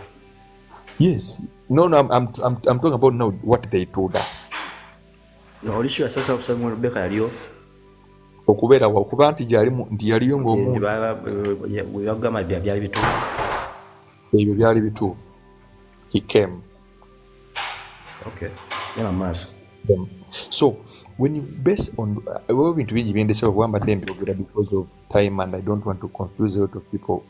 Yes. No, I'm talking about now what they told us. No, Olisho sasa Samuel Baker yaliyo. Okubeera okuba nti yaliyo ng'omuntu. Webagamba byali bituufu. Ebyo byali bituufu. He came. Okay. Yeah, mass. So when you base on bintu bingi byendesebwa kuba because of time and I don't want to confuse a lot of people.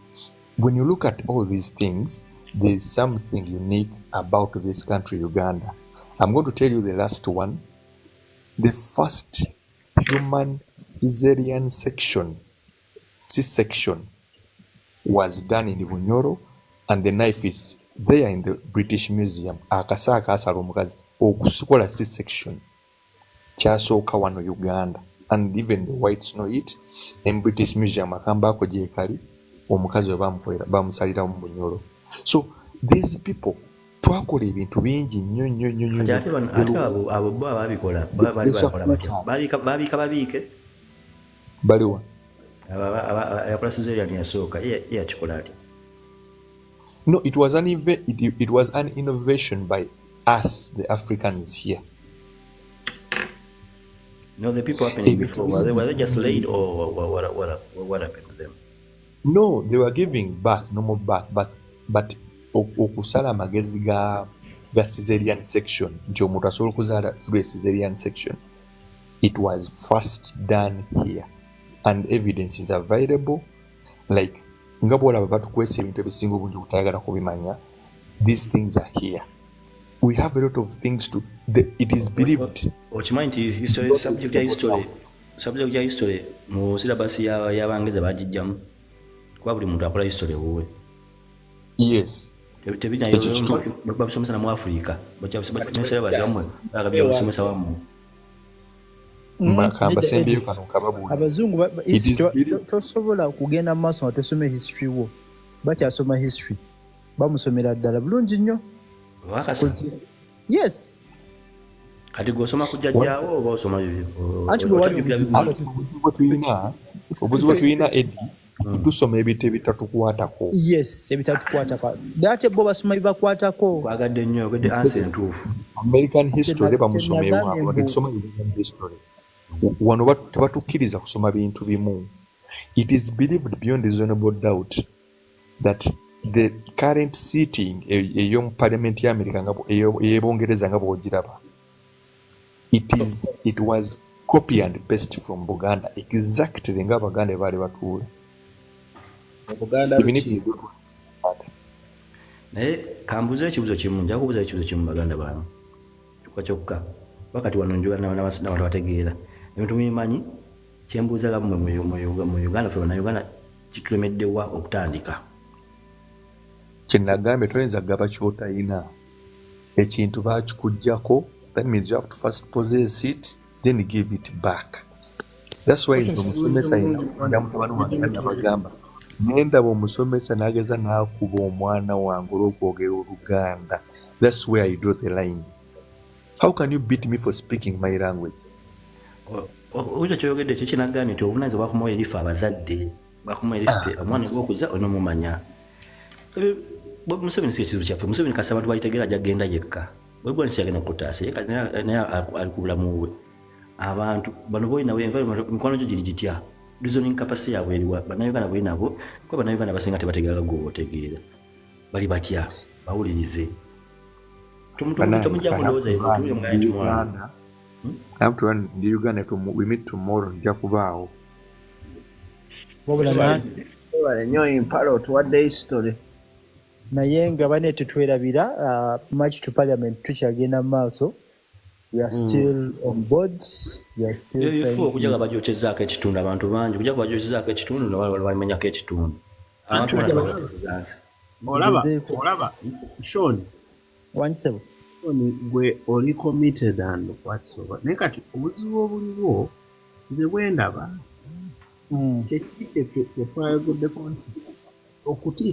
When you look at all these things, there is something unique about this country, Uganda. I'm going to tell you the last one. The first human cesarean C-section was done in Bunyoro, and the knife is there in the British Museum. Akasa akasala omukazi okusukola C-section kyasooka wano Uganda, and even the whites know it. In British Museum akambako gyekali omukazi we bamusalira mu Bunyoro. So these people twakola ebintu bingi nnyo. Ate abo babikola babiike baliwa ayakola Caesarean yasooka yakikola ati. No, it was an innovation by us, the Africans here. No, the people happening before, were they just laid, or what happened to them? No, they were giving birth, normal birth, but okusala amagezi the cesarean section, nti omuntu asobola okuzaala through a cesarean section. It was first done here, and evidence is available. Like nga bwolaba batukwesa ebintu ebisinga obungi butayagala kubimanya. These things are here. We have a lot of things to. It is believed. Okimanyi history, subject ya history mu syllabus y'Abangeza bagijjamu kuba buli muntu akola history wuwe. Yes. Babisomesa na mu Africa bakyamusomesa bazamwe bagabya busomesa wamu. Abazungu tosobola kugenda maaso nga tosome history wo bakyasoma history bamusomera ddala bulungi nnyo. Yes. Kati gosoma kujjajjaawo oba osoma bibyo. Obuzibu tulina Eddie tusoma ebintu ebitatukwatako. Yes, ebitatukwatako. Ate bo basoma bibakwatako. Kwagadde nnyo ogedde answer entuufu. American history bamusomewa batusoma history. Wano tebatukkiriza kusoma bintu bimu. It is believed beyond reasonable doubt that the current sitting ey'omu parliament ya America ey'Ebongereza nga bw'ogiraba, it was copy and paste from Buganda exactly nga Abaganda baali batuula. Naye kambuza ekibuzo kimu, nja kubuza ekibuzo kimu Baganda bano kyokka wakati wano njogera n'abantu bategeera ebintu mubimanyi. Kyembuuza gammwe mu Uganda ffe Bannayuganda kitulemeddewa okutandika. Kyenagambye toyinza gaba ky'otayina. Ekintu bakikuggyako, that means you have to first possess it then give it back. That's why omusomesa ayina mutabani wange abagamba nendaba omusomesa n'ageza n'akuba omwana wange olw'okwogera Oluganda. That's where I draw the line. How can you beat me for speaking my language? Ojo kyoyogedde kyo kinagambye nti obunaanyizibwa bwakumawo erifa abazadde bakumawo erifa omwana gw'okuza onomumanya. Museveni si ekizibu kyaffe. Museveni kasi abantu balitegeera ajja kgenda yekka. Webwa nsi yagenda kutaasa naye ali ku bulamu bwe. Abantu bano boyinawo environment mikwano gyo giri gitya. Reasoning capacity yaabwe eriwa. Bannayuganda boyinabo kuba Bannayuganda basinga tebategeera gwe otegeera. Bali batya bawulirize. Tomujja kulowooza ebintu mugandi mwana. I'm to run the Uganda we meet tomorrow nja kubaawo. Nnyo impalo tuwadde history. Naye nga bane tetwerabira march to parliament tukyagenda mu maaso. We are still on board. We are still trying. Okujaga bajokyezaako ekitundu abantu bangi okujaga bajokyezaako ekitundu nabalimenyako ekitundu. Abantu batazanze. Olaba Sean 17 gwe oli committed and whatsoever. Naye kati obuzibu obuliwo nze bwe ndaba kyekiri kyetwayogeddeko nti okutiisa